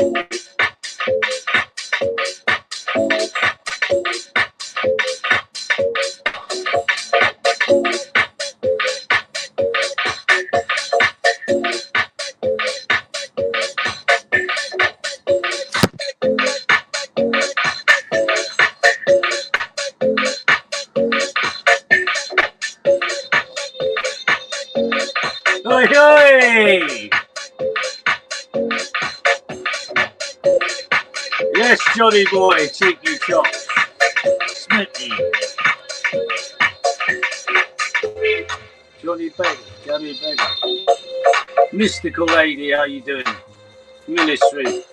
Oi, oi! Yes, Johnny boy, cheeky chops. Smithy. Johnny Beggar. Mystical lady, how you doing? Ministry.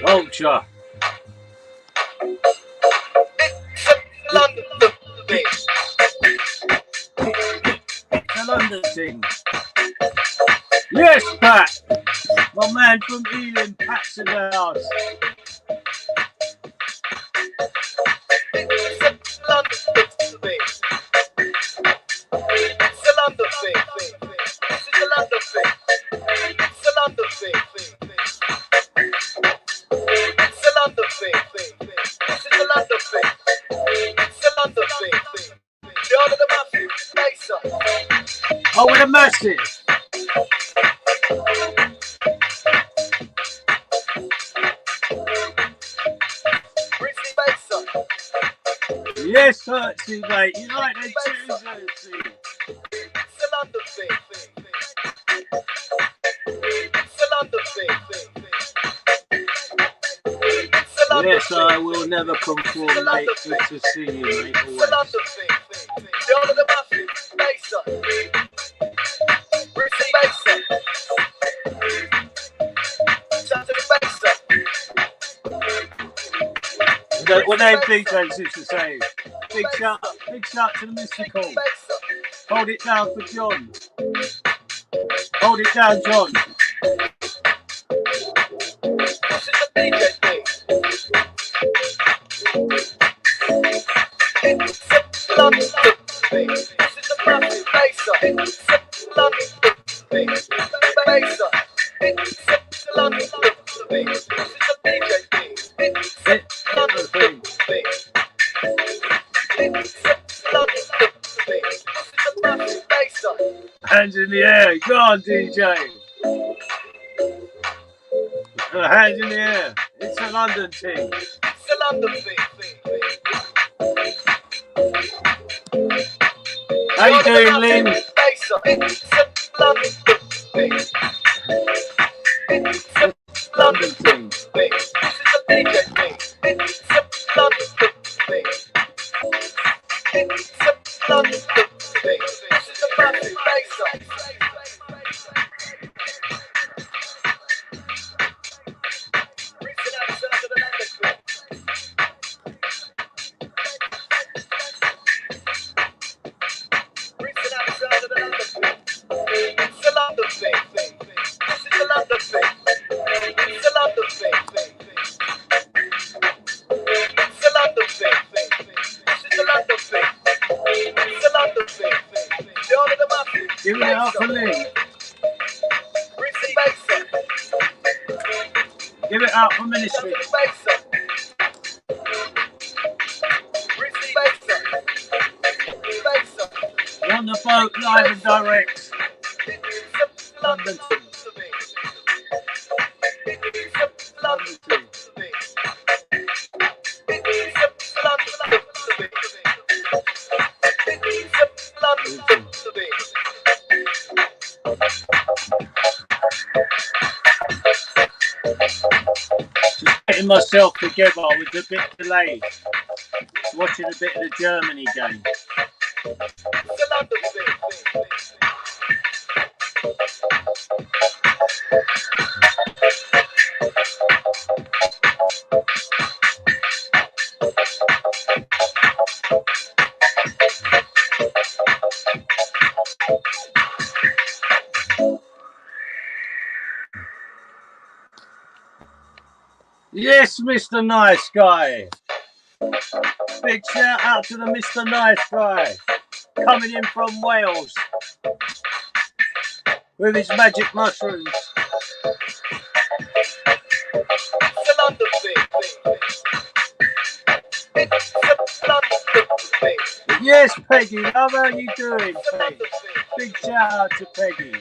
Ultra. London thing. The London thing. Yes, Pat. My man from Ealing, Pat's in the house. It's a London thing. It's a London thing. This is a London thing. It's a London thing. It's a London thing. This is a London thing. It's a London thing. The order the massive laser. Oh, with a massive. Grizzly Baser. Yes, Hertzy, mate. You like the tunes, Hertzy. It's a London thing. It's a London thing. It's a London Yes, thing. I will never conform, mate. Good to see you, mate. It's a Always. London thing. The order the massive laser. Grizzly Baser. Shout to the Baser. What name DJs used to say? Big shout to the mystical. Hold it down for John. Hold it down, John. This is a DJ thing. It's a London thing. This is a massive laser. It's a London thing. Baser. It's a London thing. This is a DJ thing. It's a London thing. It's a London thing. This is a massive laser. Hands in the air. Go on, DJ. Hands in the air. It's a London thing. It's a London thing. How you doing, Lynn? It's a London thing. It's a London thing. thing. This is a DJ thing. It's a London thing. It's a London thing. This is a massive laser. Reaching out the sound of the London thing. Reaching out the sound of the London thing. It's a London thing. This is a London thing. It's a London thing. It's a London thing. This is a London thing. It's a London thing. The order the massive. Give it up for Lynn. Grizzly Baser. Give it up for Ministry. Grizzly Baser. Grizzly Baser. Baser. You're on the boat, live and direct. It's a London thing. It's a London thing. It's a London thing. It's a London thing. Just getting myself together with a bit delayed. Watching a bit of the Germany game. It's a London thing. Yes, Mr. Nice Guy. Big shout out to the Mr. Nice Guy. Coming in from Wales. With his magic mushrooms. Yes, Peggy, how are you doing, Peggy? Big shout out to Peggy.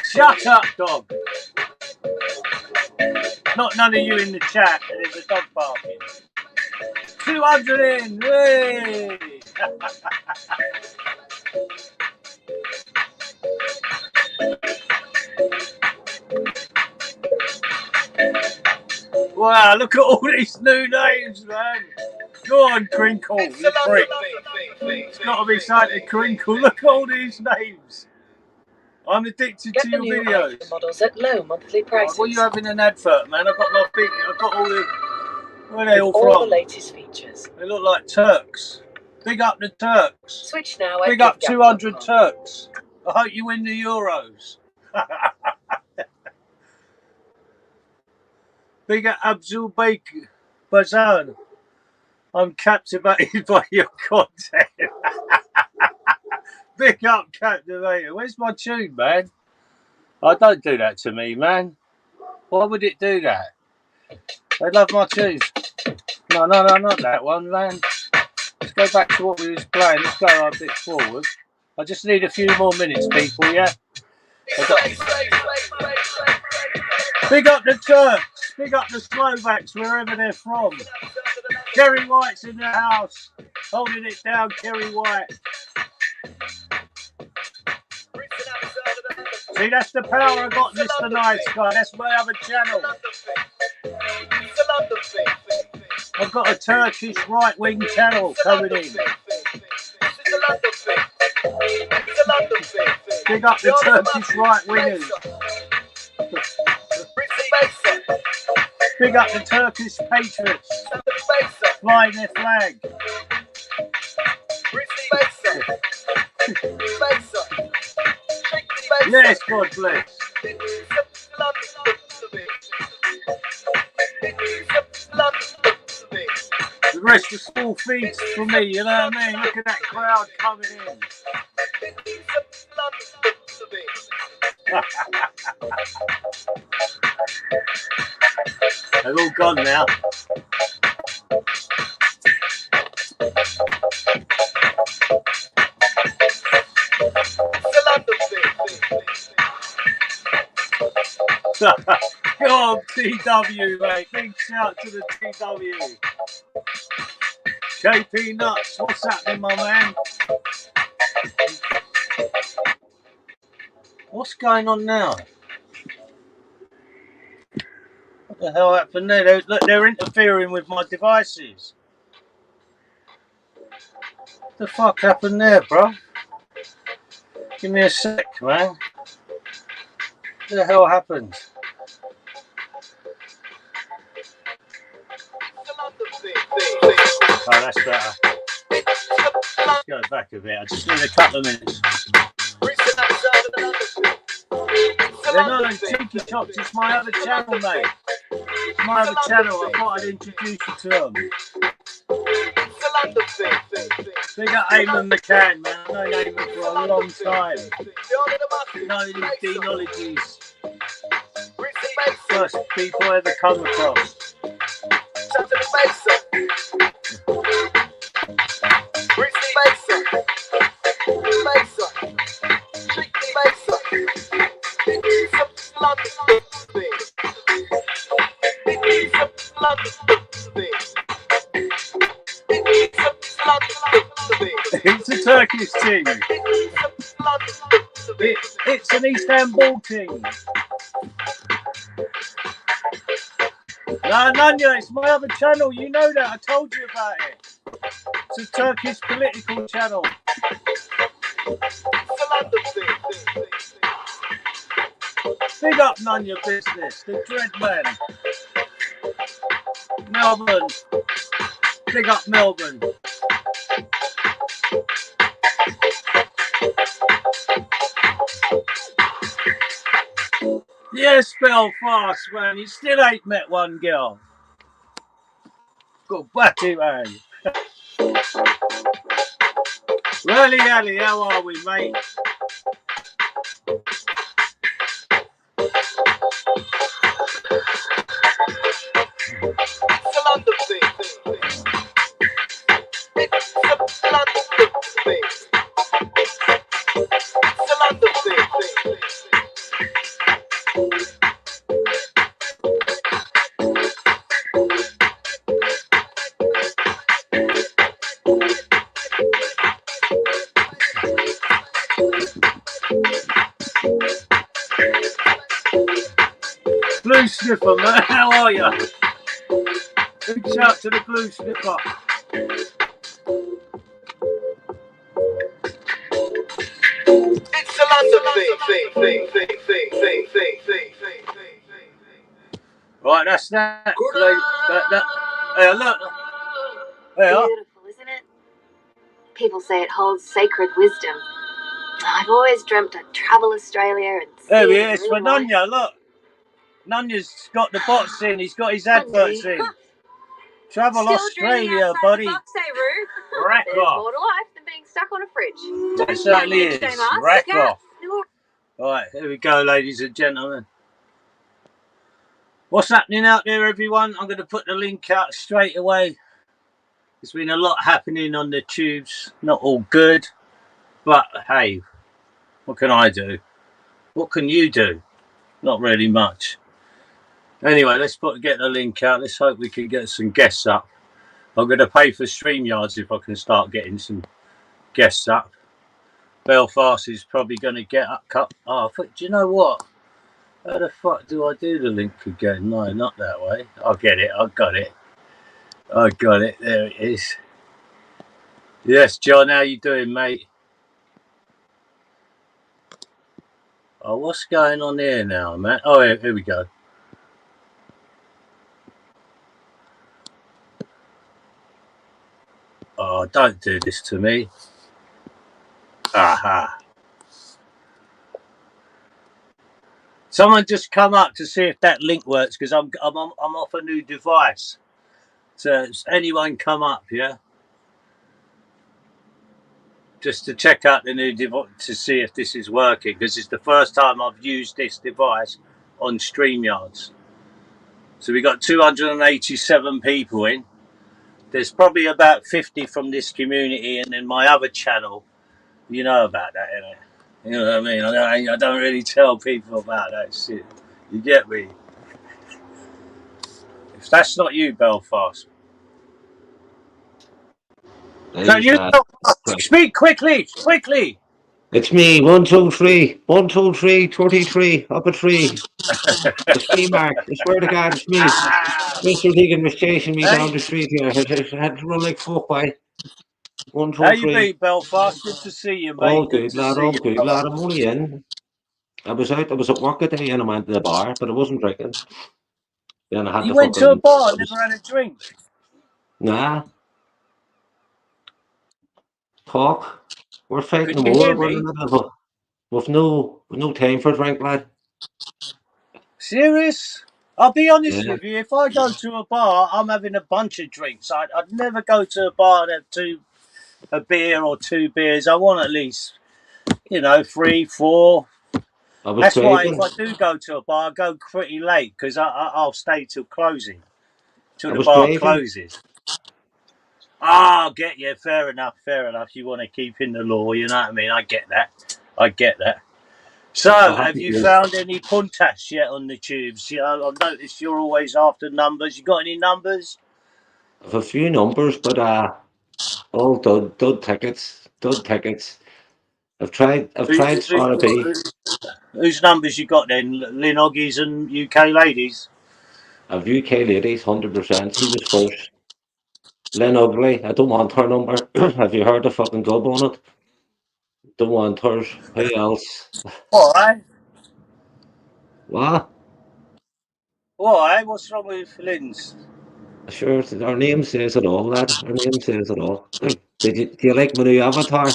Shut up, dog. Not none of you in the chat, there's a dog barking. 200 in, way! Wow, look at all these new names, man. Go on, Crinkle, you freak. It's got to be something to Crinkle. Look at all these names. I'm addicted to your videos. Models at low monthly prices. What are you having an advert, man? I've got all the. Where are they all from? from? All the latest features. They look like Turks. Big up the Turks. Switch now. Big up 200 Turks. I hope you win the Euros. Big up Abdul Bazan. I'm captivated by your content. Big up Captivator. Where's my tune, man? I don't do that to me, man. Why would it do that? They love my tunes. No, not that one, man. Let's go back to what we was playing. Let's go a bit forward. I just need a few more minutes, people, yeah? Big up the Turks. Big up the Slovaks, wherever they're from. Kerry White's in the house. Holding it down, Kerry White. See, that's the power I got, Mr. Nice Guy. That's my other channel. I've got a Turkish right-wing channel coming in. Big up the Turkish right-wingers. Big up the Turkish patriots. Flying their flag. Yes, God bless. The rest are small feeds for me, you know what I mean? Look at that crowd coming in. They're all gone now. Go on, TW, mate. Big shout to the TW. KP Nuts, what's happening, my man? What's going on now? What the hell happened there? Look, they're interfering with my devices. What the fuck happened there, bro? Give me a sec, man. What the hell happened? Oh, that's better. Let's go back a bit. I just need a couple of minutes. They're not on Cheeky Chops, it's my other channel, mate. It's my other channel. I thought I'd introduce you to them. Big up Eamon McCann, man. I've known Eamon for a long time. None of these denologies. First people I ever come across. It's a Turkish team. It's an Istanbul team. No, Nanya, it's my other channel. You know that. I told you about it. It's a Turkish political channel. Big up Nanya Business, the Dreadman. Melbourne. Big up Melbourne. Yes, Belfast, man. You still ain't met one girl. Good batty, man. Really, Ali, how are we, mate? It's a London thing. Blue sniffer, man, how are you? Big shout to the blue sniffer. It's a London thing. Right, that's that. Hey, look. Hey, beautiful, isn't it? People say it holds sacred wisdom. I've always dreamt I'd travel Australia and see there he it in is real for life. Nunya, look. Nunya's got the bots in, he's got his adverts in. Travel Still Australia, buddy. The box, eh, Roo? Rack There's off. more to life than being stuck on a fridge. It certainly is. Rack off. Right, here we go, ladies and gentlemen. What's happening out there, everyone? I'm going to put the link out straight away. There's been a lot happening on the tubes. Not all good. But, hey, what can I do? What can you do? Not really much. Anyway, let's get the link out. Let's hope we can get some guests up. I'm going to pay for StreamYards if I can start getting some guests up. Belfast is probably going to get up. Oh, do you know what? How the fuck do I do the link again? No, not that way. I'll get it. I got it. There it is. Yes, John, how you doing, mate? Oh, what's going on here now, man? Oh, here we go. Oh, don't do this to me. Aha. Someone just come up to see if that link works because I'm off a new device. So anyone come up, yeah? Just to check out the new device to see if this is working because it's the first time I've used this device on StreamYards. So we got 287 people in. There's probably about 50 from this community and then my other channel. You know about that, innit? You know what I mean? I don't really tell people about that shit. You get me? If that's not you, Belfast. Can you speak quickly? Quickly! It's me, 123, 123, 33, up a tree. It's me, Mark. I swear to God, it's me. Mr. Deegan was chasing me down the street here. I had to run like fuck by. How you 123. be, Belfast? Good to see you, mate. All Good good, to lad, see all you, good, brother. lad. I'm only in. I was at work today and I went to the bar, but I wasn't drinking. Then I had You to went to a fucking. bar and never had a drink? Nah, talk. We're fighting Can the you war. hear We're in me? the middle of with no time for a drink, lad. Serious? I'll be honest Yeah, with you. If I go to a bar, I'm having a bunch of drinks. I'd never go to a bar and have a beer or two beers. I want at least, 3, 4. I was That's why if driving. I do go to a bar, I go pretty late because I'll stay till closing, till I the was bar driving. closes. Ah, oh, get you. Fair enough. Fair enough. You want to keep in the law. You know what I mean? I get that. So, I have happened you to found any puntas yet on the tubes? I've noticed you're always after numbers. You got any numbers? have a few numbers, but all dud tickets, dud tickets. I've Who, tried who, Sparta B. whose numbers you got then? Lynn Oggies and UK ladies? I've UK ladies, 100%. She was first. Lynn Ugly, I don't want her number. Have you heard the fucking dub on it? Don't want hers. Who else? Why? What? Why? What's wrong with Lynn's? Sure, her name says it all, lad. Her name says it all. Do you like my new avatar?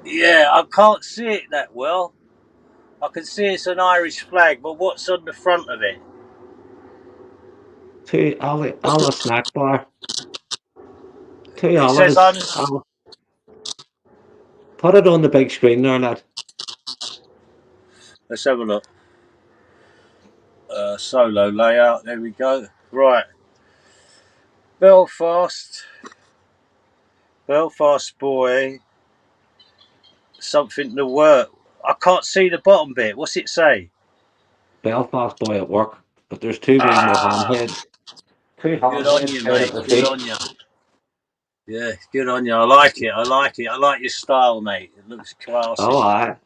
Yeah, I can't see it that well. I can see it's an Irish flag, but what's on the front of it? Two olive snack bar. Two It says olives. Put it on the big screen there, lad. Let's have a look. Solo layout. There we go. Right. Belfast Boy. something to work. I can't see the bottom bit. What's it say? Belfast Boy at work. But there's two wee more Ah, hamheads. Two good on hamheads you, down mate. at the Good feet. on you. Yeah, good on you. I like it. I like it. I like your style, mate. It looks Oh, classy. aye.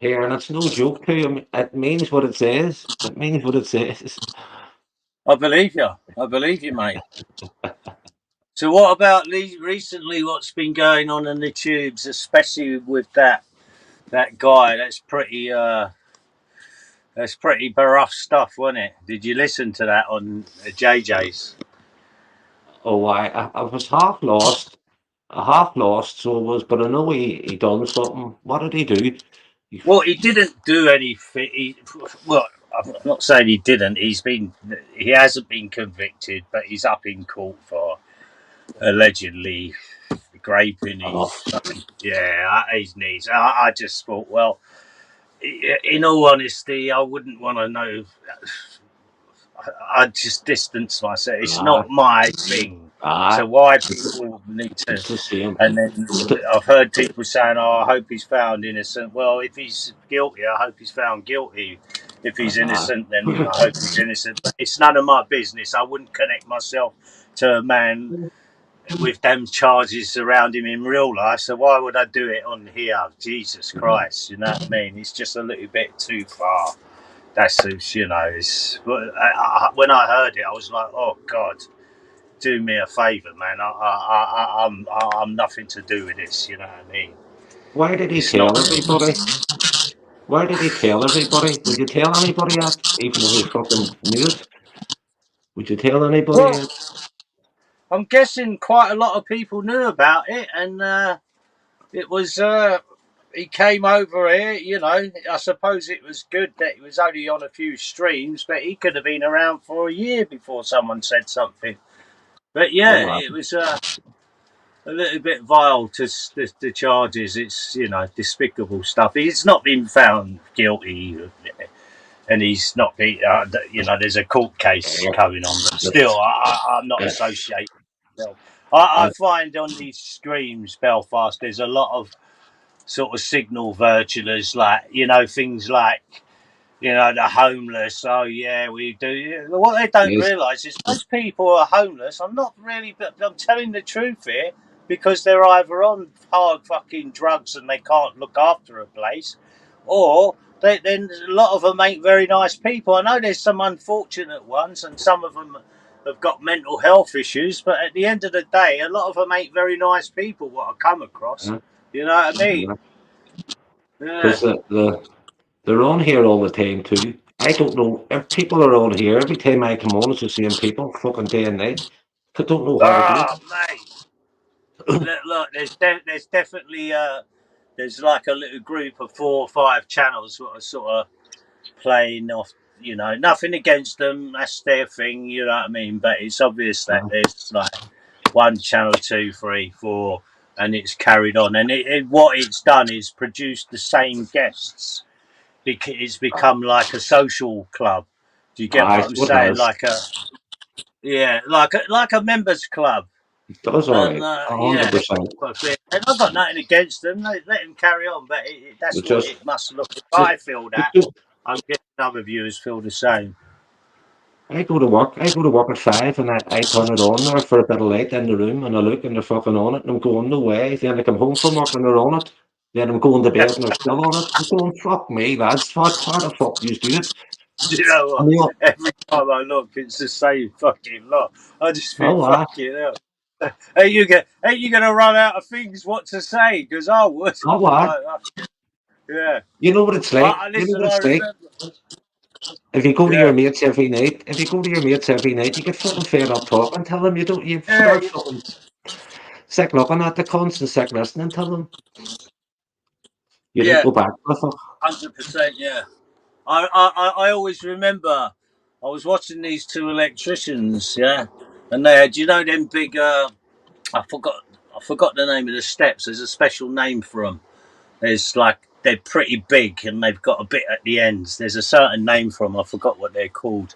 Here, and it's no joke to him. It means what it says. It means what it says. I believe you. I believe you, mate. So, what about recently? What's been going on in the tubes, especially with that guy? That's pretty rough stuff, wasn't it? Did you listen to that on JJ's? Oh, I was half lost. Half lost, so it was, but I know he done something. What did he do? He, Well, he didn't do anything. Well, I'm not saying he didn't. He hasn't been convicted, but he's up in court for allegedly raping oh, his niece. I just thought, well, in all honesty, I wouldn't want to know. I just distance myself. It's aye, not my thing. aye, So why people need to? it's the same. And then I've heard people saying, "Oh, I hope he's found innocent." Well, if he's guilty, I hope he's found guilty. If he's Aye. innocent, then I hope he's innocent. But it's none of my business. I wouldn't connect myself to a man with them charges around him in real life. So why would I do it on here? Jesus Christ, you know what I mean? It's just a little bit too far. That's it's. But when I heard it, I was like, oh God, do me a favour, man. I'm nothing to do with this. You know what I mean? Why did he It's not. tell everybody? Why did he tell everybody? Would you tell anybody that, even if he fucking knew it? Would you tell anybody Well, that? I'm guessing quite a lot of people knew about it, and it was. He came over here, I suppose it was good that he was only on a few streams, but he could have been around for a year before someone said something. But yeah, Oh, it was a little bit vile to the charges. It's despicable stuff. He's not been found guilty, and he's not been. There's a court case aye. going on, but still, I'm not associated. I Aye. find on these streams, Belfast, there's a lot of sort of signal virtuals, like things like the homeless. Oh yeah, we do. What they don't Yes. realise is most people are homeless. I'm not really, but I'm telling the truth here because they're either on hard fucking drugs and they can't look after a place, or then a lot of them ain't very nice people. I know there's some unfortunate ones, and some of them have got mental health issues. But at the end of the day, a lot of them ain't very nice people. What I come across, you know what I mean? Yeah. Because they're on here all the time too. I don't know if people are on here every time I come on. It's the same people, fucking day and night. I don't know how to do Ah, mate. Look, there's definitely there's like a little group of 4 or 5 channels that are sort of playing off. Nothing against them. That's their thing. You know what I mean? But it's obvious that it. there's like one channel, two, three, four, and it's carried on. And what it's done is produced the same guests. It's become like a social club. Do you get Aye, what I'm so it saying? has. Like a members club. It does all And right. yeah, 100%. and I've got nothing against them. Let them carry on, but that's But what just, it must look. If just, I feel just that, don't- I'm guessing other viewers feel the same. I go to work. I go to work at 5 and I turn it on there for a bit of light in the room and I look and they're fucking on it and I'm going, no way. Then I come home from work and they're on it. Then I'm going to bed and they're still on it. I'm going, fuck me, lads. How the fuck do you do it? You know And what? they all, Every time I look, it's the same fucking lot. I just think, oh, fucking hell. Ain't you gonna run out of things what to say? Because I would. oh, I'm what? like, yeah. You know what it's like? You know Listen, what I it's like? remember. If you go to your Yeah, mates every night, you get fucking fed up talking to them. You yeah, start fucking sick looking at the cunts and sick listening to them. You don't yeah. go back to the fuck. 100%. Yeah. I always remember I was watching these two electricians, yeah, and they had them big I forgot the name of the steps. There's a special name for them. There's like they're pretty big and they've got a bit at the ends. There's a certain name for them. I forgot what they're called.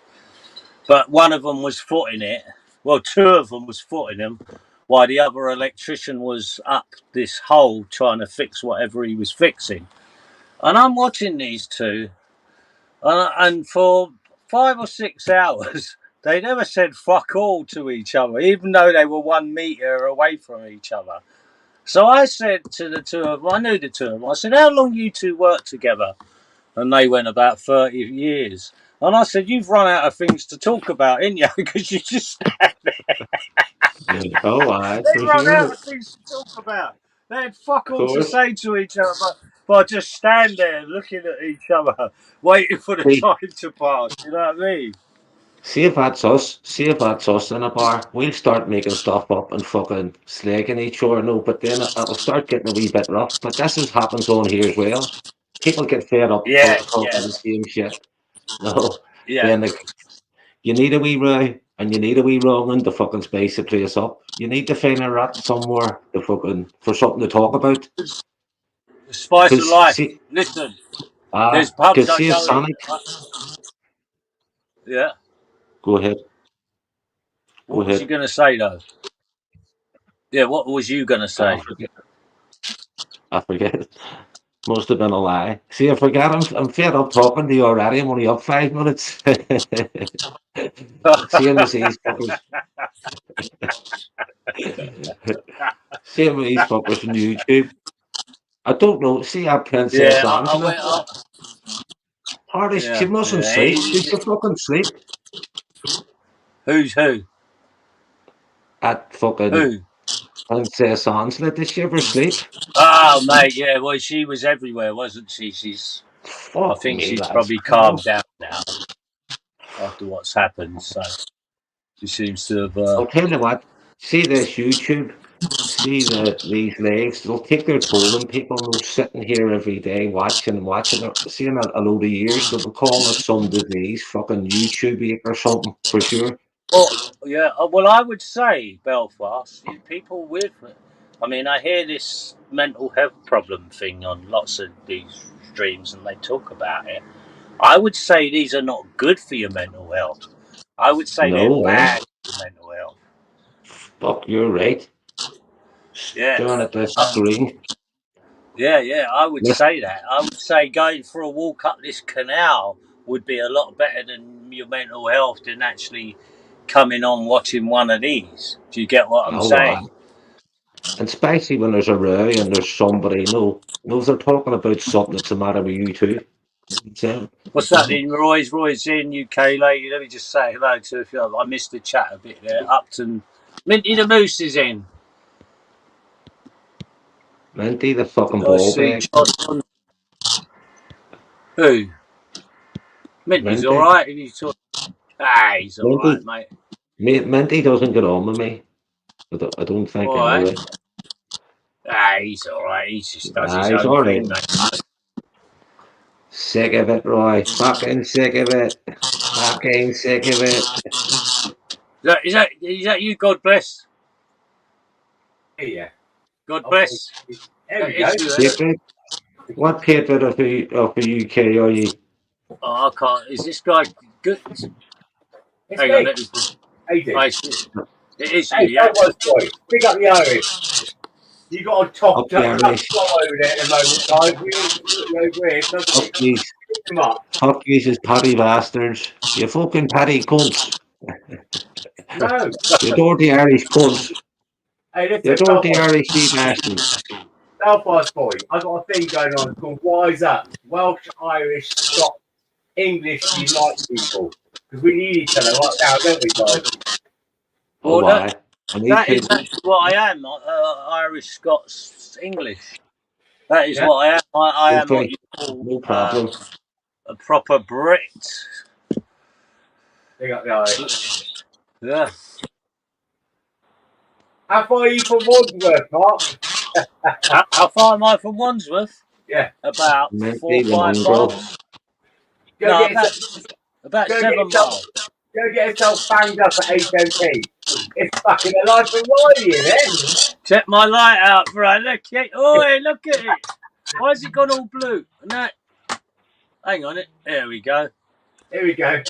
But one of them was footing it. Well, two of them was footing them. while the other electrician was up this hole trying to fix whatever he was fixing. And I'm watching these two, and for 5 or 6 hours, they never said fuck all to each other, even though they were 1 meter away from each other. So I said to the two of them, I knew the two of them, I said, how long you two work together? And they went about 30 years. And I said, you've run out of things to talk about, ain't you? Because you just stand there. Oh, aye, They for run out sure. of things to talk about. They had fuck Of all to course. say to each other, but just stand there looking at each other, waiting for the See, time to pass. You know what I mean? see if that's us in a bar, we'll start making stuff up and fucking slagging each other, no, but then it'll start getting a wee bit rough. But this is happens on here as well. People get fed up Yeah, talking yeah, the same shit. No, yeah. then you need a wee row and you need a wee wronging to fucking spice the place up. You need to find a rat somewhere to fucking for something to talk about. The spice of Cause life. see, Listen, there's pubs cause I see if go in. Sonic, Yeah. go ahead, go What was you ahead. going to say, though? Yeah, what was you going to I say? forget. I forget. Must have been a lie. See, I forgot. I'm fed up talking to you already. I'm only up 5 minutes. Same as these fuckers. Same as these fuckers on YouTube. I don't know. See that Princess Yeah, I Angela? went. Hardy, she Yeah, mustn't yeah. sleep. She should fucking sleep. Who's who? At fucking Who? Princess Angela. Did she ever sleep? Oh, mate. Yeah. Well, she was everywhere, wasn't she? I Fuck think me, she's lads. probably You know, calmed down now after what's happened. So she seems to have. I'll tell you what. See this YouTube. See these legs. They'll take their toll on people who's sitting here every day watching and watching. Seeing a load of years. They'll call it some disease. Fucking YouTube or something for sure. Well, yeah. Well, I would say Belfast. People with. I mean, I hear this mental health problem thing on lots of these streams, and they talk about it. I would say these are not good for your mental health. I would say they're No, eh? bad for your mental health. Fuck, you're right. Yeah. Staring at the screen. Yeah, yeah, I would Listen, say that. I would say going for a walk up this canal would be a lot better than your mental health than actually coming on watching one of these. Do you get what I'm oh, saying? and especially when there's a row and there's somebody, no, they're talking about something that's the matter with you too. So, What's that in Roy's in UK lady? Let me just say hello to a few. I missed the chat a bit there. Upton, Minty the Moose is in. Minty the fucking I ball see bag. John. Who? Minty's all Minty, right. He's all right, Minty, mate. Minty doesn't get on with me. I don't think All right. anyway. He's all right. He just does his He's own all thing, right. mate. Sick of it, Roy. Fucking sick of it. Fucking sick of it. Is that you? God bless. Yeah. God Okay. bless. There That we go. is you, eh? Patriot? What patriot of the UK are you? Oh, I can't. Is this guy good? It's Hang on. me. Let me. How you doing? It is you, Hey, yeah. Belfast Boy. Pick up the Irish. You got a Up the tough Irish. spot over there at the moment, guys. We all support you over here. So Fuck these. pick them up. Fuck these is patty bastards. You fucking patty cunts. No. You dirty Irish cunts. Hey, You listen, dirty Irish wee bastards. Belfast Boy. I've got a thing going on called Wise Up. Welsh, Irish, Scots, English unite people. Because we need each other right now, don't we, guys? Oh, Well, why? I need that is to. actually what I am. Irish, Scots, English. That is Yeah? what I am. I am what Okay. you call No problem. a proper Brit. Pick up the Irish. Yeah. How far are you from Wandsworth, Mark? How far am I from Wandsworth? Yeah. About 4 or Minty the 5 mongrel. miles. Go No, get yourself, about go get 7 yourself, miles. go get yourself banged up at HMP. It's fucking a life of Riley in it. Check my light out, bro. Look at look at it. Why has it gone all blue? No, hang on it. There we go. Here we go.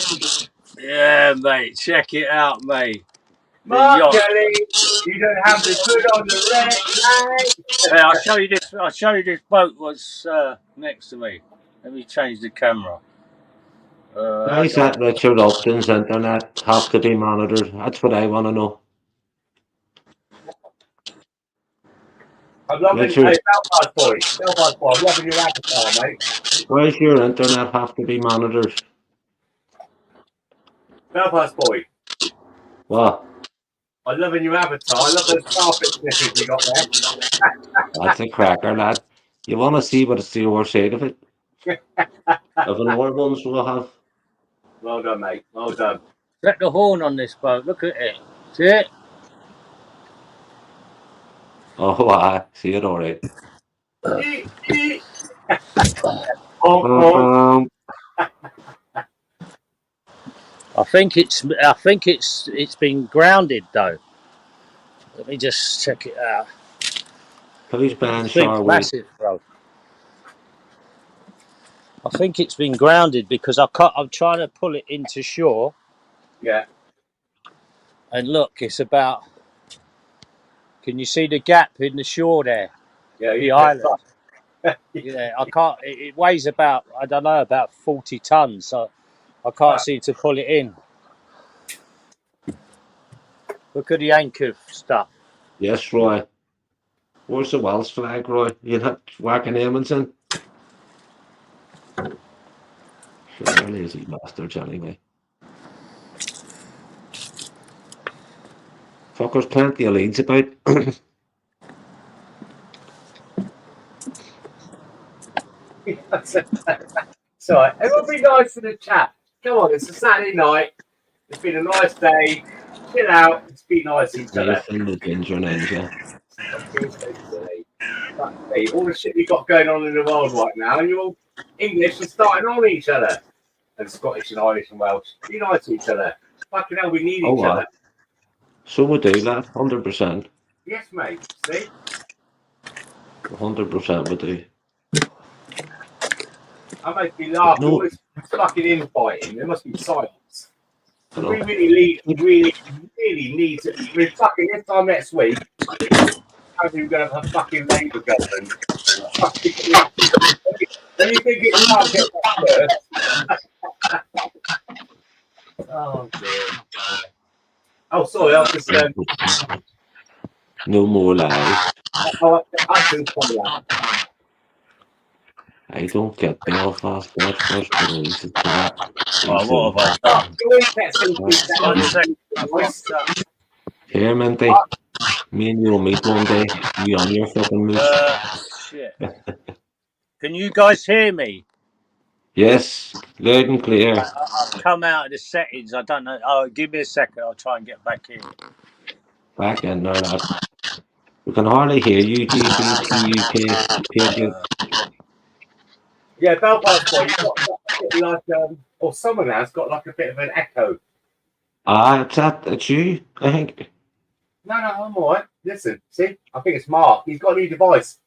Yeah, mate. Check it out, mate. yacht. Mark Kelly, you don't have to put on the red light. Hey, I'll show you this. I'll show you this boat was next to me. Let me change the camera. Why is that Richard Upton's internet have to be monitored? That's what I want to know. I'm loving, Richard, hey, Belfast Boy, I'm loving your avatar, mate. why does your internet have to be monitored? Belfast Boy, What? I'm loving your avatar. I love those carpet snippers you got there. That's a cracker, lad. You want to see what's the other side of it? Of another ones we'll have. Well done, mate. Well done. Set the horn on this boat. Look at it. See it? Oh, I see it all right. Eek, eek. Honk, honk. I think it's been grounded though. Let me just check it out. Who's buying This thing's Charweed? massive, bro. I think it's been grounded because I'm trying to pull it into shore, Yeah, and look, it's about. Can you see the gap in the shore there? yeah. The You island. Yeah, I can't. It weighs about, I don't know, about 40 tons. So I can't seem to pull it in. Look at the anchor stuff. Yes, Roy. Where's the Welsh flag, Roy? You're not whacking Edmondson? Sure, they're lazy bastards anyway. Fuckers, plenty of leads about. So, everyone be nice to the chat. Come on, it's a Saturday night. It's been a nice day. Chill out. It's been nice to each other. Nathan the Ginger Ninja. Fucking so silly. Fuck me. All the shit you got going on in the world right now, and you're all English and starting on each other. And Scottish and Irish and Welsh. Be nice to each other. Fucking hell, we need each other. So we do that, 100%. Yes, mate. See? 100% we do. That makes me laugh. No. All this fucking infighting. There must be silence. I know. We really need to. We're fucking this time next week. How are we going to have a fucking Labour government? Then you think it's time to get back first? Oh, dear. Oh, sorry, I've just. No more lies. I don't get Belfast. Watch first police. Oh, what have I done? Here, Minty. Me and you'll meet one day. You on your fucking moose. Shit. Can you guys hear me? Yes, loud and clear. I've come out of the settings. I don't know. Oh, give me a second. I'll try and get back in. Back in there, lad. We can hardly hear you, GBT UK. Yeah, Belfast Boy, you've got like, or someone has got like a bit of an echo. It's you, I think. No, I'm all right. Listen, see, I think it's Mark. He's got a new device,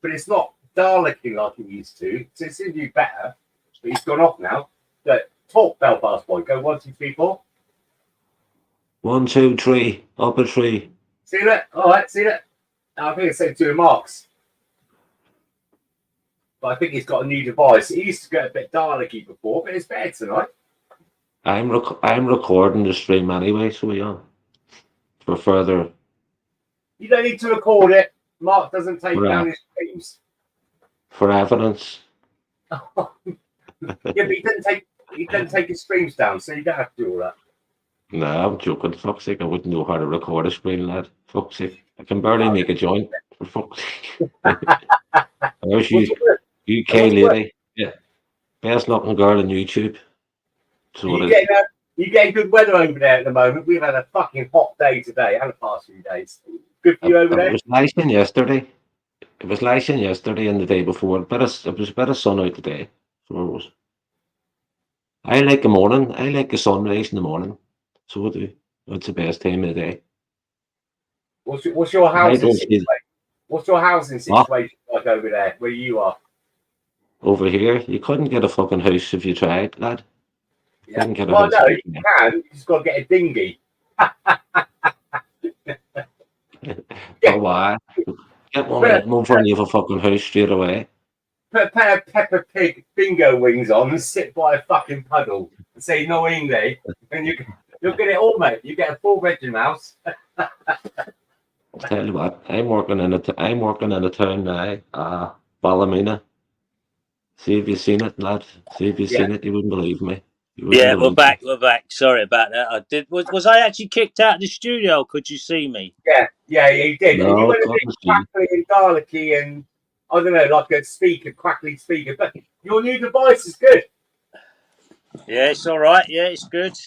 but it's not Daleking like he used to. So it's in you better, but he's gone off now. But talk, Belfast Boy. Go 1, 2, 3, 4. 1, 2, 3, up a tree. See that? All right, see that? I think it's same to Mark's. But I think he's got a new device. He used to get a bit Daleky before, but it's better tonight. I'm recording the stream anyway, so we are. For further. You don't need to record it. Mark doesn't take down his streams. For evidence. Yeah, but he doesn't take his streams down, so you don't have to do all that. No, I'm joking. Fuck's sake, I wouldn't know how to record a screen, lad. Fuck's sake. I can barely make a joint. For fuck's sake. There's you, UK lady. Yeah. Best looking girl on YouTube. So you getting good weather over there at the moment. We've had a fucking hot day today and the past few days. Good for you over there? It was licing yesterday. It was licing yesterday and the day before. It was a bit of sun out today. So it was. I like the morning. I like the sunrise in the morning. So I do. It's the best time of the day. What's your housing situation? What's your housing situation like over there, where you are? Over here, you couldn't get a fucking house if you tried, lad. Yeah. Well, no, you can. You just got to get a dinghy. For why? Get one of them in front of a fucking house straight away. Put a pair of Peppa Pig bingo wings on and sit by a fucking puddle and say no English, and you'll get it all, mate. You get a full Reggie Mouse. Tell you what, I'm working in a town now, Ballymena. See if you've seen it, lad. See if you've seen it. You wouldn't believe me. Yeah, we're back. We're back. Sorry about that. I did. Was I actually kicked out of the studio? Could you see me? Yeah, you did. No, and you went a God, bit crackly and garlicky and I don't know, like a crackly speaker. But your new device is good. Yeah, it's all right. Yeah, it's good.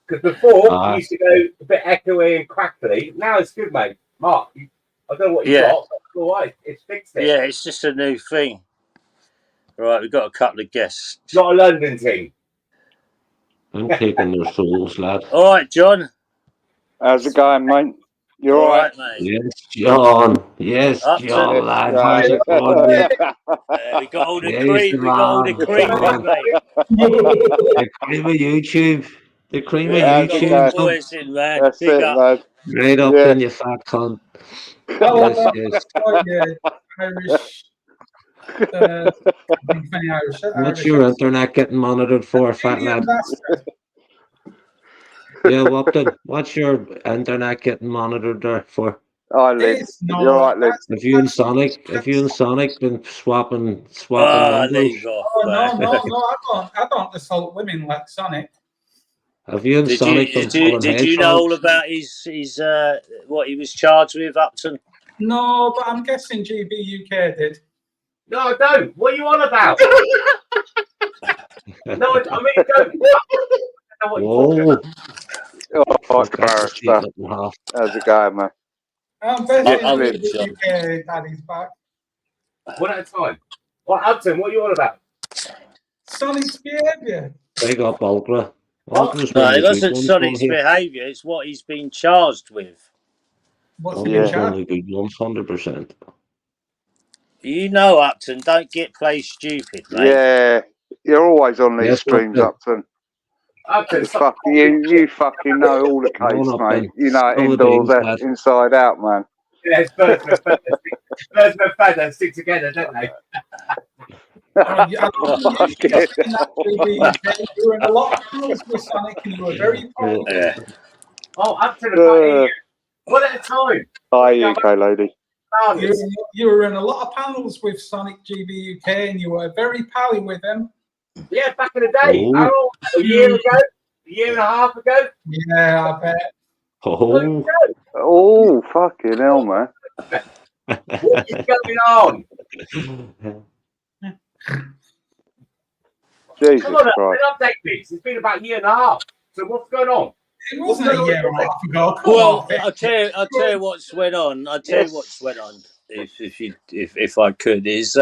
Because before you used to go a bit echoey and crackly. Now it's good, mate. Mark, I don't know what you got. But it's all right. It's fixed it. Yeah, it's just a new thing. Right, we've got a couple of guests. Not a London thing. I'm taking their souls, lad. All right, John. How's it going, mate? You all right? mate? Yes, John. Yes, John, lad. How's it going, mate? We got all the cream. We got all the cream, mate. The cream of YouTube. The cream of Got all YouTube. the boys in, man. That's Big it, up. lad. Right up in your fat cunt. Yes. Irish. Irish. What's your internet getting monitored for, fat lad? Yeah, Wapton, what's your internet getting monitored there for? Hi, Lynn. You're all right, Lynn? Have you and Sonic been swapping numbers? Leave off, no, I don't assault women like Sonic. Have you and Sonic been pulling heads? Did you know all about his what he was charged with, Upton? No, but I'm guessing GB UK did. No, I don't. What are you on about? No, I mean, don't. Whoa. Oh, barrister. How's it going, man? I'm betting GB UK daddy's back. One at a time. What, Upton, what are you on about? Sonic's behaviour. Big up, Ultra. No, it wasn't Sonic's behaviour. It's what he's been charged with. What's he been charged? 100%. You know, Upton, don't get played stupid, mate. Yeah, you're always on these streams, Upton. You fucking know all the case, mate. You know indoors, inside out, man. Yeah, it's birds and a feather stick together, don't they? You were in a lot of panels with Sonic and you were very popular. Oh, up to the party. One at a time. Hi, UK lady. You were in a lot of panels with Sonic GB UK and you were very pally with him. Yeah, back in the day. Harold, a year ago, a year and a half ago. Yeah, I bet. Oh, fucking hell, man. What is going on? Jesus Come on, Christ. update this. It's been about a year and a half. So what's going on? It wasn't a year and a half ago. Well, I'll tell you what's went on. If I could, is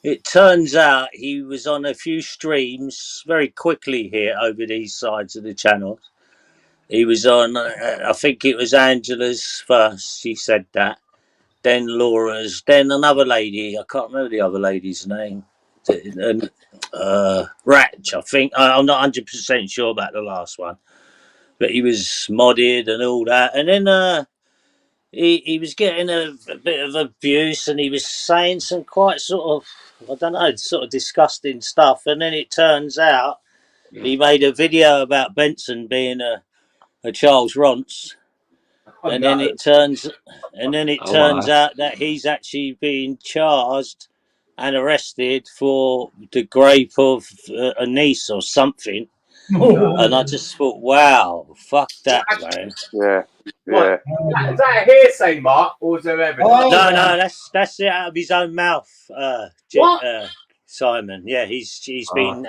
it turns out he was on a few streams very quickly here over these sides of the channel. He was on, I think it was Angela's first. She said that. Then Laura's. Then another lady. I can't remember the other lady's name. Ratch, I think. I'm not 100% sure about the last one. But he was modded and all that. And then he was getting a bit of abuse and he was saying some quite sort of, I don't know, sort of disgusting stuff. And then it turns out he made a video about Benson being a Charles Ronce. And then it turns out that he's actually being charged and arrested for the rape of a niece or something. And I just thought, wow, fuck that, man. Yeah. What? Is that a hearsay, Mark, or is there evidence? No, that's it out of his own mouth, Simon. Yeah, he's been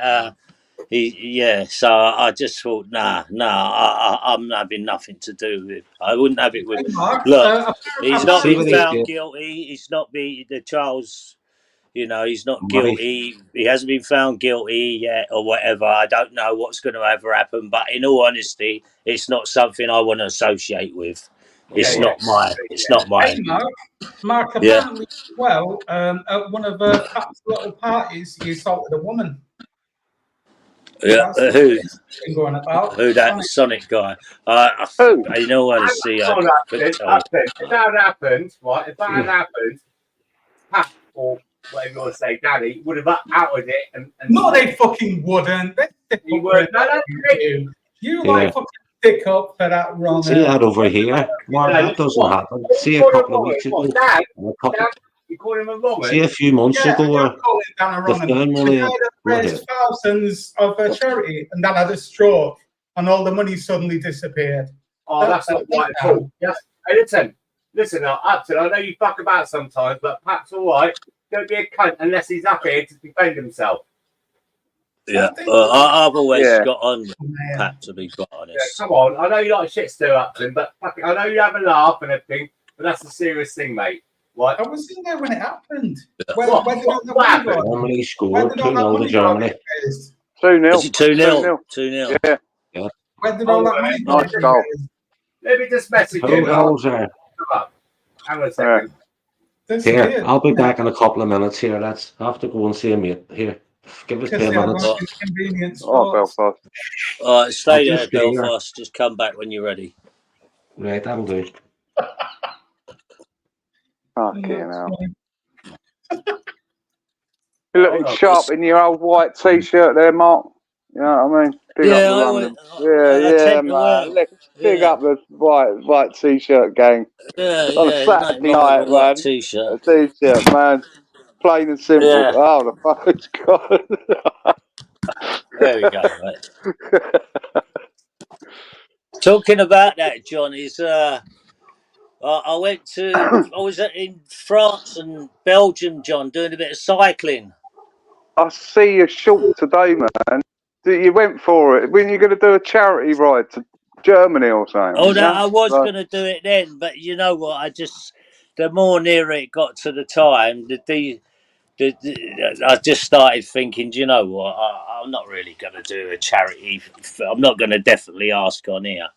so I just thought, I'm having nothing to do with. I wouldn't have it with. Look, he's not been found guilty. He's not been the Charles. He's not guilty. He hasn't been found guilty yet, or whatever. I don't know what's going to ever happen. But in all honesty, it's not something I want to associate with. It's not mine. It's not mine. Hey, Mark, apparently, at one of Pat's little parties, you assaulted a woman. Yeah, That's who been going about. that Sonic guy? Who? You know what to see. I couldn't tell you. If that had happened, right? If that had happened, Pat or whatever you want to say, Danny would have outed it and No, they fucking wouldn't. He would. No, no, you like fucking stick up for that wrong. See that over here, Mark? That doesn't happen. See a couple of weeks ago. Dad, you call him a wrong. See a few months ago. The film money. The guy that raised thousands of a charity and then had a stroke and all the money suddenly disappeared. Oh, that's not right at all. Yes. Hey, listen, Upton, I know you fuck about sometimes, but Pat's all right. Don't be a cunt unless he's up here to defend himself. Yeah, I've always got on with Pat, to be quite honest. Yeah, come on, I know you like shit stir, Upton, but I know you have a laugh and everything, but that's a serious thing, mate. What? I was in there when it happened. Yeah. What happened? Germany scored 2-0 to Germany. 2-0. Is it 2-0? 2-0. Yeah. When did all that money go? Nice goal. Let me just message Who him. else there? Hang on a second. Here, I'll be back in a couple of minutes here, lads. I have to go and see a mate. Here, give us 10 minutes. Oh, Belfast. All right, stay there, Belfast. Just come back when you're ready. Right, that'll do. Fucking hell. You're looking sharp in your old white t-shirt there, Mark. You know what I mean? Big up the London. Man. Big up the white t-shirt gang. On a Saturday night, man. T-shirt. A t-shirt, man. Plain and simple. Yeah. Oh, the fuck it's gone. There we go, mate. Talking about that, John, is I was in France and Belgium, John, doing a bit of cycling. I see you short today, man. You went for it. When you going to do a charity ride to Germany or something? Oh, no, I was going to do it then, but you know what? The more nearer it got to the time, I just started thinking, do you know what? I'm not really going to do a charity. I'm not going to definitely ask on here.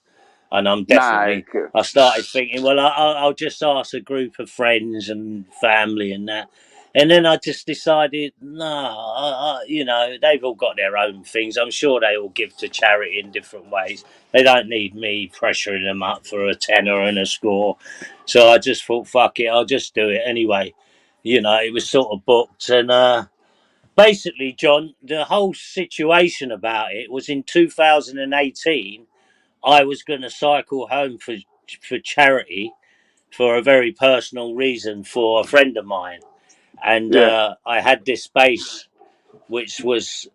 And I'm definitely, I started thinking, well, I'll just ask a group of friends and family and that. And then I just decided, no, they've all got their own things. I'm sure they all give to charity in different ways. They don't need me pressuring them up for a tenner and a score. So I just thought, fuck it, I'll just do it anyway. It was sort of booked. And basically, John, the whole situation about it was in 2018. I was going to cycle home for charity for a very personal reason for a friend of mine. And I had this space, which was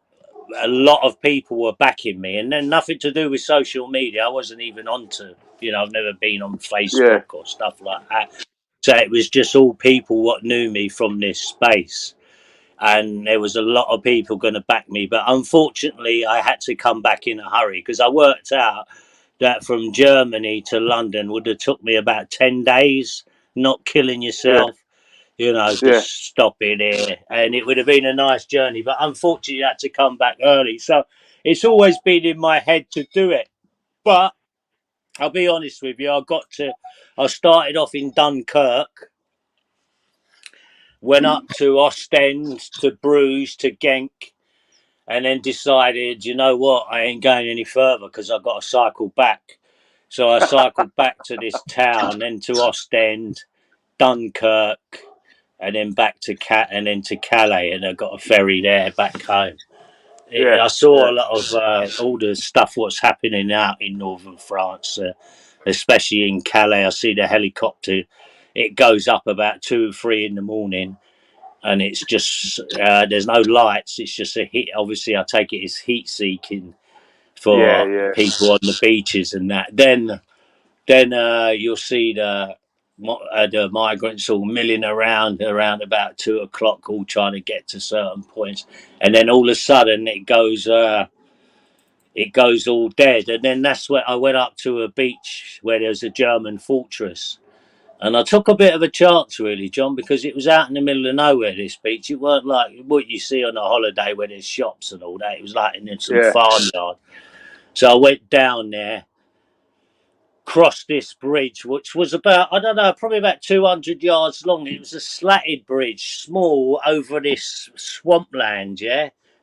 a lot of people were backing me. And then nothing to do with social media. I wasn't even onto, I've never been on Facebook or stuff like that. So it was just all people what knew me from this space. And there was a lot of people going to back me. But unfortunately, I had to come back in a hurry because I worked out that from Germany to London would have took me about 10 days, not killing yourself, just stopping here. And it would have been a nice journey. But unfortunately, I had to come back early. So it's always been in my head to do it. But I'll be honest with you, I started off in Dunkirk, went up to Ostend, to Bruges, to Genk, and then decided, you know what, I ain't going any further because I've got to cycle back. So I cycled back to this town, then to Ostend, Dunkirk, and then back to and then to Calais, and I got a ferry there back home. I saw a lot of all the stuff what's happening out in northern France, especially in Calais. I see the helicopter. It goes up about 2 or 3 in the morning, and it's just there's no lights. It's just a heat. Obviously, I take it as heat seeking for people on the beaches and that. Then you'll see the migrants all milling around about 2 o'clock, all trying to get to certain points, and then all of a sudden it goes all dead. And then that's where I went up to a beach where there's a German fortress. And I took a bit of a chance, really, John, because it was out in the middle of nowhere, this beach. It weren't like what you see on a holiday where there's shops and all that. It was like in some farmyard. So I went down there, crossed this bridge, which was about, I don't know, probably about 200 yards long. It was a slatted bridge, small, over this swampland,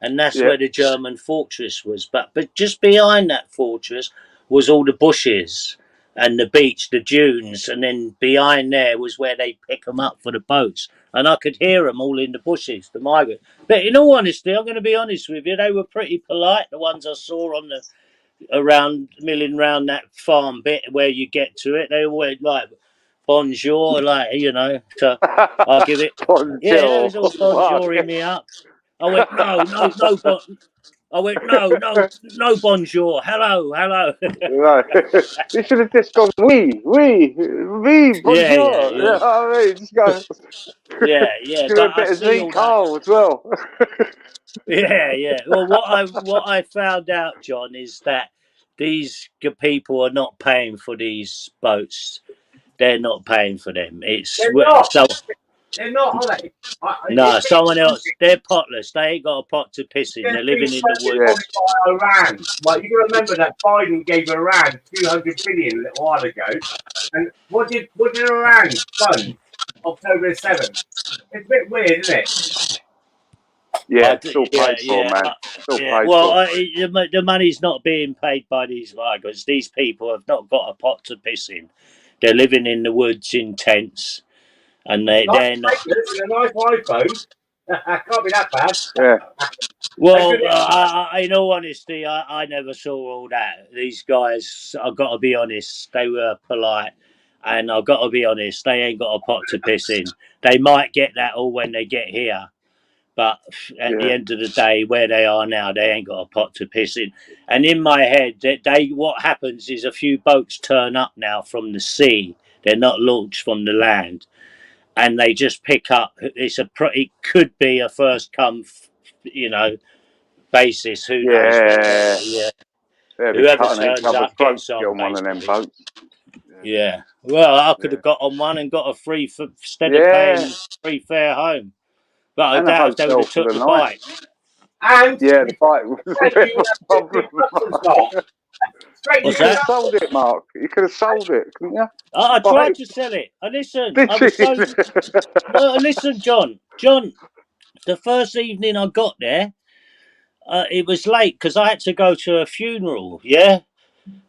and that's Yeah. where the German fortress was. But just behind that fortress was all the bushes and the beach, the dunes, and then behind there was where they pick them up for the boats. And I could hear them all in the bushes, the migrant. But in all honesty, I'm going to be honest with you, they were pretty polite. The ones I saw on the around milling round that farm bit where you get to it, they always like bonjour, like So I'll give it. Yeah, they Bonjour. was all bonjouring me up. I went I went no bonjour, hello. Right. You should have just gone, oui, Yeah. bonjour. You know what I mean? Just go, Yeah. give it But a I bit of see Z all that. Carl as well. Yeah. Well, what I found out, John, is that these people are not paying for these boats. They're not paying for them. It's They're not. so They're not, are they? no, someone else. They're potless. They ain't got a pot to piss in. They're They're being living in the funded Yeah. woods. by Iran. Like, you can remember that Biden gave Iran 200 billion a little while ago. And what did Iran fund October 7th? It's a bit weird, isn't it? Yeah, still paid for, Yeah. man. Still paid Well, for. the money's not being paid by these migrants. These people have not got a pot to piss in. They're living in the woods in tents, and Nice they're not. papers and a nice iPhone. Can't be that bad. Yeah. A Well, good in all honesty, I never saw all that. These guys, I've got to be honest, they were polite, and I've got to be honest, they ain't got a pot to piss in. They might get that all when they get here, but at the Yeah. end of the day, where they are now, they ain't got a pot to piss in. And in my head, what happens is a few boats turn up now from the sea. They're not launched from the land, and they just pick up. It could be a first come, basis. Who knows? But Yeah. yeah, They'll be whoever cutting each turns other's up throats gets to get on, on one of them basically. boats. Yeah. Well, I could Yeah. have got on one and got a free instead of Yeah. paying free fare home. But I And a doubt if they would hotel have for took the the night. bike. And Yeah, the bike was a thank bit you of a problem. Straight You What's could to have that? sold it, Mark. You could have sold it, couldn't you? I tried Bike. to sell it. I listened. Did I you? was so no. Listen, John. The first evening I got there, it was late because I had to go to a funeral. Yeah.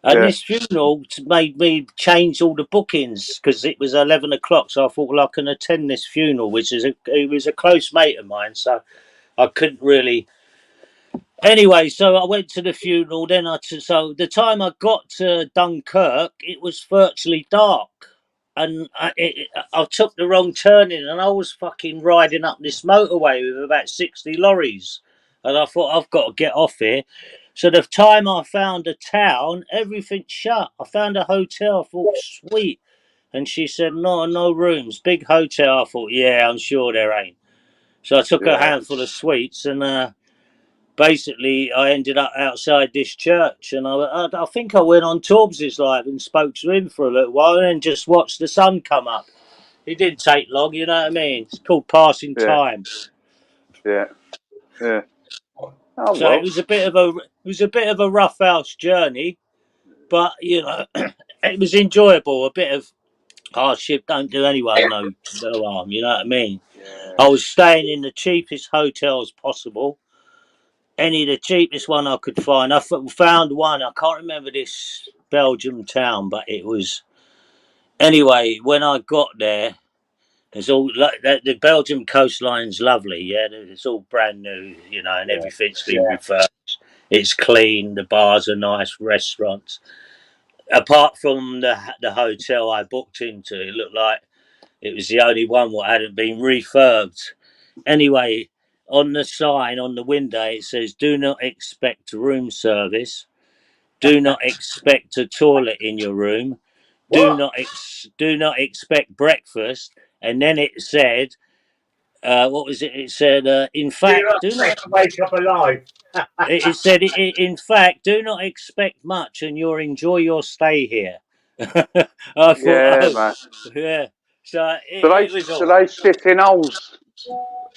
And Yeah. this funeral made me change all the bookings because it was 11 o'clock. So I thought, well, I can attend this funeral, which is it was a close mate of mine. So I couldn't really. Anyway, so I went to the funeral. So the time I got to Dunkirk, it was virtually dark, and I took the wrong turning, and I was fucking riding up this motorway with about 60 lorries, and I thought I've got to get off here. So the time I found a town, everything shut. I found a hotel. I thought sweet, and she said no rooms, big hotel. I thought yeah, I'm sure there ain't. So I took a Yeah. handful of sweets and. Basically, I ended up outside this church, and I think I went on Torbs's live and spoke to him for a little while, and then just watched the sun come up. It didn't take long, you know what I mean? It's called passing Yeah. time. Yeah. Yeah. Oh So well. it was a bit of a rough house journey, but it was enjoyable. A bit of hardship don't do anyone no harm, you know what I mean? Yeah. I was staying in the cheapest hotels possible. The cheapest one I could find. I found one. I can't remember this Belgium town, but it was anyway. When I got there, it's all like the Belgium coastline's lovely. Yeah, it's all brand new, and everything's been yeah. refurbished. It's clean. The bars are nice. Restaurants. Apart from the hotel I booked into, it looked like it was the only one that hadn't been refurbed. Anyway, on the sign on the window it says, "Do not expect room service. Do not expect a toilet in your room. What? Do not expect breakfast." And then it said, "What was it?" It said, "In Do not fact, do not." expect to wake up alive. It said, "In fact, do not expect much, and you'll enjoy your stay here." I thought, Yeah, oh, man. yeah. So Do they it was all do they right. sit in holes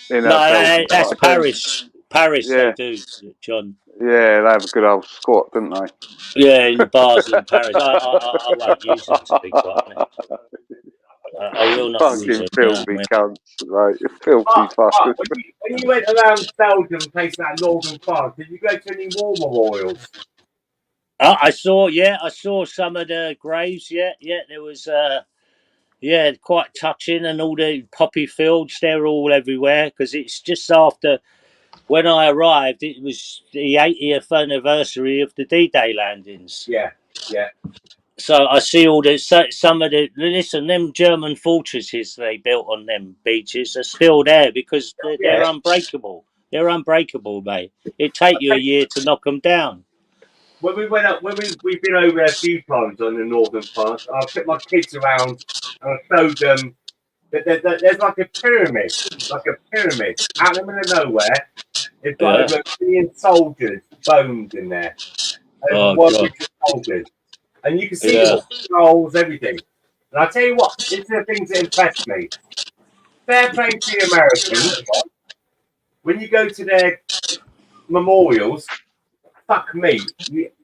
in No, hotels and that's like them? Paris. Paris, they Yeah. do, John. Yeah, they have a good old squat, don't they? Yeah, in the bars in Paris. I won't use them, to be quite honest. I will not use Fucking it. You know what I filthy mean? cunts, right? Filthy fuckers. When you went around Belgium, places like northern France, did you go to any war memorials? I saw some of the graves. Yeah, there was. Yeah, quite touching, and all the poppy fields. They're all everywhere because it's just after when I arrived. It was the 80th anniversary of the D-Day landings. Yeah. So I see all the some of the them German fortresses they built on them beaches are still there because they're unbreakable. They're unbreakable, mate. It'd take you a year to knock them down. When we went up, we've been over there a few times on the northern France. I took my kids around and I showed them that there's like a pyramid out in the middle of nowhere. It's got Yeah. over 1 million soldiers' bones in there. Over Oh 1 God. million soldiers, and you can see Yeah. them all, skulls, everything. And I tell you what, these are the things that impressed me. Fair play to the Americans. When you go to their memorials, fuck me,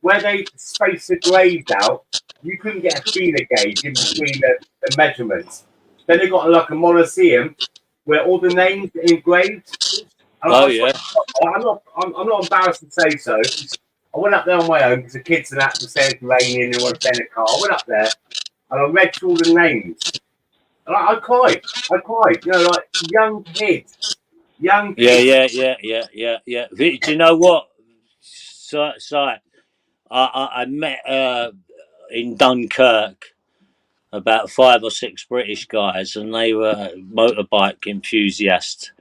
where they space the graves out, you couldn't get a feeler gauge in between the measurements. Then they got like a mausoleum where all the names are engraved. And Oh yeah. I'm not embarrassed to say so. I went up there on my own because the kids and that were saying it's raining and they want to stay in the car. I went up there and I read through all the names. And I cried. You know, like young kids. Yeah. Do you know what? So I met in Dunkirk about 5 or 6 British guys, and they were motorbike enthusiasts,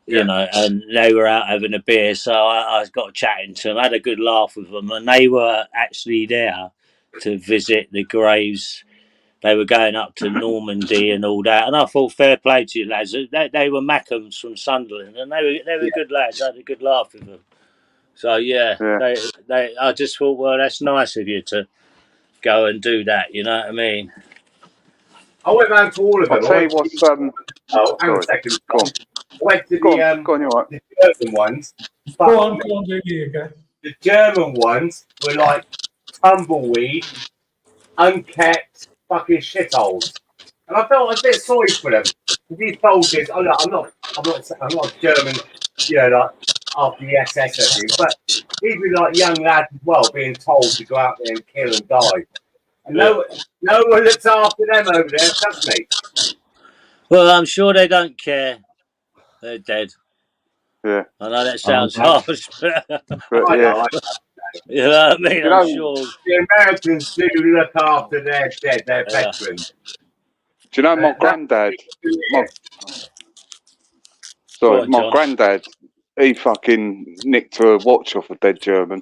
you know, and they were out having a beer. So I got chatting to them, had a good laugh with them, and they were actually there to visit the graves. They were going up to Normandy and all that, and I thought, fair play to you lads. They were Mackhams from Sunderland, and they were good lads. I had a good laugh with them. So yeah. I just thought, well, that's nice of you to go and do that. You know what I mean? I went round to all of them. I'll tell you what's hang on a second. Go on. I went to Go on, you're right. the German ones. Go on, Julie, again. The German ones were like tumbleweed, unkept, fucking shitholes. And I felt a bit sorry for them. These soldiers, I'm not German, you know, like after the SS or anything, but these were like young lads as well, being told to go out there and kill and die. And no one looks after them over there, trust me. Well, I'm sure they don't care. They're dead. Yeah. I know that sounds harsh, but But yeah. you know what I mean? I'm sure. The Americans do look after their dead, their veterans. Do you know my granddad? My granddad, he fucking nicked a watch off a dead German.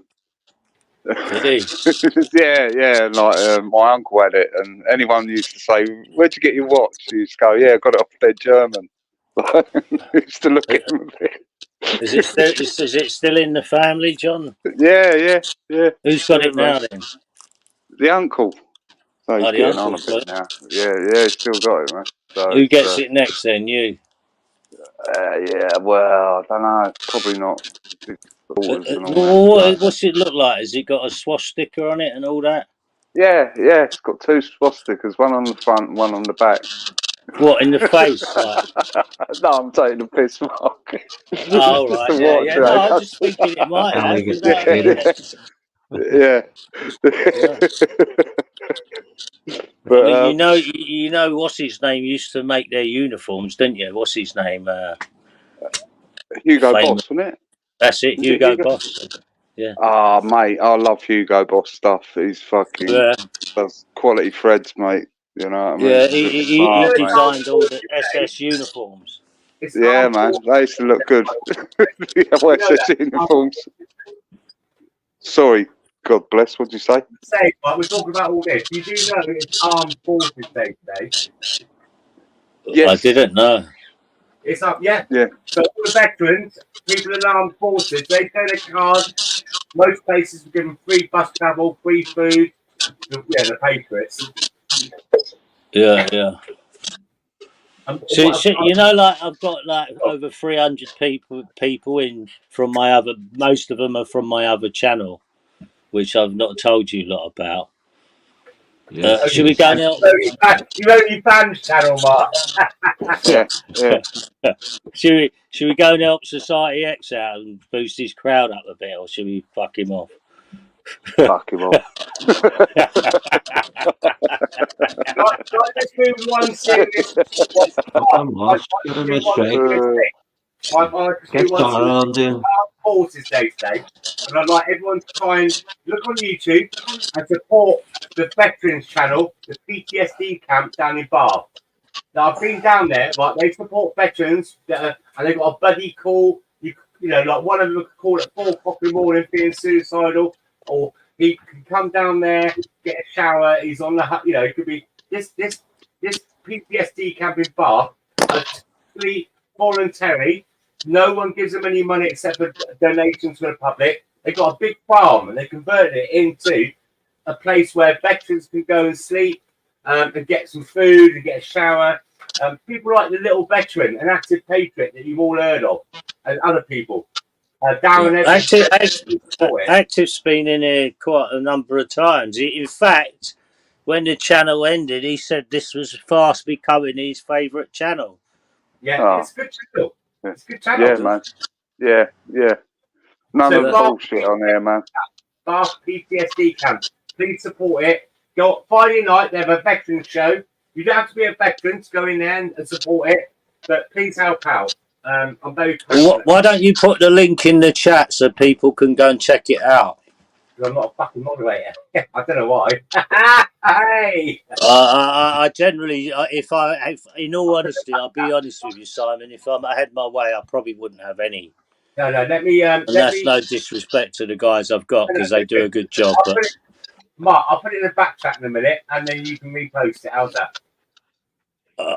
Did he? yeah. Like my uncle had it, and anyone used to say, "Where'd you get your watch?" He used to go, "Yeah, I got it off a dead German." He used to look at him a bit. Is it still in the family, John? Yeah. Who's got it now then? The uncle. So he's getting on a bit now. Yeah, he's still got it, man. So who gets it next then? You? Yeah, well, I don't know. Probably not. What's it look like? Has it got a swastika on it and all that? Yeah. It's got 2 swastikas, one on the front, one on the back. What, in the face? Like? No, I'm taking the piss, Mark. Oh, right, yeah. No, I was just thinking it might have. You know what I mean? Yeah. But, I mean, you know, what's his name used to make their uniforms, didn't you? What's his name? Hugo Boss, wasn't it? That's it, Hugo Boss. Yeah. Oh, mate, I love Hugo Boss stuff. He's fucking does quality threads, mate. You know what I mean? Yeah, he designed all the SS uniforms. Yeah, man, they used to look good. The SS uniforms. Sorry, God bless. What'd you say? We're talking about all this. You do know it's Armed Forces Day today. Yes. I didn't know. It's up, yeah. So all the veterans, people in armed forces, they pay their cards. Most places will give them free bus travel, free food. Yeah, they pay for it. Yeah. So you know, like I've got like over 300 people in from my other. Most of them are from my other channel, which I've not told you a lot about. Yes. Should we go now? You only fans channel, Mark. Yeah, yeah. Should we go and help Society X out and boost his crowd up a bit, or should we fuck him off? Fuck him off. Let's do one serious. I'm lost. Get him a straight. I just Get do one Sarah on there. Horses Day today, and I'd like everyone to try and look on YouTube and support the Veterans Channel, the PTSD camp down in Bath. Now I've been down there, like they support veterans, and they've got a buddy call. You know, like one of them could call at 4 o'clock in the morning, feeling suicidal, or he can come down there, get a shower. He's on the, you know, it could be this PTSD camp in Bath, are totally voluntary. No one gives them any money except for donations to the public. They've got a big farm and they converted it into a place where veterans can go and sleep and get some food and get a shower. People like the Little Veteran, an active patriot that you've all heard of, and other people. Darren Active's been in here quite a number of times. In fact, when the channel ended, he said this was fast becoming his favourite channel. Yeah, it's a good channel. It's a good channel. Yeah, man. Yeah, yeah. None of the bullshit on there, man. Bath PTSD camp. Please support it. Go Friday night. They have a veteran show. You don't have to be a veteran to go in there and support it, but please help out. I'm very. Why don't you put the link in the chat so people can go and check it out? I'm not a fucking moderator. I don't know why. Hey. I generally, if in all honesty, I'll be honest with you, Simon. If I had my way, I probably wouldn't have any. No, let me. No disrespect to the guys I've got because they do a good job. Mark, I'll put it in the back chat in a minute, and then you can repost it. How's that?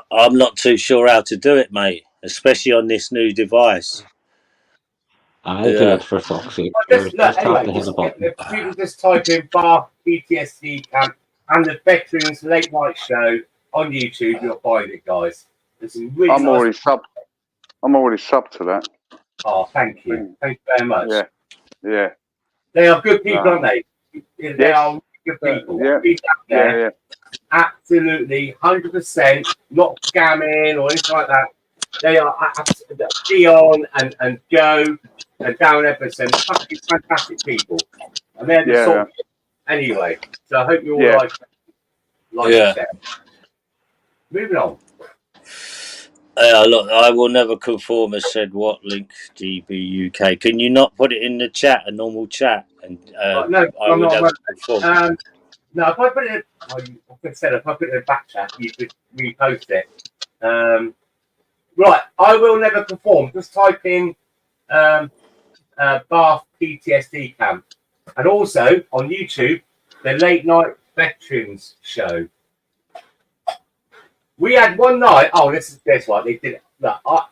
I'm not too sure how to do it, mate, especially on this new device. I do it for fuck's sake. You can just type in Bath PTSD camp and the Veterans Late Night Show on YouTube. You'll find it, guys. Really I'm already sub to that. Oh, thank you. Thank you very much. Yeah, yeah. They are good people, aren't they? They are good people. Yeah. Absolutely, 100%. Not scamming or anything like that. They are Dion and Joe and Darren Everson, fucking fantastic people. And they're the sort of anyway. So I hope you all like it. Moving on. Look, I will never conform as said what link GB UK. Can you not put it in the chat, a normal chat? And no, I'm not. No, if I put it in, if I put it in the back chat, you could repost it. Right, I will never conform. Just type in Bath PTSD camp, and also on YouTube, the Late Night Veterans Show. We had one night. Oh, this one. They did it. Look, I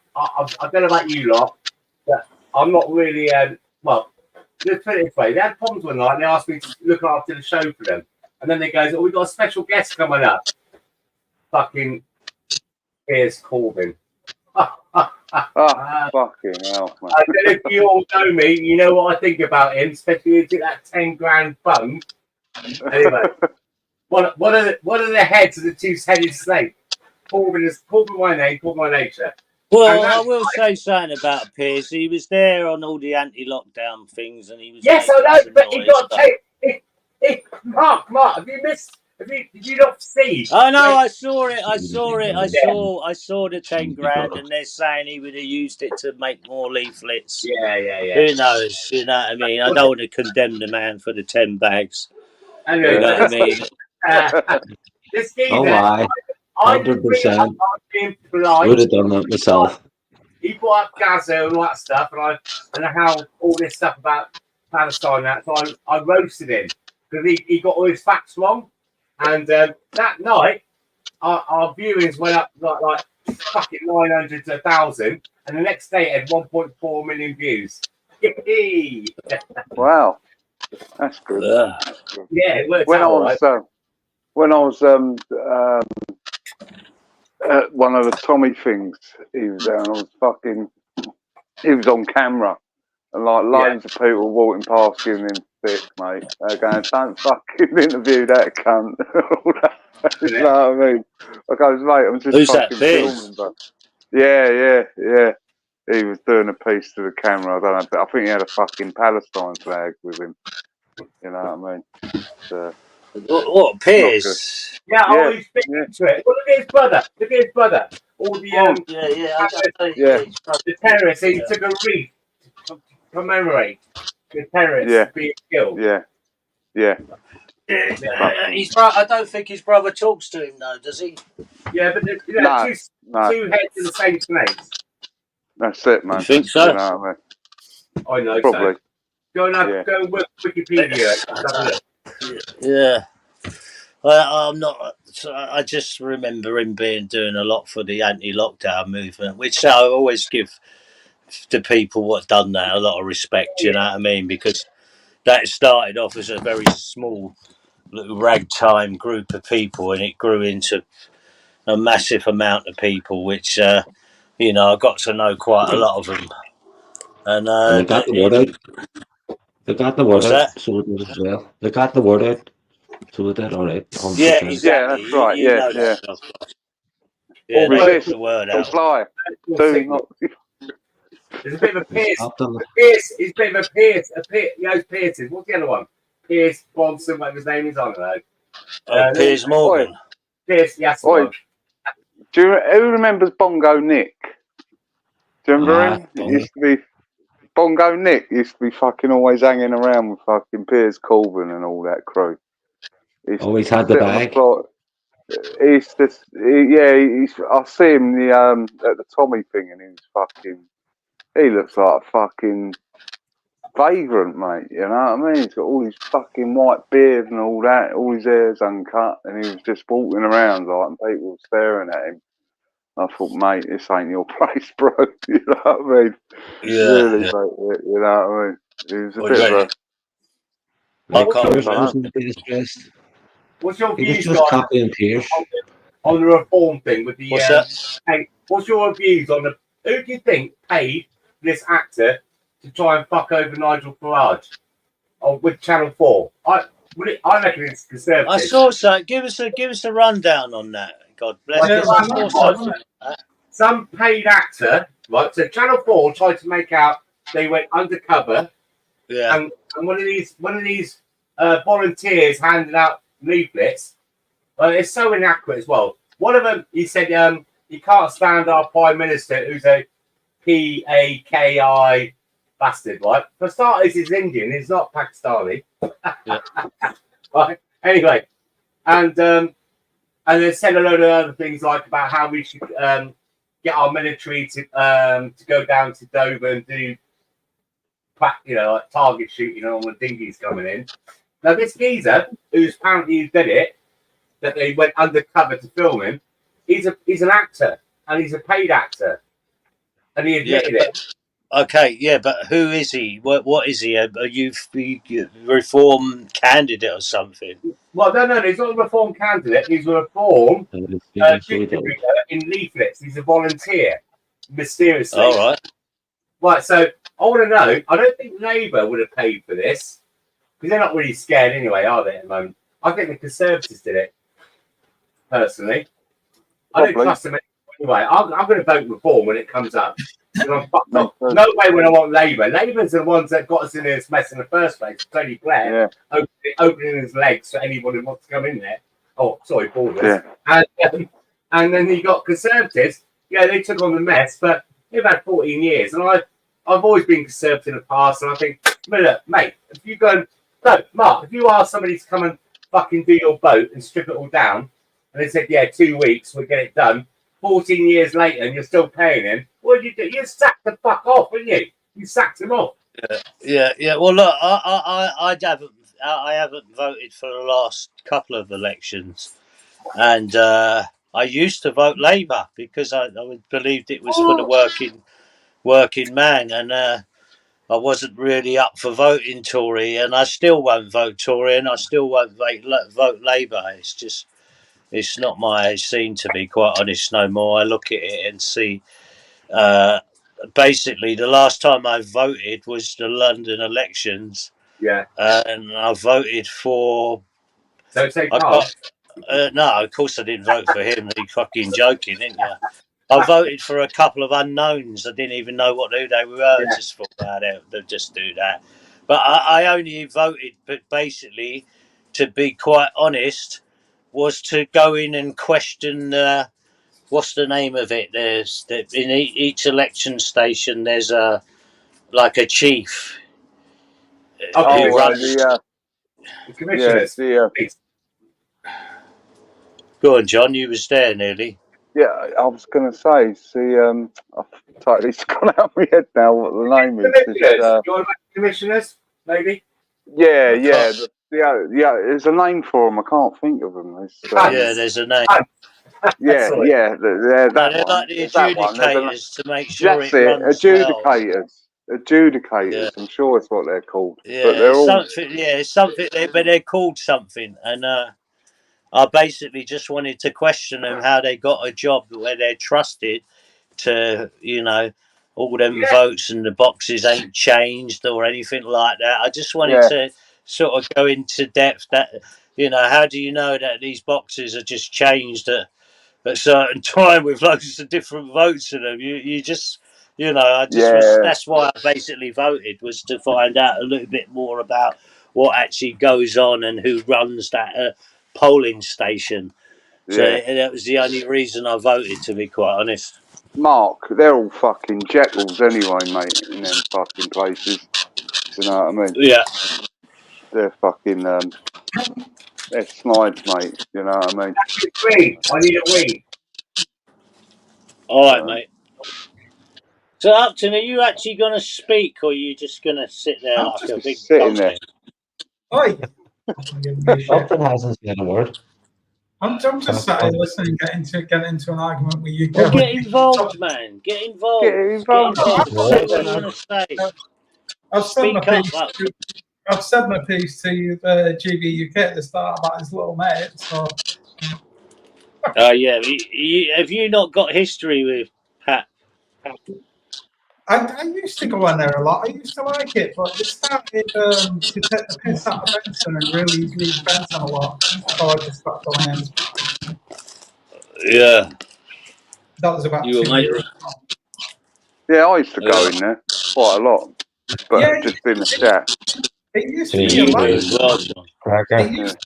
don't know about you lot, but I'm not really. Well, let's put it this way. They had problems one night, and they asked me to look after the show for them. And then they goes, "Oh, we got a special guest coming up." Fucking Piers Corbyn. Fucking hell, man. I don't know if you all know me. You know what I think about him, especially if you get that 10 grand bung. Anyway, one of the heads of the two-headed snake. Corbyn my name, Corbyn my nature. Well, I will say something about Piers. He was there on all the anti-lockdown things, and he was. Yes, I know, but he got taken. Mark, have you missed? Did you not see? Oh no, I saw it. I saw the 10 grand, and they're saying he would have used it to make more leaflets. Yeah. Who knows? You know what I mean? I don't want to condemn the man for the 10 bags. Anyway, you know what I mean? This geezer, Oh, why? 100%. Would have done that myself. He brought up Gaza and all that stuff, and how all this stuff about Palestine and that. So I roasted him because he got all his facts wrong. And that night, our viewings went up like fucking 900 to 1,000, and the next day it had 1.4 million views. Yippee! Wow, that's good. Yeah, it worked out. When I was at one of the Tommy things, he was on camera, and like loads of people walking past giving him sick, mate. They're going, don't fucking interview that cunt. You know what I mean? I goes, mate, I'm just Who's that, fucking Piers? filming, but yeah. He was doing a piece to the camera. I don't know, but I think he had a fucking Palestine flag with him. You know what I mean? What, Piers? Yeah, Yeah, he's big into it. Well, look at his brother. Look at his brother. All the the terrorists. He took a wreath to commemorate the terrorists being killed. Yeah. I don't think his brother talks to him though, does he? Yeah, but No. two heads in the same snakes. That's it, man. You think so? You know what I mean? I know. Probably. So. Go and work Wikipedia. Yeah. Well, I'm not. I just remember him doing a lot for the anti-lockdown movement, which I always give to people what done that a lot of respect. You know what I mean? Because that started off as a very small little ragtime group of people, and it grew into a massive amount of people, which I got to know quite a lot of them. And they got the word out. They got the word what's out, that? so it did as well. They got the word out, so it did all right. 100%. Yeah, exactly. Yeah, that's right. You know that stuff. Yeah, they Resist. got the word Don't out. fly. Do not. There's a bit of a Pierce. Stop them. Pierce. He's a bit of a Pierce. Pierce's. What's the other one? Pierce Bronson, whatever his name is. I don't know. Piers Morgan. Pierce. Yes. Oi. Who remembers Bongo Nick? Do you remember him? It used to be Bongo Nick. Used to be fucking always hanging around with fucking Piers Colvin and all that crew. Always had the bag. He's just, I see him at the Tommy thing, and he looks like a fucking vagrant, mate. You know what I mean? He's got all his fucking white beard and all that, all his hair's uncut, and he was just walking around like, and people were staring at him. I thought, mate, this ain't your place, bro. You know what I mean? Yeah. Really, mate. You know what I mean? He was a bit of a. I can't remember. What's your He was views, just guys, copying Pierce. on the reform thing with the? What's that? Hey, what's your views on the? Who do you think paid this actor to try and fuck over Nigel Farage? With Channel 4. I reckon it's conservative. I saw so. Give us a rundown on that. God bless. Some paid actor, right? So Channel 4 tried to make out they went undercover. Yeah. And one of these volunteers handed out leaflets. It's so inaccurate as well. One of them, he said, he can't stand our Prime Minister, who's a PAKI bastard, right? For starters, he's Indian. He's not Pakistani. Right. Anyway, and they said a load of other things like about how we should get our military to go down to Dover and do, like target shooting on all the dinghies coming in. Now this geezer, who's apparently did it, that they went undercover to film him, he's an actor and he's a paid actor, and he admitted it. Okay, yeah, but who is he? What is he? A youth reform candidate or something? Well, no, he's not a reform candidate. He's a reform distributor in leaflets. He's a volunteer, mysteriously. All right. Right, so I want to know. I don't think Labour would have paid for this because they're not really scared anyway, are they? At the moment, I think the Conservatives did it. Personally, I don't trust them anyway. I'm going to vote reform when it comes up. No way when I want Labour. Labour's the ones that got us in this mess in the first place. Tony Blair opening his legs for anybody who wants to come in there. Oh, sorry, borders. Yeah. And then you got Conservatives. Yeah, they took on the mess, but they've had 14 years. And I've always been Conservative in the past. And I think, look, mate, if you go, Mark, if you ask somebody to come and fucking do your boat and strip it all down, and they said, yeah, 2 weeks, we'll get it done. 14 years later, and you're still paying him. What did you do? You sacked the fuck off, didn't you? You sacked him off. Yeah. Well, look, I haven't voted for the last couple of elections, and I used to vote Labour because I believed it was for the working man, and I wasn't really up for voting Tory, and I still won't vote Tory, and I still won't vote Labour. It's just. It's not my scene, to be quite honest, no more. I look at it and see, basically, the last time I voted was the London elections, Yeah. And I voted for. So take I part. got, no, of course I didn't vote for him. You fucking joking, didn't you? I voted for a couple of unknowns. I didn't even know who they were. Yeah. Just thought, they'll just do that. But I only voted, but basically, to be quite honest, was to go in and question. What's the name of it? There's in each election station. There's a chief Okay. who runs. The commissioners. Go on, John. You was there nearly. Yeah, I was going to say, I've totally gone out of my head now what the name is. Commissioners. You want to commissioners, maybe? Yeah, there's a name for them. I can't think of them. Yeah, there's a name. Yeah, that They're one. like the There's that one. adjudicators to make sure That's it it. runs well. Adjudicators. Yeah. I'm sure it's what they're called. Yeah, But they're it's all. something. Yeah, it's something. But they're called something, and I basically just wanted to question them how they got a job where they're trusted to, all them votes and the boxes ain't changed or anything like that. I just wanted to sort of go into depth that, how do you know that these boxes are just changed at a certain time with loads of different votes in them? You just, I just was. That's why I basically voted, was to find out a little bit more about what actually goes on and who runs that polling station. So that was the only reason I voted, to be quite honest. Mark, they're all fucking Jekylls anyway, mate, in them fucking places. Do you know what I mean? Yeah. They're fucking, they're slides, mate. You know what I mean? I need a wee. All right, mate. So, Upton, are you actually going to speak, or are you just going to sit there like a big sitting there? Oi! Upton hasn't said a word. I'm just sat here listening, get into an argument with you. Well, get involved, man. Get involved. Get involved. Say what you want to say. I've said my Speak piece. up. I've said my piece to GB UK at the start about his little mate. So. Yeah. Have you not got history with Pat? I used to go on there a lot. I used to like it, but they started to take the piss out of Benson and really leave Benson a lot. So I just stopped going in. Yeah. That was about 2 years ago. Yeah, I used to go in there quite a lot, but just in the chat. It used to be a laugh. It used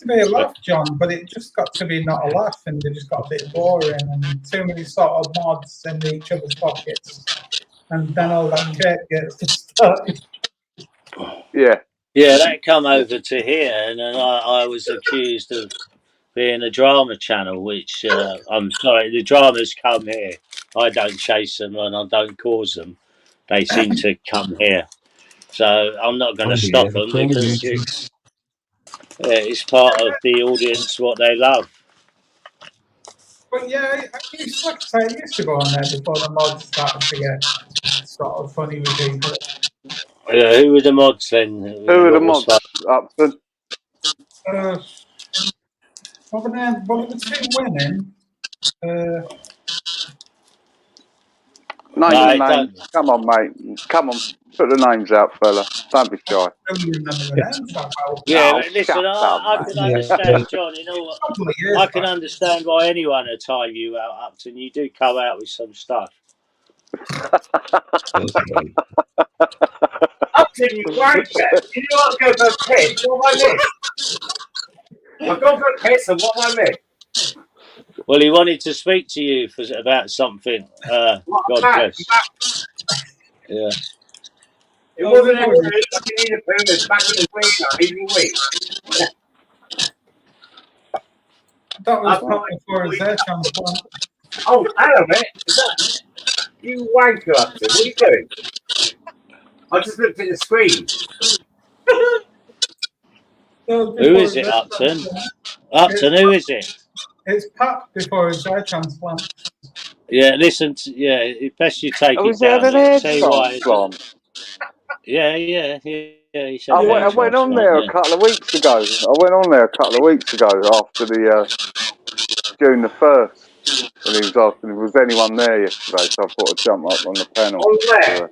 to be a laugh, John, but it just got to be not a laugh, and they just got a bit boring, and too many sort of mods in each other's pockets, and then all that shit gets started. Yeah. Yeah, that come over to here, and then I was accused of being a drama channel, which I'm sorry, the dramas come here. I don't chase them and I don't cause them. They seem to come here. So I'm not going to stop them because it's part of the audience, what they love. But yeah, I used to go on there before the mods started to get sort of funny with people. Yeah, who were the mods then? Who were the mods, Upton? What were the two women? Name the names. Come on, mate. Come on. Put the names out, fella. Don't be shy. I don't remember the names that well. Yeah, but listen, I can understand, John. You know what? I can understand why anyone would time you out, Upton. You do come out with some stuff. Upton, you wanker! You know I'll go for a piss. What have I missed? I've gone for a piss, and what have I missed? Well, he wanted to speak to you about something. God bless. Yeah. It wasn't a word. You need a poo. It's back in the week now. Leaving week. That was before his hair transplant. Oh, hello, mate. Is that you wanker, Upton? What are you doing? I just looked at the screen. Who is it, Upton? Upton, who is it? It's Pat before his hair transplant. Yeah, listen. It's best you take it down. Tell you why. Yeah. I went on there a couple of weeks ago. After the June the 1st, and he was asking if there was anyone there yesterday. So I thought I'd jump up on the panel. On where?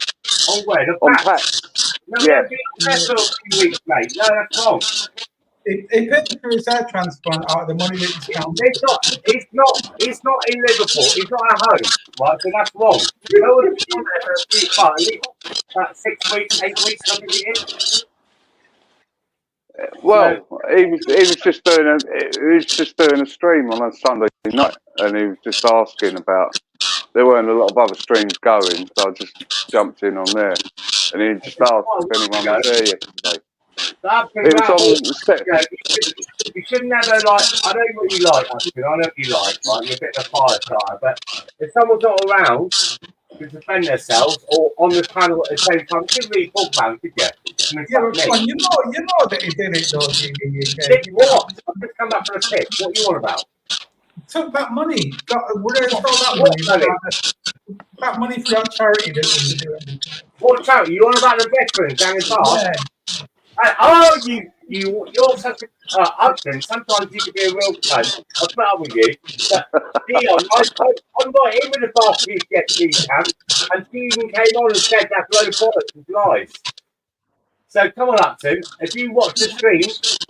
On where? On Pat's. No, we haven't been there for a few weeks, mate. No, that's wrong. He paid for his hair transplant out of the money that he's counted. It's not in Liverpool. It's not at home, right? So that's wrong. No one's been there for a few, at least about 6 weeks, 8 weeks, I think it is. Well, he was just doing a stream on a Sunday night, and he was just asking about. There weren't a lot of other streams going, so I just jumped in on there, and he just asked if anyone was there yesterday. It was on the set. You should never like. I know what you like, Upton. I know what you like. Right, you're a bit of a fire starter, but if someone's not around to defend themselves or on the panel at the same time, you shouldn't really talk about it, did you? Yeah, but come on, you know that he did it though, Did what? I've just come back for a piss. What are you on about? Took that money. Where's all that money? That money for that charity that we were doing. What charity? You on about the veterans down in Bath? Yeah. You're such a Upton. Sometimes you can be a real cunt. I'll put up with you. But Dion, I'm not in with the Bath PTSD camp, and she even came on and said that's a load of bollocks and lies. So come on, Upton. If you watch the stream,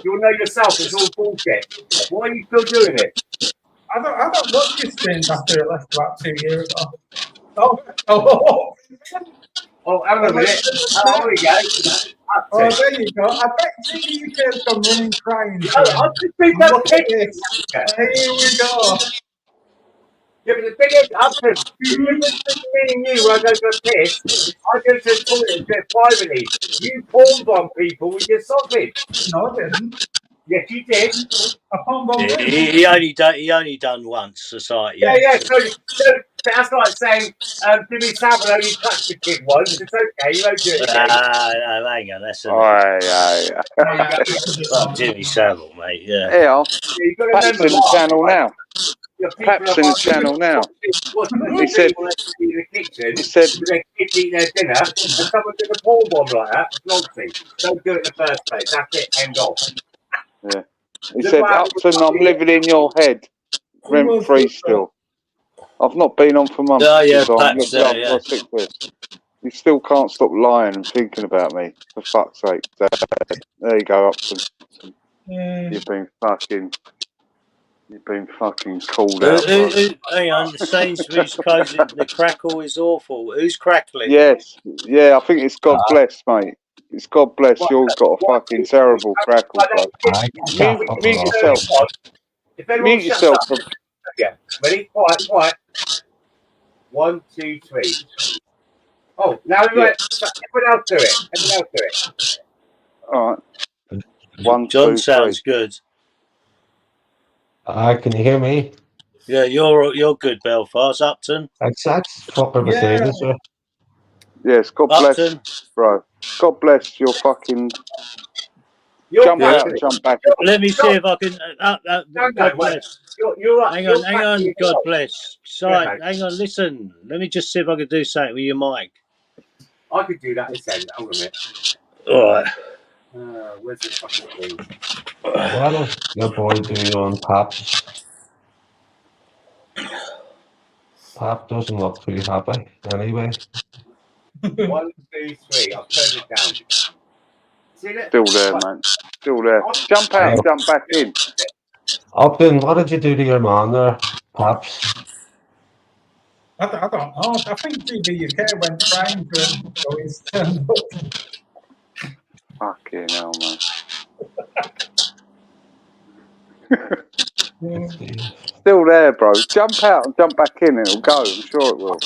you'll know yourself it's all bullshit. Why are you still doing it? I don't watch your streams after it left about 2 years ago. Oh, hang on a minute. Oh, here we go. Oh, there you go. I bet you can come running crying. I've just been done pictures. Here we go. Yeah, but the thing is, Upton, me and you, when I go to a piss, I go to the toilet and do it privately. You porn bomb people with your sausage. No, I didn't. Yes, you did. I porn bombed He only done once, society. Yeah. So that's like saying Jimmy Savile only touched the kid once. It's okay, you won't do it again. No, hang on, that's Aye. Jimmy Savile, mate. Yeah. Yeah, Pat's in the channel now. Pat's in the channel now. He said in the kitchen, their kids eat their dinner, and someone did a porn bomb like that. It's nonsense. Don't do it in the first place. That's it. End off. Yeah. He said, Upton, I'm living in your head, rent free still. I've not been on for months. Oh, yeah, Pat's there, yeah. You still can't stop lying and thinking about me, for fuck's sake. There you go, Upton. You've been fucking called out. Hang on, Sainsbury's closing. The crackle is awful. Who's crackling? Yes, yeah, I think it's God bless, mate. It's God bless. You've got a fucking terrible crackle, bro. Mute yourself. Mute yourself. Yeah, ready? Quiet. 1, 2, 3. Oh, now everyone else do it. All right. 1, John 2, sounds 3. good. Can you hear me? Yeah, you're good, Belfast. Upton. That's fucking Mercedes, sir. Yes, God bless, Upton. bro. God bless your fucking. Jump out and jump back. Let me see if I can. God bless. Hang on. God bless. Sorry, hang on. Listen. Let me just see if I can do something with your mic. I could do that this end. Hold on a minute. All right. Where's the fucking thing? Why don't your boy do you on Paps? Pap doesn't look too happy anyway. 1, 2, 3. I'll turn it down. Still there, man. Still there. Jump out and jump back in. Upton, what did you do to your man there, Paps? I don't know. I think GBUK went crying for him, so he's turned up. Fucking hell, man. Still there, bro. Jump out and jump back in, and it'll go. I'm sure it will.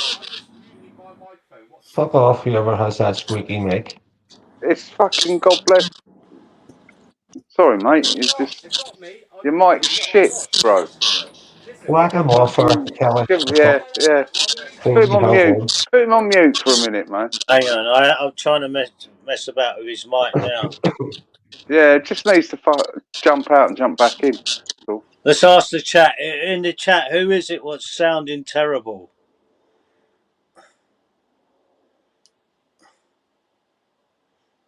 Fuck off, whoever has that squeaky mic. It's fucking God bless. Sorry, mate. It's just your mic's shit, bro. Whack him off, Kelly. Yeah. Put him on mute. Put him on mute for a minute, man. Hang on, I'm trying to mess about with his mic now. Yeah, it just needs to jump out and jump back in. Cool. Let's ask the chat. In the chat, who is it what's sounding terrible?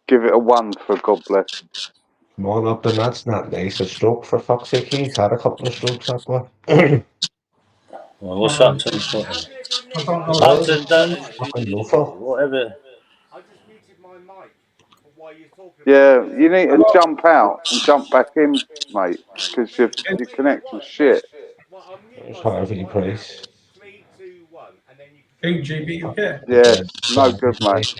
Give it a 1 for God bless. Come on, Upton, that's not nice. A stroke, for fuck's sake. He's had a couple of strokes, that boy. Well, what's Upton? I don't know. Upton, fucking loafer. whatever. I just muted my mic. Yeah, you need to jump out and jump back in, mate, because your connection's shit. It's Harvey Price. 2 GB. Yeah, no good, mate.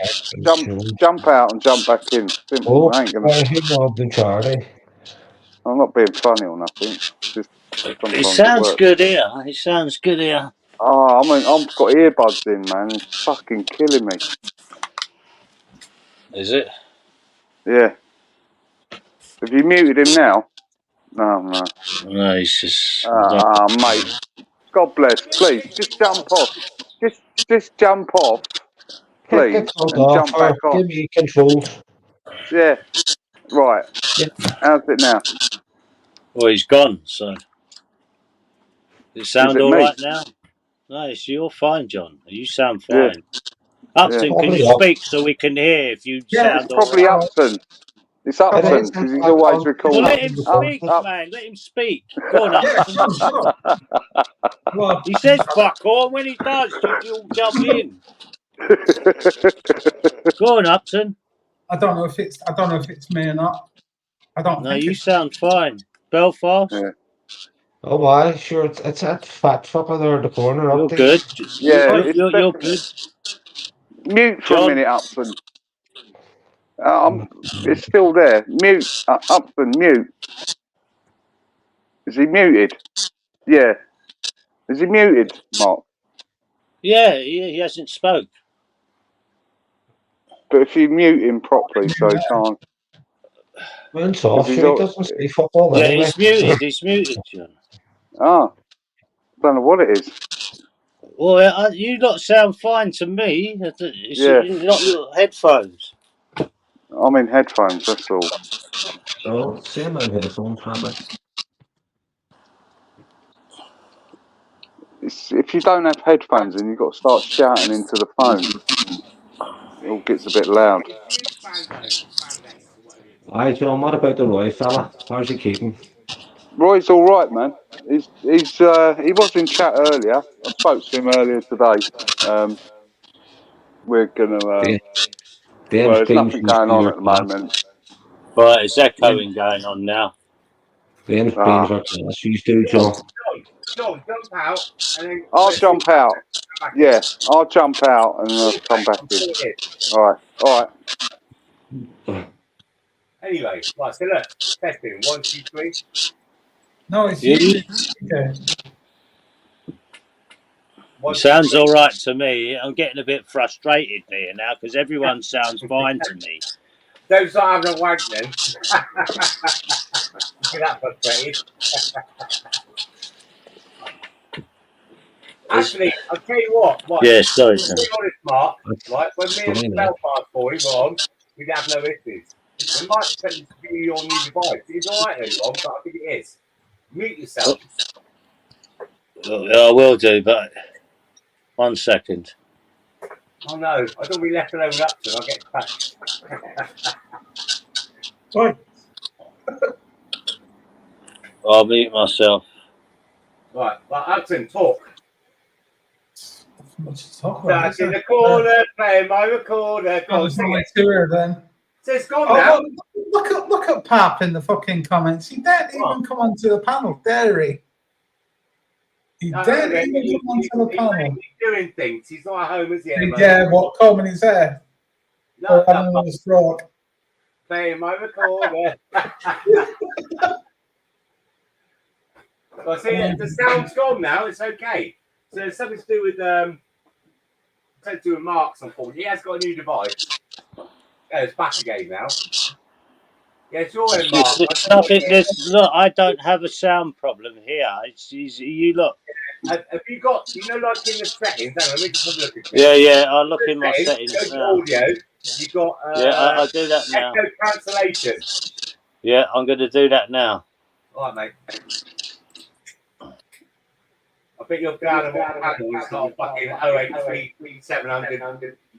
Jump out and jump back in. Simple. Oh, I ain't gonna. who robbed the Charlie? I'm not being funny or nothing. Just It sometimes it sounds works. good here. It sounds good here. Oh, I mean, I've got earbuds in, man. It's fucking killing me. Is it? Yeah. Have you muted him now? No. No, he's just. Mate. God bless. Please, just jump off. Just jump off, Get please, called and off jump or back on. give me controls. Yeah. Right. Yeah. How's it now? Well, he's gone. So. Does it sound it all me? right now? No, you're fine, John. You sound Yeah. fine. Upton, can Probably you up. speak so we can hear if you Yeah, sound It's all probably right? Upton. It's It Upton is. because he's always Well, recording. let him speak, man. Let him speak. Go on, Yeah, Upton. sure. Well, He says fuck all. When he does, you'll jump in. Go on, Upton. I don't know if it's me or not. I don't No, think you it's sound fine. Belfast, Yeah. Oh, why? Sure, it's that fat fucker there in the corner up you're there. good. Yeah, You're, it's you're, you're definitely good. mute for a John, minute, Upton. It's still there. Mute, Upton, mute. Is he muted? Yeah. Is he muted, Mark? yeah, he hasn't spoke. But if you mute him properly, so he can't. Man's off, he's sure, he all, doesn't say fuck all Yeah, anyway. he's muted. He's muted, John. Don't know what it is. Well, you lot sound fine to me. It's Yeah, not your headphones. I'm in headphones. That's all. Oh, same on headphones, probably. If you don't have headphones and you've got to start shouting into the phone, it all gets a bit loud. Aye, John, what about the Roy fella? How's he keeping? Roy's all right, man. He was in chat earlier. I spoke to him earlier today. We're gonna. The Well, there's screams nothing used to going be on your at the class. moment. Right, it's echoing going on now. Them screams are class used to, John. John, jump out and then. I'll jump out. Yeah, I'll jump out and I'll come back in. All right. Anyway, right, so look, testing 1, 2, 3. no, it's You? you. Okay. Sounds all right to me. I'm getting a bit frustrated here now because everyone sounds fine to me. Don't start having a wank then. Get that frustrated. Actually, I'll tell you what. Yeah, sorry, sir. Honest, Mark, right? When me and Belfast Boy were on, we'd have no issues. We might send you to your new device. It's all right, Ron, but I think it is. Mute yourself. I will do, but 1 second. Oh no, I don't want to be left alone with Upton. I'll get touched. Right. I'll mute myself. Right, Upton, talk. Much to talk about. That's in the corner, playing my recorder. Go on, sing it. Then. So it's gone now. Look at Pap in the fucking comments. He didn't even come onto the panel, dare he? He didn't even come onto the panel. He's doing things. He's not at home, is he? Yeah, what, combing his hair? No, having a stroke. Playing my recorder. Well, see, the sound's gone now. It's okay. So it's something to do with Mark's, unfortunately. He has got a new device. Yeah, it's back again now. Yeah, it's your end, Mark. Look, I don't have a sound problem here. You look. Have you got, like in the settings? Hang on, let me just have a look at it. Yeah, I'll look in my settings now. Audio. You got. I'll do that now. Echo cancellation. Yeah, I'm going to do that now. All right, mate. I think you're down on panel. It's not fucking 083 700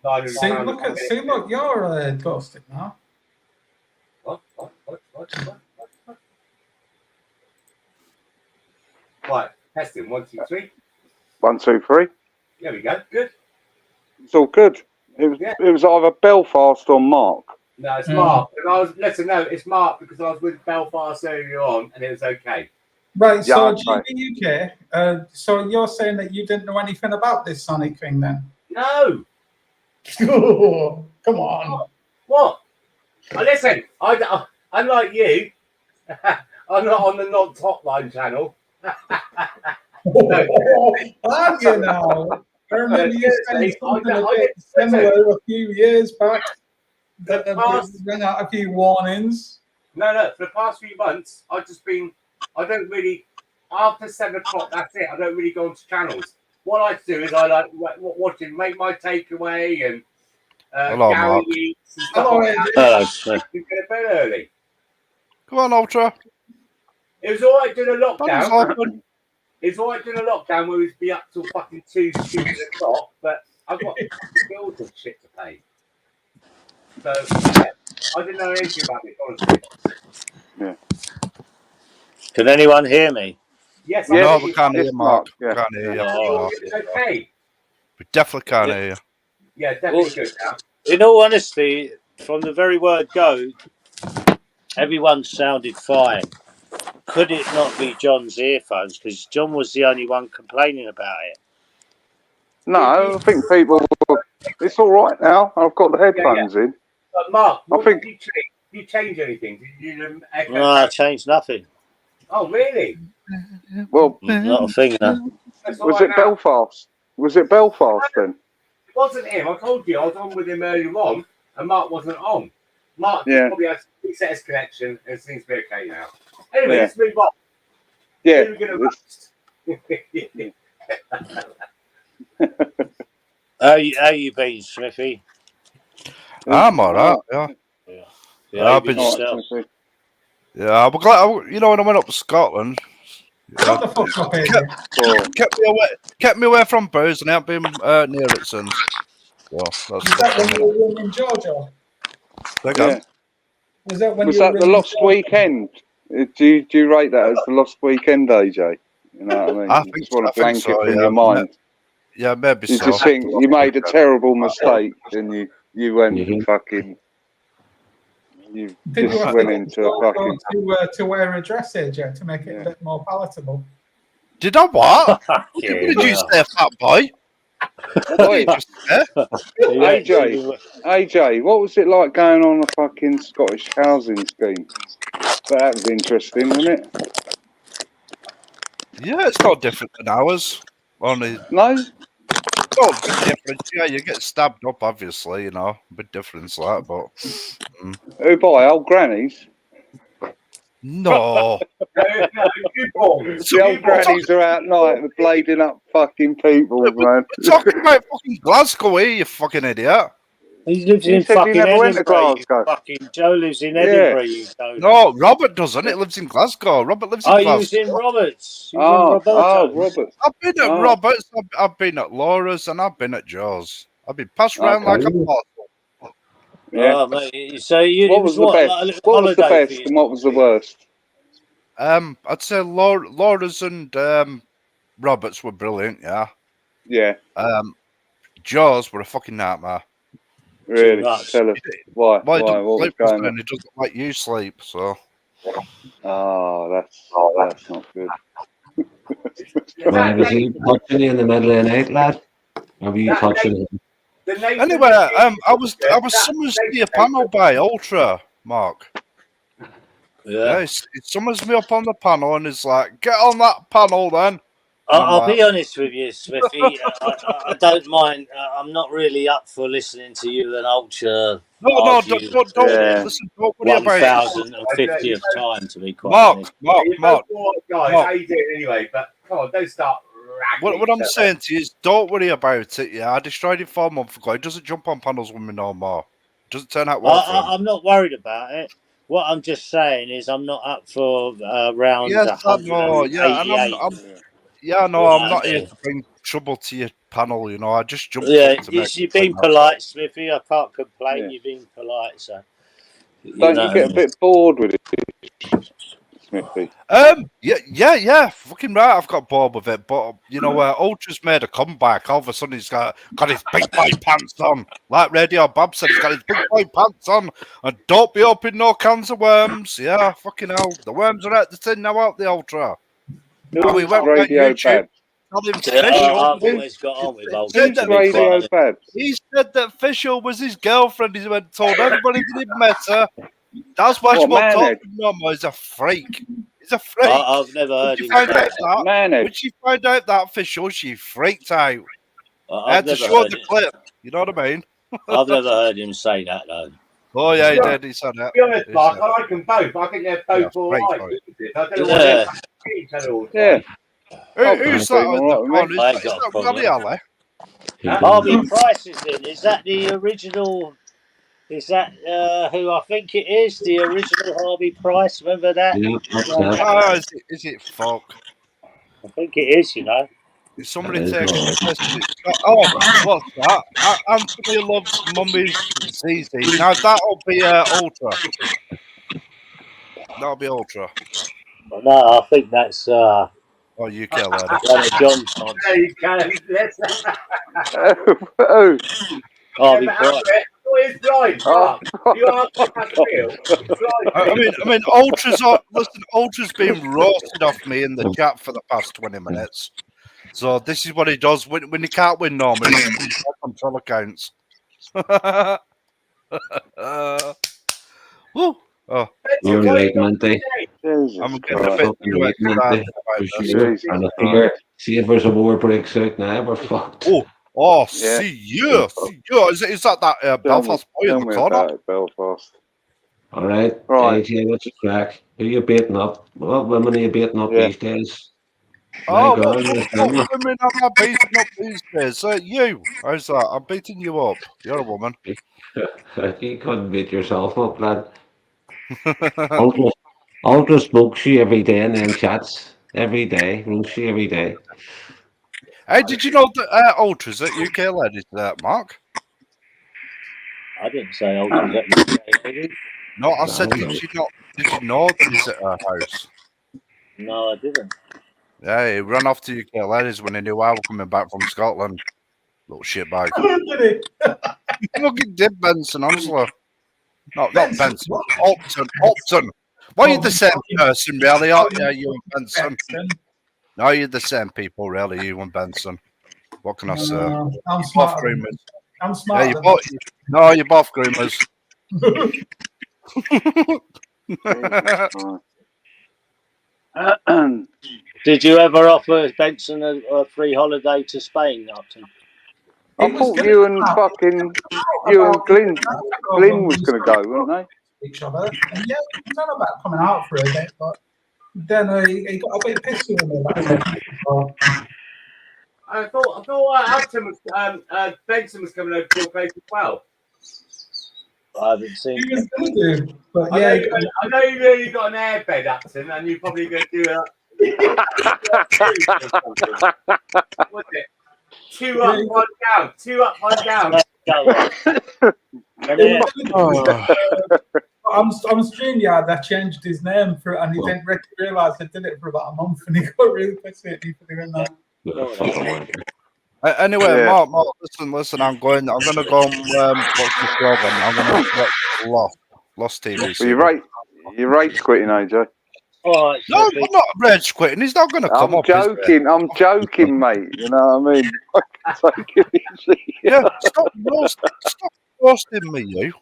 900. See, look, you're ghosted now. What? Right, testing 1, 2, 3. 1, 2, 3. There we go. Good. It's all good. It was either Belfast or Mark. No, it's Mark. And it's Mark because I was with Belfast earlier on, and it was okay. Right, so Yeah, GB UK, so you're saying that you didn't know anything about this Sonic thing then? No. Oh, come on. What? Listen, I'm like you. I'm not on the non-top line channel. Aren't you now? I remember you saying something a bit similar a few years back. That went out a few warnings. No. For the past few months, I don't really, after 7 o'clock, that's it. I don't really go onto channels. What I do is I like watching Make My Takeaway and Gary Eats and stuff like that. You get a bit early. Come on, Ultra. It was all right doing a lockdown. It was all right doing a lockdown where we'd be up till fucking 2 stupid o'clock, but I've got bills and shit to pay. So, yeah, I didn't know anything about it, honestly. Yeah. Can anyone hear me? Yes, no, we can't hear you, Mark. Yeah. Can't hear you. Oh, it's okay. We definitely can't hear you. Yeah, definitely good now. In all honesty, from the very word go, everyone sounded fine. Could it not be John's earphones? Because John was the only one complaining about it. No, I think people. It's all right now. I've got the headphones in. But Mark, did you change? Did you change anything? Did you No, I changed nothing. Oh, really? Well, not a thing. No. Was it Belfast? Was it Belfast then? It wasn't him. I told you I was on with him earlier on, and Mark wasn't on. Mark probably has to reset his connection, and it seems to be okay now. Anyway, let's move on. Yeah. How you been, Smithy? I'm alright. Yeah. I've been. Yeah, we're glad. You know, when I went up to Scotland, Shut the fuck up, kept me away from booze, and I haven't been near it since. Well, that's was that when you were in Georgia? Yeah. Was that when was you that were the in lost Georgia? weekend? Do you rate that as the lost weekend, AJ? You know what I mean? I You just want to blank so, it from your mind. Yeah, maybe you so. Just think you made a terrible mistake, and you went and fucking. You just went into a fucking. To wear a dress, AJ, to make it a bit more palatable. Did I what? What did you say, fat boy? What did you just say? AJ, what was it like going on a fucking Scottish housing scheme? But that was interesting, wasn't it? Yeah, it's not different than ours. Only no. Oh, a bit different. Yeah, you get stabbed up, obviously. You know, a bit different like that, but. Who by old grannies? No. The old grannies are out night blading up fucking people, man. We're talking about fucking Glasgow here, you fucking idiot. He lives in fucking Edinburgh. Joe lives in Edinburgh. You don't. No, Robert doesn't. It lives in Glasgow. Robert lives in Glasgow. You was in Roberts. Roberts. I've been at Roberts. I've been at Laura's, and I've been at Joe's. I've been passed around like a bottle. Yeah. Oh, mate. So you what was the best? What was the best and what was the worst? I'd say Laura's and Roberts were brilliant. Yeah. Yeah. Joe's were a fucking nightmare. Really? Tell us why? Why? What was going on? He doesn't let you sleep, so. Oh, that's not good. Why was he touching you in the middle of the night, lad? Or were you touching him? Anyway, I was summons to your panel by Ultra, Mark. Yeah, he summons me up on the panel and is like, "Get on that panel, then." I'll be honest with you, Smithy. I don't mind. I'm not really up for listening to you and Ultra. No, don't listen. Don't worry about it. 1050th time, to be quite honest. Mark. Guys, how you doing anyway? But come on, don't start. What I'm saying to you is, don't worry about it. Yeah, I destroyed it 4 months ago. It doesn't jump on panels with me no more. It doesn't turn out well. I'm not worried about it. What I'm just saying is, I'm not up for round 188. Yeah, no, I'm not here to bring trouble to your panel. You know, I just jumped. You've been polite, Smithy. I can't complain. You've been polite, so. Don't you get a bit bored with it? Smithy? Yeah, fucking right. I've got bored with it, but you know, Ultra's made a comeback. All of a sudden, he's got his big boy pants on, like Radio Bob said. He's got his big boy pants on, and don't be opening no cans of worms. Yeah, fucking hell, the worms are out the tin now, out the Ultra. And we went right Radio YouTube. Babs. I've always got on with Ultra. Who's Radio Babs? He said that Fisher was his girlfriend. He went told everybody that he'd met her. That's why she won't talk to him. He's a freak. He's a freak. I've never heard him say that. When she found out that Fisher, she freaked out. I had to show the clip. You know what I mean? I've never heard him say that though. Oh yeah, he did. He said that. To be honest, Mark, I like them both. I think they're both all right. I don't know why they're each other all the time. Who's that in the corner? Is that Gabby Ali? Harvey Price is in. Is that the original? Is that who I think it is? The original Harvey Price? Remember that? Yeah, is it fuck? I think it is, you know. Is somebody taking the piss? Oh, what's that? Anthony loves Mummy's ZZ. Now that'll be Ultra. That'll be Ultra. No, I think that's oh, UK lady. John. There you go. Yes. Oh. Harvey Price. It's blind. You are I mean, Ultra's listen. Ultra's been roasted off me in the chat for the past 20 minutes. So this is what he does when he can't win normally. He control accounts. Oh. You're right, Monty. I'm getting a bit too excited about this. See if there's a war breaks out now, we're fucked. Oh, see you. Is that Belfast Boy in the corner? Belfast. All right. AJ, what's the crack? Who are you baiting up? What women are you baiting up these days? What women am I beating up these days? You. How's that? I'm beating you up. You're a woman. You couldn't beat yourself up, lad. Ultra smokes you every day and then chats every day, roasts you every day. Hey, did you know that Ultra's at UK ladies, Mark? I didn't say Ultra's at UK ladies. No, I said, did you know that he's at her house? No, I didn't. Yeah, he ran off to UK ladies when he knew I was coming back from Scotland. Little shitbag. Look at Dib Benson, honestly. Not Benson. Upton. Why are you the same person, really, aren't you, you and Benson? No, you're the same people, really, you and Benson. What can I say? I'm smart. I'm smart. Yeah, you're both groomers. Did you ever offer Benson a free holiday to Spain, Upton? I thought you and Glyn was going to go, weren't they? Each other. And yeah, we thought about coming out for a bit, but then he got a bit pissy with me. I thought Upton was, Benson was coming over to your place as well. I haven't seen. He was going to do, but I yeah. know you really got an airbed, Upton, and you're probably going to do what's it? 2 up, 1 down. 2 up, 1 down. On StreamYard, I changed his name for it, and he didn't realise I did it for about a month, and he got really pissed at me for doing that. Anyway, Mark, listen. I'm going to go and watch the show. Then I'm going to watch Lost TV. Well, you rage quitting, AJ. Right, no, I'm not rage quitting. He's not going to come up. I'm joking, mate. You know what I mean? Take it easy. Yeah, stop roasting me, you.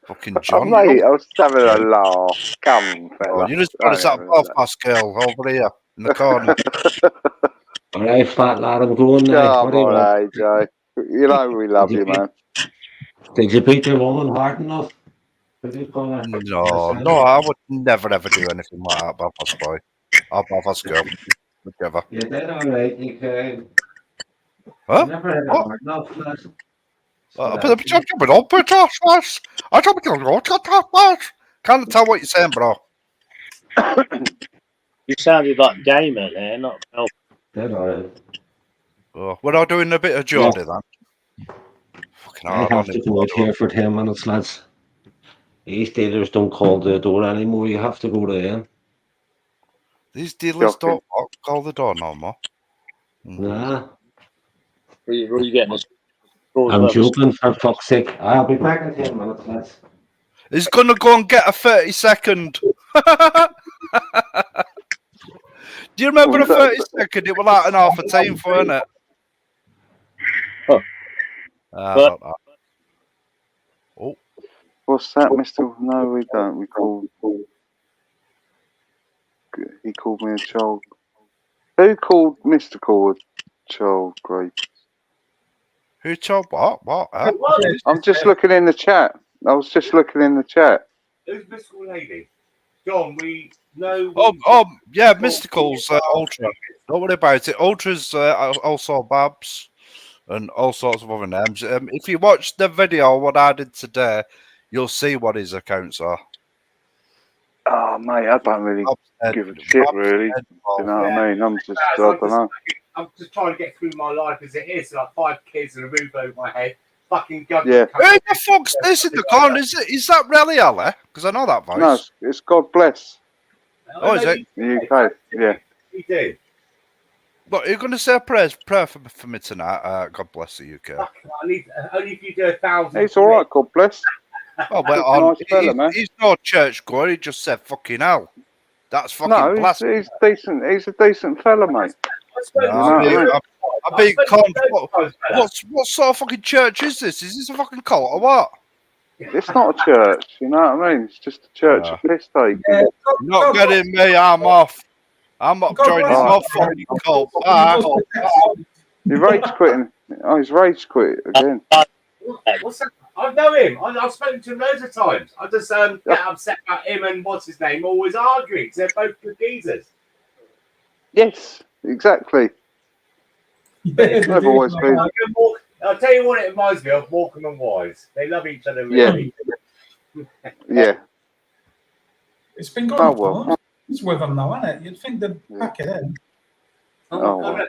Fucking John. Mate, I was having a laugh. Come, fella. You just got us that Belfast girl over here in the corner. All right, fat lad, I'm going now. Come on, AJ. You know we love you, man. Did you beat your woman hard enough? No, I would never ever do anything like that, Belfast Boy. Or Belfast girl. Whichever. You did all right, you can. Huh? Never had it hard enough, lad. Can't tell what you're saying, bro. You sounded like Gamer there, not Belfast. Did all right. Oh, we're all doing a bit of Geordie then. Fucking I have to go out here for 10 minutes, lads. These dealers don't call the door anymore. You have to go to them. These dealers don't call the door no more. Nah. What are you getting us? I'm juggling for fuck's sake. I'll be back in 10 minutes, lads. He's gonna go and get a 30-second. Do you remember the 30-second? It was like an half a time for, wasn't it? I don't know. Oh. What's that, Mr.? No, we don't. He called me a child. Who called Mr. Cole a child rapist? Who told what? What? I'm just looking in the chat. I was just looking in the chat. Who's Mystical Lady? John, we know. Yeah, Mystical's Ultra. Don't worry about it. Ultra's also Babs and all sorts of other names. If you watch the video, what I did today, you'll see what his accounts are. Oh, mate, I don't really give a shit, really. You know what I mean? I don't know. I'm just trying to get through my life as it is. Like 5 kids and a roof over my head. Fucking God. Yeah. Who the fuck's this in the corner? Is that really Ali? Because I know that voice. No, it's God Bless. Oh, is it? The UK, yeah. We do. Look, you're going to say a prayer for me tonight. God bless the UK. Fuck, I need, only if you do 1,000. He's all right, God bless. Oh, well, he's no church goer. He just said fucking hell. That's fucking blasphemy. He's decent. He's a decent fella, mate. I've been called. What sort of fucking church is this? Is this a fucking cult or what? It's not a church, you know what I mean? It's just a church of piss taking. Not getting me. I'm off. I'm not joining no fucking cult. He's rage quitting. Oh, he's rage quit again. What's that? I know him. I've spoken to him loads of times. I just get upset about him and what's his name always arguing. They're both good geezers. Yes, exactly. I've always been. I'll tell you what it reminds me of, Morecambe and Wise. They love each other really. Yeah. It's been going on. It's with them now, isn't it? You'd think they'd pack it in. I'll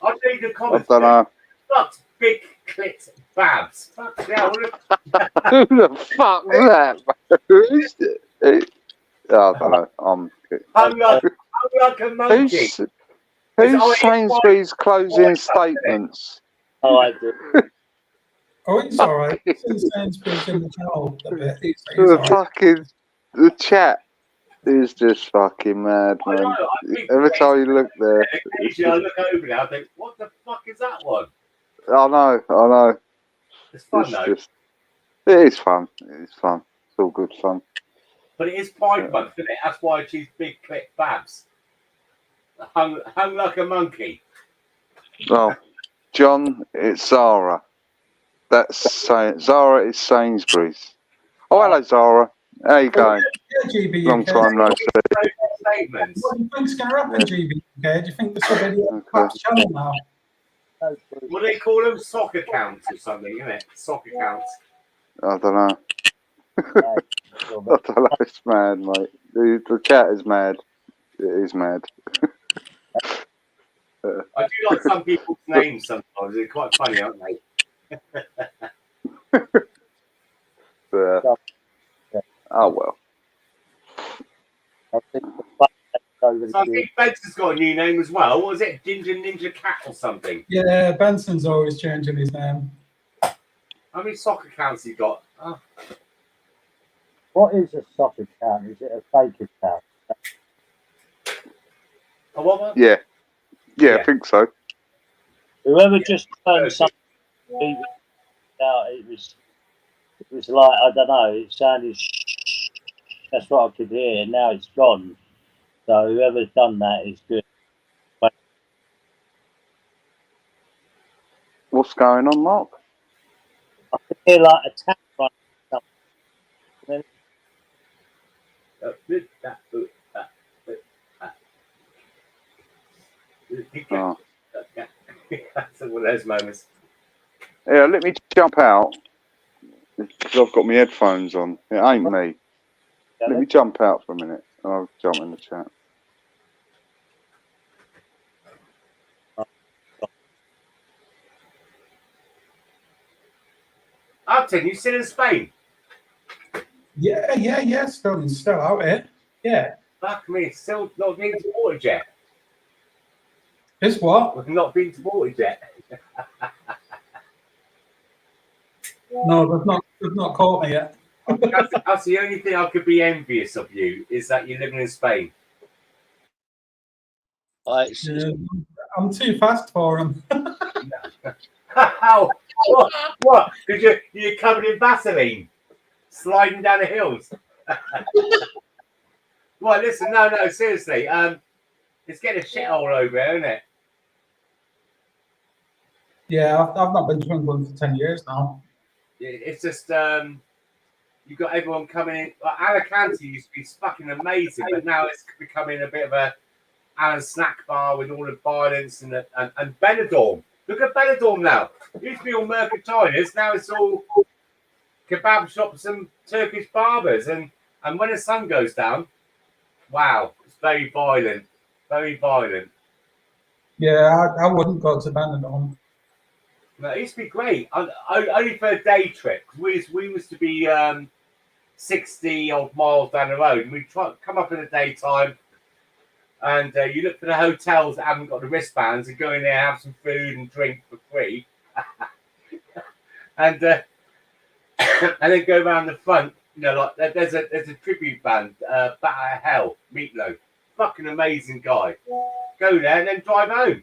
tell you the comments. I don't know. Fucked big clit Babs. Fuck yeah. Who the fuck is that? Who is it? I don't know. I'm like a monkey. Who's Sainsbury's closing statements? Oh, I do. Oh, it's all right. Sainsbury's in the channel a bit. The chat is just fucking mad, man. Every time you look there, I look over there, I think, what the fuck is that one? I know. It's fun though. It is fun. It's fun. It's all good fun. But it is Pride Month, isn't it? That's why she's big clit Babs. Hung like a monkey. Well, John, it's Zara. Zara is Sainsbury's. Oh, hello, Zara. How you going? GB, long time no see. What do you think's going to happen, GB? Okay? Do you think this will be a channel now? What do they call them? Soccer counts or something, isn't it? Soccer counts. I don't know. I don't know. It's mad, mate. The chat is mad. It is mad. I do like some people's names sometimes. They're quite funny, aren't they? Oh, well. I think Benson's got a new name as well. What was it? Ginger Ninja Cat or something? Yeah, Benson's always changing his name. How many soccer counts he got? Oh. What is a soccer count? Is it a fake account? Oh, what? Yeah, I think so. Whoever just turned something out, it was like, I don't know, it sounded that's what I could hear, and now it's gone. So whoever's done that is good. What's going on, Mark? I could hear like a tap running something. Oh. That's one of those moments. Yeah, let me jump out. Because I've got my headphones on. It ain't me. Let me jump out for a minute. And I'll jump in the chat. Upton, you still in Spain? Yeah. Still out here. Yeah. Fuck me, it's still not been thwarted yet. It's what? We've not been thwarted yet. No, they've not caught me yet. That's the only thing I could be envious of you, is that you're living in Spain. Yeah, I'm too fast for them. How? What? Because you're covered in Vaseline, sliding down the hills. Well, listen, no, seriously. It's getting a shithole over here, isn't it? Yeah, I've not been to England for 10 years now. It's just you've got everyone coming in. Like Alicante used to be fucking amazing, but now it's becoming a bit of a Alan snack bar with all the violence and Benidorm. Look at Benidorm now. It used to be all mercantiles. Now it's all kebab shops and Turkish barbers. And when the sun goes down, wow, it's very violent. Very violent. Yeah, I wouldn't go to Benidorm. No, it used to be great. Only for a day trip. We used to be 60 odd miles down the road. And we'd come up in the daytime. And you look for the hotels that haven't got the wristbands and go in there, have some food and drink for free. and then go around the front. You know, like there's a tribute band, Batter Hell, Meatloaf. Fucking amazing guy. Go there and then drive home.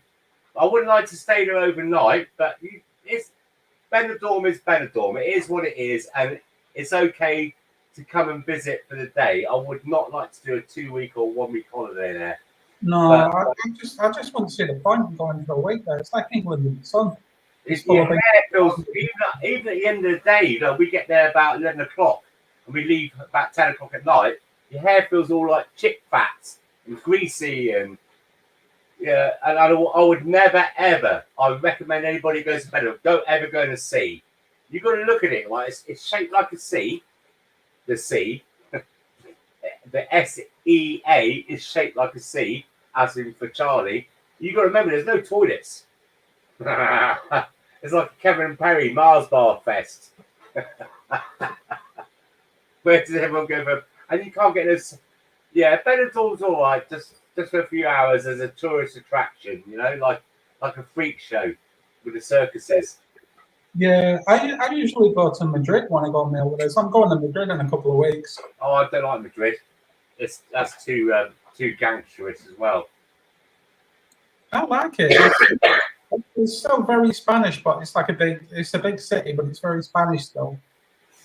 I wouldn't like to stay there overnight, but Benidorm is Benidorm. It is what it is, and it's okay to come and visit for the day. I would not like to do a 2-week or 1-week holiday there. No, I just want to see the point of going for a week there. It's like England in the sun. Even at the end of the day, you know, we get there about 11 o'clock and we leave about 10 o'clock at night. Your hair feels all like chip fat and greasy, and yeah, and I would never ever. I would recommend anybody goes to Benidorm, don't ever go in the sea. You've got to look at it. Like it's shaped like a sea. The sea, the SEA is shaped like a C, as in for Charlie. You got to remember, there's no toilets. It's like a Kevin and Perry Mars Bar Fest. Where does everyone go for? And you can't get this. Yeah, Benidorm's all right, just for a few hours as a tourist attraction. You know, like a freak show with the circuses. Yeah, I usually go to Madrid when I go on my holidays. I'm going to Madrid in a couple of weeks. Oh, I don't like Madrid. That's too gangsterous as well. I like it. It's still very Spanish, but it's a big city, but it's very Spanish still.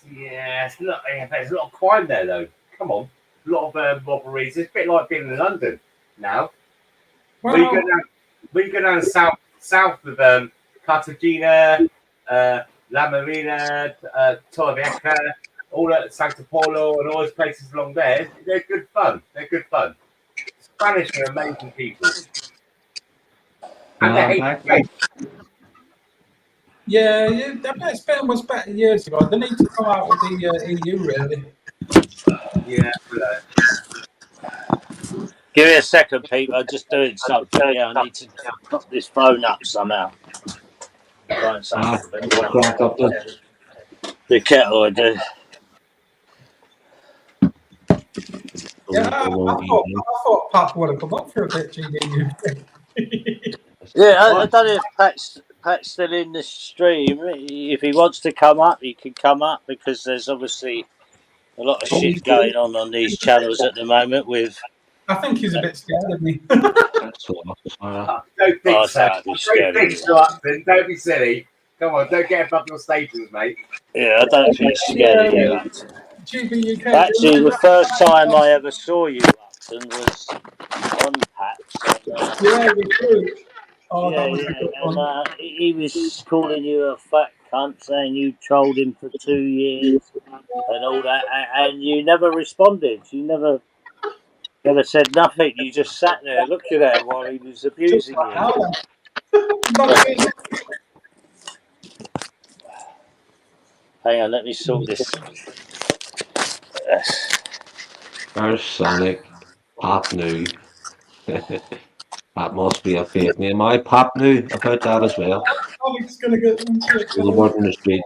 Yeah, there's a lot of crime there though. Come on, a lot of robberies. It's a bit like being in London now. Well, when you go down south of Cartagena, La Marina, Torrevieja, all that Santa Polo, and all those places along there, they're good fun. They're good fun. Spanish are amazing people. And they hate Yeah, Spain was better years ago. They need to come out with the EU, really. Yeah. Give me a second, Pete. I'm just doing something. Yeah, I need to put this phone up somehow. Find something. The kettle, I do. Yeah, I thought Pat would have come up for a bit, GDU. Yeah, I don't know if Pat's still in the stream. If he wants to come up, he can come up, because there's obviously a lot of shit going on these channels at the moment with... I think he's a bit scared of me. Don't think so. Don't be silly. Come on, don't get above your stations, mate. Yeah, I don't think he's scared of you, Upton. UK, actually, the first time I ever saw you, Upton, was on Pat's. Yeah, we did. Oh, yeah, that was a good one. And he was calling you a fat cunt, saying you trolled him for 2 years and all that, and you never responded. You never said nothing. You just sat there looking at him while he was abusing you. Hang on, let me sort this. There's Sonic. Pop New. That must be a fake name. I Pop New. I've heard that as well. Sonic's going to get into it. The word in the street.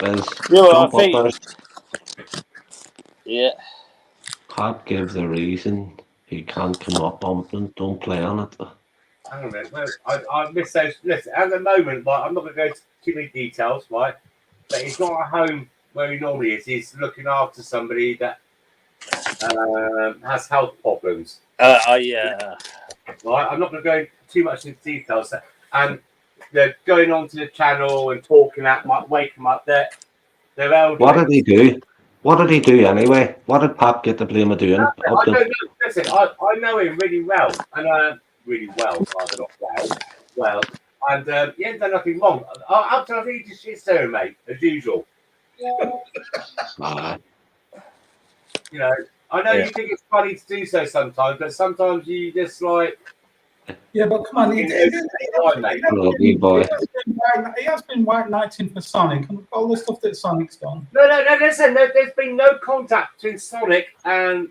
I think. Yeah. Pop give the reason he can't come up on them. Don't play on it. Hang on a minute. Well, I missed those. Listen, at the moment, right, I'm not going to go into too many details, right? But he's not at home where he normally is. He's looking after somebody that has health problems. Yeah. Right, I'm not going to go too much into details. And they're going onto the channel and talking at might wake them up. They're elderly. What did he do? What did he do anyway? What did Pop get the blame of doing? I don't know. Listen, I know him really well, and really well, rather not well. And he ain't done nothing wrong. Up to I think he just shits there, mate, as usual. You know, I know you think it's funny to do so sometimes, but sometimes you just like. Yeah, but come on, he has been white knighting for Sonic and all the stuff that Sonic's done. No, listen, there's been no contact between Sonic and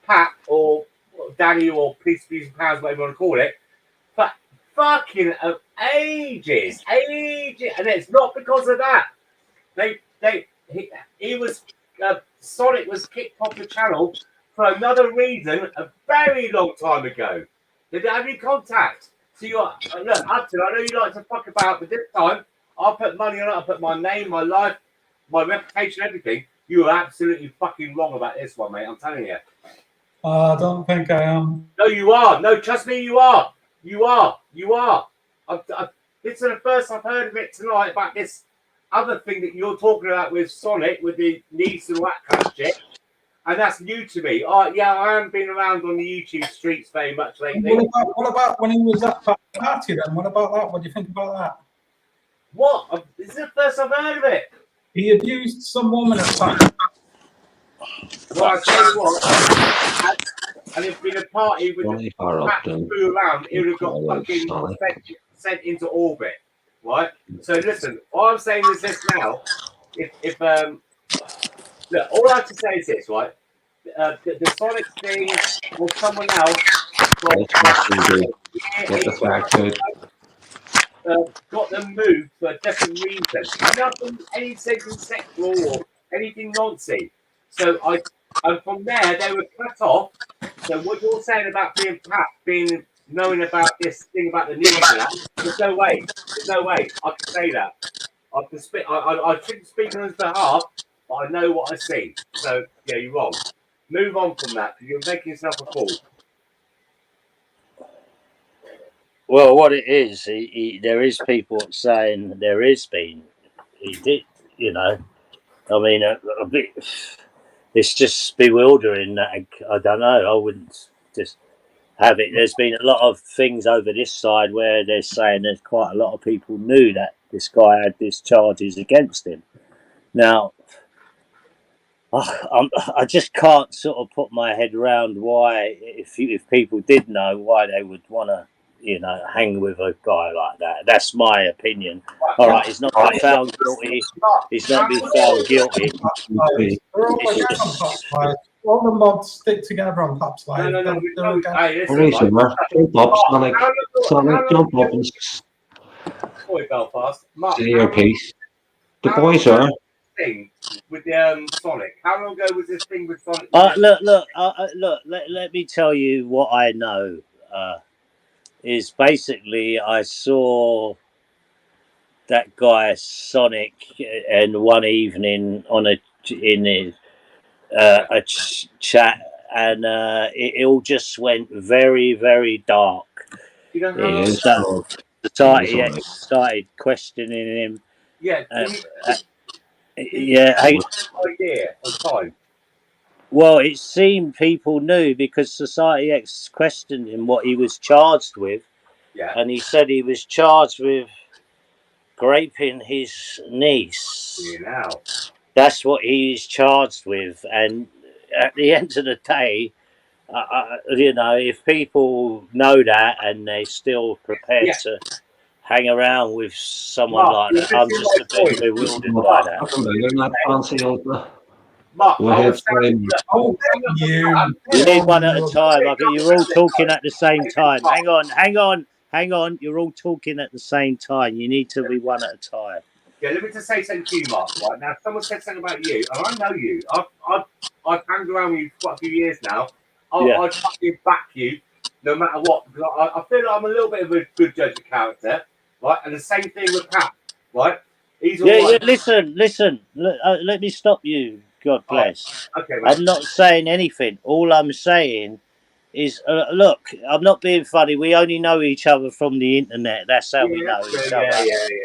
Pat or Danny or Police Abuse and Powers, whatever you want to call it, for fucking ages, and it's not because of that. He was Sonic was kicked off the channel for another reason a very long time ago. They didn't have any contact. So you look, Upton, I know you like to fuck about, but this time I'll put money on it. I'll put my name, my life, my reputation, everything. You are absolutely fucking wrong about this one, mate. I'm telling you. I don't think I am. No, you are. No, trust me, you are. You are. This is the first I've heard of it tonight about this other thing that you're talking about with Sonic, with the knees and all that kind of shit. And that's new to me. Yeah, I haven't been around on the YouTube streets very much lately. What about when he was at that party then? What about that? What do you think about that? What? This is the first I've heard of it. He abused some woman at time. Well, I tell you what, and it's been a party with the cat flew around, it would have got fucking sent into orbit, right? So listen, all I'm saying is this now. If look, all I have to say is this, right? The Sonic thing or someone else got them moved for a different reason. Nothing, anything sexual or anything nonsense. So and from there they were cut off. So what you're saying about being knowing about this thing about the news and that, there's no way I can say that. I shouldn't speak on his behalf, but I know what I see. So yeah, you're wrong. Move on from that because you're making yourself a fool. Well, what it is, there is people saying there is been. He did, you know. I mean, a bit. It's just bewildering that I don't know. I wouldn't just have it. There's been a lot of things over this side where they're saying there's quite a lot of people knew that this guy had these charges against him. Now, I just can't sort of put my head around why, if people did know, why they would want to, you know, hang with a guy like that. That's my opinion. All right, he's not been found guilty. He's not been found guilty. All the mods stick together on Pop's Live. No. Sonic, jump up and Boy, Belfast. Mark, say your piece. The boys are. Thing with the Sonic. How long ago was this thing with Sonic? Look. Let me tell you what I know. Is basically I saw that guy Sonic, and one evening on a chat, and it all just went very, very dark. You know Society X started questioning him. Yeah. Idea of time. Well, it seemed people knew because Society X questioned him what he was charged with. Yeah. And he said he was charged with raping his niece. Now. That's what he's charged with. And at the end of the day, you know, if people know that and they're still prepared to hang around with someone like that, I'm just a bit bewildered by that. Mark, you need one at a time. You're all talking at the same time. Hang on. You're all talking at the same time. You need to be one at a time. Yeah, let me just say something to you, Mark. Right now, someone said something about you, and I know you. I've hanged around with you for quite a few years now. I'd fucking back you no matter what, because I feel like I'm a little bit of a good judge of character, right? And the same thing with Pat, right? He's all right. Listen. Let me stop you. God bless. Okay, mate. I'm not saying anything. All I'm saying is, look, I'm not being funny. We only know each other from the internet. That's how we know each other.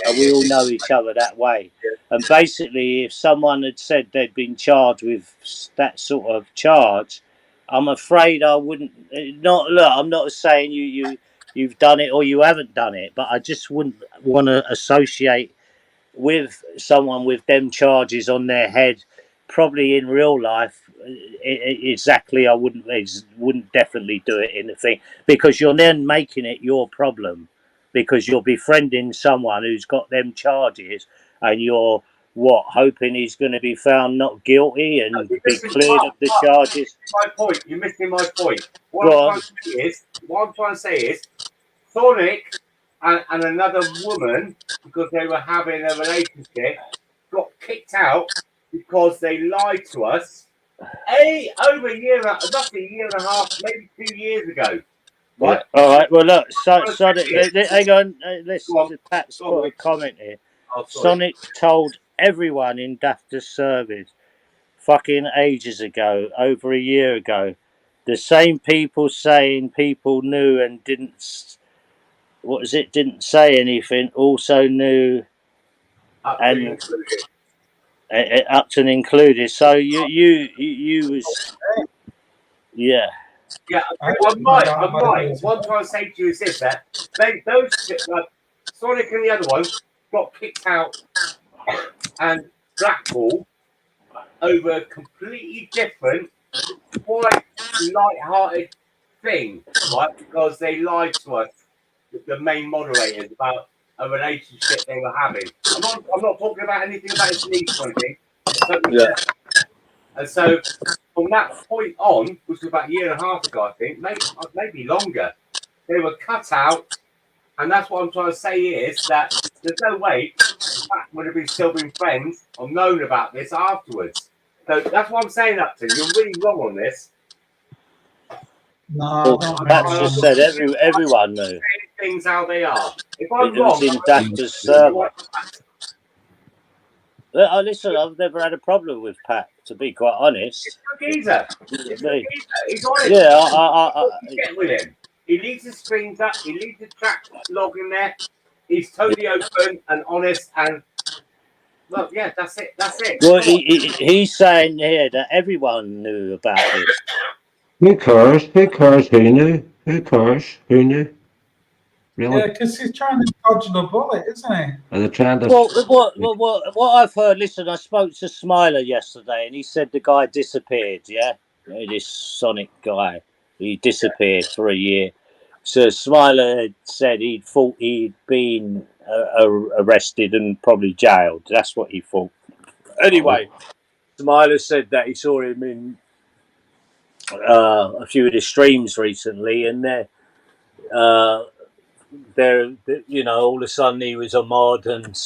And we all know each other that way. And basically, if someone had said they'd been charged with that sort of charge, I'm afraid I wouldn't. Look, I'm not saying you've done it or you haven't done it, but I just wouldn't want to associate with someone with them charges on their head. Probably in real life, exactly. I wouldn't definitely do it in the thing, because you're then making it your problem, because you're befriending someone who's got them charges, and you're hoping he's going to be found not guilty and be cleared of the charges. My point. You're missing my point. What I'm trying to say is, Sonic and another woman, because they were having a relationship, got kicked out because they lied to us over a year, roughly a year and a half, maybe 2 years ago. Right? Yeah. All right. Well, look, Sonic. Hang on. Pat's got a comment here. Sonic told everyone in Dafter's service fucking ages ago, over a year ago. The same people saying people knew and didn't. What was it? Didn't say anything. Also knew, and up to and included. So you was, yeah. Yeah, I'm right. What I'm trying to say to you is this: that those Sonic and the other one got kicked out and blackballed over a completely different, quite light-hearted thing, right? Because they lied to us, the main moderators, about a relationship they were having. I'm not talking about anything about his niece or anything. It's totally different. And so, from that point on, which was about a year and a half ago, I think, maybe longer, they were cut out. And that's what I'm trying to say is that there's no way Pat would have still been friends or known about this afterwards. So that's what I'm saying, Upton. You're really wrong on this. No, Pat's just said everyone knew. Things how they are. If I'm It wrong, was in Dafter's server. Listen, I've never had a problem with Pat, to be quite honest. He's honest. Yeah, Get with him. He leaves the screens up. He leaves the track log in there. He's totally open and honest. And well, yeah, that's it. That's it. Well, he's saying here that everyone knew about this. Who cares? Who cares? Who knew? Who cares? Who knew? Really? Yeah, because he's trying to dodge the bullet, isn't he? Are they trying to... What I've heard, listen, I spoke to Smiler yesterday, and he said the guy disappeared, yeah? This Sonic guy, he disappeared for a year. So Smiler had said he thought he'd been arrested and probably jailed. That's what he thought. Anyway, Smiler said that he saw him in a few of the streams recently, and there, you know, all of a sudden he was a mod and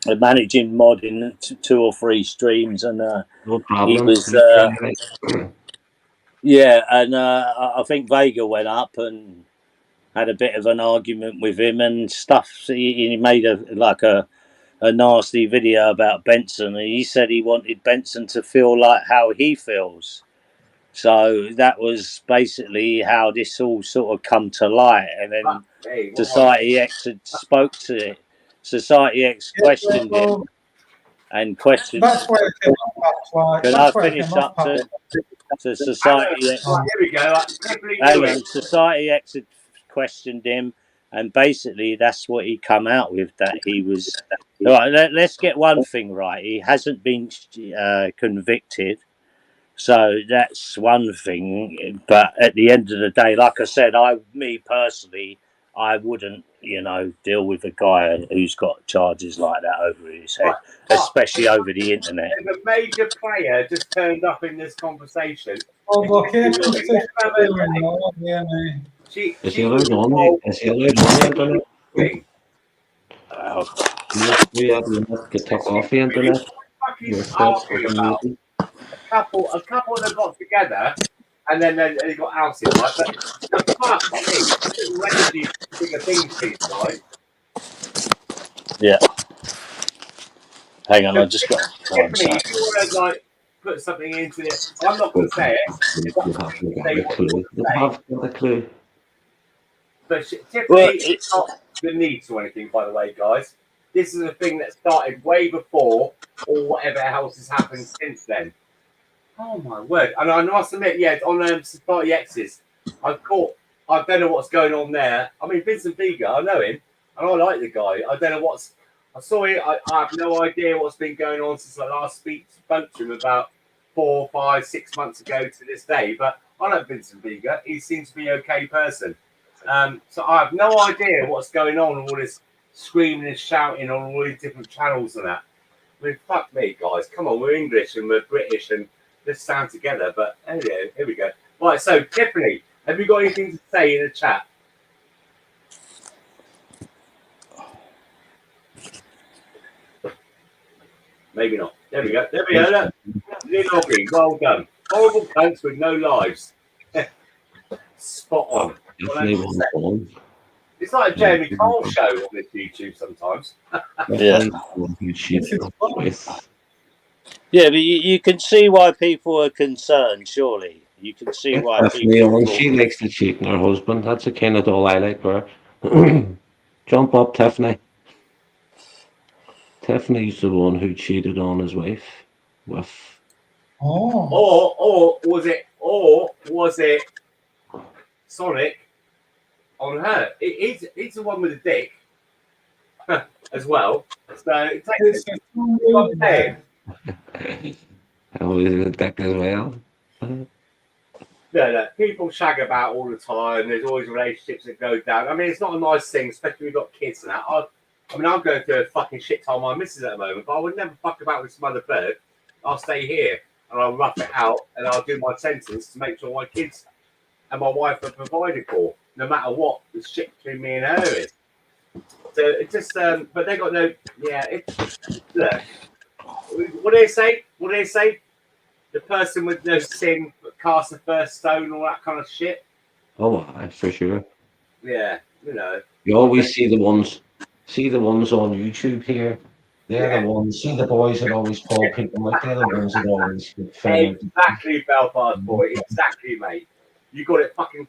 a managing mod in 2 or 3 streams, and no problem. He was, yeah, and I think Vega went up and had a bit of an argument with him and stuff. He made a nasty video about Benson, and he said he wanted Benson to feel like how he feels. So that was basically how this all sort of come to light, and then Society X had spoke to it. Society X questioned him and questioned. That's where it came off. Can I finish up to Society X? Here we go. Hang on. Society X had questioned him, and basically that's what he come out with, that he was. All right, let's get one thing right. He hasn't been convicted. So that's one thing, but at the end of the day, like I said, me personally, I wouldn't, deal with a guy who's got charges like that over his head, especially over the internet. There's a major player just turned up in this conversation. Oh, look, here comes the Is he allowed on the internet? We had to get took off the internet. Fucking arguing about a couple that got together and then they got ousted, right? But the fuck me, little energy, bigger things, these guys. Yeah. Hang on, I just got to find Tiffany, something. if you want to like put something into it, I'm not going to say it. You have to get the clue. You have got the clue. But Tiffany Well, is not the need to anything, by the way, guys. This is a thing that started way before or whatever else has happened since then. Oh my word! And I must admit, yeah, on Society X's, I don't know what's going on there. I mean, Vincent Vega, I know him, and I like the guy. I don't know I saw it. I have no idea what's been going on since I last spoke to him about 4, 5, 6 months ago to this day. But I like Vincent Vega. He seems to be an okay person. So I have no idea what's going on, all this screaming and shouting on all these different channels and that. I mean, fuck me, guys. Come on, we're English and we're British and let's stand together. But anyway, here we go. Right, so Tiffany, have you got anything to say in the chat? Maybe not. There we go. There we go. Look. Well done. Horrible cunts with no lives. Spot on. It's like a Jeremy Cole show on this YouTube sometimes. Yeah. Yeah, but you can see why people are concerned, surely. You can see why people... She likes to cheat on her husband. That's the kind of doll I like for her. Jump up, Tiffany. Tiffany's the one who cheated on his wife with... Or was it Sonic on her? He's the one with the dick as well. So it's always a dick as well. No, people shag about all the time. There's always relationships that go down. I mean, it's not a nice thing, especially when we've got kids and that. I mean, I'm going through a fucking shit time my missus at the moment, but I would never fuck about with some other bird. I'll stay here and I'll rough it out and I'll do my sentence to make sure my kids and my wife are provided for, no matter what the shit between me and her is. So it just, but they got no, look, what do they say? The person with no sin but casts the first stone, all that kind of shit. Oh, for sure. Yeah, you know. You always see the ones on YouTube here. They're the ones. See the boys that always call people like they're the ones that always film. Exactly, Belfast Boy. Exactly, mate. You got it fucking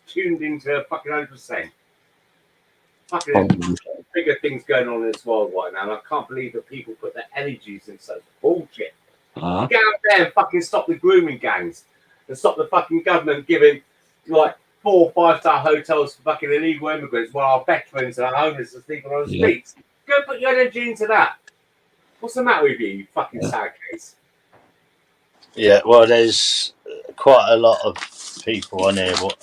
tuned into fucking 100%. Fucking bigger things going on in this world right now, and I can't believe that people put their energies in such bullshit. Get out there and fucking stop the grooming gangs and stop the fucking government giving like 4 or 5-star hotels for fucking illegal immigrants while our veterans and our homeless are sleeping on the streets. Go put your energy into that. What's the matter with you fucking sad case? Yeah, well, there's quite a lot of people on here what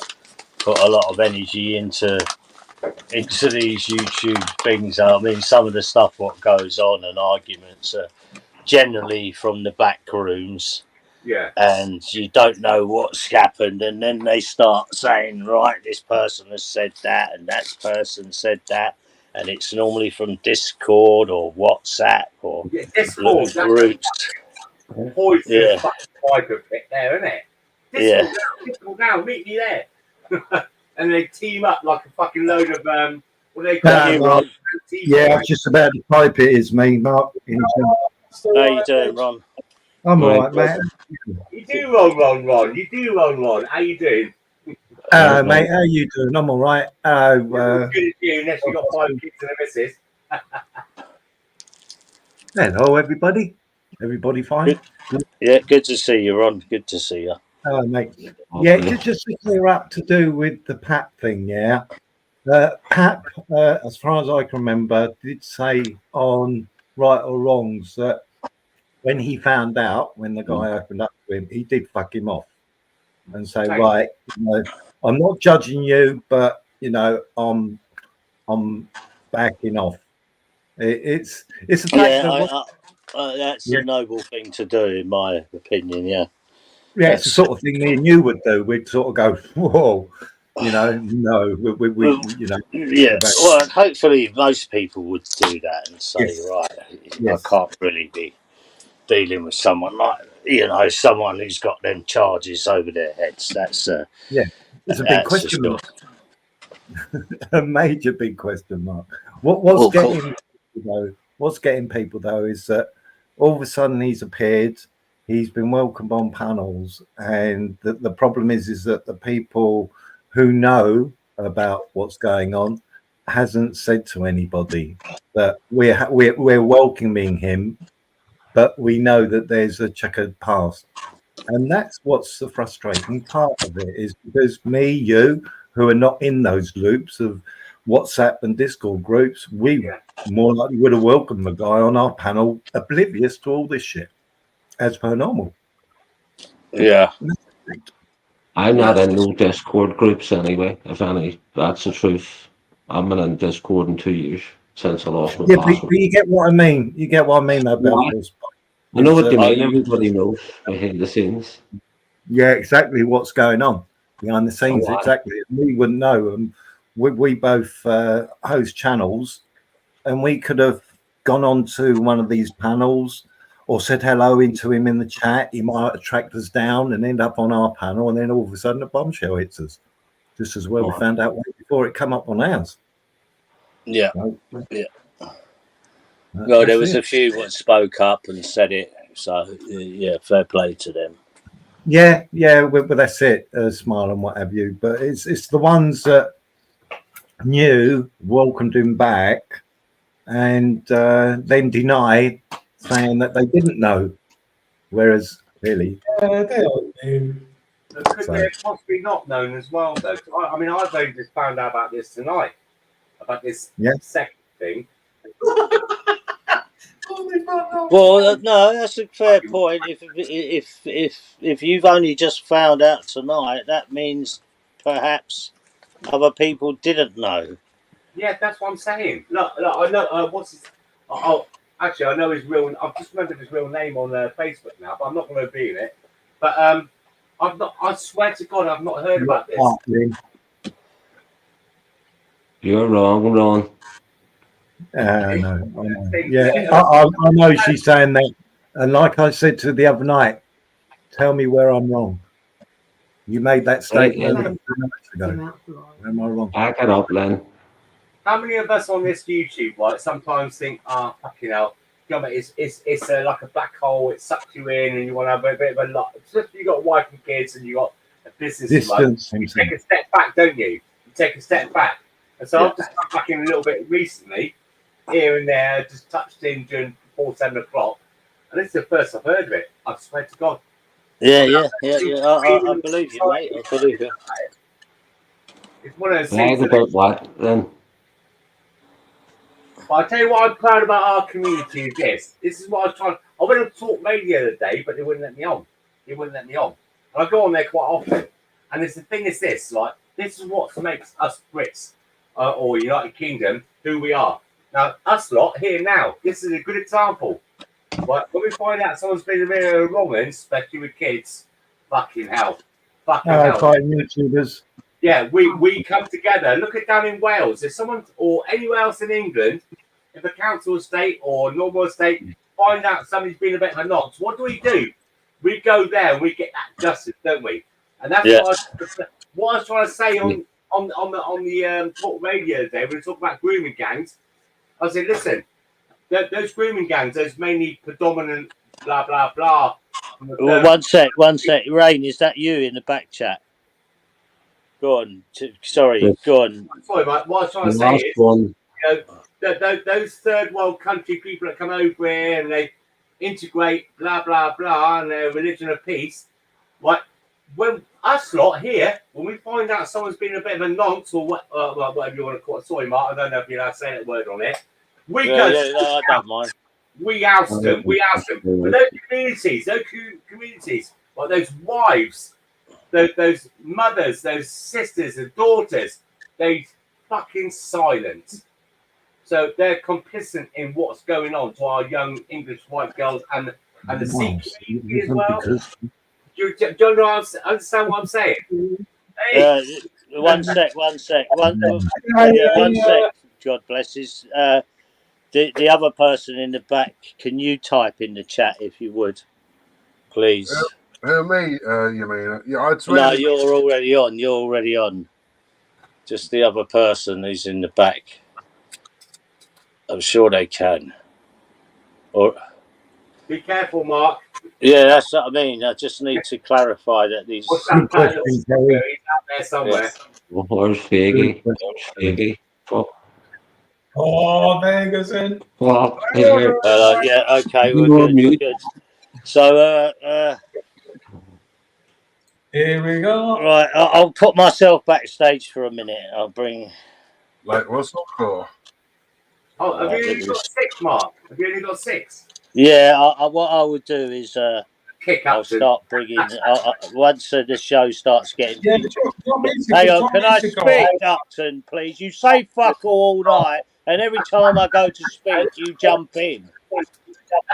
put a lot of energy into these YouTube things. I mean, some of the stuff what goes on and arguments are generally from the back rooms. Yeah. And you don't know what's happened, and then they start saying, right, this person has said that and that person said that, and it's normally from Discord or WhatsApp or Discord groups. Poison fucking viper pit there, isn't it? Discord now, meet me there. And they team up like a fucking load of what do they call it? Mark. Yeah, I was just about to type it. Is me, Mark. How you doing, Ron? I'm all right, mate. You do, Ron. You do, Ron. How you doing? Mate, how you doing? I'm all right. Good as you, unless you got 5 kids and a missus. Hello, everybody. Everybody fine? Good. Yeah, good to see you, Ron. Good to see you. Hello, mate. Yeah, just to clear up to do with the PAP thing, yeah. PAP, as far as I can remember, did say on Right or Wrongs that when he found out, when the guy opened up to him, he did fuck him off and say, right, you know, I'm not judging you, but you know, I'm backing off. It's a fact that's a noble thing to do, in my opinion. Yeah. Yeah, it's the sort of thing me and you would do. We'd sort of go, whoa, no, we you know. Yeah, well, hopefully most people would do that and say, Yes. right, Yes. I can't really be dealing with someone like, someone who's got them charges over their heads. That's It's a big that's for question sure. mark. A major big question mark. What's getting people though is that all of a sudden he's appeared, he's been welcomed on panels, and the problem is that the people who know about what's going on hasn't said to anybody that we're welcoming him, but we know that there's a checkered past. And that's what's the frustrating part of it, is because you, who are not in those loops of WhatsApp and Discord groups, we more likely would have welcomed the guy on our panel, oblivious to all this shit, as per normal. Yeah. I'm not in no Discord groups anyway, if any. That's the truth. I'm been in Discord in 2 years since I lost my Yeah, but password. you get what I mean. You get what I mean, though, Belfast. I know what you mean. Everybody knows behind the scenes. Yeah, exactly what's going on behind the scenes. Exactly. We wouldn't know. We both host channels, and we could have gone on to one of these panels or said hello into him in the chat. He might have tracked us down and end up on our panel, and then all of a sudden a bombshell hits us. Just as well we found out way before it come up on ours. Yeah. Yeah. Well, there was a few that spoke up and said it. So, yeah, fair play to them. Yeah, but that's it. Smile and what have you. But it's the ones that knew, welcomed him back, and then denied, saying that they didn't know. Whereas, really, they all knew. Could they have possibly not known as well, though? I mean, I've only just found out about this tonight, about this second thing. Well, no, that's a fair point. If you've only just found out tonight, that means perhaps other people didn't know. Yeah, that's what I'm saying. Look, I know what's his. Oh, actually, I know his real. I've just remembered his real name on Facebook now, but I'm not going to reveal it. But I've not. I swear to God, I've not heard about this. You're wrong, Ron. No, I know she's saying that, and like I said to the other night, tell me where I'm wrong. You made that statement a few minutes ago. Where am I wrong? Back it up, Len. How many of us on this YouTube, right, sometimes think, fucking hell, it's like a black hole, it sucks you in, and you want to have a bit of a lot. Especially you got a wife and kids, and you got a business to run. You take a step back, don't you? You take a step back. And so I've just come back in a little bit recently, here and there, just touched in during 7 o'clock, and this is the first I've heard of it. I swear to God. Yeah. I believe you, mate. I believe you. It's one of those things. About what then? But I tell you what I'm proud about our community is this. This is what I was trying. I went on Talk Radio the other day, but they wouldn't let me on. They wouldn't let me on. And I go on there quite often. And the thing is this, like, this is what makes us Brits or United Kingdom who we are. Now, us lot here now, this is a good example. Right? When we find out someone's been a bit of a wrong one, especially with kids, fucking hell. Fucking hell. YouTubers. Yeah, we come together. Look at down in Wales. If someone, or anywhere else in England, if a council estate or normal estate find out somebody's been a bit of a nonce, what do? We go there and we get that justice, don't we? And that's what I was trying to say on the talk radio today. We were talking about grooming gangs. I said, listen, those grooming gangs, those mainly predominant blah blah blah. One sec. Rain, is that you in the back chat? Go on. Sorry, go on. Sorry, mate. What I was trying to say is, those third world country people that come over here and they integrate blah blah blah and their religion of peace. Right? When us lot here, when we find out someone's been a bit of a nonce or whatever you want to call it, sorry, Mark, I don't know if you're allowed to say that word on it. We go. I don't mind. We oust them. But those communities, like those wives, those mothers, those sisters and daughters, they fucking silent. So they're complicit in what's going on to our young English white girls and the Sikh community as well. Do you understand what I'm saying? Hey. One sec. One sec. One sec. God bless his. The other person in the back, can you type in the chat if you would, please? Who, me? You mean? Yeah, I'd No, you're already on. You're already on. Just the other person who's in the back. I'm sure they can. Or Be careful, Mark. yeah, that's what I mean. I just need to clarify that these. What's that man? He's out there somewhere. Where's Figgy? Oh, Vegas in. Well, yeah, okay, we're good. We're good. So, here we go. Right, I'll put myself backstage for a minute. I'll bring. Like Russell Crowe. Oh, have you only got 6, Mark? Have you only got 6? Yeah, what I would do is I'll start bringing. Once the show starts getting. Yeah, Hang on, can I speak, Upton, please? You say fuck all night, and every time I go to speak, you jump in.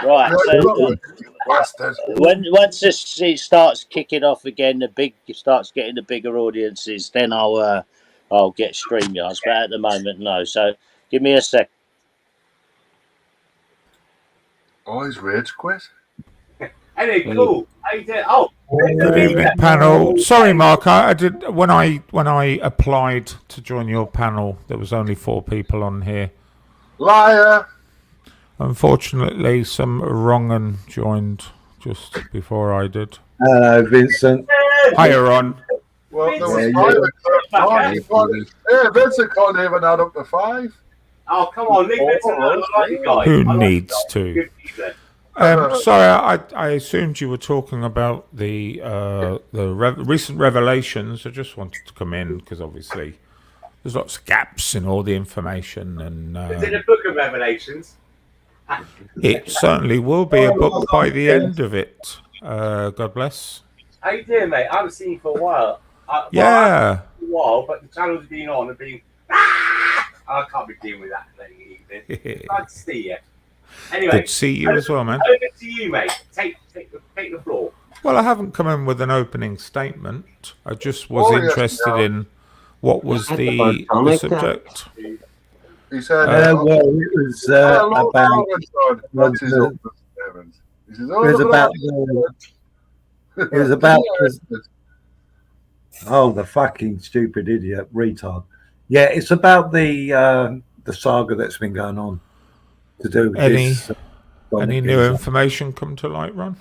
Right. So once it starts kicking off again, starts getting the bigger audiences, then I'll get StreamYards. But at the moment, no. So give me a sec. Oh, he's rage quit. Hey, cool. How you doing? Oh, good evening, panel. Sorry, Mark. I did when I applied to join your panel. There was only 4 people on here. Liar. Unfortunately, some wrong un joined just before I did. Hello, Vincent. Hiya, Ron. Well, there was 5. Yeah, Vincent can't even add up to 5. Oh, come on, leave Vincent alone. I like the guy. Who needs to? Sorry, I assumed you were talking about the recent revelations. I just wanted to come in because obviously there's lots of gaps in all the information. And is it a book of revelations? It certainly will be a book by the end of it. God bless. How you doing, mate? I haven't seen you for a while. Yeah. For a while, but the channel's been on and been. I can't be dealing with that late evening. Nice to see you. Anyway, good to see you as well, man. Over to you, mate. Take the floor. Well, I haven't come in with an opening statement. I just was interested in what was the subject. He said, well, it was about. It was about. Oh, the fucking stupid idiot retard! Yeah, it's about the saga that's been going on to do with this. Any new information come to light, Ron?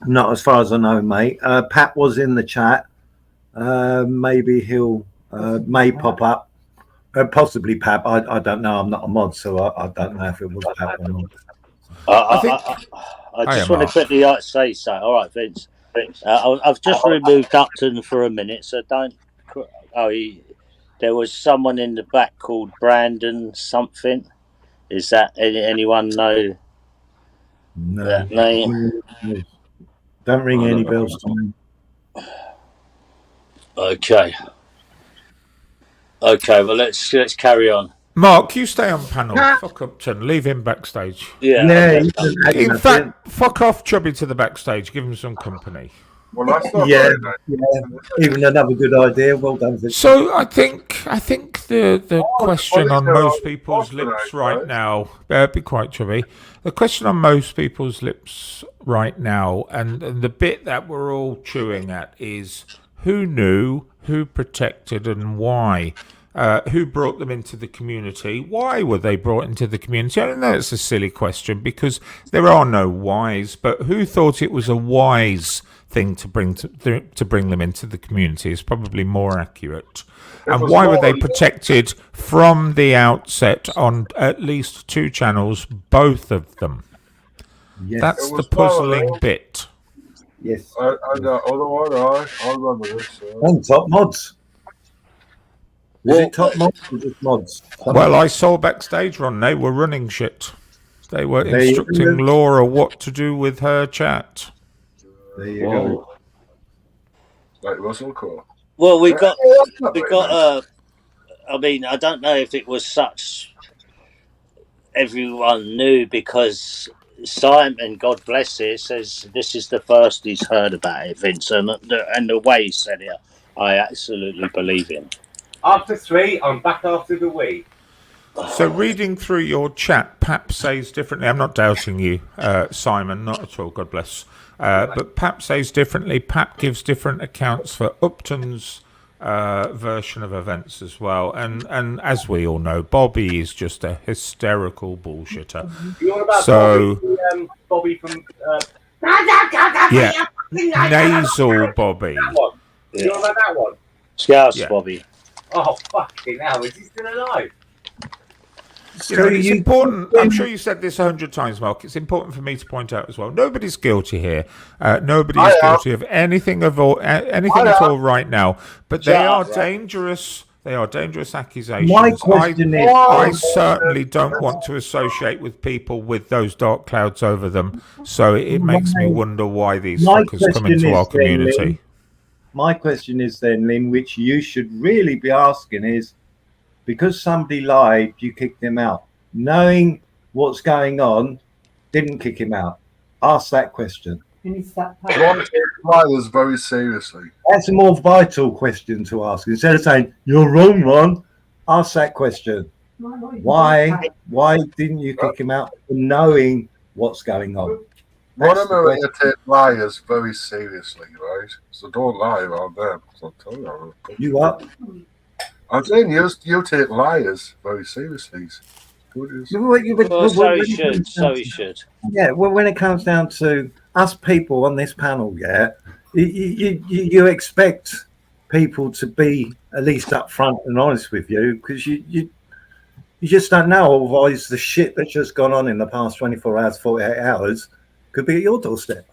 Not as far as I know, mate. Pat was in the chat. Maybe he'll may pop up. Possibly Pat. I don't know. I'm not a mod, so I don't know if it was Pat or not. I just want to quickly say so. All right, Vince. I've just removed Upton for a minute, so don't. There was someone in the back called Brandon something. Is that anyone know that name? Don't ring any bells to me. Okay. Well, let's carry on. Mark, you stay on panel. Fuck Upton. Leave him backstage. Yeah. In fact, fuck off Chubby to the backstage. Give him some company. Well, that's not even another good idea. Well done, Victor. So I think the question on most people's lips right now, be quite Chubby. The question on most people's lips right now, and the bit that we're all chewing at is who knew, who protected, and why. Who brought them into the community? Why were they brought into the community? I don't know, it's a silly question because there are no whys, but who thought it was a wise thing to bring them into the community is probably more accurate. And why were they protected from the outset on at least 2 channels, both of them? Yes. That's the puzzling bit. Yes. I remember this. On Top Mods. Is it Top Mods or just Mods? Well, I saw backstage, Ron, they were running shit. They were instructing Laura what to do with her chat. There you go. Like Russell Crowe. Well, we got. I mean, I don't know if it was such. Everyone knew because Simon, God bless him, says this is the first he's heard about it, Vince, and the way he said it, I absolutely believe him. After 3, I'm back after the week. So reading through your chat, Pap says differently. I'm not doubting you, Simon, not at all, God bless. But Pap says differently. Pap gives different accounts for Upton's version of events as well. And as we all know, Bobby is just a hysterical bullshitter. You on about So, Bobby from... yeah, nasal Bobby. That one. You on about that one? Scouse Yeah. Bobby. Oh, fucking hell. Is he still alive? You know, it's important. I'm sure you said this 100 times, Mark. It's important for me to point out as well. Nobody's guilty here. Nobody is guilty of anything at all right now. But they are dangerous. They are dangerous accusations. My question is, I certainly don't want to associate with people with those dark clouds over them. So it makes me wonder why these fuckers come into our community. My question is then, Lynn, which you should really be asking is, because somebody lied, you kicked him out. Knowing what's going on, didn't kick him out. Ask that question. Ron takes liars very seriously. That's a more vital question to ask. Instead of saying, you're wrong, Ron, ask that question. Why didn't you kick him out for knowing what's going on? Ron and Maria take liars very seriously, right? So don't lie around them. I'll tell you. You what? I'm saying you take liars very seriously. So he should. Yeah, well, when it comes down to us people on this panel, yeah, you expect people to be at least upfront and honest with you, because you just don't know. Otherwise, the shit that's just gone on in the past 24 hours, 48 hours could be at your doorstep.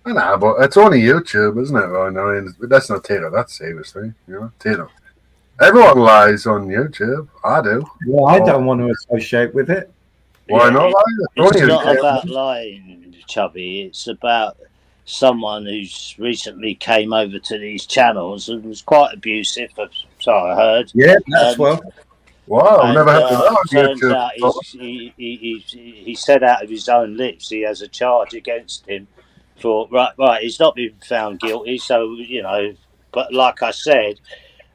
I know, but it's only YouTube, isn't it? Right now, I mean, let's not take it that seriously. You know, everyone lies on YouTube. I do. Well, I don't want to associate with it. Why not? It's not about lying, Chubby. It's about someone who's recently came over to these channels and was quite abusive, so I heard. Yeah, that's well. Wow, I've never heard that on turns YouTube. out he said out of his own lips he has a charge against him for right. He's not been found guilty, so you know. But like I said,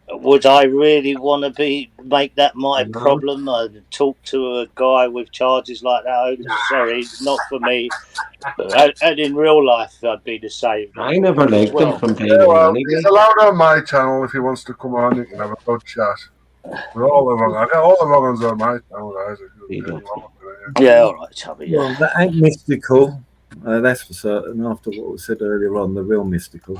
would I really want to make that my problem? And talk to a guy with charges like that? Oh, sorry, not for me. And in real life, I'd be the same. I never liked him from day well, one. he's allowed on my channel if he wants to come on. You can have a good chat. We're all the wrong. I got all the wrong ones on my channel, guys. Yeah, all right, Chubby. Yeah. Well, that ain't mystical. That's for certain. After what was said earlier on, the real mystical.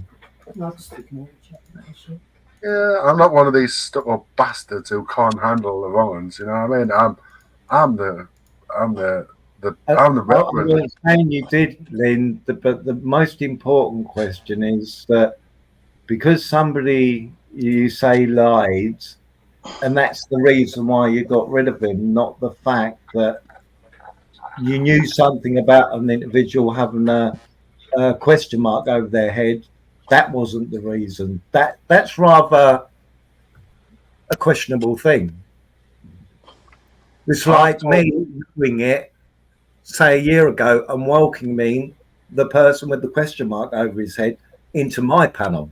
Yeah, I'm not one of these stuck-up bastards who can't handle the wrong ones. You know what I mean? I'm the veteran. I'm saying you did, Lynn. But the most important question is that because somebody you say lied, and that's the reason why you got rid of him, not the fact that you knew something about an individual having a question mark over their head. That wasn't the reason. That's rather a questionable thing. It's like me doing it, say a year ago, and welcoming the person with the question mark over his head into my panel.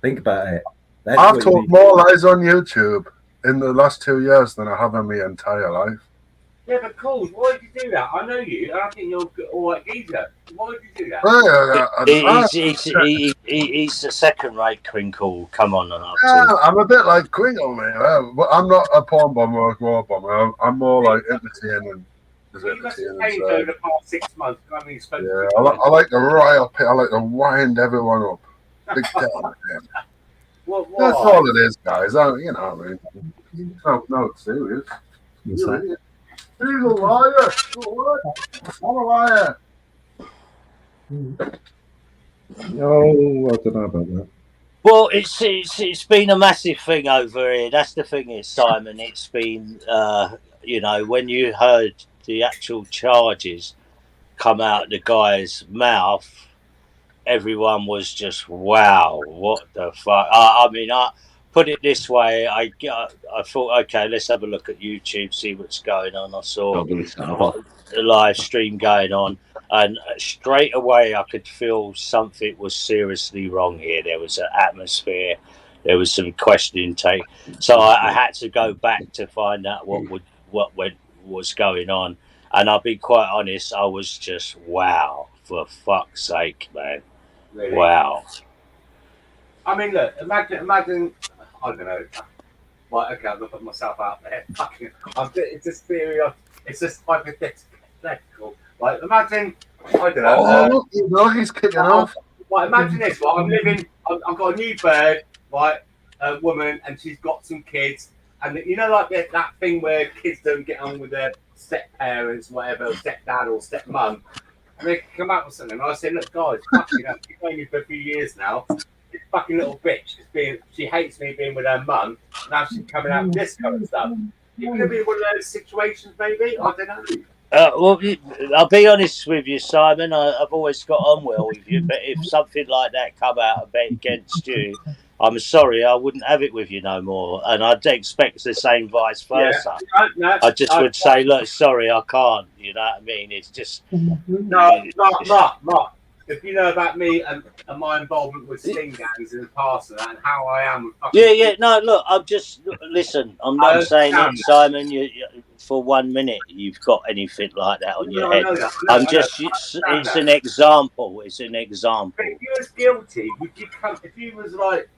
Think about it. I've told more lies on YouTube in the last 2 years than I have in my entire life. Yeah, but cool. Why did you do that? I know you, and I think you're all right geezer. Why did you do that? He's a second-rate Crinkle. Come on, I'm a bit like Crinkle, man. But I'm not a porn bomber or a war bomber. I'm more like entertaining. You must have changed over the past 6 months. I mean, I like to rile up. I like to wind everyone up. Big time. That's all it is, guys. You know what I mean? No, it's serious. He's a liar. I'm a liar. Oh, I don't know about that. Well, it's been a massive thing over here. That's the thing is, Simon. It's been, when you heard the actual charges come out the guy's mouth, everyone was just, wow, what the fuck? I mean, I put it this way. I thought, okay, let's have a look at YouTube, see what's going on. I saw the live stream going on, and straight away I could feel something was seriously wrong here. There was an atmosphere there was some questioning take. So I had to go back to find out what was going on. And I'll be quite honest, I was just wow, for fuck's sake, man. Really? Wow. I mean, look, imagine. I don't know. Right, okay, I'm gonna put myself out there. Fucking, it's just theory. It's just hypothetical. Like, imagine. I don't know. Oh, look, he's kicking off. Right, imagine this. Right, I'm living. I've got a new bird. Right, a woman, and she's got some kids. And you know, like that thing where kids don't get on with their step parents, whatever, stepdad or stepmom. And they come out with something. And I say, look, guys, fucking hell, you've known me for a few years now. This fucking little bitch she hates me being with her mum. Now she's coming out with this kind of stuff. You're gonna be one of those situations, maybe. I don't know. Well, I'll be honest with you, Simon. I've always got on well with you, but if something like that come out against you, I'm sorry, I wouldn't have it with you no more. And I'd expect the same vice versa. Yeah. No, I just would say, look, sorry, I can't. You know what I mean? It's just no, Mark. If you know about me and my involvement with sting gangs in the past and that, and how I am with fucking no, look, I'm just listen. I'm not saying that, Simon. You for 1 minute you've got anything like that on your head. I'm just. It's an example. It's an example. But if you was guilty, would you come? If you was like,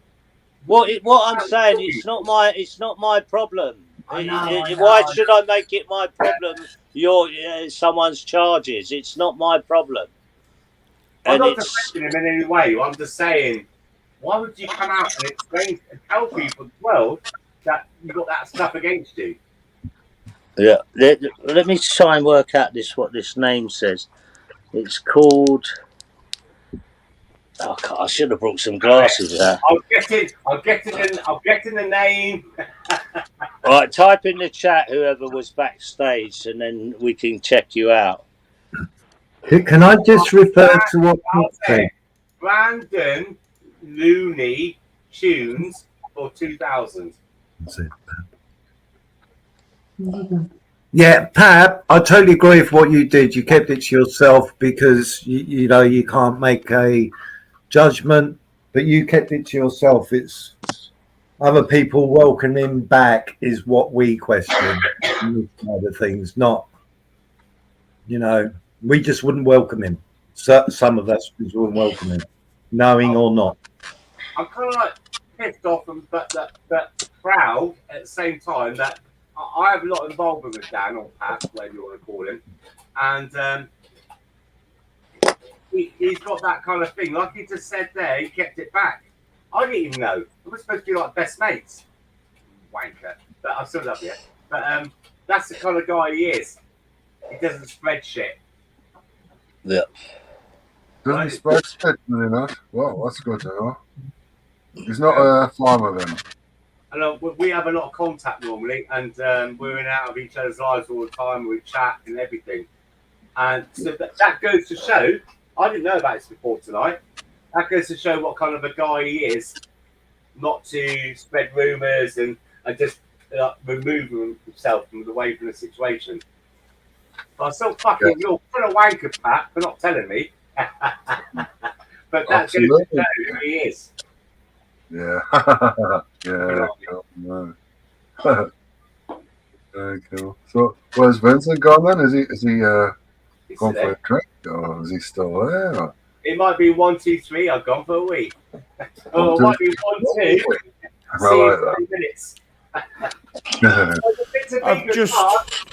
what I'm saying, it's not my problem. Why should I make it my problem? Someone's charges. It's not my problem. I'm not defending him in any way. I'm just saying, why would you come out and explain and tell people, well, that you got that stuff against you? Yeah. Let me try and work out what this name says. It's called. Oh, God, I should have brought some glasses there. I'm getting the name. Right, type in the chat whoever was backstage, and then we can check you out. Can I just refer to what you said? Brandon Looney Tunes for 2000. Yeah, Pat, I totally agree with what you did. You kept it to yourself because you know you can't make a judgment, but you kept it to yourself. It's other people welcoming him back is what we question. Other things, not we just wouldn't welcome him. So, some of us wouldn't welcome him, knowing or not. I'm kind of like pissed off, but proud at the same time that I have a lot of involvement with Dan or Pat, whatever you want to call him, and he's got that kind of thing. Like he just said there, he kept it back. I didn't even know. We're supposed to be like best mates. Wanker. But I still love you. But that's the kind of guy he is. He doesn't spread shit. Yeah. Doesn't spread shit, enough. Well, that's good to know. He's not a farmer then. And we have a lot of contact normally, and we're in and out of each other's lives all the time. We chat and everything. And so that goes to show, I didn't know about this before tonight. That goes to show what kind of a guy he is, not to spread rumours and just remove himself from away from the situation. But I'm still fucking, you're full of wanker, Pat, for not telling me. But that goes to show who he is. Yeah. Yeah. No. Very cool. So, where's Vincent gone then? Is he gone for a drink, or is he still there? Or? It might be 1, 2, 3. I've gone for a week. Or it might be 1, 2. See you in 20 minutes.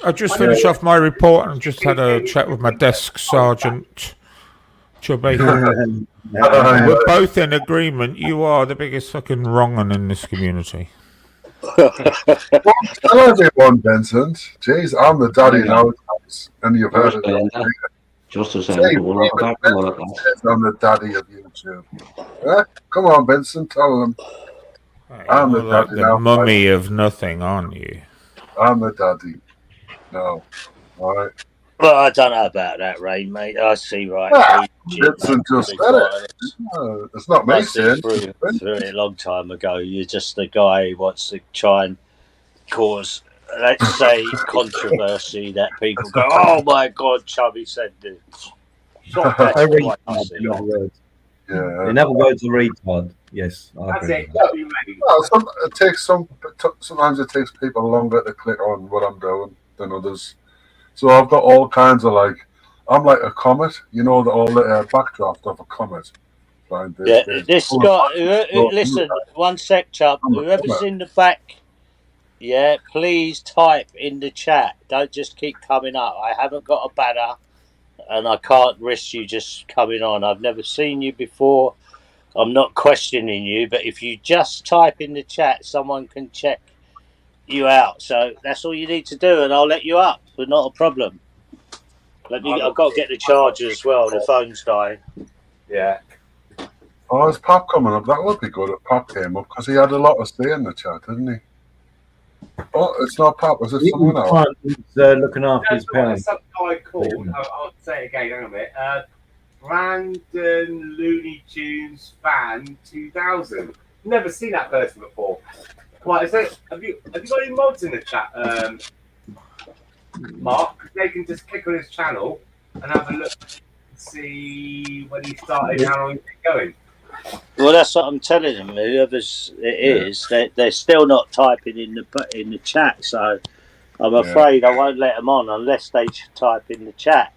I've just finished off my report and just had a chat with my desk sergeant, Chubby. We're both in agreement. You are the biggest fucking wrong un in this community. Tell everyone, Vincent. Jeez, I'm the daddy now, and you've heard it. Just to say, I'm the daddy of YouTube. Come on, Vincent, tell them. I'm the like daddy the now. mummy of nothing, aren't you? I'm the daddy. No. All right. Well, I don't know about that, Ray, mate. I see right. Vincent just said it. No, it's not me saying through it a long time ago. You're just the guy who wants to try and cause, let's say, controversy that people go, oh my God, Chubby said this. Yeah. In other words, a retard. Yes, I That's agree. it. With Well, sometimes it takes people longer to click on what I'm doing than others. So I've got all kinds of I'm like a comet, you know, all the backdraft of a comet. Like This guy. Listen, one sec, chub. Whoever's in the back, yeah, please type in the chat. Don't just keep coming up. I haven't got a banner, and I can't risk you just coming on. I've never seen you before. I'm not questioning you, but if you just type in the chat, someone can check you out. So that's all you need to do, and I'll let you up. But not a problem. I've got to get the charger as well. The phone's dying. Yeah. Oh, is Pap coming up? That would be good if Pap came up because he had a lot to say in the chat, didn't he? Oh, it's not Pap. Is it someone else? He's looking after his parents. Some guy called. I'll say it again. Hang on a minute. Brandon Looney Tunes fan 2000. Never seen that person before. Right, have you got any mods in the chat, Mark? They can just click on his channel and have a look, see when he started, how long he's been going. Well, that's what I'm telling them. Whoever's it is, they're still not typing in the chat. So I'm afraid I won't let them on unless they type in the chat.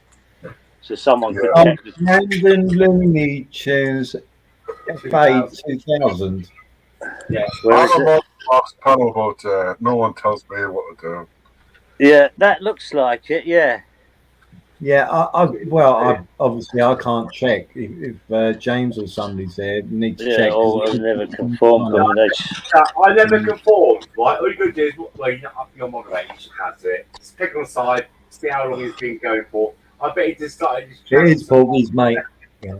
So someone could check. Brandon Looney Tunes FA 2000. Yeah, I'm on the last panel, but no one tells me what to do. Yeah, that looks like it. Yeah. Yeah, obviously I can't check if James or somebody's there. Need to check. I never conformed. I never conformed. Right, all you got to do is, you're moderator. You should have to it. Just click on the side, see how long he's been going for. I bet he just started. It is Porky's mate. Yeah.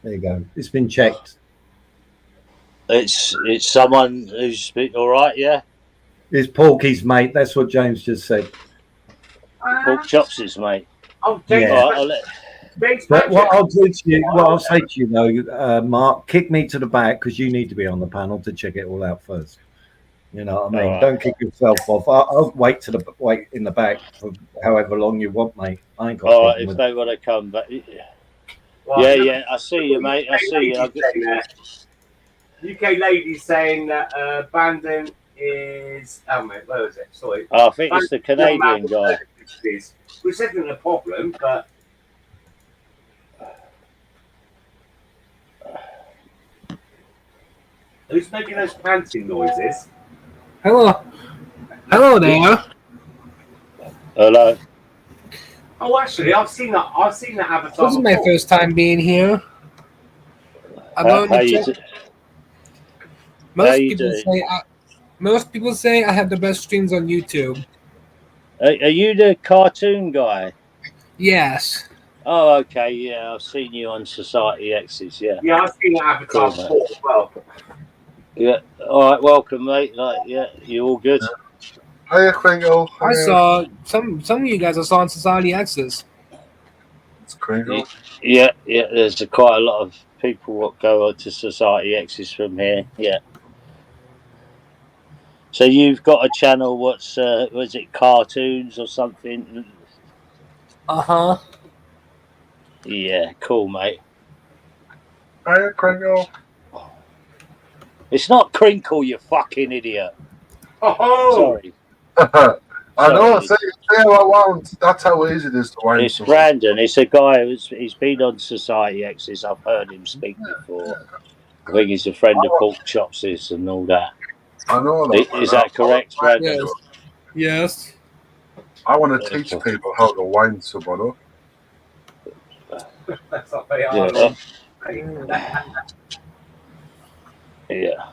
There you go. It's been checked. It's someone who's all right. Yeah. It's Porky's mate. That's what James just said. Pork chops his mate. Oh, James. Yeah. But what I'll do to you, what I'll say to you though, Mark, kick me to the back because you need to be on the panel to check it all out first. You know what I mean? Don't kick yourself off. I'll wait in the back for however long you want, mate. I ain't got. All right, if they want to come back. Yeah. I see you, mate. I see you. UK lady saying that Brandon is. Oh mate, where is it? Sorry. I think it's the Canadian guy. Which isn't a problem, but. Who's making those panting noises? Hello there. Hello. Oh, actually, I've seen that avatar. This is my first time being here. Most people say I have the best streams on YouTube. Are you the cartoon guy? Yes. Oh, okay. Yeah, I've seen you on Society X's. Yeah. Yeah, I've seen that avatar before as well. Yeah. All right. Welcome, mate. You all good? Hiya, Kringle. I saw some of you guys I saw on Society X's. It's Kringle. Yeah. There's quite a lot of people that go to Society X's from here. Yeah. So you've got a channel. Was it cartoons or something? Uh-huh. Yeah. Cool, mate. Hiya, Kringle. It's not Crinkle, you fucking idiot. Oh, sorry. I know. Say what I want. That's how easy it is to wind. It's Brandon. It's a guy he's been on Society X's. I've heard him speak before. I think he's a friend of Pork Chops's and all that. I know that. Is that correct, Brandon? Yes. I want to teach people how to wind someone up. That's not very hard. Yeah.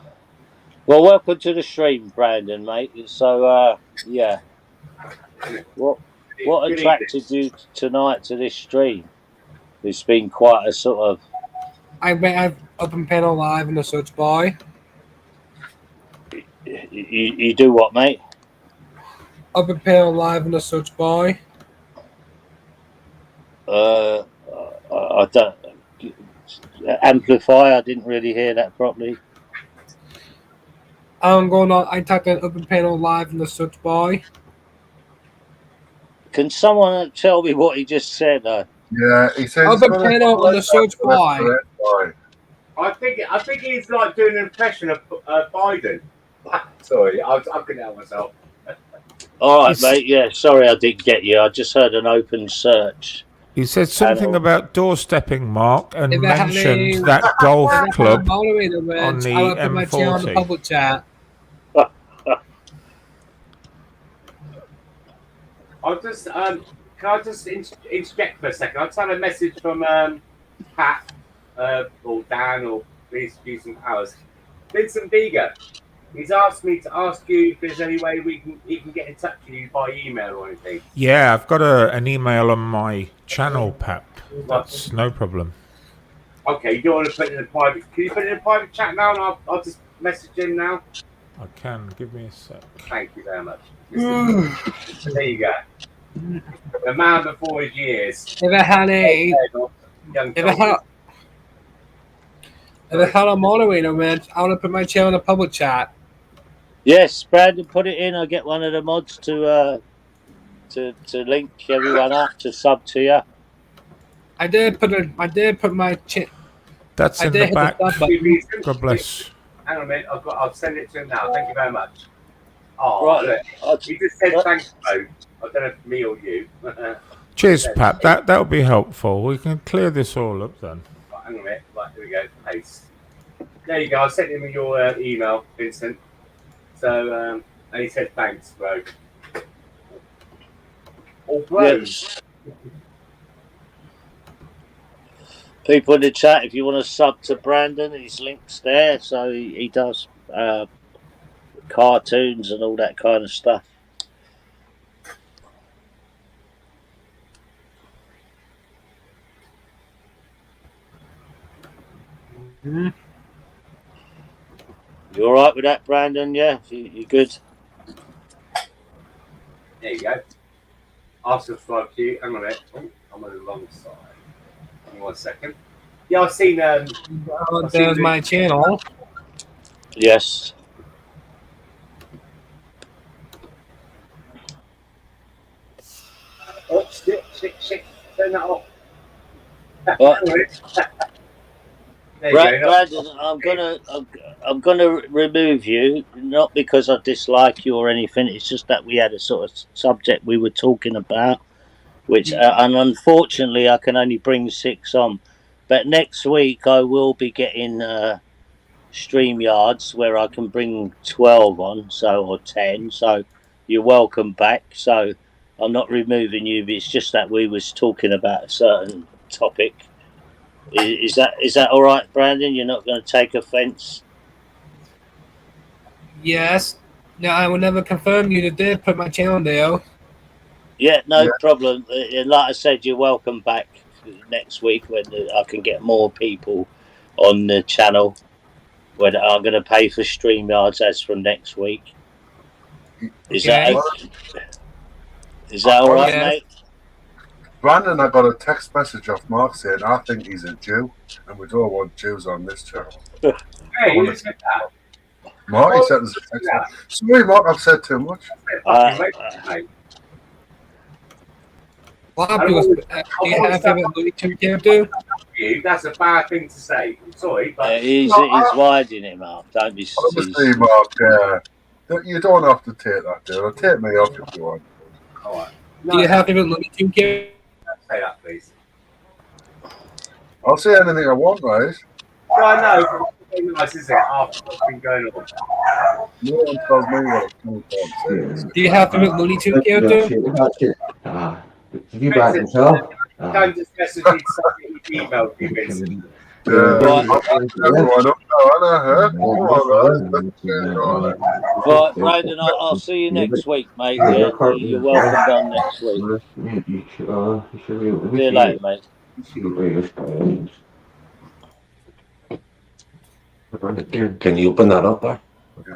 Well, welcome to the stream, Brandon, mate. So, yeah. What attracted you tonight to this stream? It's been quite a sort of. I've open panel live in the search bar. You do what, mate? Open panel live in the search bar. I don't amplify. I didn't really hear that properly. I typed in open panel live in the search bar. Can someone tell me what he just said? Yeah, he said open panel on the search bar. I think he's like doing an impression of Biden. Sorry, I couldn't help myself. All right, mate. Yeah, sorry I didn't get you. I just heard an open search. He said something about doorstepping, Mark, and If I had mentioned a- that golf if I had a club moderator, on Reg, the I would put my channel on the M40. public chat. I'll just can I just interject for a second? I just had a message from Pat or Dan or please use some powers. Vincent Vega. He's asked me to ask you if there's any way he can get in touch with you by email or anything. Yeah, I've got an email on my channel, Pap. That's no problem. Okay, you don't want to put it in a private. Can you put it in a private chat now, and I'll just message him now. I can. Give me a sec. Thank you very much. There you go. The man before his years. If I had a moderator, Reg, I would have put my channel on the public chat. Yes, Brandon, put it in. I'll get one of the mods to link everyone up to sub to you. I did put my That's in the back. God bless. Hang on a minute. I'll send it to him now. Thank you very much. Oh, Right. look. He just said thanks, Bo. I don't know if me or you. Cheers, Pap. That'll be helpful. We can clear this all up then. Right, hang on a minute. Right, here we go. Paste. There you go. I sent him your email, Vincent. So, and he said thanks, bro. Or bros. Yes. People in the chat, if you want to sub to Brandon, his link's there. So he does cartoons and all that kind of stuff. Mm-hmm. You all right with that, Brandon? Yeah, you good? There you go. I'll subscribe to you. Hang on a minute. Oh, I'm on the wrong side. Give me 1 second. Yeah, I've seen. There's my channel. Yes. Oh, shit. Turn that off. Right, Brandon, I'm gonna remove you, not because I dislike you or anything. It's just that we had a sort of subject we were talking about, which and unfortunately I can only bring 6 on. But next week I will be getting StreamYards where I can bring 12 on, or 10. So you're welcome back. So I'm not removing you, but it's just that we was talking about a certain topic. Is that all right, Brandon? You're not going to take offence? Yes. No, I will never confirm you did put my channel there. Yeah, no problem. Like I said, you're welcome back next week when I can get more people on the channel. When I'm going to pay for StreamYards as from next week. Is that all right, mate? Brandon, I got a text message off Mark saying, I think he's a Jew, and we don't want Jews on this channel. Hey, who said that? Mark, he said there's a text message. Sorry, Mark, I've said too much. That's a bad thing to say. I'm sorry, but he's winding him up. Don't be honestly, Mark. You don't have to take that, dude. Take me off if you want. All right. Do you have to look at you? Say that, please. I'll say anything I want, right? No, I know. It's nice, isn't it? After what's been going on. No one tells me what it's Do you have to look Looney Tunes character? You back yourself? Don't just message me something with email, Vincent. Right, Brandon, I'll see you next week, mate. Yeah, you're welcome on next week. See you later, mate. Can you open that up there?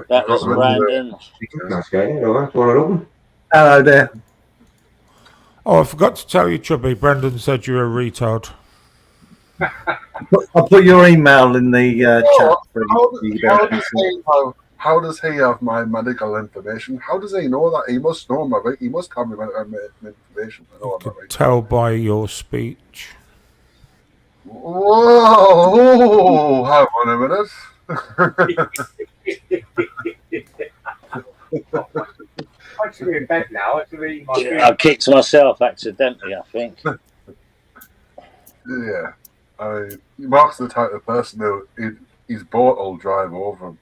That was Brandon. Hello there. Oh, I forgot to tell you, Chubby. Brendan said you're a retard. I'll put your email in the chat. How does he have my medical information? How does he know that? He must know he must have my information. I know Tell by your speech. Whoa! Hang on a minute. I should be in bed now. I should be eating my food. I kicked myself accidentally, I think. Yeah. Mark's the type of person who his boat will drive over him.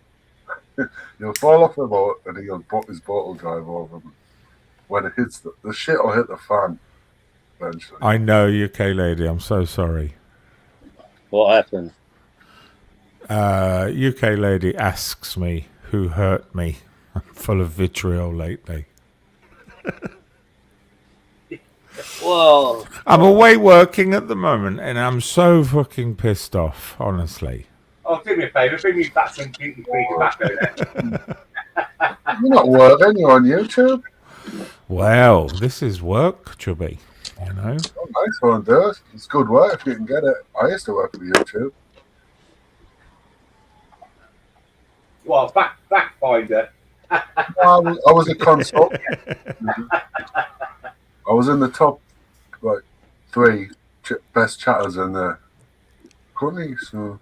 He'll fall off the boat and his boat will drive over him. When it hits the shit will hit the fan eventually. I know, UK lady. I'm so sorry. What happened? UK lady asks me who hurt me. I'm full of vitriol lately. Well, I'm away working at the moment, and I'm so fucking pissed off, honestly. Oh, do me a favour, bring me back some duty-free tobacco then. You're not working, you're on YouTube. Well, this is work, Chubby. You know. Oh, nice one, dude. It's good work if you can get it. I used to work with YouTube. Well, backfinder. I was a consultant. I was in the top 3 best chatters in the Connie, so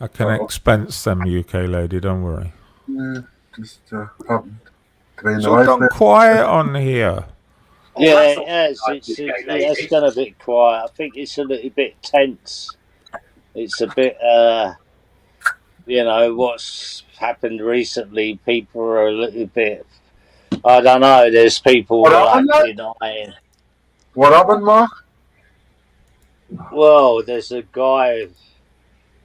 I can expense them, UK lady. Don't worry. Yeah, just happened to be in It's the all right gone place. quiet on here. Yeah, it has. It's gone a bit quiet. I think it's a little bit tense. It's a bit, what's happened recently. People are a little bit. I don't know. There's people denying. What happened, Mark? Well, there's a guy.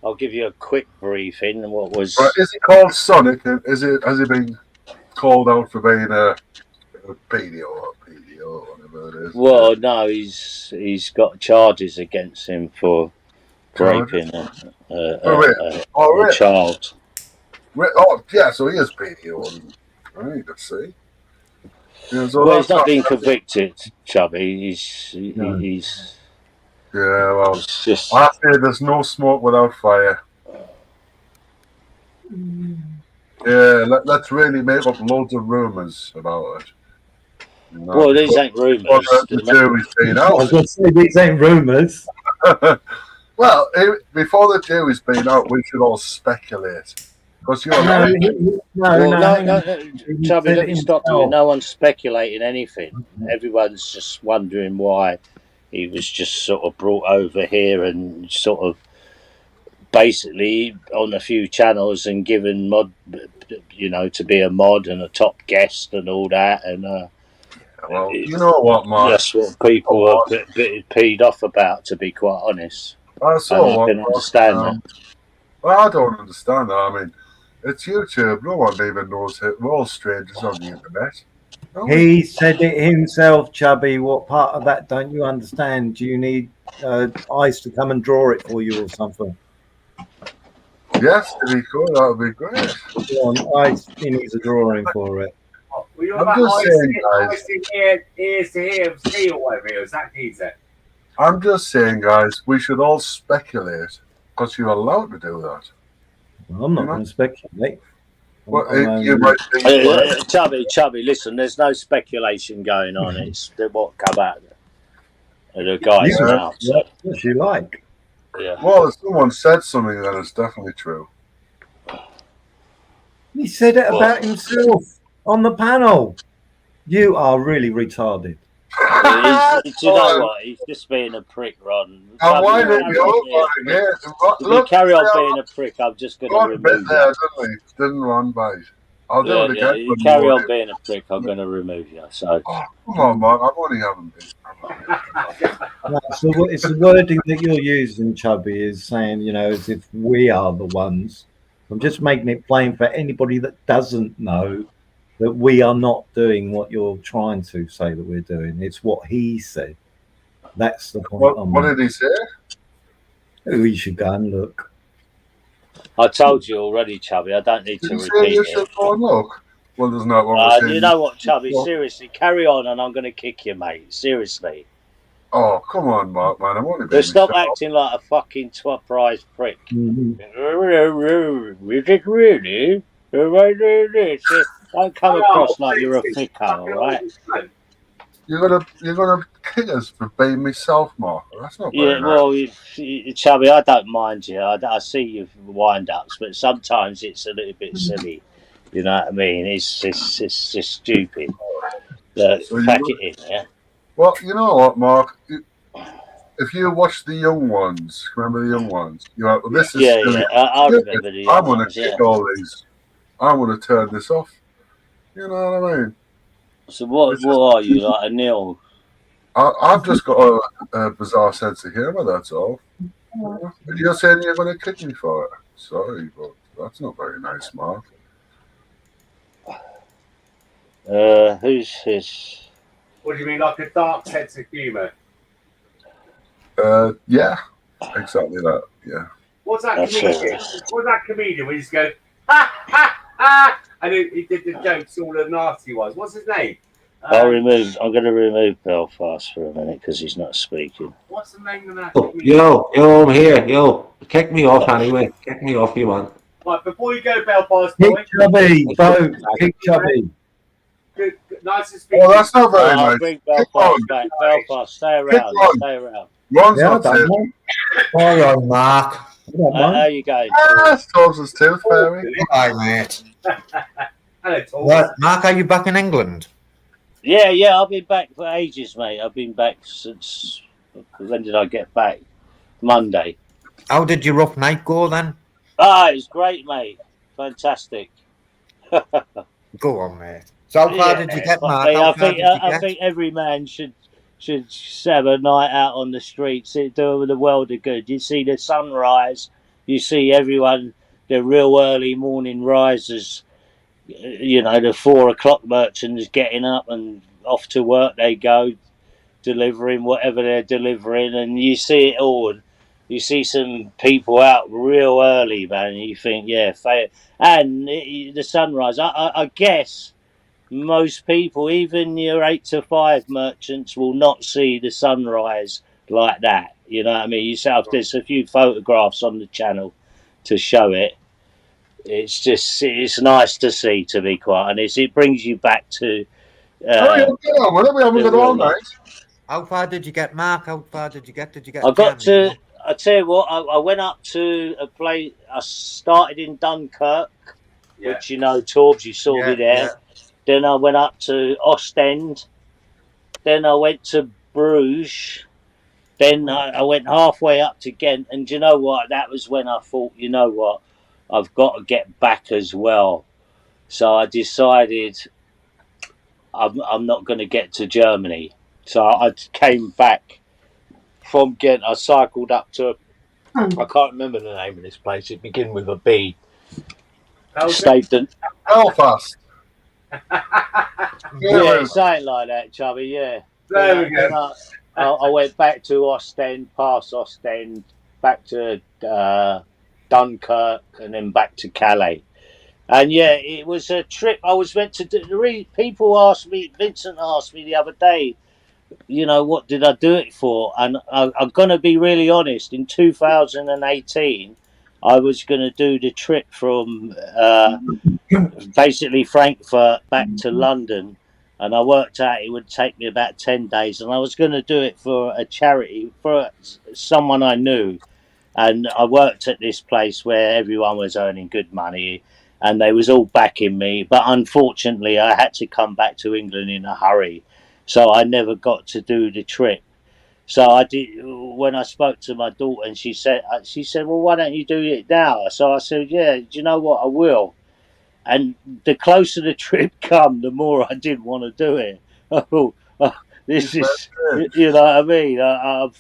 I'll give you a quick briefing. What was? Right, is he called Sonic? Has he been called out for being a pedo or whatever it is? Well, no, he's got charges against him for raping a child. Oh, yeah, so he is pedo. Right, let's see. Well, he's not been convicted, Chubby. He's yeah, well, it's just... I say there's no smoke without fire. Yeah, let's really make up loads of rumours about it. Well, these ain't rumours. The jury's been out. I was going to say these ain't rumours. Well, before the jury's been out, we should all speculate. Because you're no, Chubby, let me stop you. No one's speculating anything. Everyone's just wondering why he was just sort of brought over here and sort of basically on a few channels and given mod, to be a mod and a top guest and all that. And well, you know what, Mark? That's what people are a bit peed off about, to be quite honest. I can understand that. Well, I don't understand that. I mean, it's YouTube. No one even knows it. We're all strangers on the internet. He said it himself, Chubby. What part of that don't you understand? Do you need Ice to come and draw it for you or something? Yes, if he could, that would be great. Go on, Ice, he needs a drawing for it. I'm just saying, guys. Ears to hear, see or whatever it is. That needs it. I'm just saying, guys, we should all speculate because you're allowed to do that. Well, I'm not going to speculate. Well, Chubby, listen, there's no speculation going on. It's what come out of the guy's mouth. What you like. Yeah. Well, if someone said something, then it's definitely true. He said it about himself on the panel. You are really retarded. Do you know what? He's just being a prick, Ron. If you carry on being a prick, I'm just going to remove you. Didn't Ron bite? I'll do it again. You carry on being a prick, I'm going to remove you. So. Oh, come on, Mark. I'm only having been. So it's the wording that you're using, Chubby, is saying, as if we are the ones. I'm just making it plain for anybody that doesn't know that we are not doing what you're trying to say that we're doing. It's what he said. That's the point. What did he say? We should go and look. I told you already, Chubby. I don't need to repeat you should go and look? Well, there's no one. You know what, Chubby? Seriously, carry on, and I'm going to kick you, mate. Seriously. Oh, come on, Mark, man. I'm only being Just stop acting like a fucking prize prick. Mm-hmm. Is it really? Don't come across like you're a thicker, all right? you're gonna kick us for being myself, Mark. That's not very Yeah, nice. well, Chubby, I don't mind you. I see you wind ups, but sometimes it's a little bit silly. You know what I mean? It's just stupid. So Pack it in, yeah. well, you know what, Mark? If you watch the young ones, remember the young ones? You're like, well, this is Yeah, silly. yeah. I remember the I'm young gonna ones. Yeah. kick all these. I'm gonna turn this off. You know what I mean? So what are you, like a nil? I've just got a bizarre sense of humour. That's all. You're saying you're gonna kick me for it? Sorry, but that's not very nice, Mark. Who's his? What do you mean, like a dark sense of humour? Yeah, exactly that. Yeah. What's that That's comedian? it. What's that comedian where you just go, ha, ha, ha, and he did the jokes, all the nasty ones. What's his name? I'm going to remove Belfast for a minute because he's not speaking. What's the name of that Oh, comedian? yo, I'm here. Yo, kick me off anyway. Kick me off, you man. Right, before you go, Belfast Kick Boy. Chubby, vote. Kick Chubby. Good, nice to speak Well, to you. that's not very I'll nice. bring Kick Belfast on. back. Belfast, stay around. on. Stay around. Ron's Yeah, I not don't it. mind. All right, Mark. I don't How mind. you going? Thompson's tooth fairy. Hi, mate. Hello, Tom. Right, Mark, are you back in England? Yeah, I've been back for ages, mate. I've been back since. When did I get back? Monday. How did your rough night go then? Ah, it was great, mate. Fantastic. Go on, mate. So how far did you get, Mark? How far did you I get? think every man should have a night out on the streets. It do the world of good. You see the sunrise. You see everyone, the real early morning risers. You know, the 4 o'clock merchants getting up and off to work they go, delivering whatever they're delivering, and you see it all. And you see some people out real early, man. And you think, yeah, the sunrise. I guess most people, even your 8 to 5 merchants, will not see the sunrise like that. You know what I mean? There's a few photographs on the channel to show it. It's nice to see, to be quite honest. It brings you back to. Hurry up, get on with it. We haven't got all night. How far did you get, Mark? How far did you get? Did you get? I got Germany? to. I tell you what, I went up to a place. I started in Dunkirk, which you know, Torbs, you saw me there. Yeah. Then I went up to Ostend. Then I went to Bruges. Then I went halfway up to Ghent. And do you know what? That was when I thought, you know what? I've got to get back as well. So I decided I'm not going to get to Germany. So I came back from Ghent. I cycled up to, I can't remember the name of this place. It began with a B. Stayed in Belfast. Yeah, something like that, Chubby. Yeah. There we go. I went back to Ostend, past Ostend, back to Dunkirk, and then back to Calais. And yeah, it was a trip I was meant to do. People asked me, Vincent asked me the other day, you know, what did I do it for? And I'm going to be really honest. In 2018, I was going to do the trip from basically Frankfurt back to London. And I worked out it would take me about 10 days. And I was going to do it for a charity, for someone I knew. And I worked at this place where everyone was earning good money. And they was all backing me. But unfortunately, I had to come back to England in a hurry. So I never got to do the trip. So I did. When I spoke to my daughter, and she said, "Well, why don't you do it now?" So I said, "Yeah, do you know what? I will." And the closer the trip come, the more I didn't want to do it. Oh, this is, you know what I mean? I'm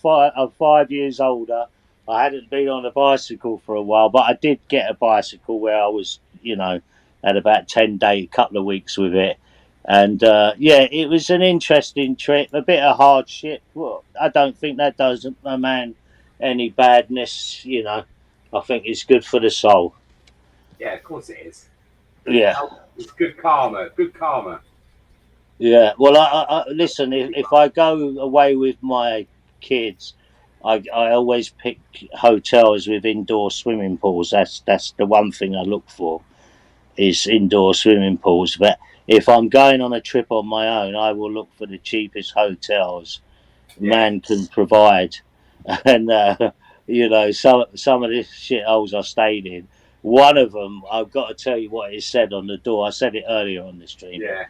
5 years older. I hadn't been on a bicycle for a while, but I did get a bicycle where I was, you know, had about 10 days, couple of weeks with it. And yeah, it was an interesting trip, a bit of hardship. Well, I don't think that does a man any badness, you know. I think it's good for the soul. Yeah, of course it is. Yeah. It's good karma. Good karma. Yeah. Well, I listen, if I go away with my kids, I always pick hotels with indoor swimming pools. That's the one thing I look for, is indoor swimming pools. But if I'm going on a trip on my own, I will look for the cheapest hotels man can provide. And you know, some of the shitholes I stayed in. One of them, I've got to tell you what it said on the door. I said it earlier on the stream. Yeah.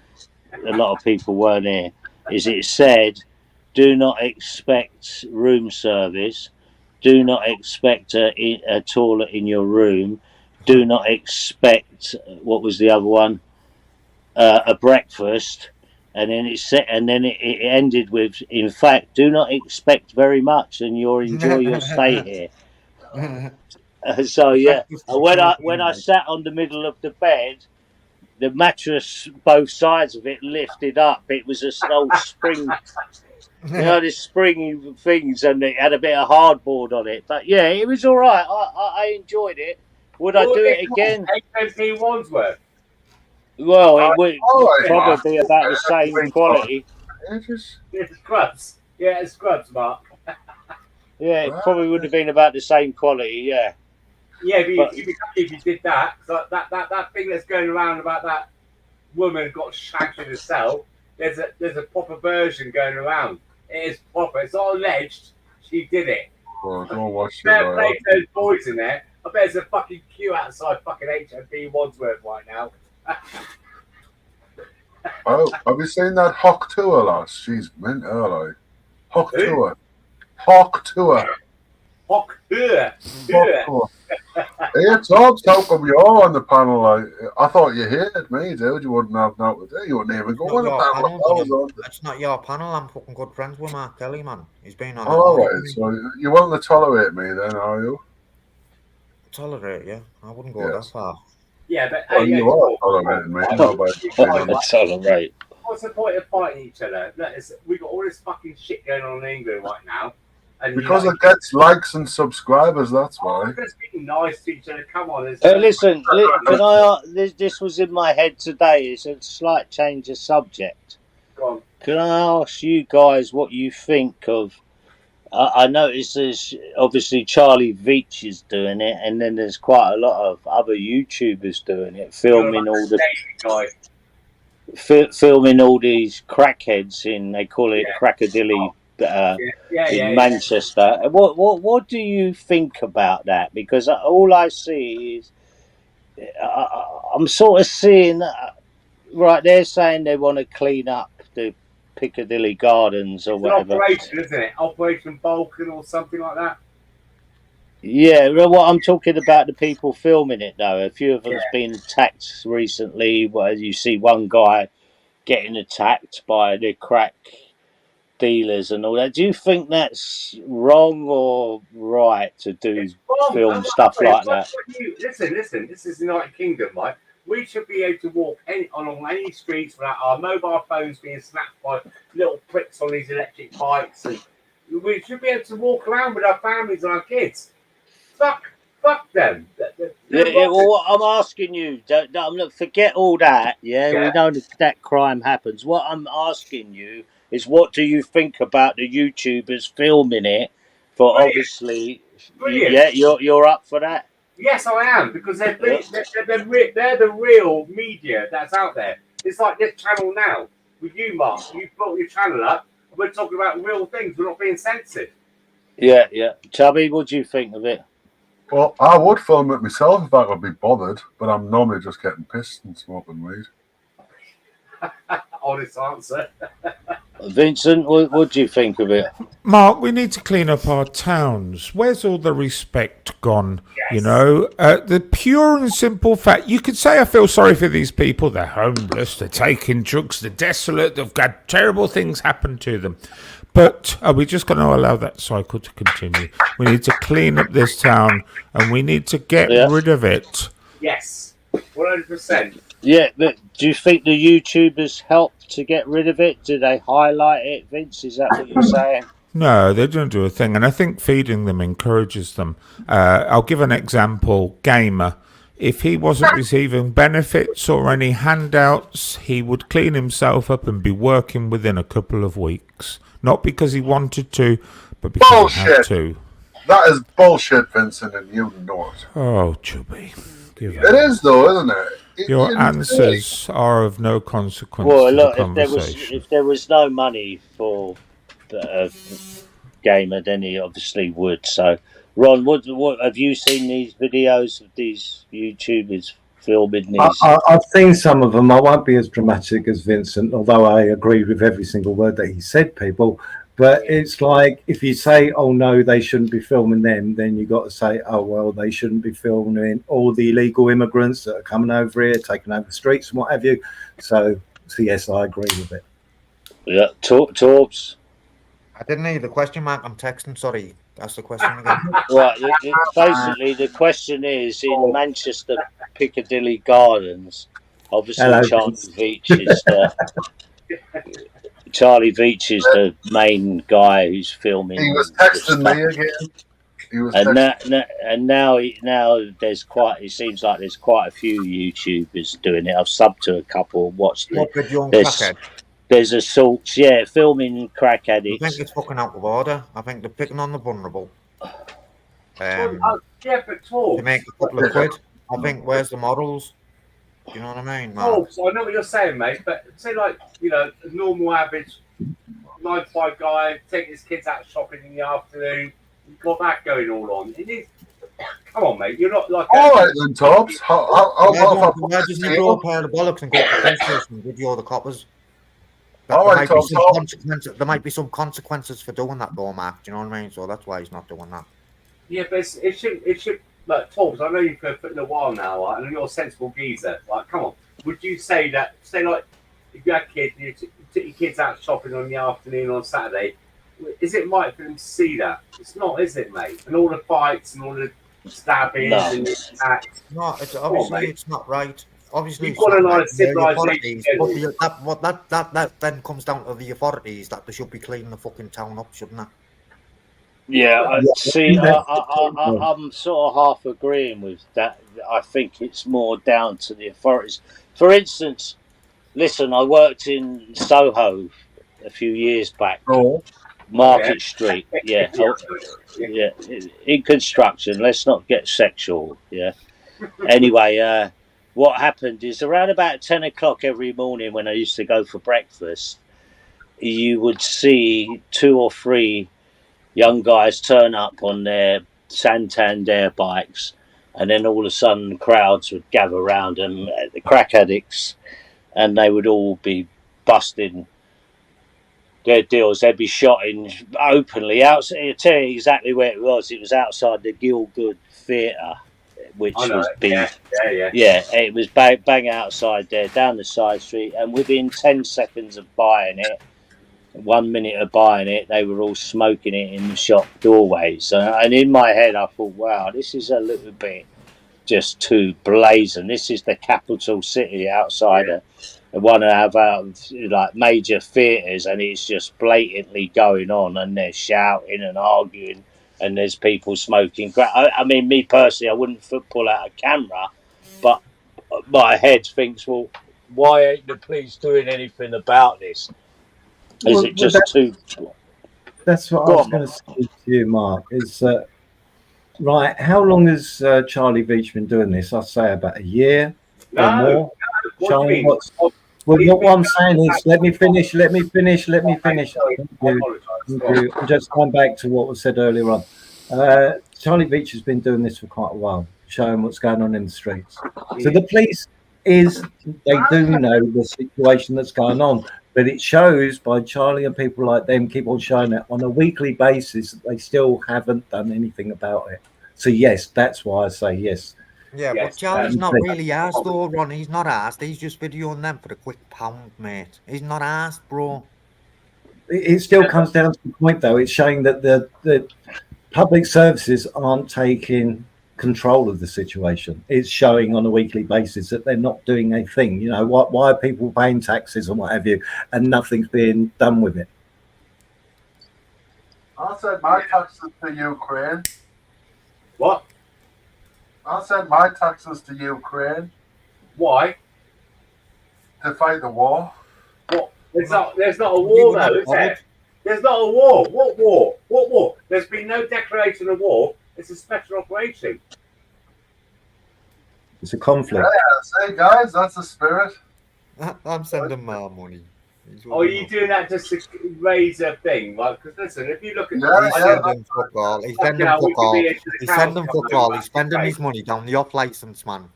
A lot of people weren't here. Is it said, do not expect room service. Do not expect a toilet in your room. Do not expect, what was the other one? A breakfast. And then it ended with, in fact, do not expect very much, and you'll enjoy your stay here. So yeah, when I sat on the middle of the bed, the mattress, both sides of it lifted up. It was a old spring, you know, the springy things, and it had a bit of hardboard on it. But yeah, it was all right. I enjoyed it. Would I do it again? HMP Wandsworth. Well, it would probably be about the same quality. It's Scrubs. Yeah, it's Scrubs, Mark. Yeah, it probably would have been about the same quality. Yeah. Yeah, but you'd be happy if you did that. So that thing that's going around about that woman got shagged in a cell. There's a proper version going around. It is proper. It's not alleged. She did it. Oh, don't watch it. Those boys in there. I bet there's a fucking queue outside fucking HMP Wandsworth right now. Oh, have you seen that Hawk Tour, lass? She's mint early. Hawk Tour. Hawk Tour. Hawk Tour. Hey, Tom's how come you're on the panel? I thought you hated me, dude. You wouldn't have nothing to do. You wouldn't even go on the panel. It's not your panel. I'm fucking good friends with Mark Kelly, man. He's been on. Oh, right. So you won't tolerate me then, are you? Tolerate you? I wouldn't go that far. Yeah, but well, you are tolerating me. Tolerate. What's the point of fighting each other? Look, we've got all this fucking shit going on in England right now. And because it gets likes and subscribers, that's why. Just being nice to each other. Come on. Listen, can I? This was in my head today. It's a slight change of subject. Go on. Can I ask you guys what you think of? I noticed there's obviously Charlie Veach is doing it, and then there's quite a lot of other YouTubers doing it, filming all these crackheads in. They call it Crackadilly. In Manchester. What do you think about that? Because all I see is I'm sort of seeing right. They're saying they want to clean up the Piccadilly Gardens or whatever. Operation, isn't it? Operation Balkan or something like that. Yeah, what I'm talking about, the people filming it though. A few of them's been attacked recently. Where you see one guy getting attacked by the crack dealers and all that. Do you think that's wrong or right to do film stuff like that? Listen. This is the United Kingdom, right? We should be able to walk along any streets without our mobile phones being snapped by little pricks on these electric bikes, and we should be able to walk around with our families and our kids. Fuck them. Well, I'm asking you, forget all that. Yeah, we know that crime happens. What I'm asking you is, what do you think about the YouTubers filming it? For Brilliant. Obviously, Brilliant. Yeah, you're up for that. Yes, I am, because they're the real media that's out there. It's like this channel now with you, Mark. You brought your channel up. We're talking about real things. We're not being censored. Yeah. Chubby, what do you think of it? Well, I would film it myself if I could be bothered, but I'm normally just getting pissed and smoking weed. Honest answer. Vincent, what do you think of it? Mark, we need to clean up our towns. Where's all the respect gone? Yes. You know, the pure and simple fact, you could say I feel sorry for these people. They're homeless, they're taking drugs, they're desolate, they've got terrible things happen to them. But are we just going to allow that cycle to continue? We need to clean up this town and we need to get rid of it. Yes, 100%. Yeah, but do you think the YouTubers help to get rid of it? Do they highlight it, Vince? Is that what you're saying? No, they don't do a thing. And I think feeding them encourages them. I'll give an example. Gamer. If he wasn't receiving benefits or any handouts, he would clean himself up and be working within a couple of weeks. Not because he wanted to, but because he had to. That is bullshit, Vincent, and you know it. Oh, Chubby. It is, though, isn't it? Your answers are of no consequence Well, to look, the conversation. if there was no money for a gamer, then he obviously would. So, Ron, what have you seen these videos of these YouTubers filming these? I've seen some of them. I won't be as dramatic as Vincent, although I agree with every single word that he said, people. But it's like, if you say, oh no, they shouldn't be filming them, then you got to say, oh well, they shouldn't be filming all the illegal immigrants that are coming over here, taking over the streets and what have you. So yes, I agree with it. Yeah, Torbs. I didn't hear the question, Mark. I'm texting. Sorry, that's the question again. Right. Basically, the question is in Manchester Piccadilly Gardens. Obviously, Hello, Charlie Vince. Veitch is the main guy who's filming. He was texting me again. He was now there's quite. It seems like there's quite a few YouTubers doing it. I've subbed to a couple and watched it. There's assaults, filming crack addicts. I think it's fucking out of order. I think they're picking on the vulnerable. But talk. They make a couple of quid. I think, where's the models? Do you know what I mean, Mark? Oh, so I know what you're saying, mate. But say, like, a normal average 9-to-5 guy taking his kids out shopping in the afternoon. You've got that going all on. Come on, mate. You're not like. All right, then, Tobbs. Why doesn't he grow a pair of bollocks and go to the police station and video the coppers? There might be some consequences for doing that, though, Mark. Do you know what I mean? So that's why he's not doing that. Yeah, but it should. Like, Tobbs, I know you've been for a while now, right? And you're a sensible geezer. Like, come on. Would you say, like, if you had kids and you took your kids out shopping on the afternoon on Saturday, is it right for them to see that? It's not, is it, mate? And all the fights and all the stabbings and the attacks. No, it's not right. Obviously, you've got to know civilization. That then comes down to the authorities that they should be cleaning the fucking town up, shouldn't they? Yeah, I'm sort of half agreeing with that. I think it's more down to the authorities. For instance, listen, I worked in Soho a few years back, Market Street. Yeah, in construction. Let's not get sexual. Yeah. Anyway, what happened is around about 10 o'clock every morning when I used to go for breakfast, you would see 2 or 3 young guys turn up on their Santander bikes, and then all of a sudden crowds would gather around them, the crack addicts, and they would all be busting their deals. They'd be shotting openly outside. I'll tell you exactly where it was. It was outside the Gielgud Theatre, which was big. Yeah, it was bang outside there, down the side street, and within 10 seconds of buying it, 1 minute of buying it, they were all smoking it in the shop doorways. And in my head, I thought, wow, this is a little bit just too blazing. This is the capital city outside one of our like major theatres, and it's just blatantly going on, and they're shouting and arguing, and there's people smoking. I mean, me personally, I wouldn't pull out a camera, but my head thinks, well, why ain't the police doing anything about this? Is it just too? That's what I was going to say to you, Mark. Is right? How long has Charlie Veitch been doing this? I'd say about a year or more. Charlie, what I'm saying is, let me finish. Thank you. I'm just going back to what was said earlier on. Charlie Veitch has been doing this for quite a while, showing what's going on in the streets. So the police they do know the situation that's going on. But it shows by Charlie and people like them keep on showing it on a weekly basis that they still haven't done anything about it. So yes, that's why I say yes. Yeah, but Charlie's not really asked though, Ron. He's not asked. He's just videoing them for a quick pound, mate. He's not asked, bro. It still comes down to the point, though. It's showing that the public services aren't taking control of the situation. It's showing on a weekly basis that they're not doing a thing. You know, why are people paying taxes and what have you, and nothing's being done with it? I sent my taxes to Ukraine. What? I sent my taxes to Ukraine. Why? To fight the war. What? There's not a war though, is there? There's not a war. What war? What war? There's been no declaration of war. It's a special operation. It's a conflict. Yeah, say, guys, that's the spirit. I'm sending more money. Are you doing that just to raise a thing? Like, because listen, if you look at He's sending fuck all. He's sending fuck all. He's sending fuck all. He's spending his money down the off license, man.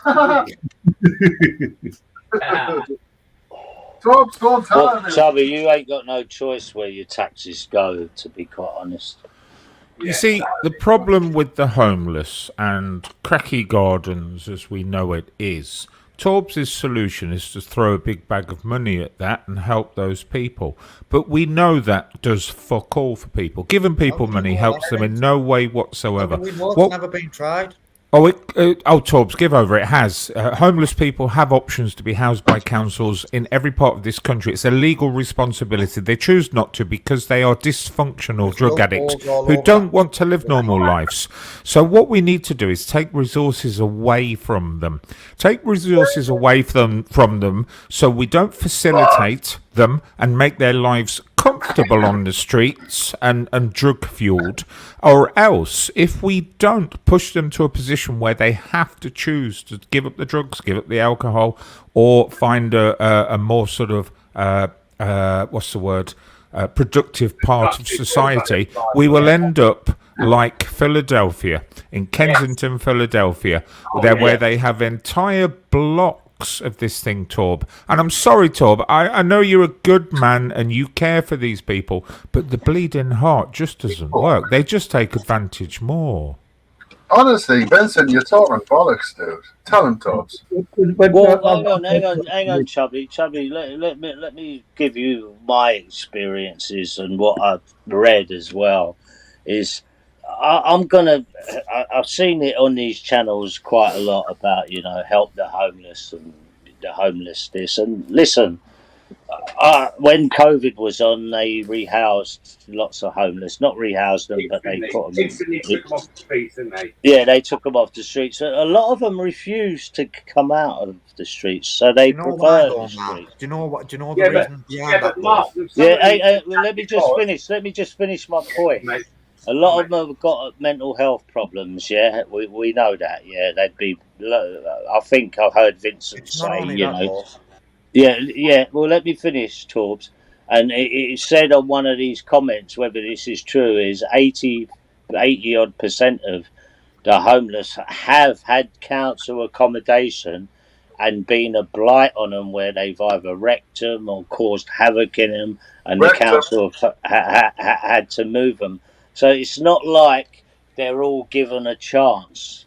Well, Chubby, you ain't got no choice where your taxes go, to be quite honest. You see, the problem with the homeless and cracky gardens as we know it is, Torbs' solution is to throw a big bag of money at that and help those people. But we know that does fuck all for people. Giving people money helps them in no way whatsoever. It's never been tried. Oh, Torbs, give over. It has. Homeless people have options to be housed by councils in every part of this country. It's a legal responsibility. They choose not to because they are dysfunctional drug addicts who don't want to live normal lives. So what we need to do is take resources away from them. Take resources away from them so we don't facilitate them and make their lives comfortable on the streets and drug fueled, or else if we don't push them to a position where they have to choose to give up the drugs, give up the alcohol, or find a more sort of productive part of society, we will end up like Philadelphia, in Kensington, Philadelphia, where they have entire blocks of this thing, Torb. And I'm sorry, Torb, I know you're a good man and you care for these people, but the bleeding heart just doesn't work. They just take advantage more. Honestly, Vincent, you're talking bollocks, dude. Tell him, Torbs. Well, hang on, Chubby. Let me give you my experiences and what I've read as well. I've seen it on these channels quite a lot about, help the homeless and the homelessness. And listen, when COVID was on, they rehoused lots of homeless. Not rehoused them, but they put them. Instantly took them off the streets, didn't they? Yeah, they took them off the streets. A lot of them refused to come out of the streets, so they prefer the streets. Do you know what? Do you know the reason behind that? Well, let me just finish my point. A lot of them have got mental health problems. Yeah, we know that. Yeah, they'd be. I think I've heard Vincent say, Yeah. Well, let me finish, Torbs. And it said on one of these comments, whether this is true, is 80 odd % of the homeless have had council accommodation and been a blight on them, where they've either wrecked them or caused havoc in them, and the council had to move them. So it's not like they're all given a chance.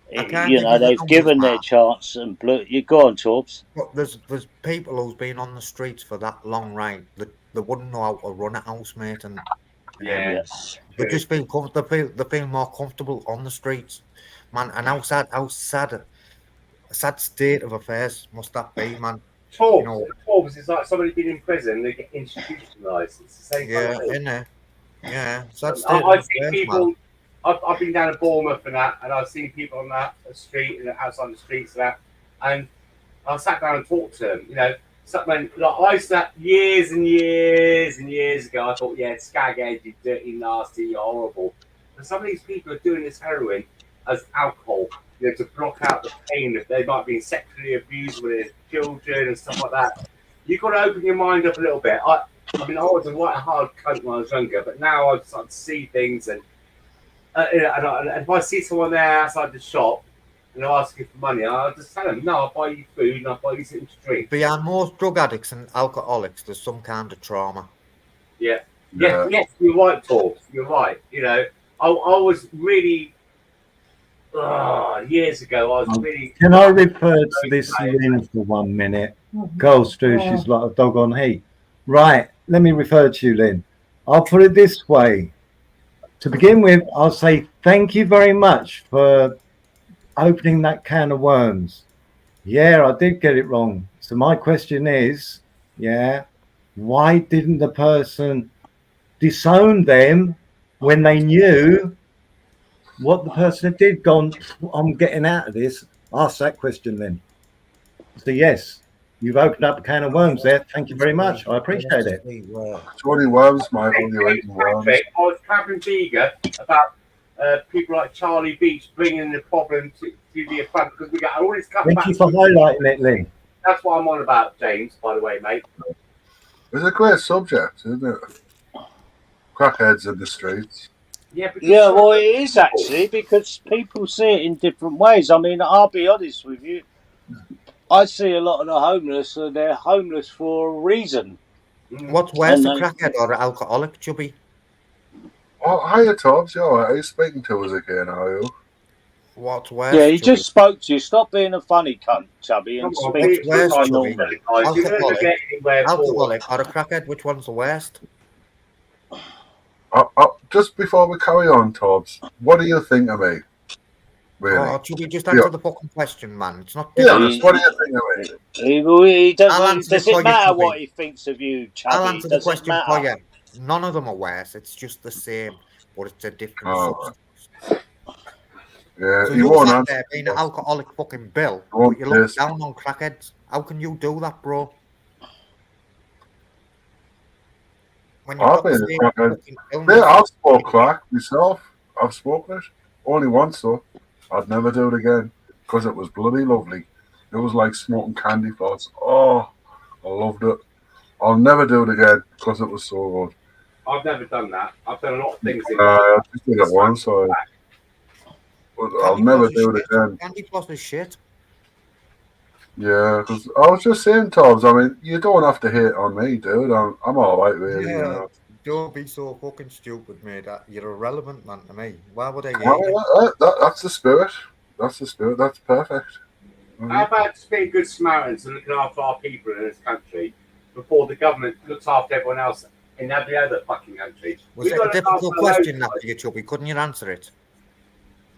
They've given their chance and you go on, Torbs. But there's people who's been on the streets for that long, right? They wouldn't know how to run a house, mate, and they just feel they feel more comfortable on the streets, man. And how sad a sad state of affairs must that be, man? Torbs, it's like somebody been in prison, they get institutionalised. It's the same kind of thing. In there. Yeah, sad state of affairs, people. Man. I've been down to Bournemouth and that, and I've seen people on that street and outside the streets and that, and I sat down and talked to them. I sat years and years and years ago. I thought, skag-headed, dirty, nasty, you're horrible. And some of these people are doing this heroin as alcohol, to block out the pain if they might have been sexually abused with their children and stuff like that. You've got to open your mind up a little bit. I was a right hard cunt when I was younger, but now I've started to see things and. And if I see someone there outside the shop and they're asking for money, I'll just tell them, no, I'll buy you food and I'll buy you something to drink. Beyond most drug addicts and alcoholics, there's some kind of trauma. Yes, you're right, Torbs. You're right. I was really, years ago, I was really... Can I refer to this Lynn for 1 minute? Girl Stu, she's like a dog on heat. Right, let me refer to you, Lynn. I'll put it this way. To begin with, I'll say thank you very much for opening that can of worms. Yeah, I did get it wrong. So my question is, why didn't the person disown them when they knew what the person did? Gone, I'm getting out of this. Ask that question then. So yes, you've opened up a can of worms there. Thank you very much. I appreciate it. 20 worms, Michael. You're eating worms. I was clapping eager about people like Charlie Beach bringing the problem to be a fun because we got all this cut Thank back. you for highlighting it, Lynn. That's what I'm on about, James, by the way, mate. It's a great subject, isn't it? Crackheads in the streets. Yeah, well, it is actually because people see it in different ways. I mean, I'll be honest with you. I see a lot of the homeless, and they're homeless for a reason. What's worse, a crackhead or an alcoholic, Chubby? Oh, hiya, Tobbs. You alright? Are you speaking to us again, are you? What's worse, Yeah, he Chubby? just spoke to you. Stop being a funny cunt, Chubby, and speak What's worse, Chubby? normally. Alcoholic or a crackhead? Which one's the worst? Just before we carry on, Tobbs, what do you think of me? Really? Oh, Chubby, just answer the fucking question, man. It's not difficult. What do you think of me? He does it matter what he thinks of you, Chubby? I'll answer the Does it question matter? for you. None of them are worse. It's just the same, but it's a different substance. Yeah, So you you won't sat answer. there being an alcoholic fucking Bill, You won't but you look piss. down on crackheads. How can you do that, bro? When you've I've got the been same a crackhead. fucking illness. Yeah, I've smoked crack myself. I've smoked it. Only once, though. I'd never do it again because it was bloody lovely. It was like smoking candy floss. Oh, I loved it. I'll never do it again because it was so good. I've never done that. I've done a lot of things. I just did it once, so but I'll never do it again. Candy floss is shit. Yeah, because I was just saying, Tobbs, I mean, you don't have to hate on me, dude. I'm all right, really. Yeah, You know? don't be so fucking stupid, mate. You're irrelevant, man, to me. Why would I hate Well, you? that's the spirit. That's the spirit. That's perfect. How about just being good Samaritans and looking after our people in this country before the government looks after everyone else in every other fucking country? Was it a difficult question that for you, Chubby? Couldn't you answer it?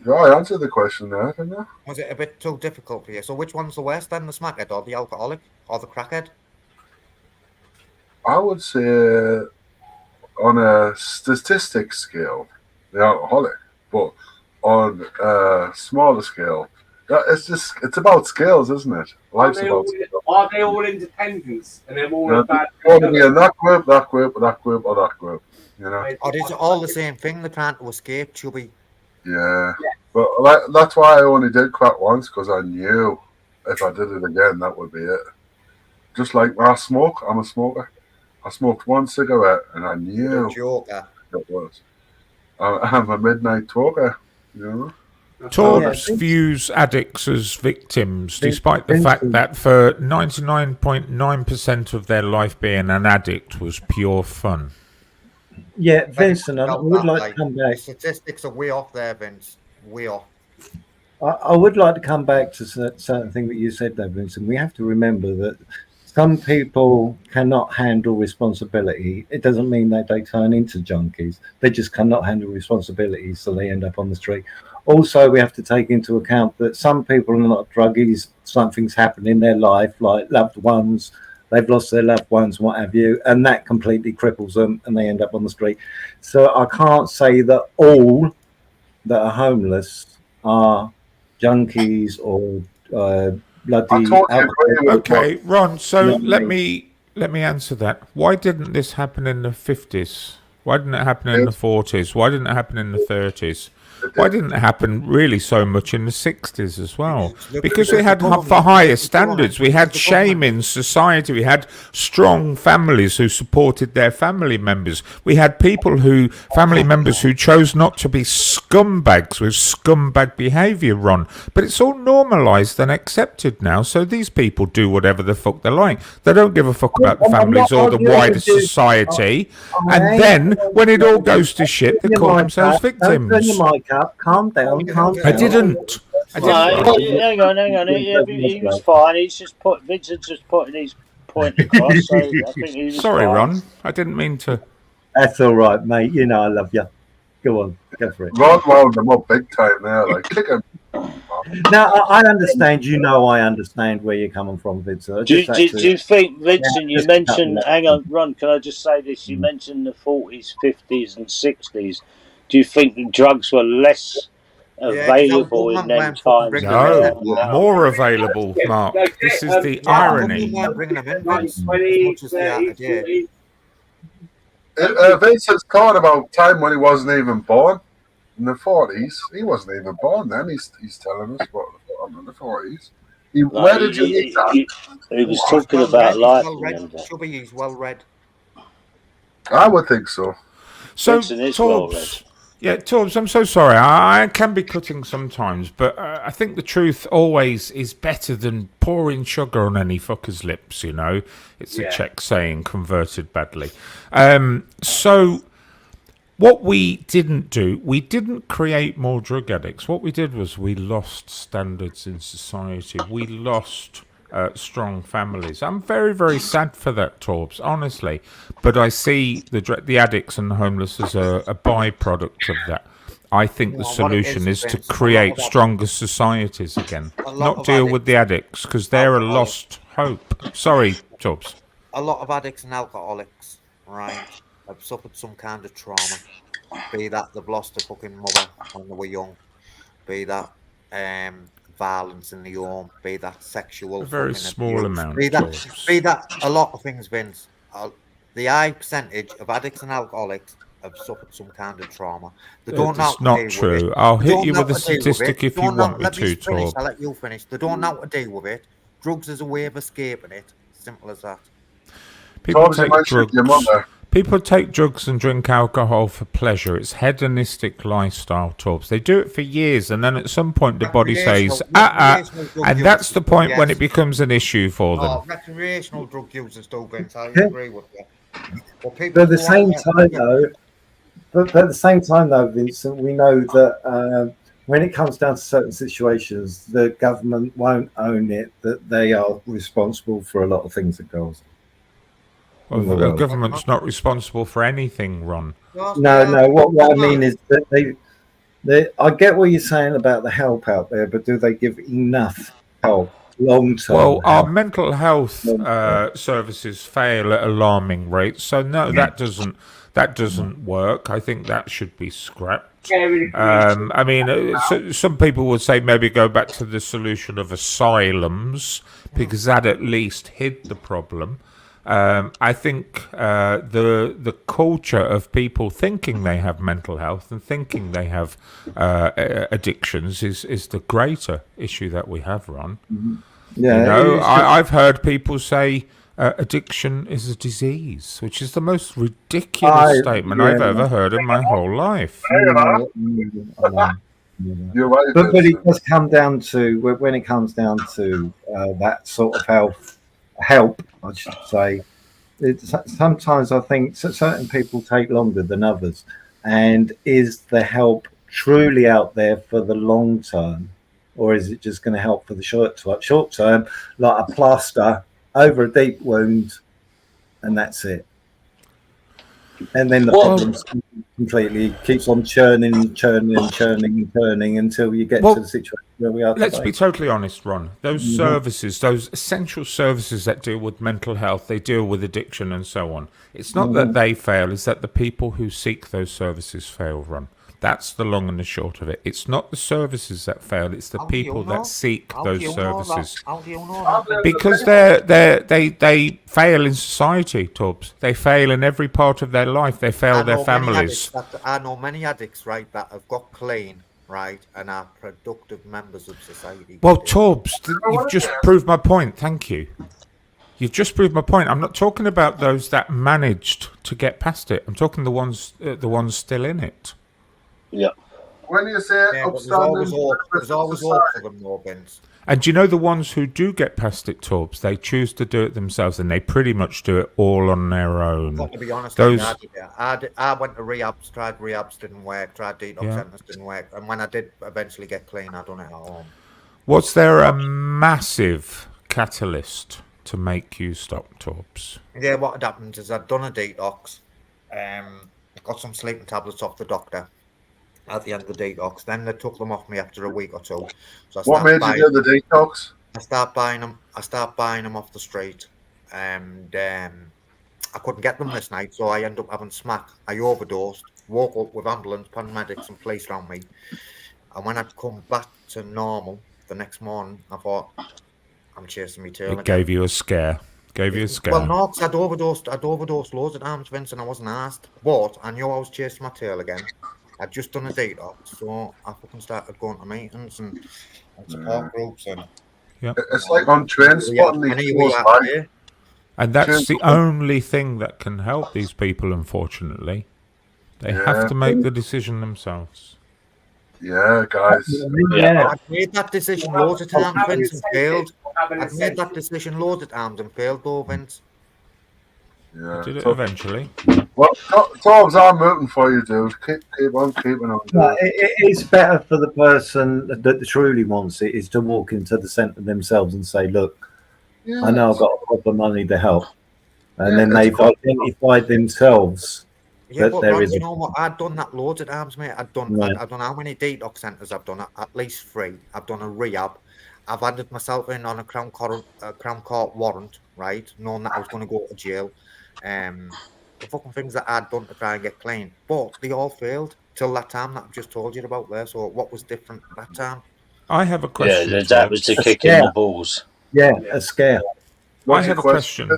Yeah, I answered the question there, didn't I? Was it a bit too difficult for you? So which one's the worst then, the smackhead or the alcoholic or the crackhead? I would say on a statistic scale, the alcoholic, but on a smaller scale, it's about skills, isn't it? Life's about skills. Are they all independents and they're all in bad? You want to be in that group, that group, that group, or that group. You know. Or is it all the same thing? They're trying to escape, Chubby. Yeah. But that's why I only did crack once, because I knew if I did it again, that would be it. Just like I smoke, I'm a smoker. I smoked one cigarette and I knew it was. I'm a midnight talker, you know. Torbs views addicts as victims, despite the fact that for 99.9% of their life being an addict was pure fun. Yeah, Vincent, I would like to come back. The statistics are way off there, Vince. Way off. I would like to come back to certain thing that you said there, Vincent. We have to remember that some people cannot handle responsibility. It doesn't mean that they turn into junkies. They just cannot handle responsibility, so they end up on the street. Also, we have to take into account that some people are not druggies. Something's happened in their life, like loved ones. They've lost their loved ones, what have you, and that completely cripples them, and they end up on the street. So I can't say that all that are homeless are junkies or bloody alcohol. Okay, Ron. So let me answer that. Why didn't this happen in the 50s? Why didn't it happen in the 40s? Why didn't it happen in the 30s? Why didn't it happen really so much in the 60s as well? Because we had for higher standards. We had shame in society. We had strong families who supported their family members. We had family members who chose not to be scumbags with scumbag behaviour, Ron. But it's all normalised and accepted now, so these people do whatever the fuck they like. They don't give a fuck about the families or the wider society. And then, when it all goes to shit, they call themselves victims. Calm down. I didn't. Hang on. He was fine. Vincent's just putting his point across. So I think he was Sorry, fine. Ron. I didn't mean to. That's all right, mate. You know I love you. Go on, go for it. Ron wound them up big time there, like kick him. Now I understand. You know I understand where you're coming from, Vincent. Do you think, Vincent? You mentioned. Hang on, Ron. Can I just say this? You mentioned the 40s, 50s, and 60s. Do you think drugs were less available in them times? No, more available, Mark. This is the irony. Vincent's talking about time when he wasn't even born. In the 40s, he wasn't even born then. He's telling us what the in the 40s. Where did you eat that? He was talking about life, remember? Chubby, he's well read. I would think so. So, Vincent is well read. Yeah, Torbs, I'm so sorry. I can be cutting sometimes, but I think the truth always is better than pouring sugar on any fucker's lips, you know? It's a Czech saying converted badly. So, what we didn't do, we didn't create more drug addicts. What we did was we lost standards in society. We lost strong families. I'm very, very sad for that, Torbs, honestly. But I see the addicts and the homeless as a byproduct of that. I think the solution is to create stronger societies again, not deal with the addicts, because they're a lost hope. Sorry, Torbs. A lot of addicts and alcoholics, right, have suffered some kind of trauma. Be that they've lost a fucking mother when they were young, be that violence in the home, be that sexual, a very small abuse, amount. Be that a lot of things, Vince. The high percentage of addicts and alcoholics have suffered some kind of trauma. They don't know. It's not true. I'll hit you with a statistic if you want me to, Torb. I'll let you finish. They don't know how to deal with it. Drugs is a way of escaping it. Simple as that. People take drugs and drink alcohol for pleasure. It's hedonistic lifestyle, Torbs. They do it for years, and then at some point the body says, and that's the point when it becomes an issue for them. Recreational drug users do, Vince. I agree with you. But at the same time, though, Vincent, we know that when it comes down to certain situations, the government won't own it, that they are responsible for a lot of things that goes on. Well, the government's not responsible for anything, Ron. No. What I mean is that they. I get what you're saying about the help out there, but do they give enough help long term? Well, our mental health services fail at alarming rates, so no, that doesn't work. I think that should be scrapped. I mean, some people would say maybe go back to the solution of asylums, because that at least hid the problem. I think the culture of people thinking they have mental health and thinking they have addictions is the greater issue that we have, Ron. Yeah, you know, I've heard people say addiction is a disease, which is the most ridiculous statement I've ever heard in my whole life. You're right, but it does come down to when it comes down to that sort of help, I should say. Sometimes I think certain people take longer than others, and is the help truly out there for the long term, or is it just going to help for the short term, like a plaster over a deep wound, and that's it? And then the problem completely keeps on churning until you get to the situation where we are today. Let's be totally honest, Ron. Those services, those essential services that deal with mental health, they deal with addiction and so on. It's not that they fail, it's that the people who seek those services fail, Ron. That's the long and the short of it. It's not the services that fail, it's the people that seek those services. How do you know that? Because they fail in society, Torbs. They fail in every part of their life. They fail their families. I know many addicts, right, that have got clean, right, and are productive members of society. Well, Torbs, you've just proved my point. Thank you. You've just proved my point. I'm not talking about those that managed to get past it. I'm talking the ones still in it. Yeah. When you say upstanding, there's always hope for them, Morgans. And do you know the ones who do get past it, Torbs? They choose to do it themselves, and they pretty much do it all on their own. I've got to be honest, I went to rehabs, tried rehabs, didn't work, tried detox centers, didn't work, and when I did eventually get clean, I done it at home. Was there a massive catalyst to make you stop, Torbs? Yeah, what had happened is I'd done a detox, got some sleeping tablets off the doctor at the end of the detox. Then they took them off me after a week or two. So what made you do the detox? I start buying them off the street, and I couldn't get them this night, so I ended up having smack. I overdosed, woke up with ambulance, paramedics and police around me, and when I'd come back to normal the next morning, I thought, I'm chasing my tail. It gave you a scare. Well, no, because I'd overdosed loads of times, Vince, and I wasn't asked. But I knew I was chasing my tail again. I'd just done a detox, so I fucking started going to meetings and support groups and. Yeah. It's like on train spotting And these here we posts, are man. today. And that's the only thing that can help these people, unfortunately. They have to make the decision themselves. Yeah, guys. Yeah. I've made that decision loads of times, Vince, and failed. I've made that decision loads of times and failed, though, Vince. Yeah. Did it eventually? Well, Torbs, I'm rooting for you, dude. Keep on keeping on, dude. No, it's better for the person that truly wants it is to walk into the centre themselves and say, look, I know I've got a problem, I need the help. And then they've identified themselves Yeah, that but there Ron, is you know what? I've done that loads of times, mate. I've done how many detox centres I've done? At least 3. I've done a rehab. I've handed myself in on a Crown Court warrant, right? Knowing that I was going to go to jail. The fucking things that I'd done to try and get clean. But they all failed till that time that I've just told you about there. So what was different that time? I have a question. Yeah, that was the kick in the balls. Yeah, a scare. I have a question.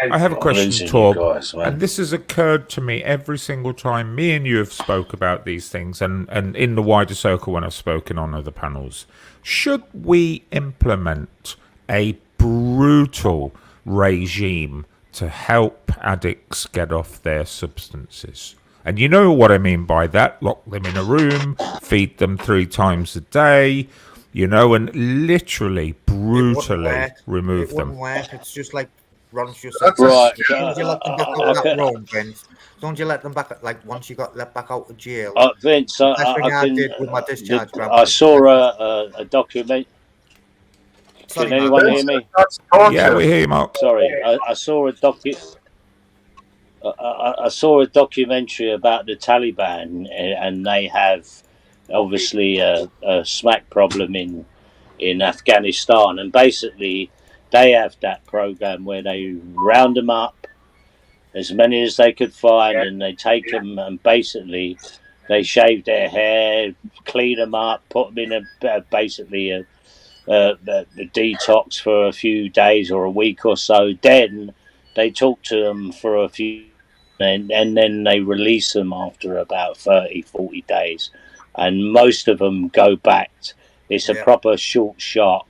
I have a question, Torb, and this has occurred to me every single time me and you have spoke about these things, and in the wider circle when I've spoken on other panels. Should we implement a brutal regime to help addicts get off their substances? And you know what I mean by that. Lock them in a room, feed them 3 times a day, you know, and literally, brutally remove them. It wouldn't work. It's just like Ron's just said. Right. Don't you let them back out of that room, Vince? Don't you let them back, like, once you got let back out of jail? Vince, I did with my discharge grant. I saw a document. Sorry, Can anyone Mark. hear me? Yeah, we hear you, Mark. Sorry, I saw I saw a documentary about the Taliban, and they have obviously a smack problem in Afghanistan, and basically they have that program where they round them up, as many as they could find, and they take them and basically they shave their hair, clean them up, put them in basically a detox for a few days or a week or so. Then they talk to them for a few, and then they release them after about 30-40 days, and most of them go back. It's a proper short shock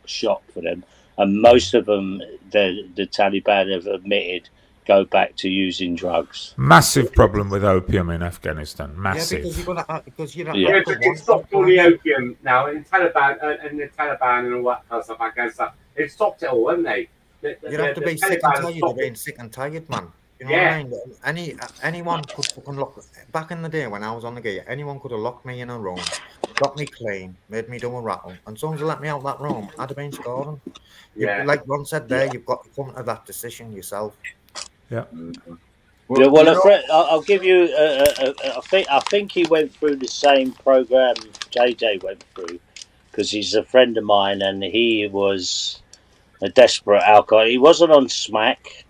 for them, and most of them, the Taliban have admitted, go back to using drugs. Massive problem with opium in Afghanistan. Massive. Yeah, because you're not. Yeah, it stopped all the opium now, and Taliban and all that kind of stuff. Afghanistan, it stopped it all, haven't they? You have to be sick and tired of being sick and tired, man. You know what I mean? Anyone could fucking lock. Back in the day when I was on the gear, anyone could have locked me in a room, got me clean, made me do a rattle, and as soon as they let me out that room, I'd have been scoring. Like Ron said there, you've got to come to that decision yourself. Yeah. Well, I'll give you. I think he went through the same program JJ went through, because he's a friend of mine, and he was a desperate alcoholic. He wasn't on smack,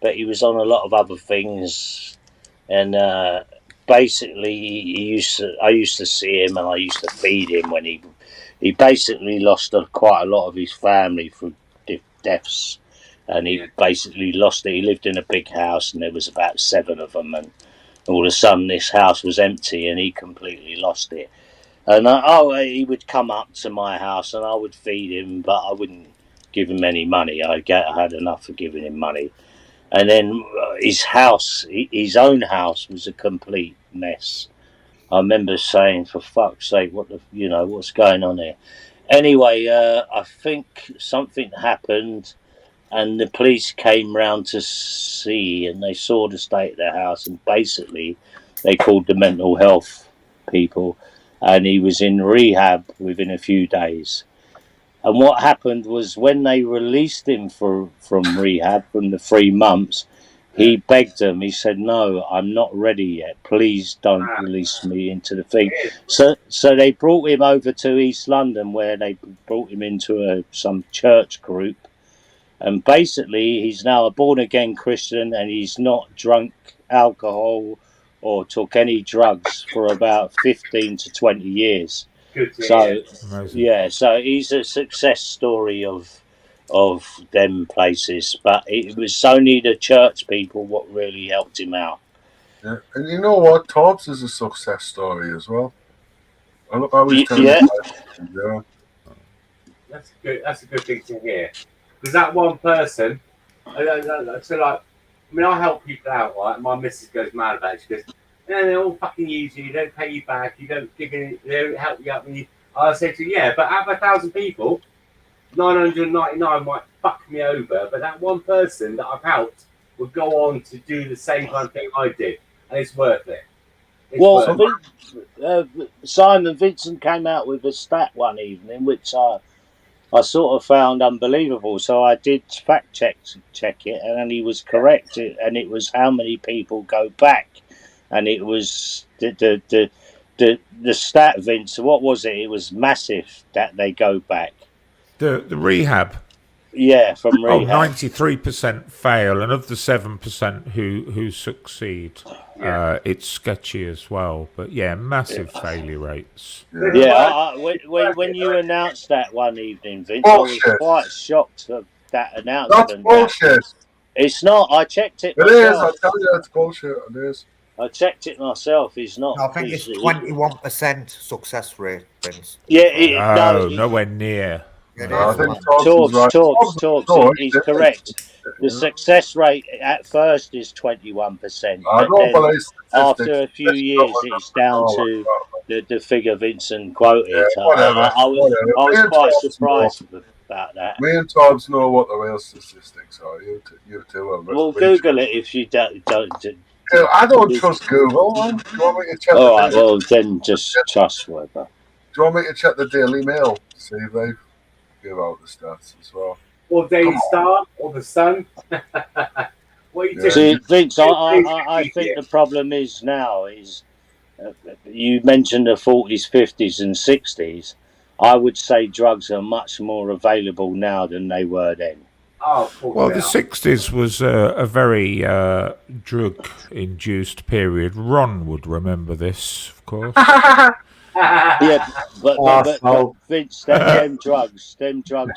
but he was on a lot of other things, and basically I used to see him and I used to feed him when he basically lost quite a lot of his family through deaths. And he basically lost it. He lived in a big house, and there was about 7 of them. And all of a sudden, this house was empty, and he completely lost it. And he would come up to my house, and I would feed him, but I wouldn't give him any money. I had enough of giving him money. And then his house, his own house, was a complete mess. I remember saying, "For fuck's sake, what's going on here?" Anyway, I think something happened. And the police came round to see, and they saw the state of their house, and basically they called the mental health people, and he was in rehab within a few days. And what happened was, when they released him from rehab, from the 3 months, he begged them. He said, "No, I'm not ready yet. Please don't release me into the thing." So they brought him over to East London, where they brought him into some church group. And basically, he's now a born-again Christian, and he's not drunk alcohol or took any drugs for about 15 to 20 years. So he's a success story of them places. But it was only the church people what really helped him out. Yeah. And you know what? Tobbs is a success story as well. I look, I always tell you. Yeah. That's good. That's a good thing to hear. Because that one person, so like, I mean, I help people out, right? My missus goes mad about it. She goes, "No, they all fucking use you. You don't pay you back. You don't give any. They don't help you out." And I say to her, "Yeah, but out of 1,000 people, 999 might fuck me over, but that one person that I've helped will go on to do the same kind of thing I did, and it's worth it." Simon Vincent came out with a stat one evening, which I sort of found unbelievable. So I did fact check it, and he was correct. And it was how many people go back, and it was the stat, Vince. What was it? It was massive that they go back. The rehab. Yeah, from rehab. 93% fail, and of the 7% who succeed, it's sketchy as well. But yeah, massive failure rates. Yeah, when you announced that one evening, Vince, bullshit. I was quite shocked at that announcement. That's bullshit. It's not. I checked it It myself. is. I tell you, it's bullshit. It is. I checked it myself. It's not. I think it's 21% success rate, Vince. Yeah, nowhere near. Talks. He's correct. The success rate at first is 21%, but then after a few years, it's down to the figure Vincent quoted. Yeah, I was quite surprised about that. Me and Tobbs know what the real statistics are. You two are. Well, Google it if you don't. I don't trust Google, man. Do you want me to check? All right, well then just trust whatever. Do you want me to check the Daily Mail? See if they give out the stats as well. Or Daily Star, or the Sun. What are you doing? See, Vince, I think the problem is now is you mentioned the 40s, 50s, and 60s. I would say drugs are much more available now than they were then. Well, the 60s was a very drug-induced period. Ron would remember this, of course. Yeah, but Vince, them drugs,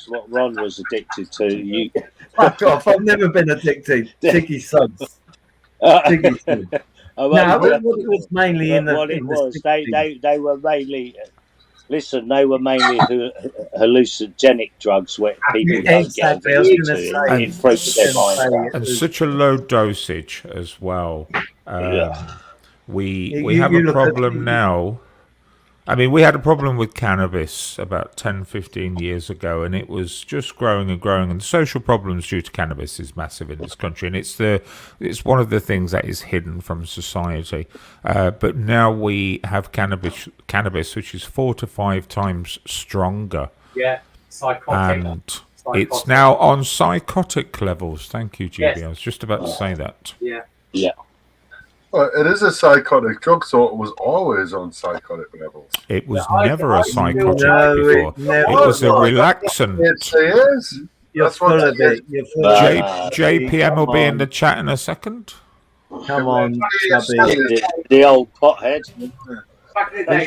what Ron was addicted to. Fuck off! I've never been addicted. Tiggy suds. Tiggy suds. No, it was mainly in the. What it was, they were mainly. Listen, they were mainly hallucinogenic drugs where people don't get addicted to. It freaks their mind out. And such a low dosage as well. We have a problem now. I mean, we had a problem with cannabis about 10, 15 years ago, and it was just growing and growing. And the social problems due to cannabis is massive in this country, and it's one of the things that is hidden from society. But now we have cannabis, which is 4 to 5 times stronger. Yeah, psychotic. And it's now on psychotic levels. Thank you, GB. I was just about to say that. Yeah. Well, it is a psychotic drug, so it was always on psychotic levels. It was never a psychotic before. It was a relaxant. It is. You're full of it. JPM will be in the chat in a second. Come on, Chubby. The old pothead.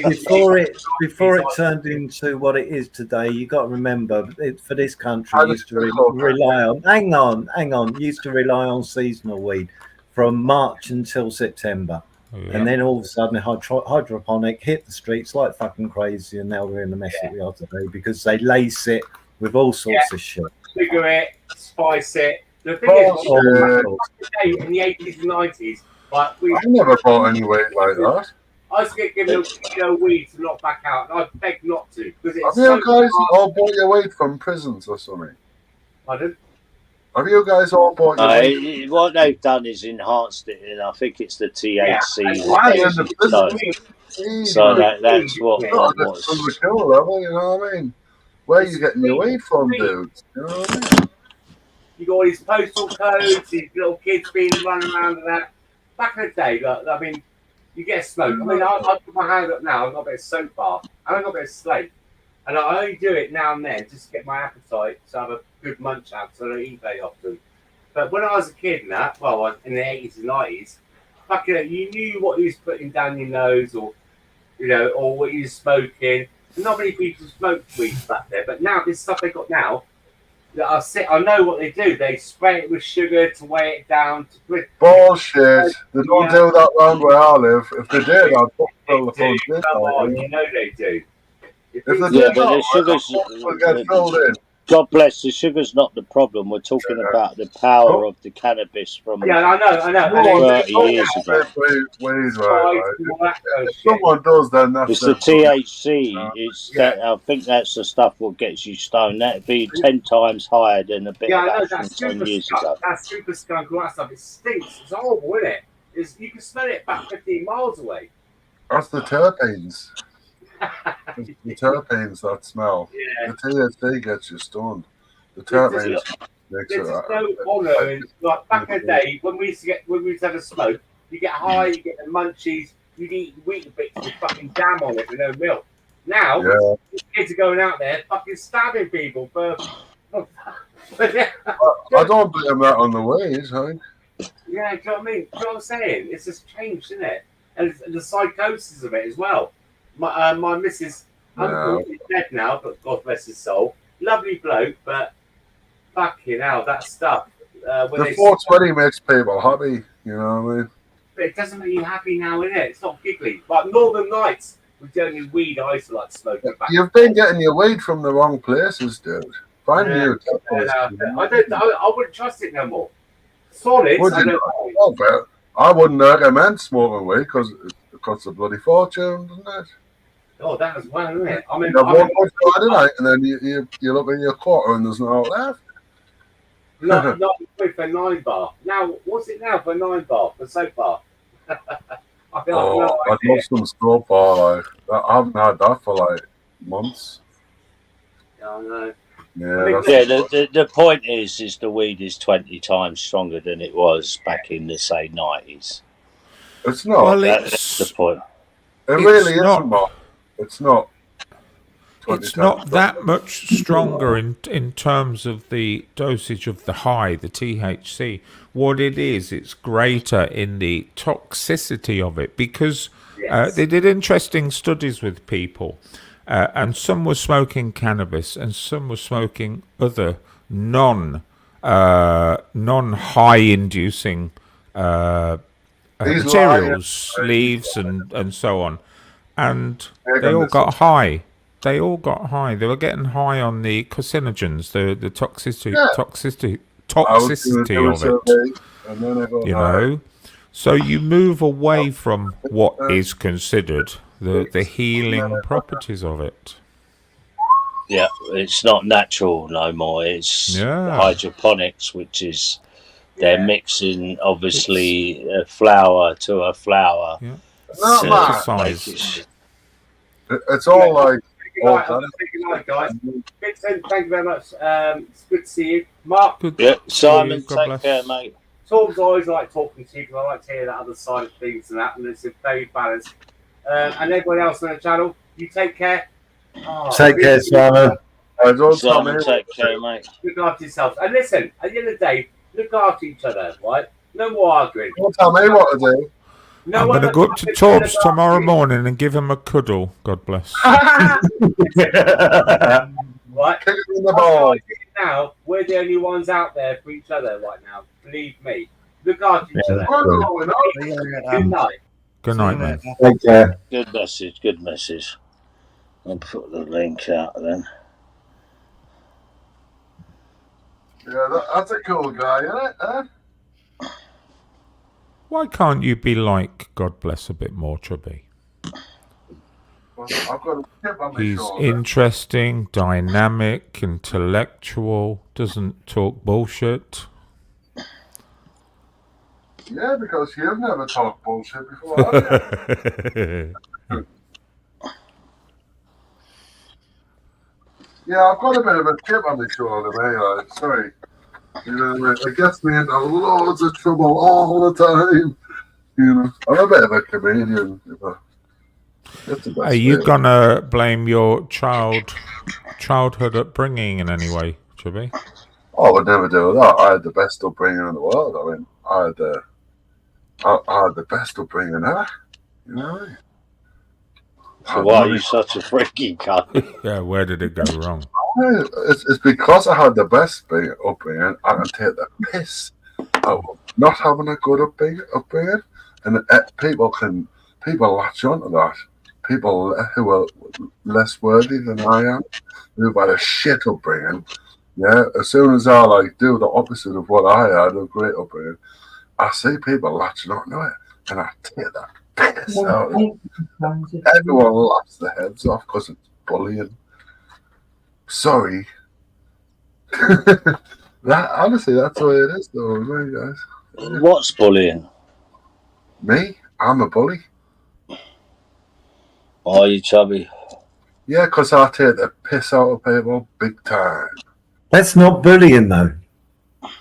Before it turned into what it is today, you got to remember, for this country, used to rely on. Hang on. Used to rely on seasonal weed from March until September, and then all of a sudden hydroponic hit the streets like fucking crazy, and now we're in the mess that we are today because they lace it with all sorts of shit. Figure it, spice it. The thing is, in the 80s and 90s, like I never bought any weed like that. I was getting given a weed to knock back out, and I begged not to because it's. Have you guys all bought your weed from prisons or something? Pardon? Have you guys all bought your weed? What they've done is enhanced it, and I think it's the THC. So that's what it was. From the kill level, you know what I mean? Where are you getting your weed from, dudes? You know what I mean? You got all these postal codes, these little kids being running around and that. Back in the day, I mean, you get smoked. I mean, I put my hand up now, I've got a bit of soap bar, and I've got a bit of slate. And I only do it now and then just to get my appetite to have a good munch out because I don't eat very often. But when I was a kid and that, well, in the 80s and 90s, fucking, you knew what you was putting down your nose or what you was smoking. And not many people smoked weed back there, but now, this stuff they got now, I know what they do. They spray it with sugar to weigh it down. Bullshit. They don't do that round where I live. If they did, I'd fill the front in. Come on, you know they do. If they Yeah, did but that, the sugar's. would get filled in. God bless, the sugar's not the problem. We're talking about the power of the cannabis from Yeah, I know. 30 years ago. Weed, right. If someone does, then that's It's the THC. It's that. I think that's the stuff what gets you stoned. That'd be 10 times higher than a bit Yeah, of I know ash from that 10 super years skunk. ago. That super skunk, all that stuff. It stinks. It's horrible, isn't it? You can smell it about 15 miles away. That's the terpenes. The terpenes that smell. Yeah. The THC gets you stoned. The terpenes makes it. There's no honour in, like back in the day when we used to have a smoke. You get high, you get the munchies, you'd eat wheat bits with fucking jam on it with no milk. Now, kids are going out there fucking stabbing people for. I don't blame that on the weed, I think. Yeah, do you know what I mean? Do you know what I'm saying? It's just changed, isn't it? And the psychosis of it as well. My missus, unfortunately dead now, but God bless his soul. Lovely bloke, but fucking hell, that stuff. The 420 makes people happy, you know what I mean? But it doesn't make you happy now, innit? It's not giggly. Like Northern Lights was the only weed I used to like smoking back. You've been getting your weed from the wrong places, dude. Find new temples. I wouldn't trust it no more. Solids, I wouldn't recommend smoking weed because it costs a bloody fortune, doesn't it? Oh, that as well, isn't it? I mean, you have one good Friday night and then you look in your quarter and there's no left. Not for 9 bar. Now, what's it now for 9 bar, for soap bar? I'd love some soap bar. I haven't had that for like months. Yeah, I know. The point is the weed is 20 times stronger than it was back in the say 90s. It's not. Well, that's the point. It really isn't, Mark. It's not. It's not that much stronger in terms of the dosage of the high, the THC. What it is, it's greater in the toxicity of it because they did interesting studies with people, and some were smoking cannabis and some were smoking other non-high inducing materials, leaves and so on, and they all got high. They all got high. They were getting high on the carcinogens, the toxicity of it. You know, so you move away from what is considered the healing properties of it. Yeah, it's not natural no more. It's hydroponics, which is they're mixing obviously a flower to a flower. Yeah. It's all like. Good night, guys. Vincent, thank you very much. It's good to see you. Mark. Simon, take care, mate. Tom's always like talking to you because I like to hear that other side of things and that, and it's very balanced. And everyone else on the channel, you take care. Take care, Simon. Simon, take care, mate. Look after yourselves. And listen, at the end of the day, look after each other, right? No more arguing. Don't tell me what to do. I'm going to go up to Torbs tomorrow morning and give him a cuddle. God bless. Right. Kick him in the ball. Now, we're the only ones out there for each other right now. Believe me. Look after each other. Good night. Good night, man. Take care. Good message. Good message. I'll put the link out then. Yeah, that's a cool guy, isn't it? Huh? Why can't you be like God bless a bit more, Chubby? I've got a chip on my He's shoulder. interesting, dynamic, intellectual, doesn't talk bullshit. Yeah, because you've never talked bullshit before, have you? Yeah, I've got a bit of a chip on my shoulder, mate. Sorry. You know, it gets me into loads of trouble all the time. You know, I'm a bit of a comedian. Are you gonna blame your childhood upbringing in any way, Chubby? Oh, I would never do that. I had the best upbringing in the world. I mean, I had the best upbringing ever. You know. So why are you such a freaky cunt? Yeah, where did it go wrong? It's because I had the best upbringing. I can take the piss out of not having a good upbringing, and people latch onto that. People who are less worthy than I am, who've had a shit upbringing. Yeah, as soon as I do the opposite of what I had, a great upbringing, I see people latching onto it, and I take that piss out of it. Everyone laughs their heads off because it's bullying. Sorry. Honestly, that's the way it is, though, right, guys? What's bullying? Me? I'm a bully. Are you, chubby? Yeah, because I take the piss out of people big time. That's not bullying, though.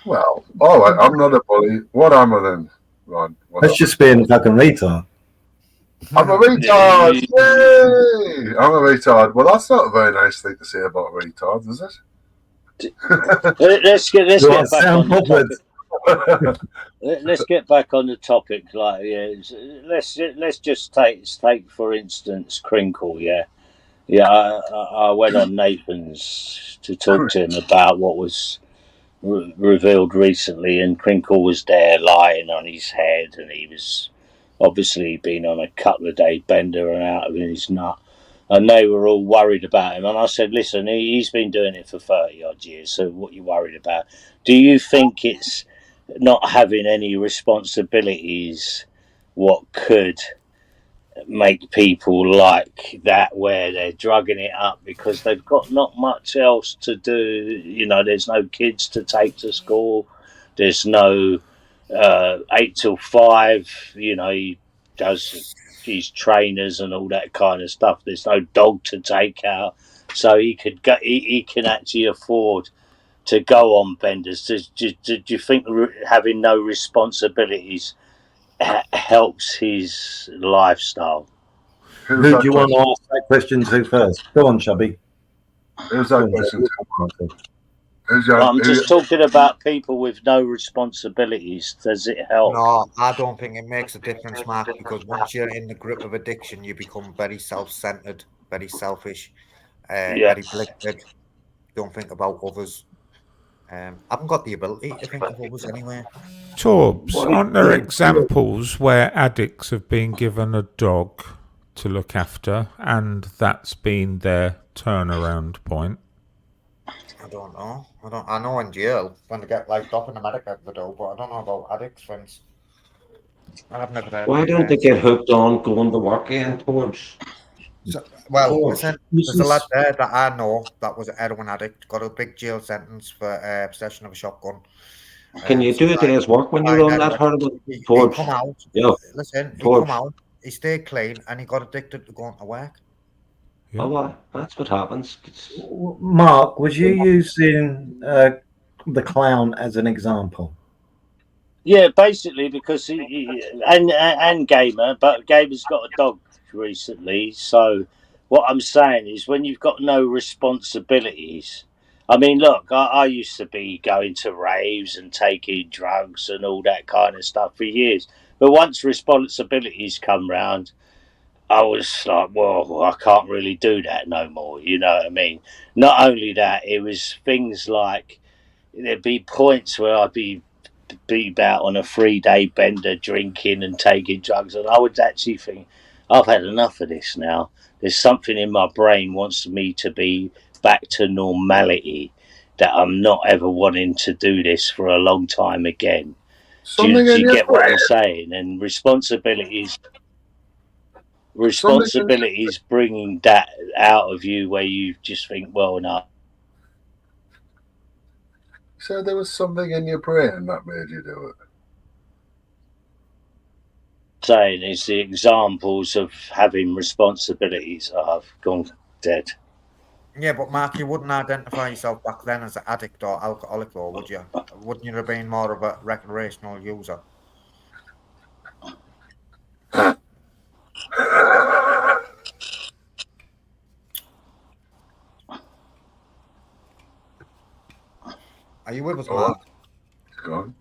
Well, all right, I'm not a bully. What am I then, Ron? That's just being a fucking retard. I'm a retard! Yay! I'm a retard. Well, that's not a very nice thing to say about retards, is it? Let's get back on the topic. Let's get back on the topic. Let's just take for instance Crinkle. I went on Nathan's to talk to him about what was revealed recently, and Crinkle was there lying on his head, and he was obviously been on a couple of day bender and out of his nut. And they were all worried about him. And I said, listen, he's been doing it for 30 odd years. So what are you worried about? Do you think it's not having any responsibilities what could make people like that, where they're drugging it up because they've got not much else to do? There's no kids to take to school. There's no 8 till 5. He does his trainers and all that kind of stuff. There's no dog to take out, so he could go. He can actually afford to go on benders. Do you think having no responsibilities helps his lifestyle? Who do you want to ask that question to first? Go on, Chubby. Who's that question to? I'm just talking about people with no responsibilities. Does it help? No, I don't think it makes a difference, Mark, because once you're in the grip of addiction, you become very self-centered, very selfish, very blighted. Don't think about others. I haven't got the ability to think of others anyway. Torbs, aren't there examples where addicts have been given a dog to look after, and that's been their turnaround point? I don't know. I know in jail when they get like off in America they do, but I don't know about addicts, friends. I've never heard. Why don't they get hooked on going to work again, Torbs? Listen, there's a lad there that I know that was a heroin addict, got a big jail sentence for possession of a shotgun. Can you do a day's work when you're on that heroin? He come out. Yeah. Listen, he come out. He stayed clean, and he got addicted to going to work. Yeah. Oh, well, that's what happens. Mark, was you using the clown as an example? Yeah, basically because he and Gamer, but Gamer's got a dog recently. So what I'm saying is, when you've got no responsibilities. I mean, look, I used to be going to raves and taking drugs and all that kind of stuff for years. But once responsibilities come round, I was like, well, I can't really do that no more. You know what I mean? Not only that, it was things like there'd be points where I'd be about on a 3-day bender drinking and taking drugs, and I would actually think, I've had enough of this now. There's something in my brain wants me to be back to normality, that I'm not ever wanting to do this for a long time again. Do you get what I'm saying? And responsibilities bringing that out of you, where you just think, well, no. So there was something in your brain that made you do it. Saying is the examples of having responsibilities have gone dead. Yeah, but Mark, you wouldn't identify yourself back then as an addict or alcoholic, though, would you? Wouldn't you have been more of a recreational user? Are you with us, Mark? Gone.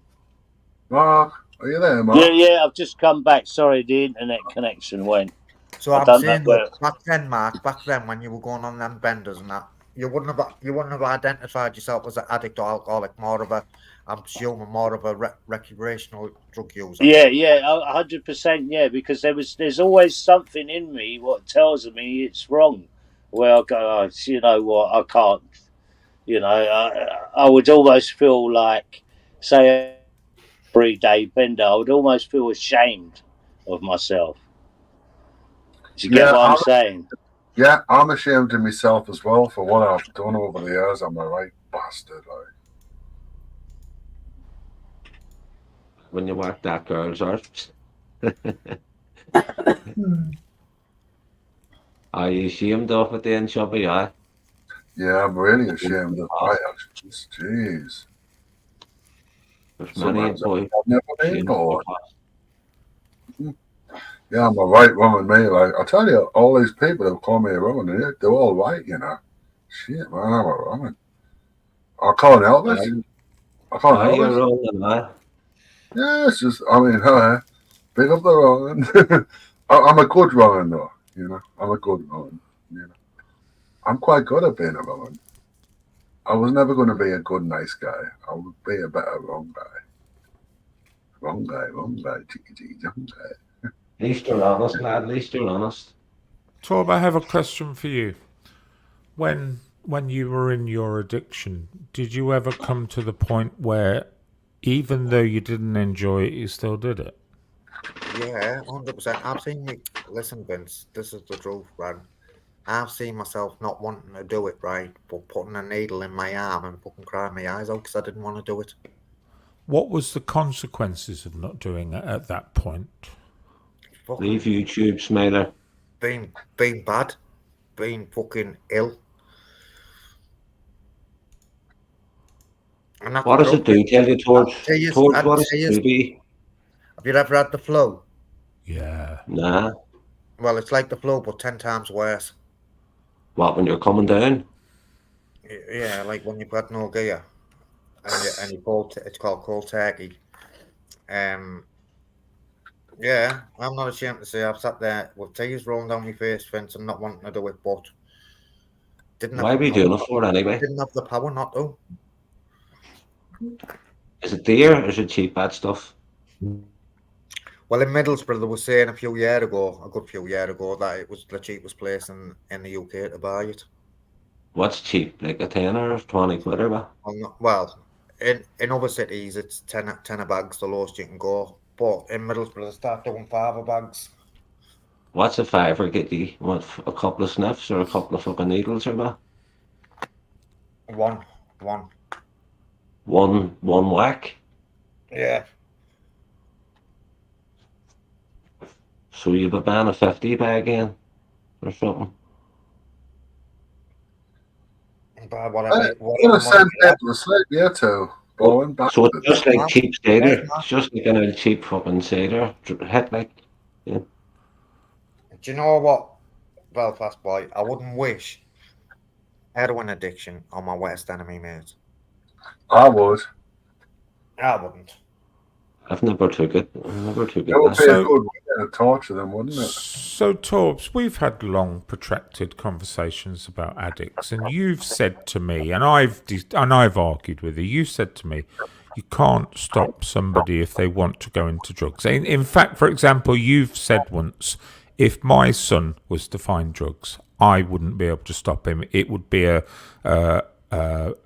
Mark, are you there, Mark? Yeah, I've just come back. Sorry, the internet connection went. So I'm saying that back then, Mark, when you were going on them benders and that, you wouldn't have identified yourself as an addict or alcoholic. More of a, I'm assuming, more of a recreational drug user. Yeah, 100%. Yeah, because there's always something in me what tells me it's wrong. Where I go, oh, you know what, I can't. You know, I would almost feel like, say, everyday bender. I would almost feel ashamed of myself. Do you get what I'm saying? Yeah, I'm ashamed of myself as well for what I've done over the years. I'm a right bastard. Like. When you work that girl's out. Are you ashamed of it then, Chubby? Yeah, I'm really ashamed of my actions. Jeez. There's many a boy. I've never been bored. Yeah, I'm a right woman, me. Like, I tell you, all these people who call me a woman, they're all right, you know. Shit, man, I'm a woman. I can't help it. I can't help you're it. wrong, man. Yeah, it's just, I mean, big up the Rowan. I'm a good Rowan, though, you know. I'm a good Rowan, you know. I'm quite good at being a Rowan. I was never going to be a good, nice guy. I would be a better wrong guy. Wrong guy, chicky, young guy. At least you're honest, lad. At least you're honest. Torb, I have a question for you. When you were in your addiction, did you ever come to the point where, even though you didn't enjoy it, you still did it? Yeah, 100%. I've seen me. Listen, Vince, this is the truth, man. I've seen myself not wanting to do it, right, but putting a needle in my arm and fucking crying my eyes out because I didn't want to do it. What was the consequences of not doing it at that point? Leave YouTube, Smiler. Being bad, being fucking ill. And what does it do? Tell you, Torch. Torch, what does it do? Have you ever had the flu? Yeah. Nah. Well, it's like the flu, but 10 times worse. What, when you're coming down? Yeah, like when you've got no gear. And you it's called cold turkey. Yeah, I'm not ashamed to say I've sat there with tears rolling down my face, Vince, and not wanting to do it, but didn't have. Why are we doing it for anyway? Didn't have the power not to. Is it dear or is it cheap bad stuff? Well, in Middlesbrough, they were saying a good few years ago, that it was the cheapest place in the UK to buy it. What's cheap? Like a 10 or 20 quid or what? Well, in other cities, it's 10 bags, the lowest you can go. But in Middlesbrough, they start doing 5 bags. What's a fiver get you? What, a couple of sniffs or a couple of fucking needles or what? One. One whack? Yeah. So you have a ban of 50 bag in or something? What send people to sleep, yeah, too. Going back so it's just like cheap cider. Yes, it's just like an old cheap fucking cider. Hit like, yeah. Do you know what, Belfast Boy? I wouldn't wish heroin addiction on my worst enemy, mate. I would. I wouldn't. I've never took it. It would be a good way to torture them, wouldn't it? So, Torbs, we've had long, protracted conversations about addicts, and you've said to me, and I've argued with you. You said to me, you can't stop somebody if they want to go into drugs. In fact, for example, you've said once, if my son was to find drugs, I wouldn't be able to stop him. It would be a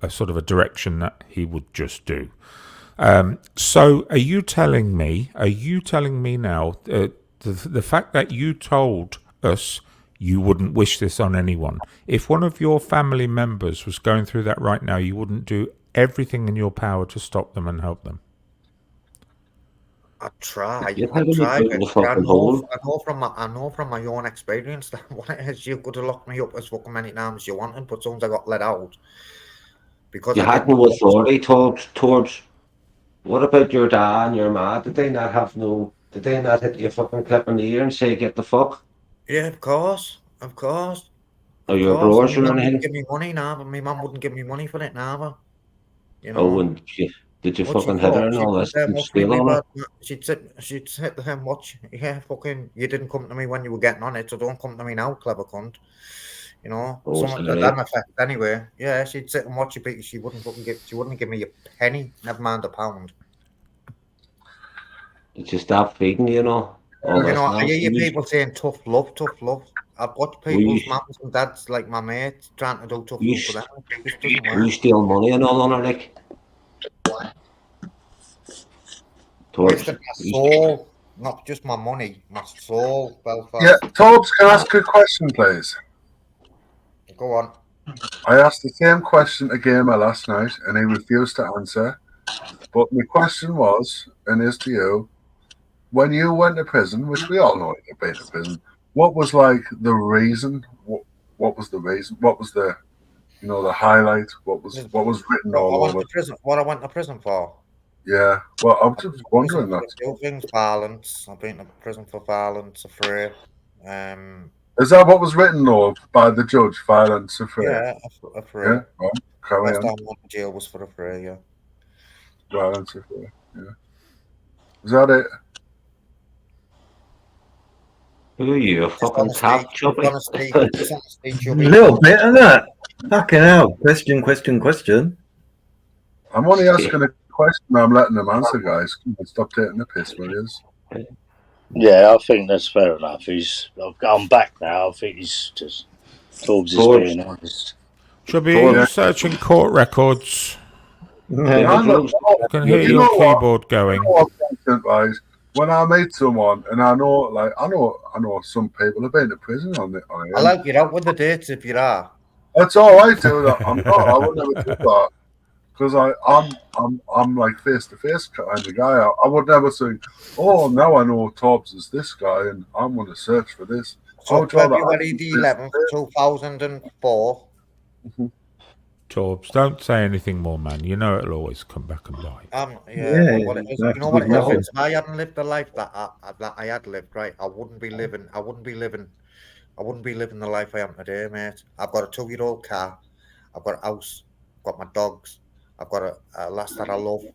sort of a direction that he would just do. So are you telling me now the fact that you told us you wouldn't wish this on anyone, if one of your family members was going through that right now, you wouldn't do everything in your power to stop them and help them? I try. I know from my own experience that what it is, you could have locked me up as fucking many times you wanted, but sometimes I got let out because you had no authority. Towards what about your dad and your ma? Did they not hit you fucking clip in the ear and say get the fuck? Yeah, of course. Or your brothers or anything? Give me money now, but my mum wouldn't give me money for it now. You know. Oh, and did you fucking hit her and all this? She'd sit there and watch. Yeah, fucking. You didn't come to me when you were getting on it, so don't come to me now, clever cunt. You know, Oh, something so to that effect. Anyway, yeah, she'd sit and watch it, but she wouldn't give me a penny, never mind a pound. It's just that feeding, you know. All You this know, I hear nonsense. people saying tough love, tough love. I've watched people's mums and dads, like my mate, trying to do tough love for them. It just doesn't work. You steal money and all on her, like. Wasted my soul, not just my money, my soul, Belfast. Yeah, Torbs, can I ask a question, please? Go on. I asked the same question to Gamer last night, and he refused to answer. But my question was, and is to you, when you went to prison, which we all know you've been to prison, what was like the reason? What was the reason? What was the, you know, the highlight? What was written all over? What I went to prison for? Yeah, well, I'm just wondering that. Things, violence. I've been to prison for violence, afraid. Is that what was written though by the judge? Violence, afraid. Yeah, afraid. Yeah, well, carry Last on. time I went to jail was for afraid. Yeah. Violence, afraid. Yeah. Is that it? Who are you, a fucking cop, Chubby? A little bit, isn't it? Fucking hell. Question. I'm only asking a question. I'm letting them answer, guys. Come on, stop taking the piss, will you? Yeah, I think that's fair enough. I'm back now. I think he's just Torbs is being honest. Chubby, are you searching court records? I can hear your keyboard going. Right? When I meet someone, and I know some people have been to prison on it. I'll help you out with the dates if you are. That's all right, dude. I would never do that because I'm like face to face kind of guy. I would never say, "Oh, now I know Torbs is this guy, and I'm going to search for this." So February the 11th, 2004. Torbs, don't say anything more, man. You know it'll always come back and bite. You know what it is? If I hadn't lived the life that I had lived, right, I wouldn't be living the life I am today, mate. I've got a 2-year-old car, I've got a house, I've got my dogs, I've got a lass that I love.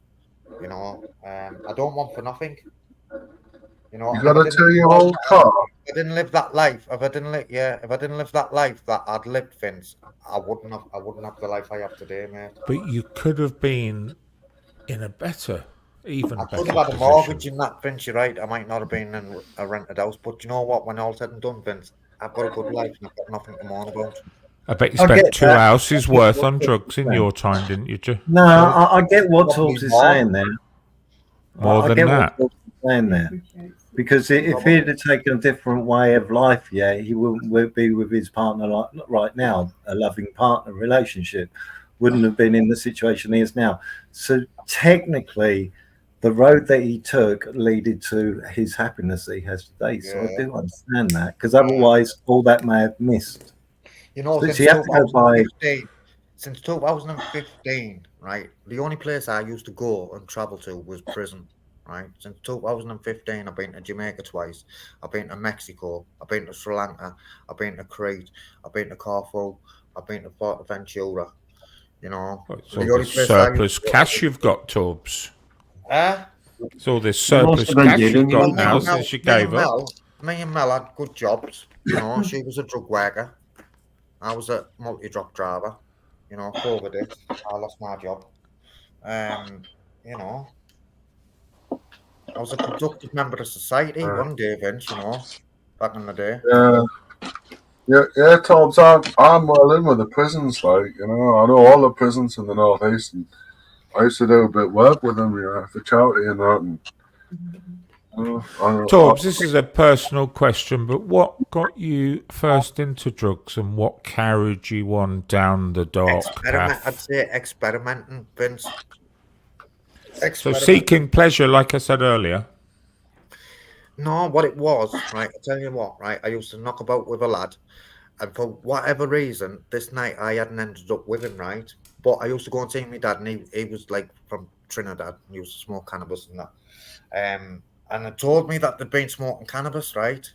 You know, I don't want for nothing. You know, you got a 2-year-old car. If I didn't live that life, if I didn't live that life that I'd lived, Vince, I wouldn't have the life I have today, mate. But you could have been in a better, even better could have had a mortgage in that, Vince. You're right. I might not have been in a rented house, but you know what? When all said and done, Vince, I've got a good life and I've got nothing to mourn about. I bet you spent 2 houses worth on drugs in your time, didn't you, Joe? No, I get what Torbs is saying there. More than that. What Torbs is saying there. Because if he'd have taken a different way of life, he wouldn't be with his partner like right now, a loving partner relationship. Wouldn't have been in the situation he is now. So technically, the road that he took leaded to his happiness that he has today. So I do understand that, because otherwise all that may have missed. You know, so since 2015, right, the only place I used to go and travel to was prison. Right, since 2015, I've been to Jamaica twice. I've been to Mexico. I've been to Sri Lanka. I've been to Crete. I've been to Corfu. I've been to Fuerteventura. You know, it's all this surplus cash you've got, Torbs. It's all this surplus cash you've got now since you gave up. Me and Mel had good jobs. You know, she was a drug worker. I was a multi-drop driver. You know, COVID it. I lost my job. You know. I was a productive member of society one day, Vince, you know, back in the day. Yeah, Torbs, I'm well in with the prisons, like, you know, I know all the prisons in the northeast, and I used to do a bit of work with them, you know, for charity and that. Torbs, this is a personal question, but what got you first into drugs and what carried you on down the dark path? I'd say experimenting, Vince. So seeking pleasure, like I said earlier. No, what it was, right, I'll tell you what, right, I used to knock about with a lad, and for whatever reason, this night I hadn't ended up with him, right, but I used to go and see my dad, and he was, like, from Trinidad, and he used to smoke cannabis and that, and it told me that they'd been smoking cannabis, right,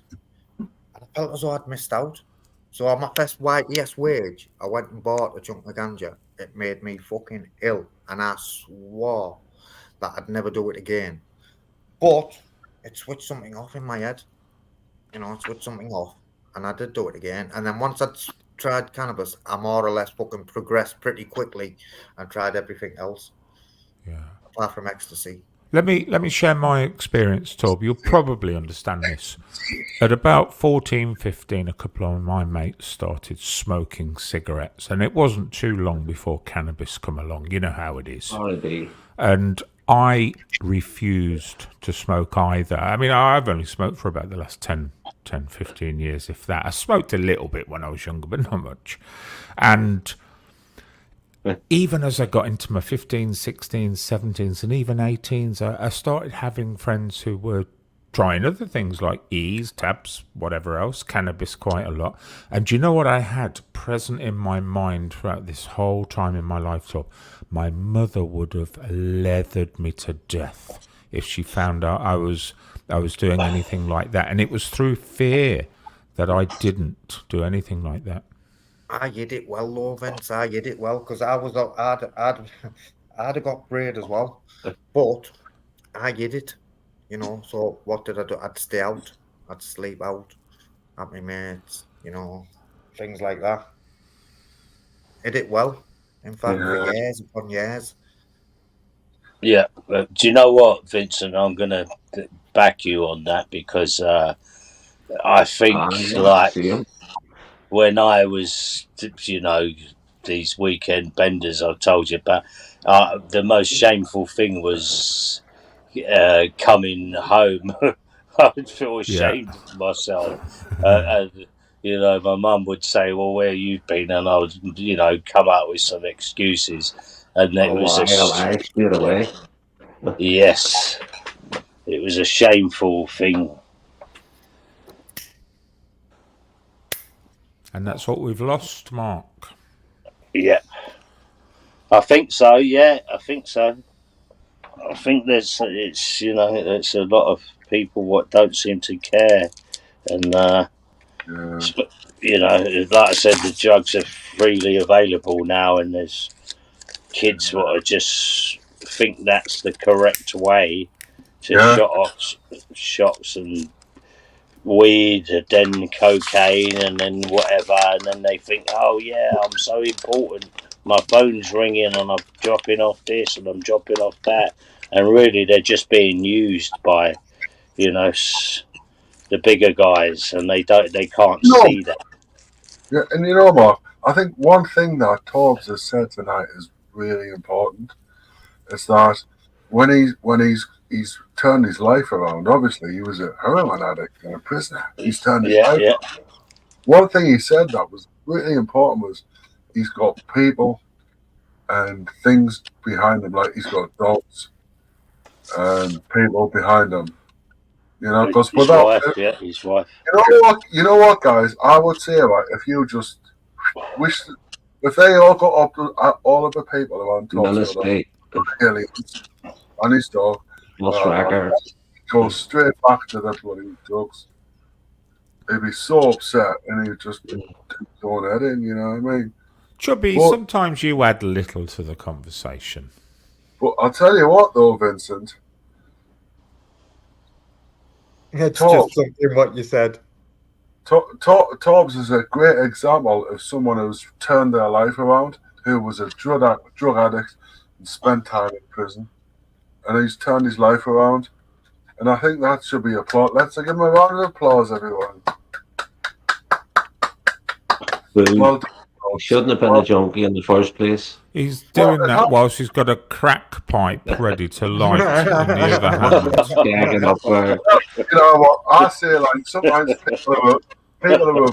and I felt as though I'd missed out, so on my first YES wage, I went and bought a chunk of ganja. It made me fucking ill, and I swore that I'd never do it again, but it switched something off in my head, you know, it switched something off, and I did do it again, and then once I'd tried cannabis, I more or less fucking progressed pretty quickly and tried everything else. Yeah. Apart from ecstasy. Let me share my experience, Torb. You'll probably understand this. At about 14, 15, a couple of my mates started smoking cigarettes, and it wasn't too long before cannabis come along. You know how it is. And I refused to smoke either. I mean, I've only smoked for about the last 10, 15 years, if that. I smoked a little bit when I was younger, but not much. And even as I got into my 15s, 16s, 17s, and even 18s, I started having friends who were trying other things like E's, tabs, whatever else, cannabis quite a lot. And do you know what I had present in my mind throughout this whole time in my life, Tom? My mother would have leathered me to death if she found out I was doing anything like that. And it was through fear that I didn't do anything like that. I did it well, though, Vince. I did it well because I'd have got braid as well, but I did it, you know. So what did I do? I'd stay out, I'd sleep out, at my mates, you know, things like that. Did it well, in fact, for years upon years. Yeah, do you know what, Vincent? I'm gonna back you on that because I think when I was, you know, these weekend benders I've told you about, the most shameful thing was coming home. I'd feel ashamed of myself. And, you know, my mum would say, well, where you been? And I would, you know, come up with some excuses. And it was yes, it was a shameful thing. And that's what we've lost, Mark. Yeah, I think so. Yeah, I think so. I think it's you know, there's a lot of people what don't seem to care, and you know, like I said, the drugs are freely available now, and there's kids what are just think that's the correct way to shots and weed, and then cocaine, and then whatever, and then they think, oh yeah, I'm so important. My phone's ringing, and I'm dropping off this, and I'm dropping off that, and really they're just being used by, you know, the bigger guys, and they can't see that. Yeah, and you know what? I think one thing that Torbs has said tonight is really important. Is that when he's turned his life around. Obviously, he was a heroin addict and a prisoner. He's turned his life around. One thing he said that was really important was he's got people and things behind him, like he's got dogs and people behind him. You know, because without his wife. You know what, guys? I would say, like, if you just wish, if they all got up to all of the people around Torbs and his dog, go straight back to the bloody drugs. He'd be so upset, and he'd just go head in. You know what I mean? Chubby, sometimes you add little to the conversation. But I'll tell you what, though, Vincent. It's just something what you said. Torbs is a great example of someone who's turned their life around, who was a drug addict and spent time in prison, and he's turned his life around. And I think that should be applauded. Let's give him a round of applause, everyone. Well, he shouldn't have been a junkie in the first place. He's doing that whilst he's got a crack pipe ready to light in the other hand. You know what? I say, like, sometimes people are a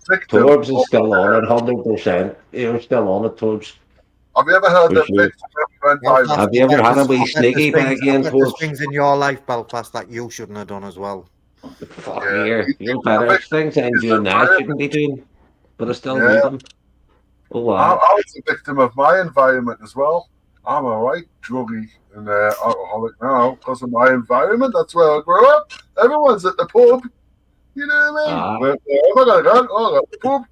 victim. Torbs is still on it, 100%. You're still on it, Torbs. Have you ever heard that? Have you ever had a wee sneaky bag in, Torbs? There's things in your life, Belfast, that you shouldn't have done as well. Fuck you're better. Things I'm doing now I shouldn't be doing, but I still do them. Oh, wow. I was a victim of my environment as well. I'm a right druggy and alcoholic now because of my environment. That's where I grew up. Everyone's at the pub. You know what I mean? Where am I going to go? Oh, the pub.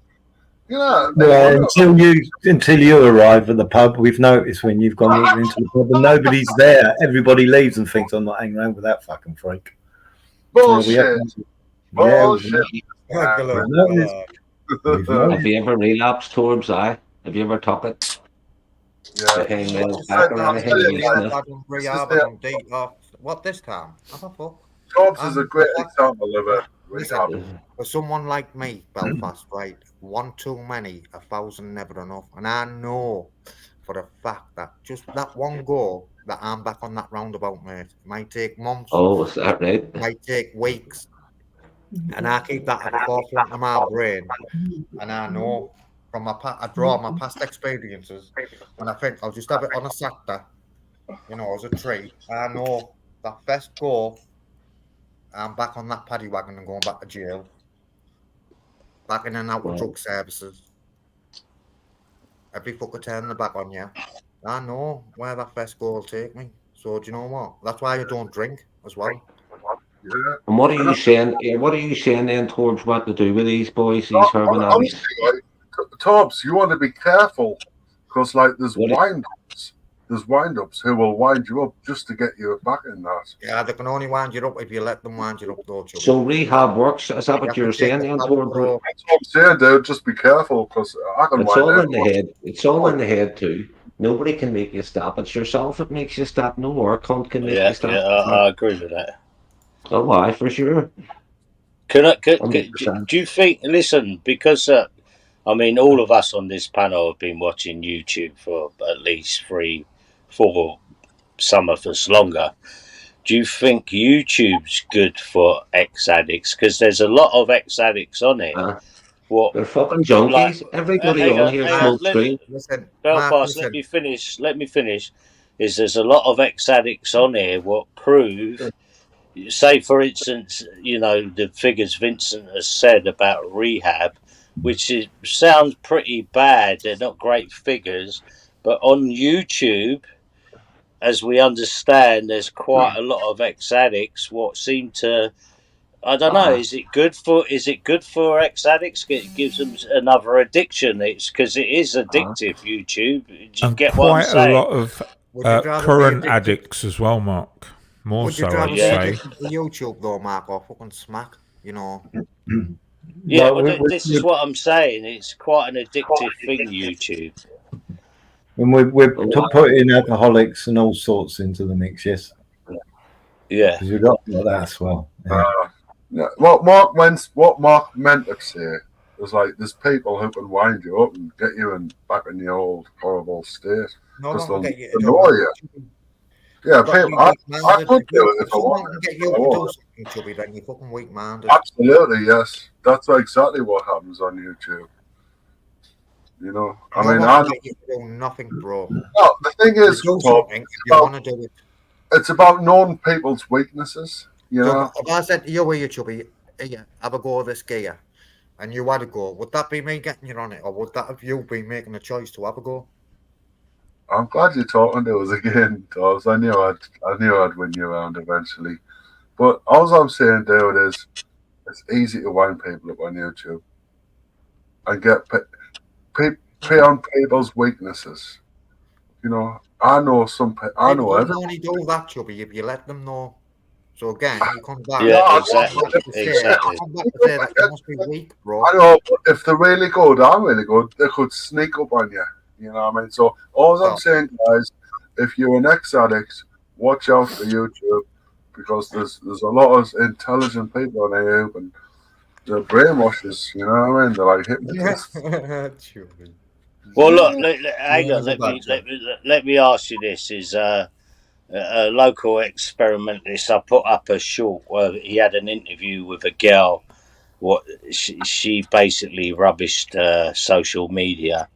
You know. Well, until you arrive at the pub, we've noticed when you've gone into the pub and nobody's there, everybody leaves and thinks I'm not hanging around with that fucking freak. Bullshit. Bullshit. Have you ever relapsed towards I? Have you ever took it? Yeah. The hangnails back or anything? You sniff? What this time? Have a fuck. Jobs is a great example of a rehab. Listen, for someone like me, Belfast, right? One too many, 1,000 never enough. And I know for a fact that just that one go that I'm back on that roundabout, mate. It might take months. Oh, is that right? It might take weeks. And I keep that at the forefront of my brain. And I know from I draw my past experiences, and I think I'll just have it on a Saturday, as a treat. I know that first go, I'm back on that paddy wagon and going back to jail. Back in and out of drug services. Every fucker turning the back on you. I know where that first go will take me. So do you know what? That's why I don't drink as well. Yeah. And what are you saying? What are you saying then towards what to do with these boys, these urban addicts? Tobbs, you want to be careful because, like, there's wind-ups. There's wind-ups who will wind you up just to get you back in that. Yeah, they can only wind you up if you let them wind you up, though. So rehab works. Is that what you're saying then? That's what I'm saying, dude. Just be careful because I can. It's all in the head. It's all in the head too. Nobody can make you stop. It's yourself that makes you stop. No more cunt can make you stop. Yeah, I agree with that. Oh, why for sure. Do you think? Listen, because all of us on this panel have been watching YouTube for at least 3, 4, some of us longer. Do you think YouTube's good for ex-addicts? Because there's a lot of ex-addicts on it. They're fucking junkies. Everybody on here smokes green. Belfast, let me finish. There's a lot of ex-addicts on here what prove, say for instance, the figures Vincent has said about rehab, which sounds pretty bad. They're not great figures, but on YouTube, as we understand, there's quite a lot of ex-addicts what seem to, I don't know, is it good for ex-addicts? It gives them another addiction. It's because it is addictive, YouTube. Do you get what I'm saying? Quite a lot of current addicts as well, Mark. More so, I'd say. YouTube though, Mark, or fucking smack, Yeah, this is what I'm saying. It's quite an addictive thing, YouTube. And we're putting alcoholics and all sorts into the mix, yes. Yeah, because we've got that as well. Yeah. What Mark meant to say was like, there's people who can wind you up and get you back in the old horrible state because they'll annoy you. Yeah, people, I could do it if I wanted. Get you to do something, Chubby, then you're fucking weak-minded. Absolutely, yes. That's exactly what happens on YouTube. I do nothing, bro. No, the thing is, it's about knowing people's weaknesses. So if I said to you, Chubby, have a go of this gear, and you had a go, would that be me getting you on it, or would that have you been making a choice to have a go? I'm glad you're talking to us again, Dobbs. I knew I'd win you around eventually. But all I'm saying, dude, is it's easy to wind people up on YouTube and get pay on people's weaknesses. I know everyone. You only do that, Chubby, if you let them know. So again, you come back. Yeah, exactly. Come back to say that you must be weak, bro. I know, but if they're really good, I'm really good, they could sneak up on you. You know what I mean? So all I'm saying, guys, if you're an ex-addict, watch out for YouTube because there's a lot of intelligent people on YouTube and they're brainwashers. You know what I mean? They're like hypnotists. Well, look, hang on. Let me ask you this: is a local experimentalist? I put up a short where he had an interview with a girl. What she basically rubbished social media.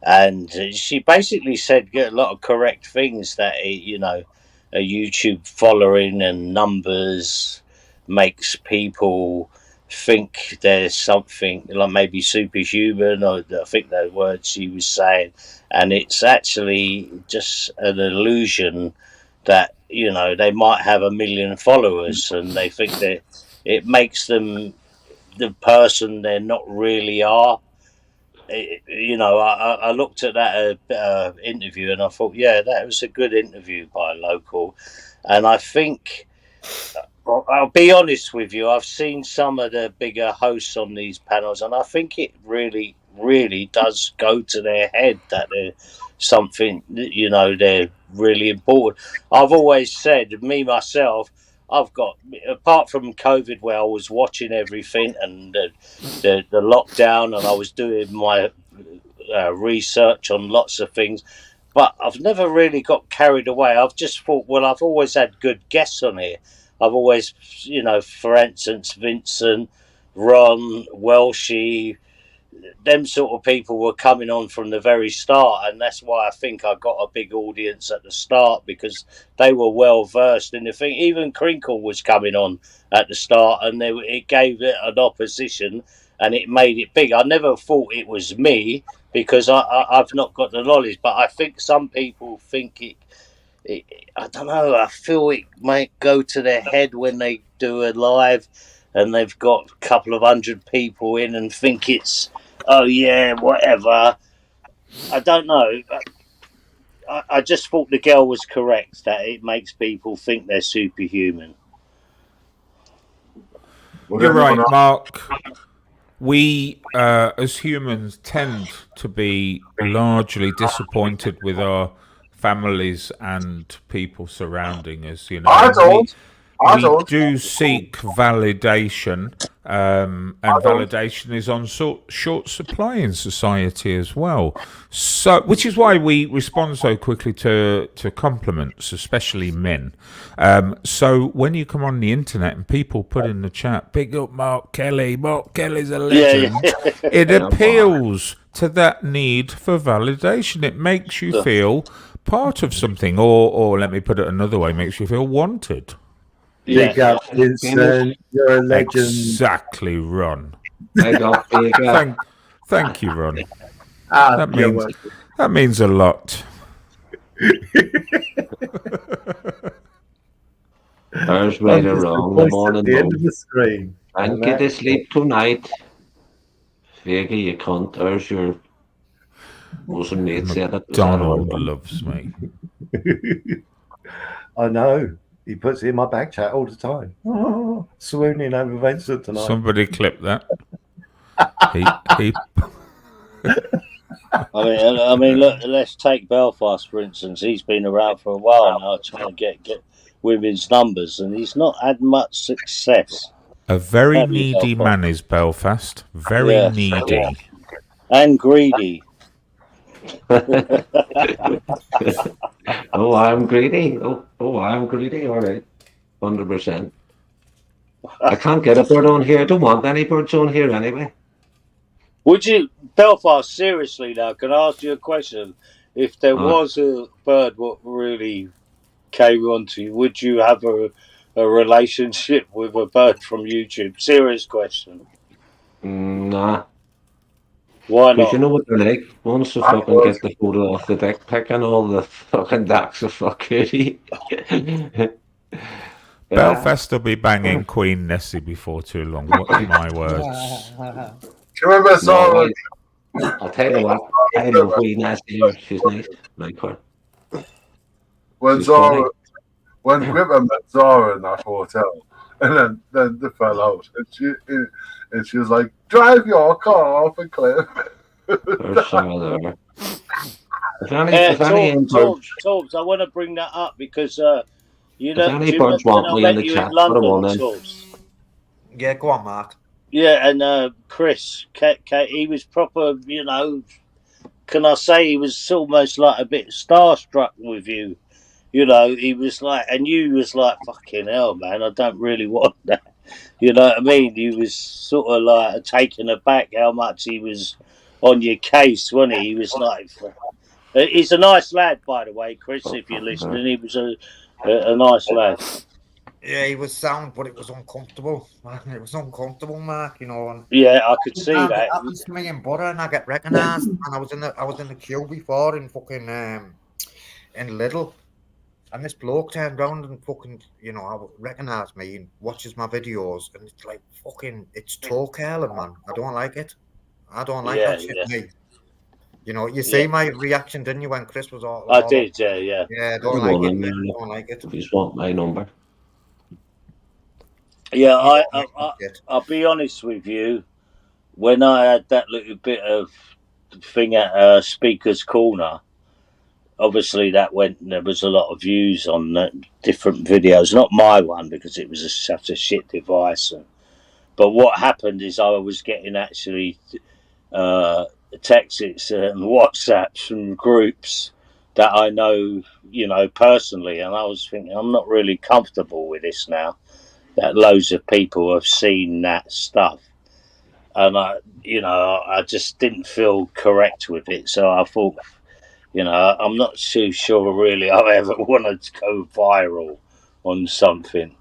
And she basically said a lot of correct things that, a YouTube following and numbers makes people think there's something like maybe superhuman, or I think the words she was saying. And it's actually just an illusion that, they might have 1 million followers and they think that it makes them the person they not really are. I looked at that interview and I thought, yeah, that was a good interview by a local. And I think I'll be honest with you. I've seen some of the bigger hosts on these panels, and I think it really, really does go to their head that they're something. They're really important. I've always said, me myself, I've got, apart from COVID, where I was watching everything and the lockdown, and I was doing my research on lots of things. But I've never really got carried away. I've just thought, well, I've always had good guests on here. I've always, for instance, Vincent, Ron, Welshie, them sort of people were coming on from the very start, and that's why I think I got a big audience at the start, because they were well versed in the thing. Even Crinkle was coming on at the start, and it gave it an opposition, and it made it big. I never thought it was me, because I've not got the knowledge, but I think some people think it. I don't know. I feel it might go to their head when they do a live, and they've got a couple of hundred people in, and think it's, oh yeah, whatever. I don't know. I just thought the girl was correct, that it makes people think they're superhuman. You're right, Mark. We, as humans, tend to be largely disappointed with our families and people surrounding us. We do seek validation, and validation is on short supply in society as well. So, which is why we respond so quickly to compliments, especially men. So when you come on the internet and people put in the chat, "Big up Mark Kelly. Mark Kelly's a legend," it appeals to that need for validation. It makes you feel part of something, or let me put it another way, makes you feel wanted. Big up, Vincent. You're a legend. Exactly, Ron. Big up, big up. Thank you, Ron. That means a lot. There's right or wrong. The morning the end of the screen. And get to sleep tonight. Figure you cunt. There's your bosom mate said it. Donald loves me. I know. He puts it in my back chat all the time. Oh, swooning over Vincent tonight. Somebody clip that. he I mean, look. Let's take Belfast for instance. He's been around for a while now, trying to get women's numbers, and he's not had much success. A very needy man is Belfast. Very needy. And greedy. Oh, I'm greedy. Oh, I'm greedy. All right. 100%. I can't get a bird on here. I don't want any birds on here anyway. Would you, Belfast, seriously now, can I ask you a question? If there was a bird what really came on to you, would you have a relationship with a bird from YouTube? Serious question. Nah. Why not? Because you know what they're like? Once you fucking get the photo off the dick pic and all the fucking ducks are fucking Belfast will be banging Queen Nessie before too long. What are my words? Do you remember Zara? I'll tell you what. I know Queen Nessie. She's nice. Like her. When Gripper met Zara in that hotel, and then they fell out, and she was like, "Drive your car off a cliff." Torbs, I want to bring that up because you know, any birds want me in the chat, put them on then. Yeah, go on, Mark. Yeah, and Chris, he was proper, you know, can I say he was almost like a bit starstruck with you. You know, he was like, and you was like, fucking hell, man, I don't really want that. You know what I mean? He was sort of like taken aback how much he was on your case, wasn't he? He was like, he's a nice lad, by the way, Chris, if you're listening. He was a nice lad. Yeah, he was sound, but it was uncomfortable. It was uncomfortable, Mark. You know. And yeah, I could see that. It happens to me in Butter, and I get recognised. And I was in the queue before in fucking in Lidl, and this bloke turned around and fucking, you know, recognised me and watches my videos, and it's like fucking, it's toe curling, man. I don't like it. I don't like that shit, mate. You know, you see my reaction, didn't you, when Chris was all? I did, yeah. Yeah, I don't like it. I don't like it. Please want my number. Yeah, I'll be honest with you. When I had that little bit of thing at Speaker's Corner, obviously there was a lot of views on different videos. Not my one, because it was such a shit device. But what happened is I was getting actually texts and WhatsApps from groups that I know, personally, and I was thinking, I'm not really comfortable with this now. That loads of people have seen that stuff, and I just didn't feel correct with it. So I thought, I'm not too sure really I ever wanted to go viral on something.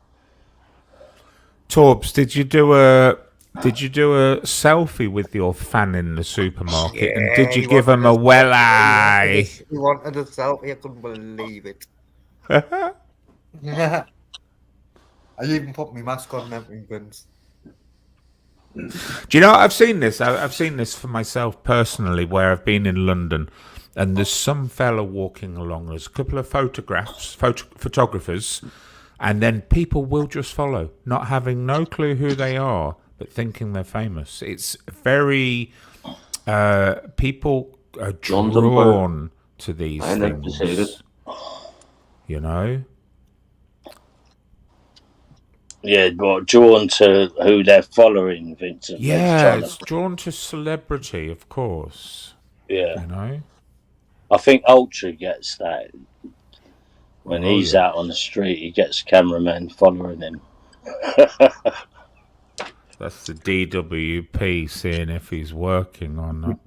Torbs, did you do a selfie with your fan in the supermarket, and did you give him a well eye? He wanted a selfie. I couldn't believe it. Yeah. I even put my mask on them penguins. Do you know what? I've seen this? I've seen this for myself personally, where I've been in London, and there's some fella walking along. There's a couple of photographers, and then people will just follow, not having no clue who they are, but thinking they're famous. It's very people are drawn to these things. You know. Yeah, but drawn to who they're following, Vincent. Yeah, it's drawn to celebrity, of course. Yeah. You know? I think Ultra gets that. When he's out on the street, he gets cameramen following him. That's the DWP seeing if he's working or not.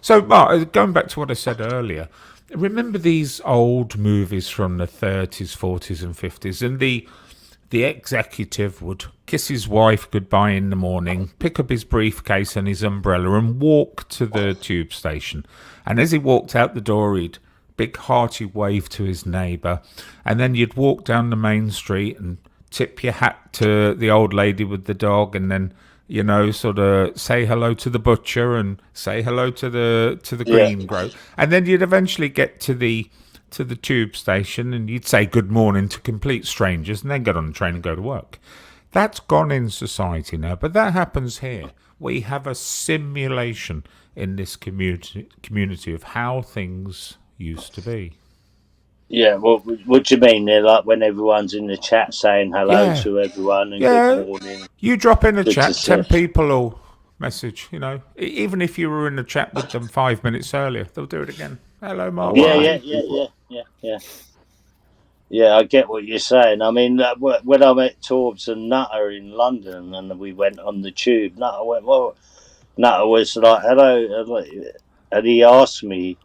So, Mark, going back to what I said earlier, remember these old movies from the 30s, 40s and 50s, and the executive would kiss his wife goodbye in the morning, pick up his briefcase and his umbrella and walk to the tube station. And as he walked out the door, he'd big hearty wave to his neighbour, and then you'd walk down the main street and tip your hat to the old lady with the dog, and then sort of say hello to the butcher and say hello to the green grocer, and then you'd eventually get to the tube station and you'd say good morning to complete strangers and then get on the train and go to work. That's gone in society now, but that happens here. We have a simulation in this community of how things used to be. Yeah, what do you mean? They're like when everyone's in the chat saying hello to everyone and good morning. You drop in a chat, 10 people will message, even if you were in the chat with them 5 minutes earlier, they'll do it again. Hello, Mark. Yeah, I get what you're saying. I mean, when I met Torbs and Nutter in London and we went on the tube, Nutter was like, hello, and he asked me,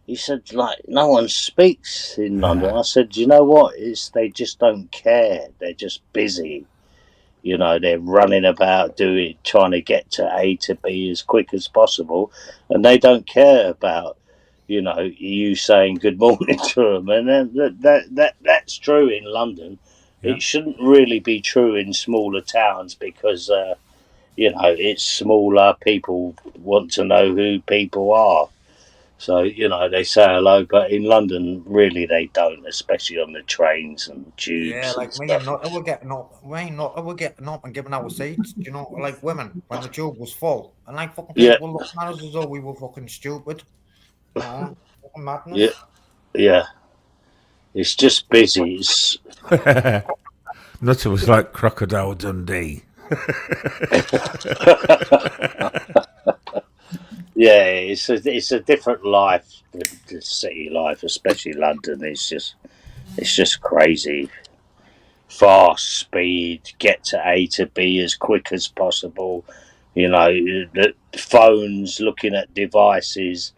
he said, like, no one speaks in London. I said, you know what? They just don't care. They're just busy. They're running about trying to get to A to B as quick as possible. And they don't care about, you saying good morning to them. And that's true in London. Yeah. It shouldn't really be true in smaller towns because, it's smaller. People want to know who people are. So, they say hello, but in London, really, they don't, especially on the trains and tubes. Yeah, like me and Nutter were getting up and giving our seats. Like women, when the tube was full. And like fucking people looking at us as though we were fucking stupid. Fucking madness. Yeah. It's just busy. Nutter was like Crocodile Dundee. Yeah, it's a different life, the city life, especially London. It's just crazy. Fast speed, get to A to B as quick as possible. The phones, looking at devices.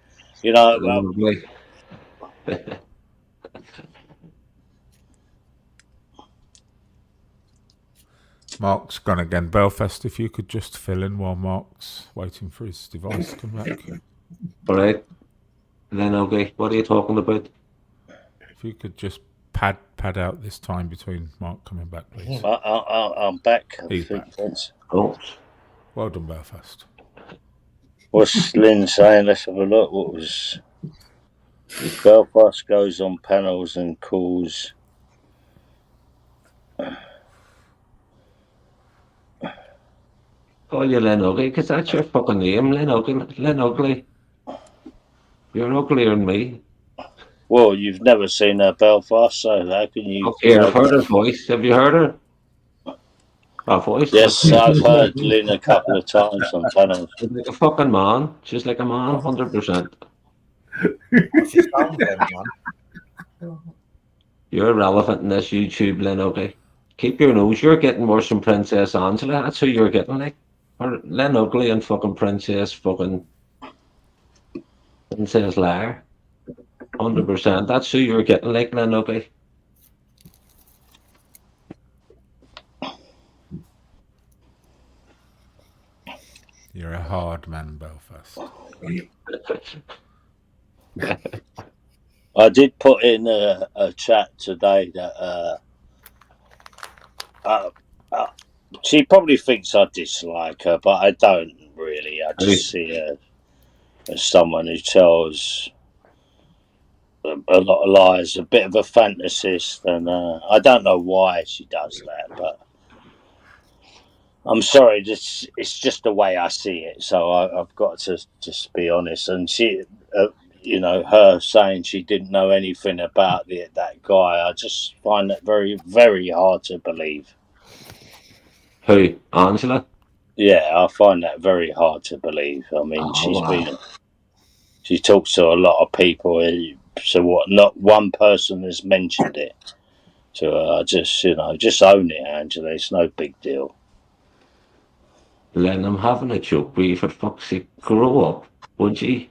Mark's gone again. Belfast, if you could just fill in while Mark's waiting for his device to come back. All right. And then, okay, what are you talking about? If you could just pad out this time between Mark coming back, please. I'm back. He's back. Oh. Well done, Belfast. What's Lynn saying? Let's have a look. What was... Belfast goes on panels and calls call you Len Ugly because that's your fucking name, Len Ugly. Len Ugly. You're uglier than me. Well, you've never seen her Belfast, so how can you? Okay, I've heard her voice. Have you heard her? Her voice? Yes, I've heard Lynn a couple of times on tunnels. She's like a fucking man. She's like a man, 100%. She sounds like a man. You're irrelevant in this YouTube, Len Ugly. Keep your nose. You're getting worse than Princess Angela. That's who you're getting like. Or Len Ugly and fucking Princess Liar. 100%. That's who you're getting like, Len Ugly. You're a hard man, Belfast. I did put in a chat today that she probably thinks I dislike her, but I don't really. I just see her as someone who tells a lot of lies, a bit of a fantasist, and I don't know why she does that, but I'm sorry, it's just the way I see it, so I've got to just be honest. And she, her saying she didn't know anything about that guy, I just find that very, very hard to believe. Who? Angela? Yeah, I find that very hard to believe. I mean, she talks to a lot of people, so what? Not one person has mentioned it to her. Just own it, Angela. It's no big deal. Len, I'm having a joke with you, for fuck's sake. Grow up, would you?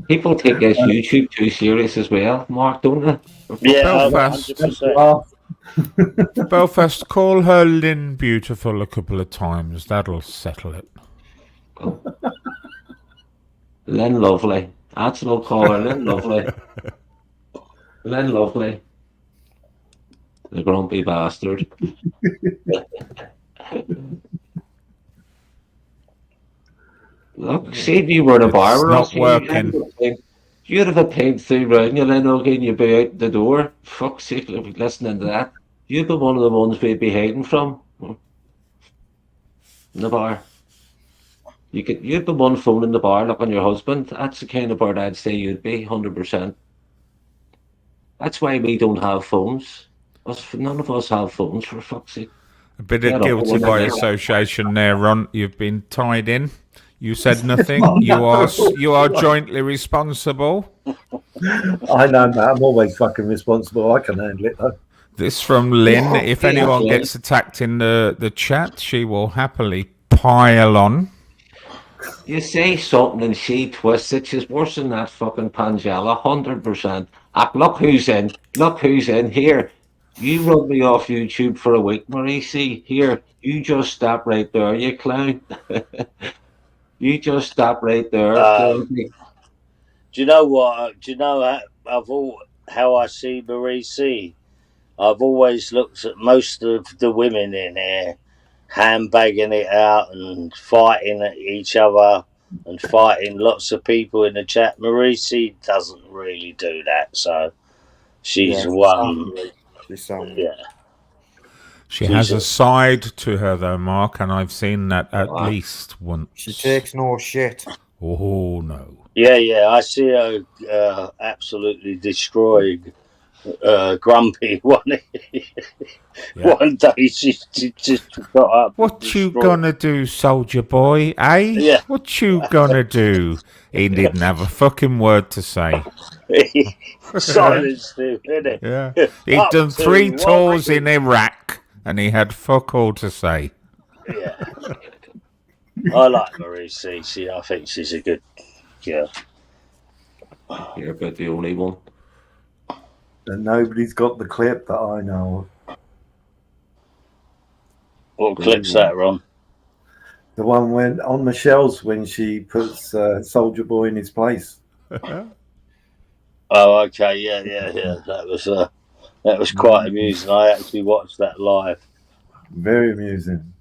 People take this YouTube too serious as well, Mark, don't they? Yeah, Belfast. 100%. Belfast, call her Lynn Beautiful a couple of times. That'll settle it. Lynn Lovely. That's what I'll call her, Lynn Lovely. Lynn Lovely. The grumpy bastard. Look, see if you were in a bar. It's not working. You'd have a pint through round you, Len Ugly, and you'd be out the door. Fuck's sake, listening to that. You'd be one of the ones we'd be hiding from. In the bar. You'd be one phone in the bar looking your husband. That's the kind of bird I'd say you'd be, 100%. That's why we don't have phones. None of us have phones, for fuck's sake. A bit of guilty by association there, Ron. You've been tied in. You said nothing. You are jointly responsible. I know, mate. I'm always fucking responsible. I can handle it, though. This from Lynn. If anyone gets attacked in the chat, she will happily pile on. You say something and she twists it. She's worse than that fucking Pangela, 100%. Look who's in. Look who's in. Here, you run me off YouTube for a week, Maurice. Here, you just stop right there, you clown. You just stop right there. Do you know what? Do you know how I see Maurice? I've always looked at most of the women in here handbagging it out and fighting at each other and fighting lots of people in the chat. Maurice doesn't really do that, so she's one. Yeah. She has a side to her, though, Mark, and I've seen that at least once. She takes no shit. Oh, no. Yeah, I see her absolutely destroying Grumpy one day. She just got up. What you gonna do, soldier boy, eh? Yeah. What you gonna do? He didn't have a fucking word to say. Silence him, innit? Yeah. He'd done 3 tours in Iraq and he had fuck all to say. Yeah. I like Maurice. I think she's a good girl. You're about the only one. And nobody's got the clip that I know of. What clip's that, Ron? The one when on Michelle's when she puts Soldier Boy in his place. Oh, okay, yeah. That was quite amusing. I actually watched that live. Very amusing.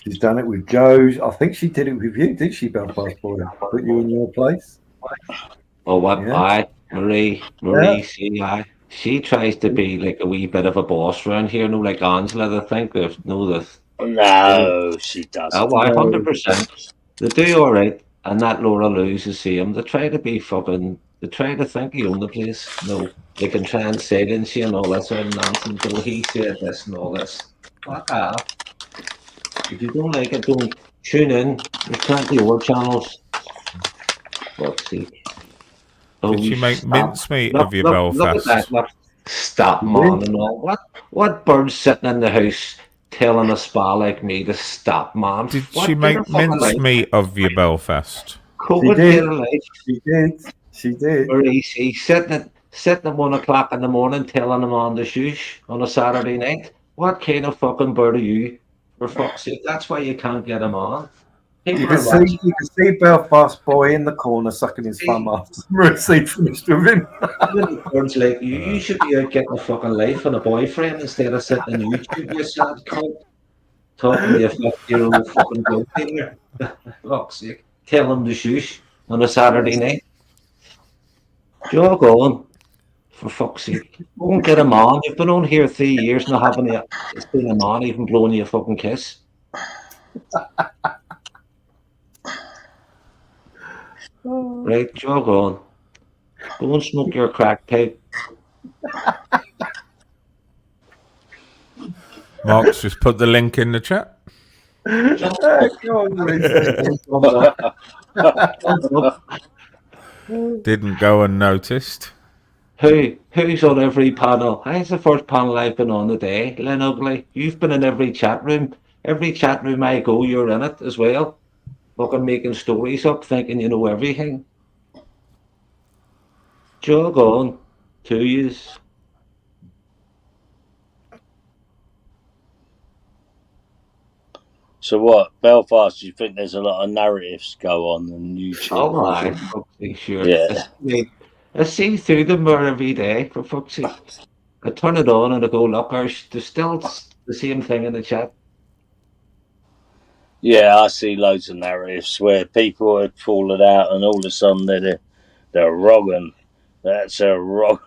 She's done it with Joe. I think she did it with you, did she, Belfast Boy? Put you in your place. Oh, what? Yeah. Marie, she tries to be like a wee bit of a boss around here. No, like Angela, I think there's No, she doesn't. Oh, why, 100%. They do all right, and that Laura Lou's the same. They try to be fucking. They try to think you own the place. No, they can try and silence you and all that sort of nonsense. Oh, he said this and all this. Fuck off. If you don't like it, don't tune in. There's plenty of more channels. Fuck's sake. Did she make mincemeat of your Look at Belfast? that. Look. Stop, man, and all. What bird's sitting in the house telling a spa like me to stop, man? Did she make mincemeat of your Belfast? COVID, get a life. She did. She did. Maurice, sitting at 1 o'clock in the morning telling him on the shush on a Saturday night. What kind of fucking bird are you? For fuck's sake, that's why you can't get him on. You can see Belfast Boy in the corner sucking his thumb after Maurice finished with him. Birds like you should be out getting a fucking life and a boyfriend instead of sitting on YouTube, you sad cunt. Talking to your 50-year-old fucking dope dealer. Fuck's sake. Tell him to shush on a Saturday night. Jog on. For fuck's sake. Go and get him on. You've been on here 3 years and haven't seen him on, even blowing you a fucking kiss. Right, jog on. Go and smoke your crack pipe. Mark's just put the link in the chat. Didn't go unnoticed. Who's on every panel? It's the first panel I've been on today. Len Ugly, you've been in every chat room. Every chat room I go, you're in it as well. Fucking making stories up, thinking you know everything. Jog on. 2 years. So what, Belfast? You think there's a lot of narratives go on YouTube? Oh my, sure. Yeah. I see through them more every day. For fuck's sake, I turn it on and I go, look, there's still the same thing in the chat. Yeah, I see loads of narratives where people had fallen out and all of a sudden they're wrong. That's a wrong.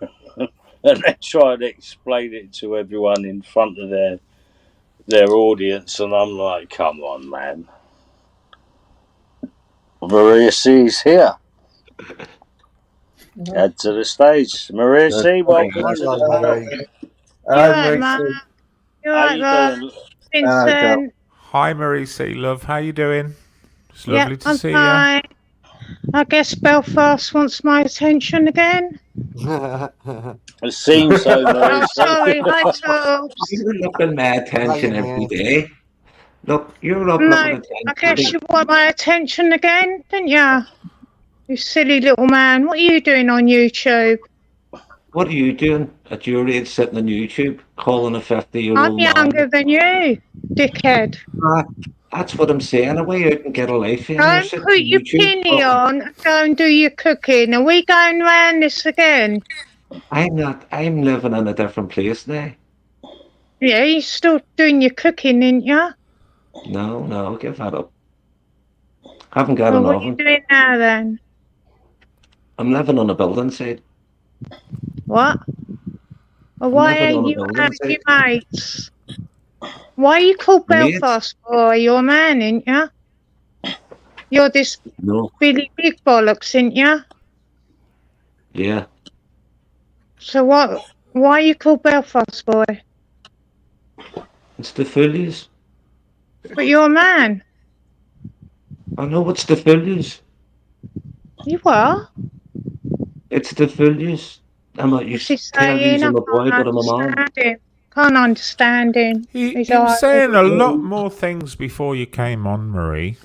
And they try to explain it to everyone in front of their audience, and I'm like, come on, man. Maria C's here. Add to the stage. Maria C, welcome to the How you doing, Vincent? Hi, Marie C. Love. How you doing? It's lovely to see you. I guess Belfast wants my attention again. It seems so, Marie. Sorry, hi, Tops. You're looking my attention every day. Look, you're up No, looking attention. I guess you want my attention again, didn't you? You silly little man. What are you doing on YouTube? What are you doing at your age sitting on YouTube calling a 50-year-old I'm man? younger than you, dickhead. That's what I'm saying. Away out and get a life here. Don't put your pinny on and go and do your cooking. Are we going round this again? I'm not. I'm living in a different place now. Yeah, you're still doing your cooking, ain't you? No, give that up. Haven't got Well, an what oven. are you doing now then? I'm living on a building site. What? Well, why are you out with your mates? Why are you called Belfast Boy? You're a man, ain't you? You're this Billy Big Bollocks, ain't you? Yeah. So what? Why are you called Belfast Boy? It's the Phillies. But you're a man. I know it's the Phillies. You are? It's the Phillies. I'm not used to telling I'm a boy, but I'm a man. Can't understand him. He was saying a lot more things before you came on, Marie.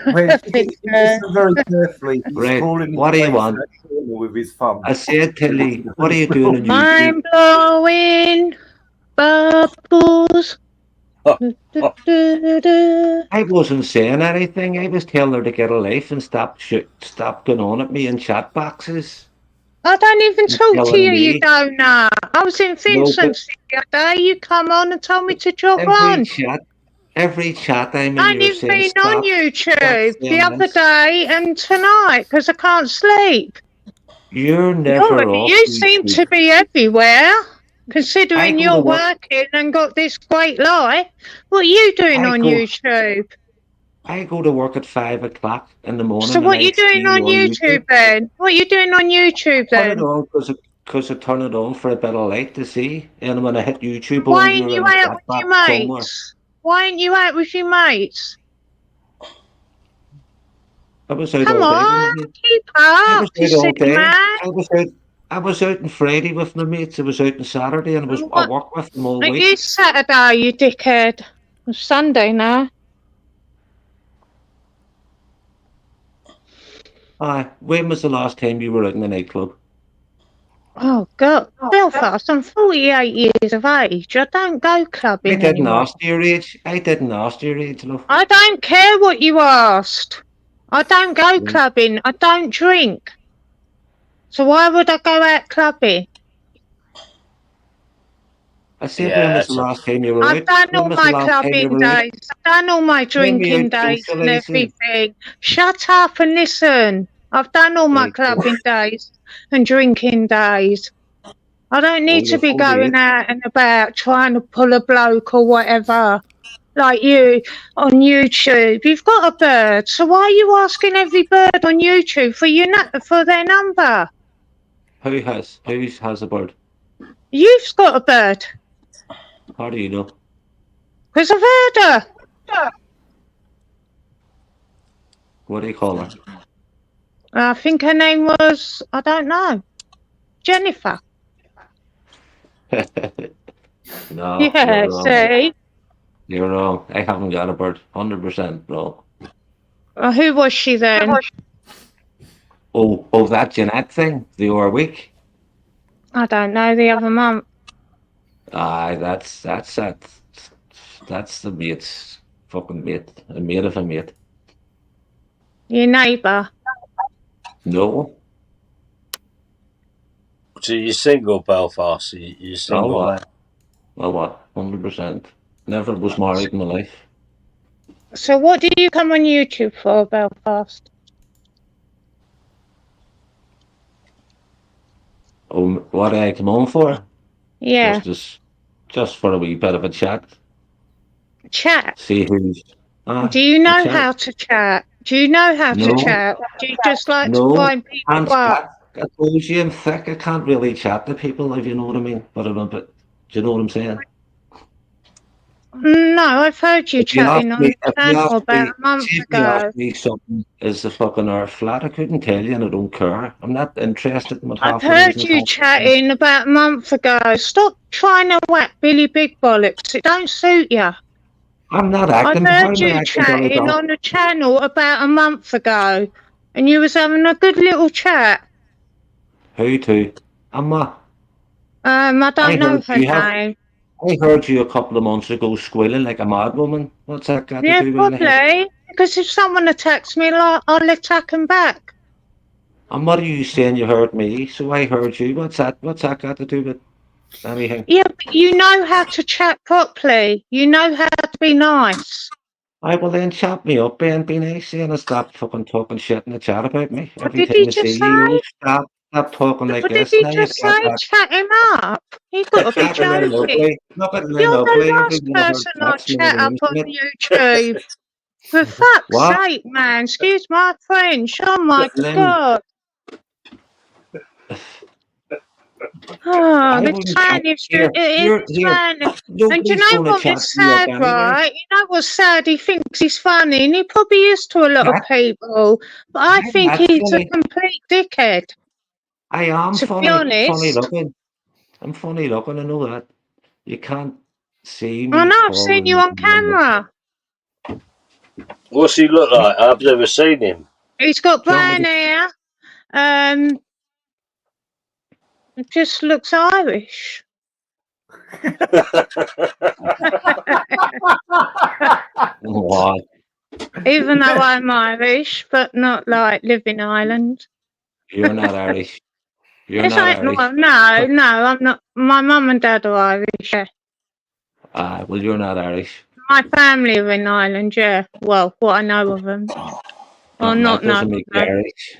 Listen very carefully. Right, what do you want? With his thumb. I said, Tilly, what are you doing on YouTube? Mind blowing bubbles. I wasn't saying anything. I was telling her to get a life and stop going on at me in chat boxes. I don't even talk to you, you don't know. I was in Vincent's the other day. You come on and told me to jog on. Every chat I'm in. I ain't even been on YouTube the other day and tonight because I can't sleep. You're never off. You seem to be everywhere. Considering you're working and got this great life, what are you doing on YouTube? I go to work at 5 o'clock in the morning. So what are you doing on YouTube then? What are you doing on YouTube then? Turn it on because I turn it on for a bit of light to see. And when I hit YouTube, why ain't you out with your mates? Why ain't you out with your mates? I was out Come all day. on, keep up, you sick man. I was out on Friday with my mates. I was out on Saturday, and I worked with them all week. It is Saturday, you dickhead. It's Sunday now. When was the last time you were out in the nightclub? Oh, God. Belfast, I'm 48 years of age. I don't go clubbing anymore. Ask your age. I didn't ask your age, love. I don't care what you asked. I don't go clubbing. I don't drink. So why would I go out clubbing? I said, when was the last time you were out? I've done all my clubbing days. I've done all my drinking days and everything. Shut up and listen. I've done all my clubbing days and drinking days. I don't need to be going out and about trying to pull a bloke or whatever, like you on YouTube. You've got a bird, so why are you asking every bird on YouTube for their number? Who has a bird? You've got a bird. How do you know? Because I've heard her. What do you call her? I think her name was, I don't know, Jennifer. No. Yeah, you're see? You're wrong. I haven't got a bird. 100% wrong. Who was she then? Oh, that Jeanette thing the other week. I don't know, the other month. That's the mate's fucking mate. A mate of a mate. Your neighbour? No. So you're single, Belfast? You're single, man? Well, what? 100%. Never was married in my life. So what do you come on YouTube for, Belfast? Oh, what do I come on for? Yeah. Just for a wee bit of a chat. Chat? See who's... do you know how to chat? Do you know how to chat? Do you just like to find people up? I told you I'm thick. I can't really chat to people, if you know what I mean. But do you know what I'm saying? No, I've heard you chatting on the channel about a month ago. If you asked me something, is the fucking earth flat? I couldn't tell you, and I don't care. I'm not interested in what half I've heard you chatting about a month ago. Stop trying to whack Billy Big Bollocks. It don't suit you. I'm not acting. I've heard you chatting on the channel about a month ago, and you was having a good little chat. Who to? Emma? I don't know her name. I heard you a couple of months ago squealing like a mad woman. What's that got to do with anything? Yeah, probably. Because if someone attacks me, I'll attack them back. And what are you saying you heard me? So I heard you. What's that got to do with anything? Yeah, but you know how to chat properly. You know how to be nice. Well then chat me up and be nice and stop fucking talking shit in the chat about me. What did he just say? Stop talking like what this. What did he just say? Chat him up. You've got to be joking. You're the last person I chat up on YouTube. For fuck's sake, man. Excuse my French. Oh my God. Oh, the tan is tan. And do you know what is sad, right? You know what's sad? He thinks he's funny, and he probably is to a lot of people. But I think he's a complete dickhead. I am funny looking. I'm funny looking, I know that. You can't see me. I know, I've seen you on camera. What's he look like? I've never seen him. He's got brown hair. It just looks Irish. What? Even though I'm Irish, but not like live in Ireland. You're not Irish. You're not Irish. No, I'm not. My mum and dad are Irish, yeah. Well, you're not Irish. My family are in Ireland, yeah. Well, what I know of them. Or not know. Doesn't make the Irish.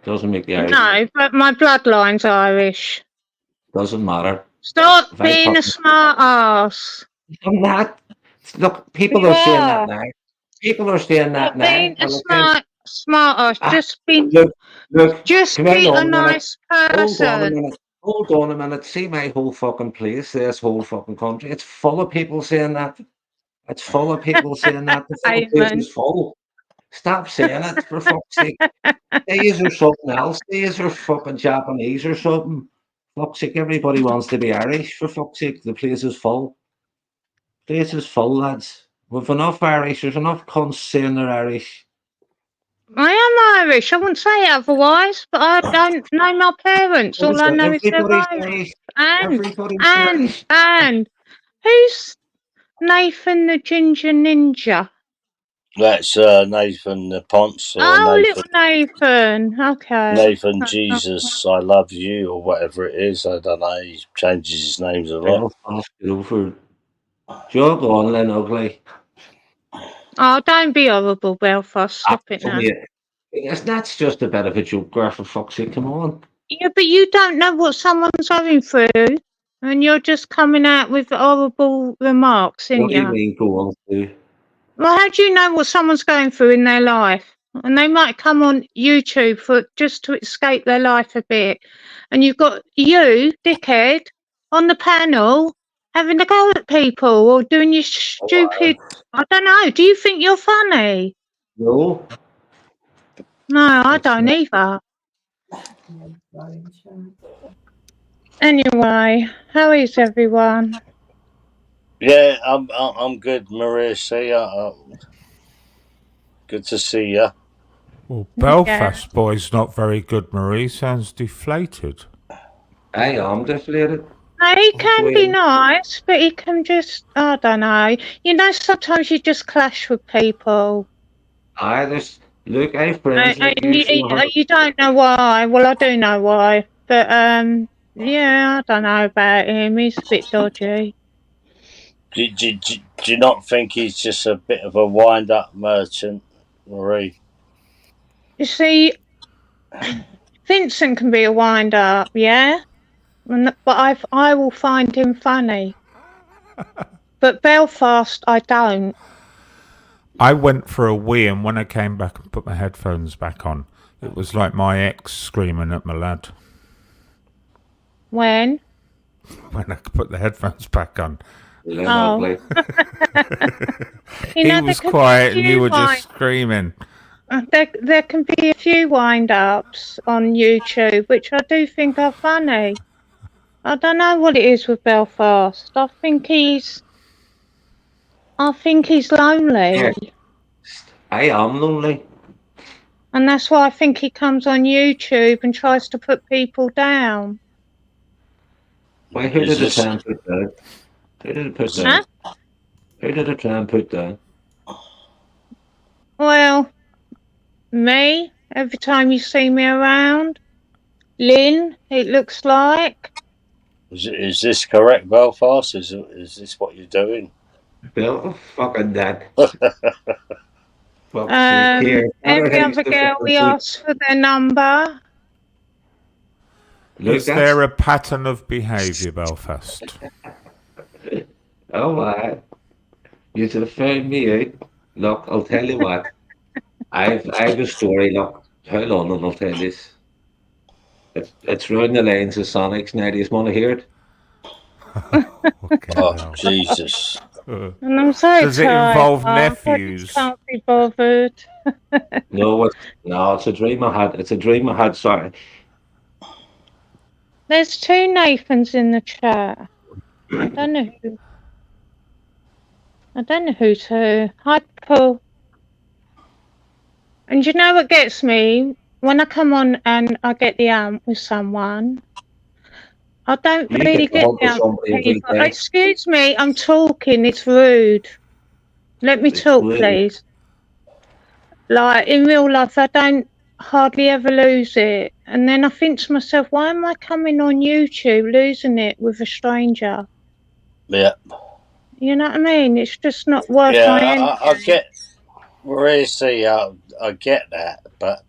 Doesn't make the Irish. No, but my bloodline's Irish. Doesn't matter. Stop being a smart ass. I'm not. Look, people You are saying that are. now. People are saying that Stop now. being a Okay? smart ass. Look, Just come be on a a minute. nice Hold on a person. minute. Hold on a minute. See my whole fucking place, this whole fucking country. It's full of people saying that. It's full of people saying that. The fucking place Amen. is full. Stop saying it, for fuck's sake. These are something else. These are fucking Japanese or something. Fuck's sake, everybody wants to be Irish. For fuck's sake, the place is full. Place is full, lads. We've enough Irish. There's enough cunts saying they're Irish. I am Irish. I wouldn't say otherwise, but I don't know my parents. All I know is they're Everybody's Irish. Irish. Everybody's Irish. And who's Nathan the Ginger Ninja? That's Nathan the Ponce, or Oh, Nathan. little Nathan. Okay. Nathan Jesus, I love you, or whatever it is. I don't know. He changes his names a lot. Jog on, then, ugly. Oh, don't be horrible, Belfast. Stop it now. That's just a bit of a joke, girl, for fuck's sake. Come on. Yeah, but you don't know what someone's going through, and you're just coming out with horrible remarks, What ain't do you you? mean, go on, do? Well, how do you know what someone's going through in their life? And they might come on YouTube for just to escape their life a bit. And you've got you, dickhead, on the panel having a go at people or doing your stupid. I don't know. Do you think you're funny? No. No, I don't either. Anyway, how is everyone? Yeah, I'm good, Maria. See ya. Good to see ya. Well, Belfast Boy's not very good, Marie. Sounds deflated. I am deflated. No, he can be nice, but he can just, I don't know. You know, sometimes you just clash with people. Look, I have friends like you don't know why. Well, I do know why. But, yeah, I don't know about him. He's a bit dodgy. Do you not think he's just a bit of a wind-up merchant, Marie? You see, Vincent can be a wind-up, yeah? But I will find him funny. But Belfast, I don't. I went for a wee, and when I came back and put my headphones back on, it was like my ex screaming at my lad. When? When I put the headphones back on. Oh. He was quiet and you were just screaming. There can be a few wind-ups on YouTube, which I do think are funny. I don't know what it is with Belfast. I think he's lonely. Yeah. I am lonely. And that's why I think he comes on YouTube and tries to put people down. Why, who did it try and put down? Who did it put down? Who did it try and put down? Well, me, every time you see me around. Lynn, it looks like. Is this correct, Belfast? Is this what you're doing? Bill, fucking that. Every other girl we ask for their number. Is there a pattern of behaviour, Belfast? Oh, you should have found me out. Look, I'll tell you what. I've a story. Look, hold on, and I'll tell you this. It's round the lines of Sonic's now. Do you want to hear it? Oh, Jesus. And I'm so Does it involve nephews? Can't be bothered. No, it's a dream I had. It's a dream I had. Sorry. There's two Nathans in the chat. I don't know who's who. Hi, Paul. And you know what gets me? When I come on and I get the amp with someone, I don't really get the amp with people. Excuse me, I'm talking. It's rude. Let me talk, please. Like, in real life, I don't hardly ever lose it. And then I think to myself, why am I coming on YouTube losing it with a stranger? Yeah. You know what I mean? It's just not worth my energy. I get, Maria, see, I get that, but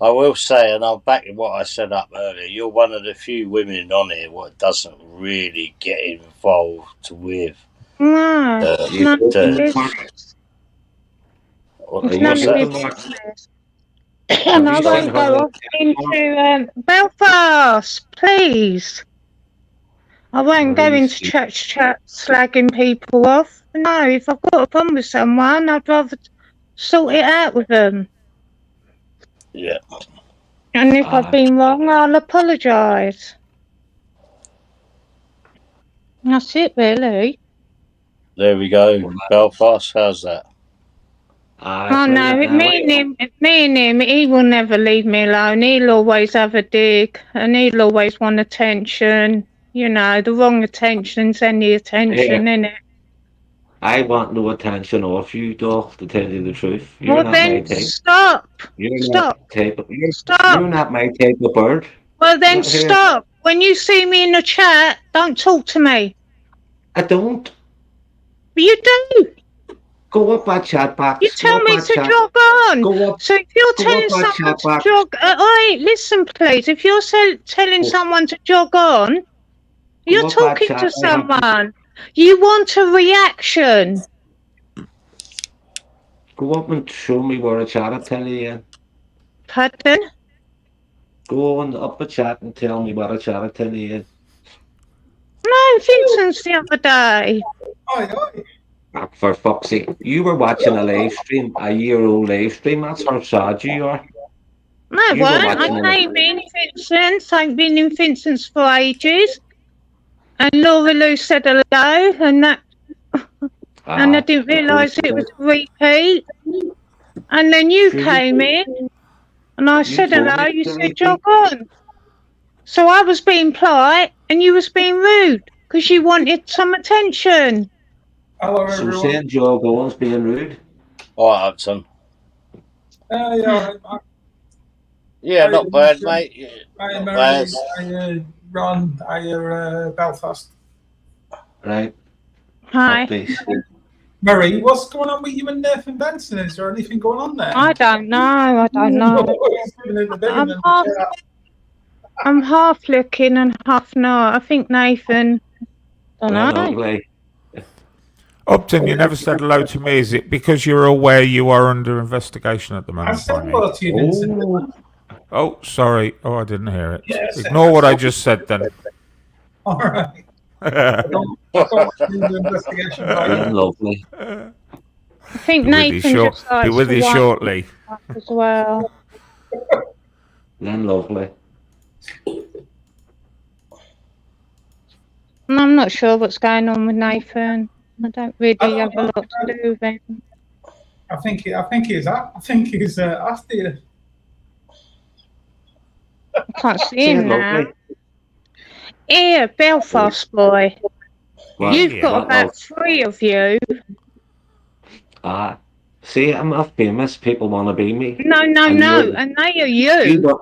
I will say, and I'll back what I said up earlier, you're one of the few women on here what doesn't really get involved with No, none of your business. It's none of your business. And I won't go off into Belfast, please. I won't go into church chat slagging people off. No, if I've got a problem with someone, I'd rather sort it out with them. Yeah. And if I've been wrong, I'll apologise. That's it, really. There we go. Belfast, how's that? Oh no, me and him, he will never leave me alone. He'll always have a dig and he'll always want attention. You know, the wrong attention's any attention, innit? I want no attention off you, doll, to tell you the truth. You're Well not then, my type. stop. Stop. You're not my type of bird. Well then, stop. When you see me in the chat, don't talk to me. I don't. You do. Go up that chat box. You tell me to jog on. Go up. So if you're telling someone to jog, listen please. If you're telling someone to jog on, you're talking to someone. You want a reaction. Go up and show me where a chat, I tell you. Pardon? Go on up the chat and tell me what a chat, I tell you. No, Vincent's the other day. For fuck's sake. You were watching a live stream, a year-old live stream. That's how sad you are. No, I won't. I came in Vincent's. I've been in Vincent's for ages. And Laura Lou said hello, and that, and I didn't realise it was a repeat. And then you came in, and I said hello. You said jog on. So I was being polite, and you was being rude because you wanted some attention. Hello, everyone. So saying jog on's being rude. All right, Hudson. Yeah, not bad, mate. I Mary, I Ron, I Belfast. Right. Hi. Mary, what's going on with you and Nathan Benson? Is there anything going on there? I don't know. I'm half looking and half not. I think Nathan. I don't know. Upton, you never said hello to me. Is it because you're aware you are under investigation at the moment? I said hello to you, Vincent. Oh, sorry. Oh, I didn't hear it. Yes. Ignore what I just said then. All right. I don't want to do the investigation right now. Lovely. I think Nathan just likes be with you shortly. As well. Then lovely. And I'm not sure what's going on with Nathan. I don't really have a lot to do with him. I think he's after you. I can't see him now. Here, Belfast Boy. Well, You've got about 3 of you. See, I'm not famous. People want to be me. No. And they are you.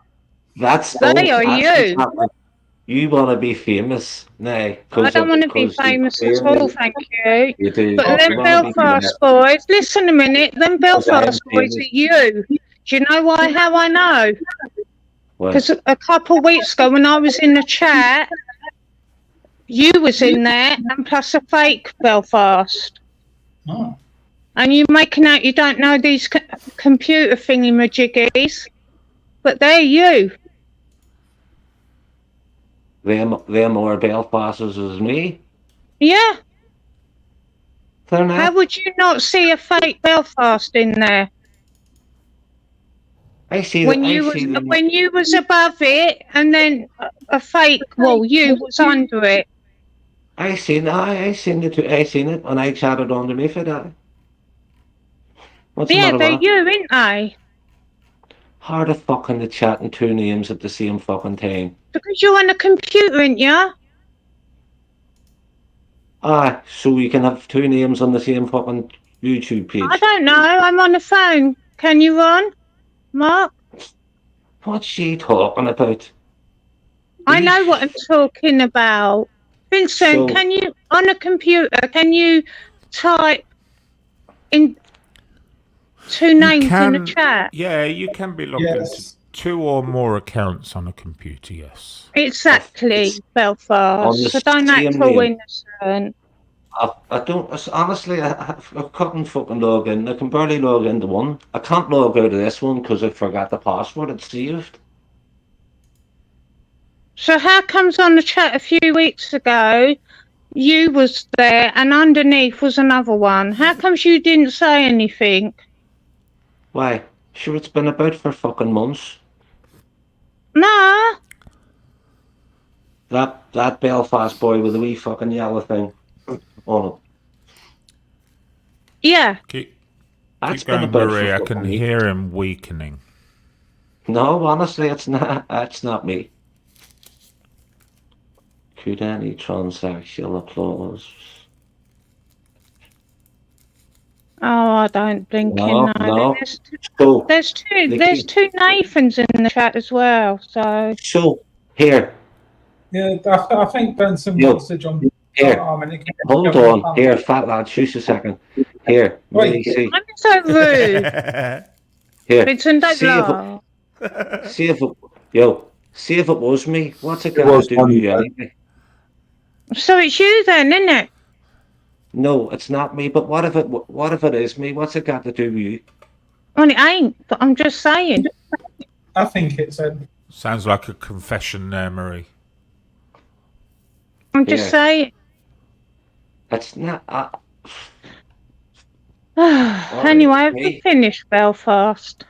They are you. You want to be famous now. I don't want to be famous at all, thank you. You do. But them Belfast boys, listen a minute, them Belfast boys are you. Do you know how I know? Because a couple of weeks ago when I was in the chat, you was in there, and plus a fake Belfast. Oh. And you making out you don't know these computer thingy-majiggies, but they're you. They're more Belfasters as me? Yeah. They're not. How would you not see a fake Belfast in there? I see when you was above it, and then a fake. Well, you was under it. I seen it when I chatted underneath it. What's the matter they're with you, ain't they? How the fuck can they chat in 2 names at the same fucking time? Because you're on a computer, ain't you? So you can have 2 names on the same fucking YouTube page. I don't know. I'm on the phone. Can you run, Mark? What's she talking about? I know what I'm talking about. Vincent, can you, on a computer, can you type in 2 names in the chat? Yeah, you can be logged into 2 or more accounts on a computer, yes. Exactly, Belfast. So don't act all innocent. I don't, honestly, I couldn't fucking log in. I can barely log into one. I can't log out of this one because I forgot the password. It's saved. So how comes on the chat a few weeks ago, you was there and underneath was another one? How comes you didn't say anything? Why? Sure, it's been about for fucking months. No. That Belfast boy with the wee fucking yellow thing on it. Yeah. Keep That's going, been about Marie. for I can hear him weakening. No, honestly, it's not. That's not me. Could any transactional clause? Oh, I don't blinking know. No. There's two Nathans in the chat as well. So here. Yeah, I think Benson wants to jump. Here. Hold on. Here, fat lad. Shush a second. Here. Really see. I'm so rude. Here. Vincent, don't See laugh. see if it was me. What's it got to do with you anyway? So it's you then, isn't it? No, it's not me. But what if it is me? What's it got to do with you? Well, it ain't. But I'm just saying. I think it's a. Sounds like a confession there, Marie. I'm just saying. It's not. Anyway, have we finished Belfast?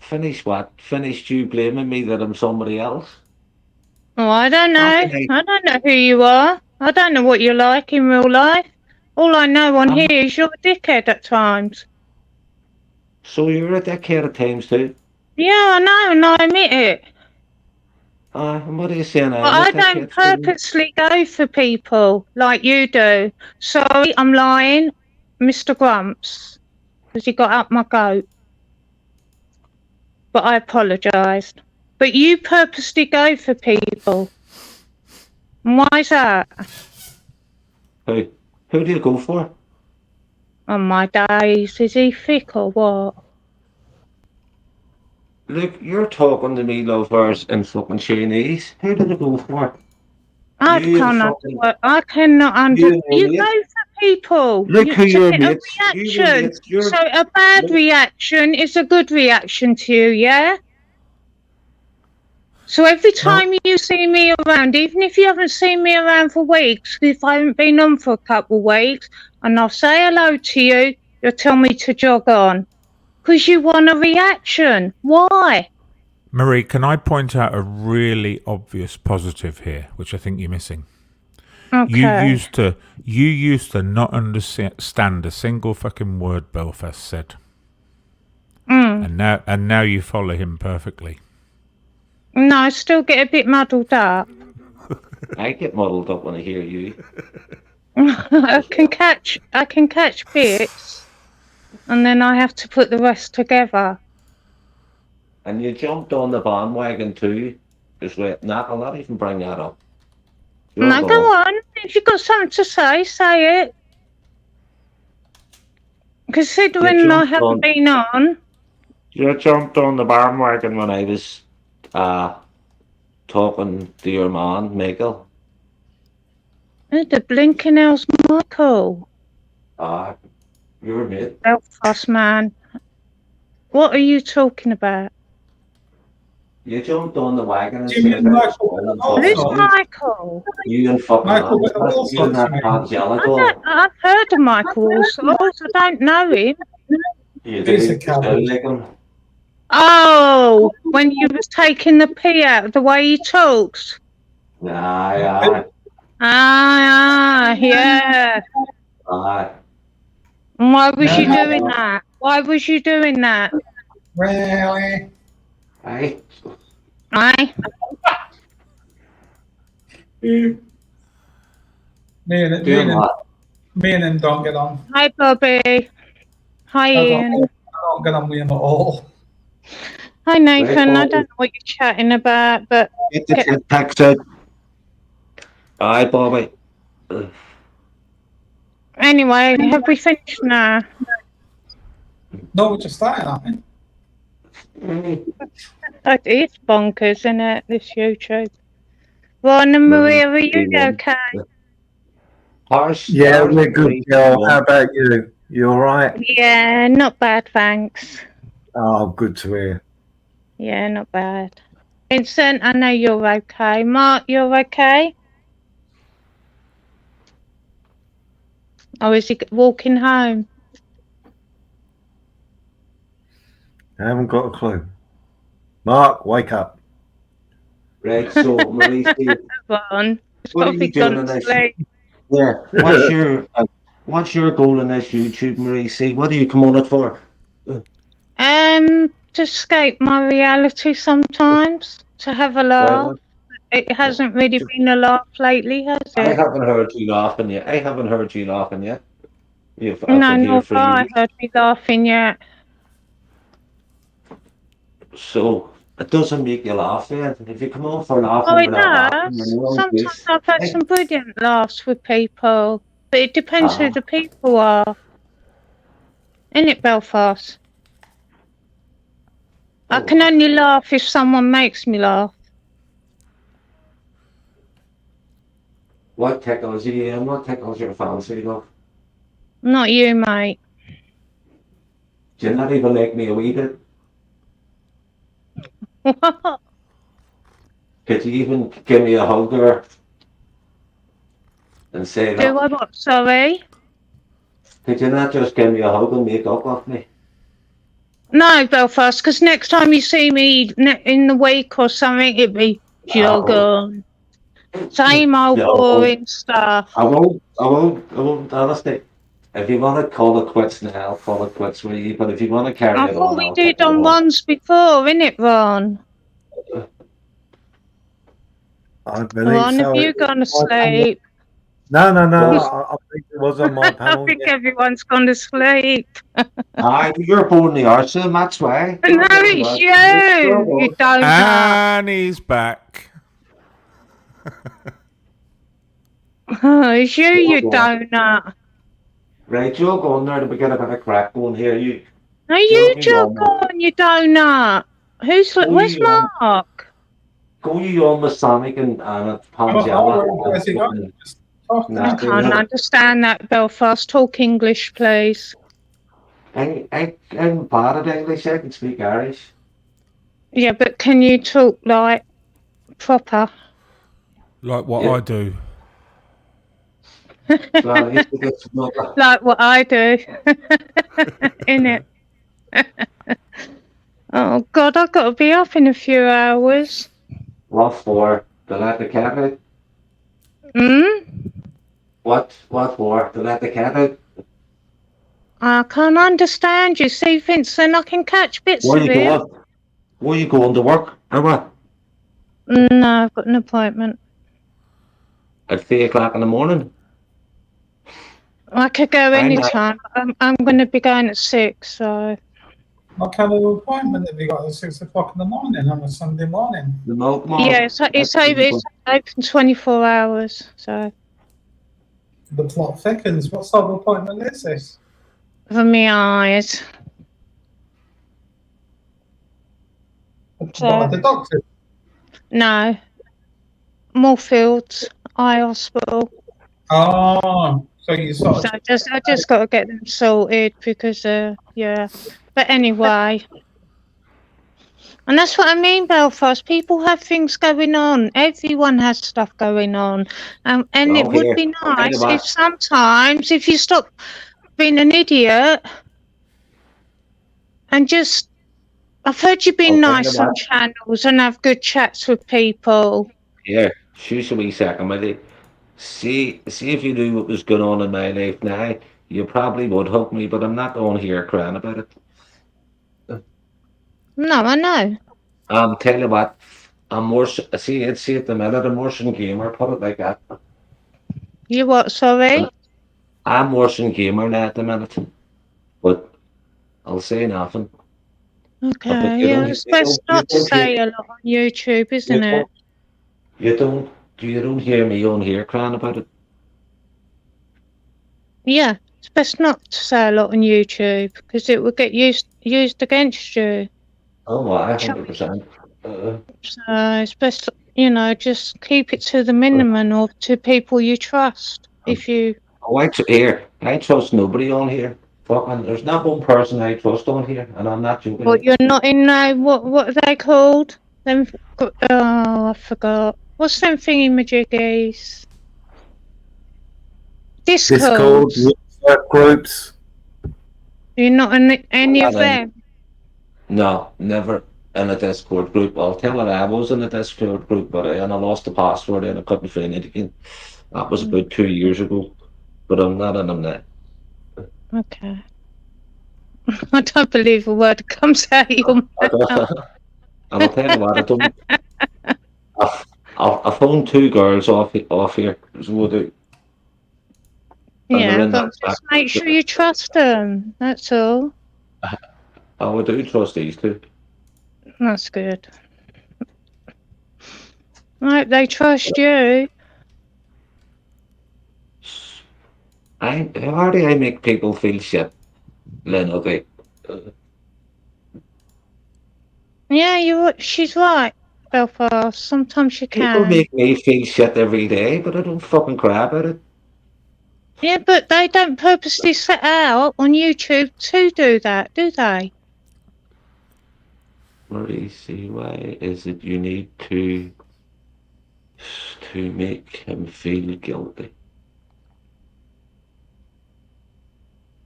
Finish what? Finished you blaming me that I'm somebody else? Oh, I don't know. I don't know who you are. I don't know what you're like in real life. All I know on here is you're a dickhead at times. So you're a dickhead at times too? Yeah, I know, and I admit it. And what are you saying? But I don't purposely go for people like you do. Sorry, I'm lying, Mr. Grumps, because you got up my goat. But I apologised. But you purposely go for people. And why's that? Who do you go for? On my days, is he thick or what? Look, you're talking to me, lovers, in fucking Chinese. Who did you go for? I cannot understand. You go for people. Look who you're to get a reaction. So a bad reaction is a good reaction to you, yeah? So every time you see me around, even if you haven't seen me around for weeks, if I haven't been on for a couple of weeks, and I'll say hello to you, you'll tell me to jog on. Because you want a reaction. Why? Marie, can I point out a really obvious positive here, which I think you're missing? Okay. You used to not understand a single fucking word Belfast said. And now you follow him perfectly. No, I still get a bit muddled up. I get muddled up when I hear you. I can catch bits, and then I have to put the rest together. And you jumped on the bandwagon too. Just wait, I'll not even bring that up. No, go on. If you've got something to say it. Considering I haven't been on. You jumped on the bandwagon when I was talking to your man, Michael. Who the blinking hell's Michael? Your mate. Belfast man. What are you talking about? You jumped on the wagon and said Who's Michael? You and fucking I've heard of Michael Allsorts. I don't know him. You do. Oh, when you was taking the pee out, the way he talks. Yeah. Yeah. And why was you doing that? Why was you doing that? Really? Aye. Me and him don't get on. Hi, Bobby. Hi, Ian. I don't get on with him at all. Hi, Nathan. I don't know what you're chatting about, but... Hi, Bobby. Anyway, have we finished now? No, we're just starting, aren't we? It's bonkers, isn't it, this YouTube? Ron and Maria, are you okay? Yeah, we're good, girl. How about you? You all right? Yeah, not bad, thanks. Oh, good to hear. Yeah, not bad. Vincent, I know you're okay. Mark, you're okay? Or is he walking home? I haven't got a clue. Mark, wake up. Right, so Marie, Ron, what are you doing in this? Yeah, what's your goal in this YouTube, Marie? See, what do you come on it for? To escape my reality sometimes, to have a laugh. It hasn't really been a laugh lately, has I it? haven't heard you laughing yet. I haven't heard you laughing yet. I've No, been here nor for have I years. heard me laughing yet. So it doesn't make you laugh then. If you come on for Oh, laughing it without laughing, does. you're no Sometimes good. I've had some brilliant laughs with people, but it depends who the people are. Isn't it, Belfast? I can only laugh if someone makes me laugh. What tickles you and what tickles your fancy, love? Not you, mate. Do you not even like me a wee bit? Could you even give me a hug or and say that? Do I what? Sorry? Could you not just give me a hug and make up with me? No, Belfast, because next time you see me in the week or something, it'd be jog on. Same old boring stuff. I won't, honestly. If you want to call it quits now, I'll call it quits with you. But if you want to carry I it thought on, we I'll did carry it on on. once before, innit, Ron? I believe Ron, so. have you gone to sleep? No. I think it was on my panel. I think everyone's gone to sleep. Aye, you're born the arse, that's why. No, it's you. You don't know. And he's back. Oh, it's you, you donut. Right, you're going there to get a bit of crack going here. No, you jog on, you donut. Where's Mark? Go you on with Sonic and Pajama. I can't understand that, Belfast. Talk English, please. I'm bad at English. I can speak Irish. Yeah, but can you talk like proper? Like what I do. Like what I do. Innit? Oh, God, I've got to be up in a few hours. What for? To let the cat out? What for? To let the cat out? I can't understand you. See, Vincent, I can catch bits of it. Where you going to work? Or what? No, I've got an appointment. At 3 o'clock in the morning? I could go anytime. I'm going to be going at 6, so... What kind of appointment have you got at 6 o'clock in the morning on a Sunday morning? The milk mart. Yeah, it's open 24 hours, so... The plot thickens. What sort of appointment is this? For my eyes. What, at the doctor? No. Moorfields Eye Hospital. Oh, so you sort of... So I just got to get them sorted because, yeah. But anyway. And that's what I mean, Belfast. People have things going on. Everyone has stuff going on. And well, it would be nice if sometimes, if you stop being an idiot and just... I've heard you be nice on channels and have good chats with people. Yeah, shoot a wee second with it. See if you knew what was going on in my life now, you probably would hug me, but I'm not going here crying about it. No, I know. Tell you what, I'm more, see at the minute, I'm worse than gamer, put it like that. You what, sorry? I'm worse than gamer now at the minute, but I'll say nothing. Okay, yeah, it's best not to say a lot on YouTube, isn't it? You don't hear me on here crying about it? Yeah, it's best not to say a lot on YouTube because it will get used against you. Oh, I 100%. So it's best, you know, just keep it to the minimum or to people you trust. If you. Oh, I trust nobody on here. Fucking, there's not one person I trust on here, and I'm not joking. Well, you're not in what are they called? Them. Oh, I forgot. What's them thingy majiggies? Discord, Discords. groups. You're not in any of them. No, never in a Discord group. I'll tell her I was in a Discord group, but I lost the password and I couldn't find it again. That was about 2 years ago, but I'm not in them now. Okay. I don't believe a word that comes out of your mouth. And I'll tell you what, I phoned 2 girls off here, so we'll do. Yeah, but just make sure you trust them. That's all. I do trust these 2. That's good. Right, they trust you. How do I make people feel shit, Lynn? Okay. Yeah, she's right, Belfast. Sometimes you People can. make me feel shit every day, but I don't fucking cry about it. Yeah, but they don't purposely set out on YouTube to do that, do they? Marie, see, why is it you need to make him feel guilty?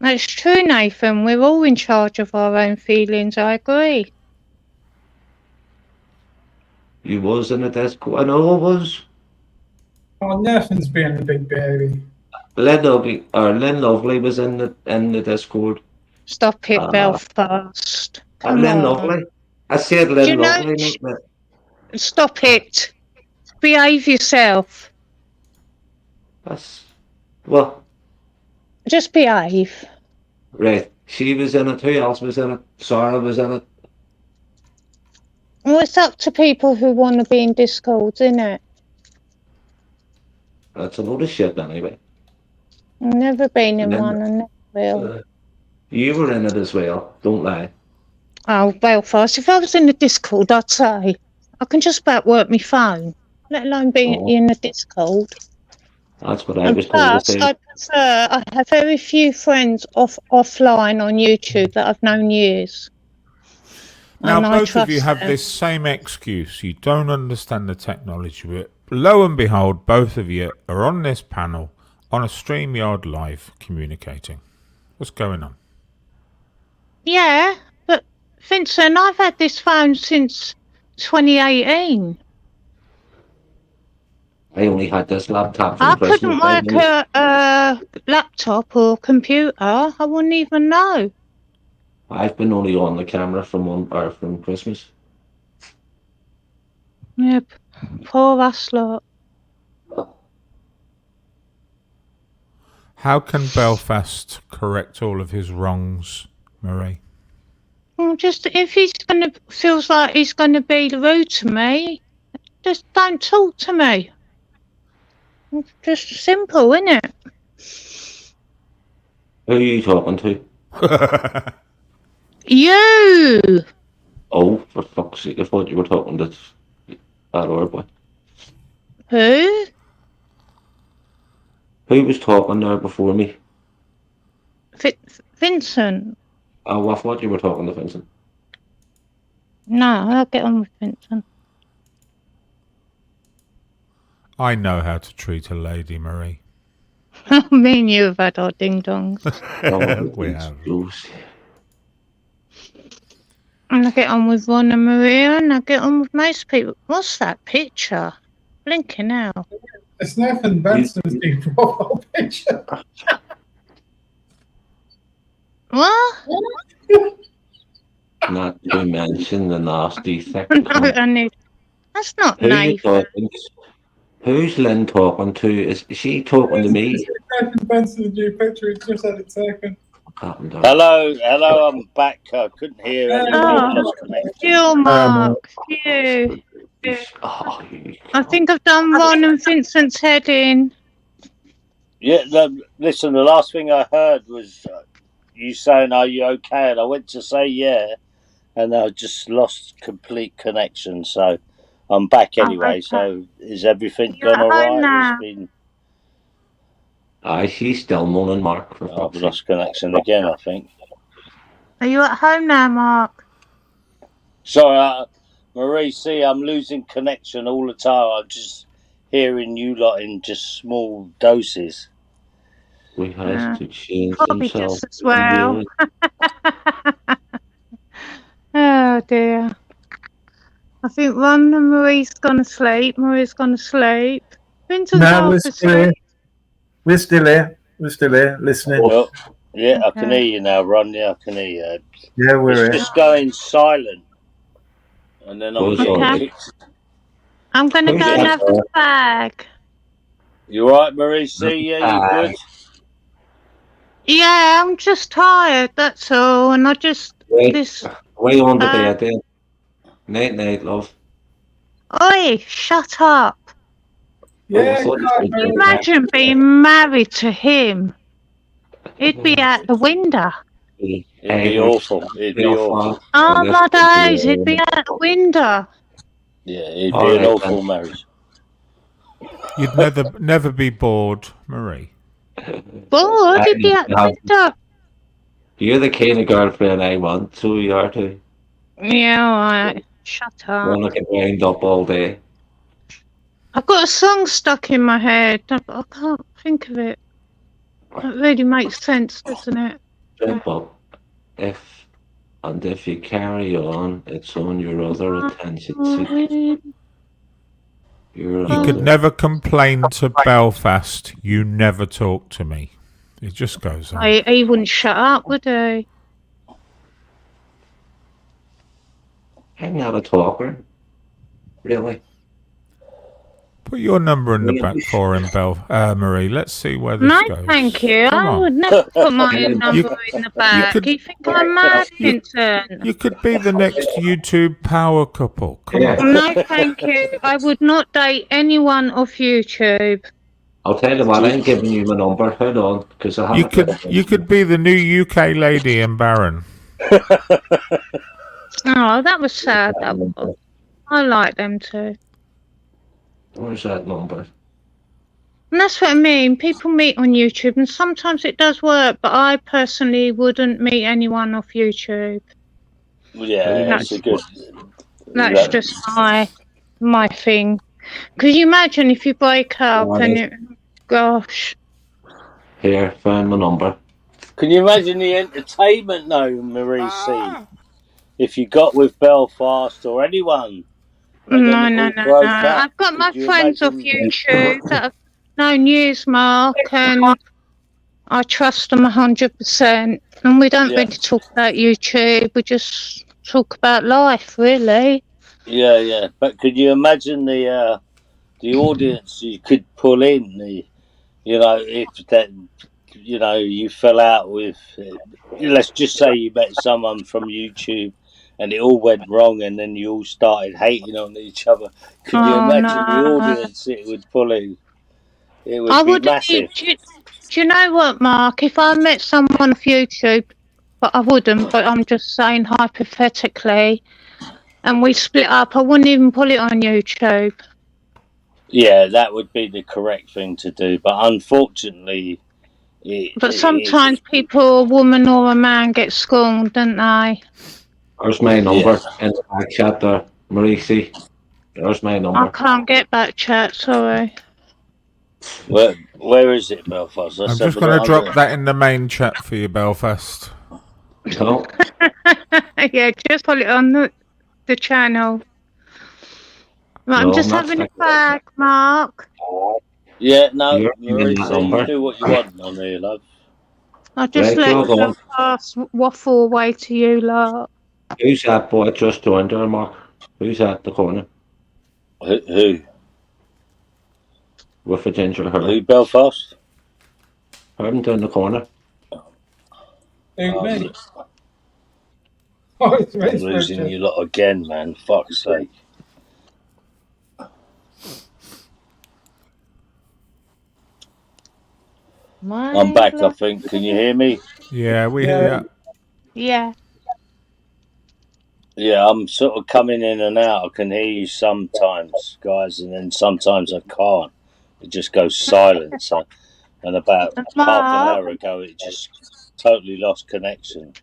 That's true, Nathan. We're all in charge of our own feelings. I agree. You was in a Discord. I know I was. Oh, Nathan's being a big baby. Lynn Lovely was in the Discord. Stop it, Belfast. Come Lynn on. Lovely. I said Lynn Lovely. Stop it. Behave yourself. What? Just behave. Right. She was in it. Who else was in it? Sarah was in it. Well, it's up to people who want to be in Discords, isn't it? That's a load of shit anyway. I've never been in one and never will. You were in it as well. Don't lie. Oh, Belfast, if I was in the Discord, I'd say I can just about work my phone, let alone be in the Discord. That's what I was told to say. I have very few friends offline on YouTube that I've known years. Now, both of you have this same excuse. You don't understand the technology, but lo and behold, both of you are on this panel on a StreamYard Live communicating. What's going on? Yeah, but Vincent, I've had this phone since 2018. I only had this laptop from Christmas. I couldn't work a laptop or computer. I wouldn't even know. I've been only on the camera from Christmas. Yep, poor us lot. How can Belfast correct all of his wrongs, Marie? Well, just if feels like he's gonna be rude to me, just don't talk to me. It's just simple, isn't it? Who are you talking to? You! Oh, for fuck's sake, I thought you were talking to that old boy. Who? Who was talking there before me? Vincent. Oh, I thought you were talking to Vincent. No, I'll get on with Vincent. I know how to treat a lady, Marie. Me and you have had our ding-dongs. We have. And I get on with Ron and Maria, and I get on with most people. What's that picture? Blinking out. It's Nathan Benson's big profile picture. What? Not to mention the nasty thick. That's not Nathan. Who's Lynn talking to? Is she talking to me? Nathan Benson's new picture. He's just had it taken. Hello, I'm back. I couldn't hear anything. You, Mark. You. I think I've done Ron and Vincent's head in. Yeah, listen, the last thing I heard was you saying, "Are you okay?" And I went to say yeah, and I just lost complete connection. So I'm back anyway. okay. So is everything You're gone at all home right? now. It's been. Aye, she's still moaning, Mark. For I've fuck's sake. lost connection again, I think. Are you at home now, Mark? Sorry, Marie. See, I'm losing connection all the time. I'm just hearing you lot in just small doses. We has to change Probably himself. just as well. Oh dear. I think Ron and Marie's gone to sleep. Marie's gone to sleep. Vincent's No, half we're still asleep. here. We're still here. We're still here, listening. Well, yeah, I can Okay. hear you now, Ron. Yeah, I can hear you. Yeah, we're It's here. just going silent, and then I'm getting Okay. kicked. I'm going to go and have a fag. You all right, Marie? See, yeah, you good? Yeah, I'm just tired, that's all. And I just... Way on the bed then. Night, night, love. Oi, shut up. Yeah, Can you imagine being married to him? He'd be out the window. It'd be awful. It'd be awful. Oh, my days, he'd be out the window. Yeah, it'd be an awful marriage. You'd never be bored, Marie. Bored? He'd be out the window. You're the kind of girlfriend I want, so you are too. Yeah, all right. Shut up. Want to get wound up all day. I've got a song stuck in my head, but I can't think of it. It really makes sense, doesn't it? Simple. If you carry on, it's on your other attention seek. You could never complain to Belfast. You never talk to me. It just goes on. He wouldn't shut up, would he? I'm not a talker. Really. Put your number in the back for him, Marie. Let's see where this No, goes. thank you. Come I on. would never put my number in the back. You think I'm mad, Vincent? You could be the next YouTube power couple. Come on. No, thank you. I would not date anyone off YouTube. I'll tell you what, I'm giving you my number. Hold on, because I haven't. You could be the new UK lady and Baron. Oh, that was sad. That was. I like them too. Where's that number? And that's what I mean. People meet on YouTube, and sometimes it does work, but I personally wouldn't meet anyone off YouTube. Yeah, that's a good. That's just my thing. Could you imagine if you break up and it, gosh. Here, found my number. Can you imagine the entertainment, though, Marie C? If you got with Belfast or anyone. No. I've got my friends off YouTube that have known years, Mark, and I trust them 100%. And we don't really talk about YouTube. We just talk about life, really. Yeah. But could you imagine the audience you could pull in? If that, you fell out with, let's just say you met someone from YouTube and it all went wrong and then you all started hating on each other. Could you imagine the audience it would pull in? It would be massive. Do you know what, Mark? If I met someone off YouTube, but I wouldn't, but I'm just saying hypothetically, and we split up, I wouldn't even put it on YouTube. Yeah, that would be the correct thing to do. But unfortunately... But sometimes people, a woman or a man, get scorned, don't they? There's my number in the back chat there, Marie C. There's my number. I can't get back chat, sorry. Where is it, Belfast? I'm just going to drop that in the main chat for you, Belfast. No. Yeah, just put it on the channel. Right, I'm just having a fag, Mark. Yeah, no, Marie C, you do what you want on here, love. I'll just let the pass waffle away to you, lot. Who's that boy just joined there, Mark? Who's at the corner? Who? With a ginger hair. Who, Belfast? I'm down the corner. Who, me? I'm losing you lot again, man. Fuck's sake. I'm back, I think. Can you hear me? Yeah, we hear you. Yeah. Yeah, I'm sort of coming in and out. I can hear you sometimes, guys, and then sometimes I can't. It just goes silent. So, and about half an hour ago, it just totally lost connection.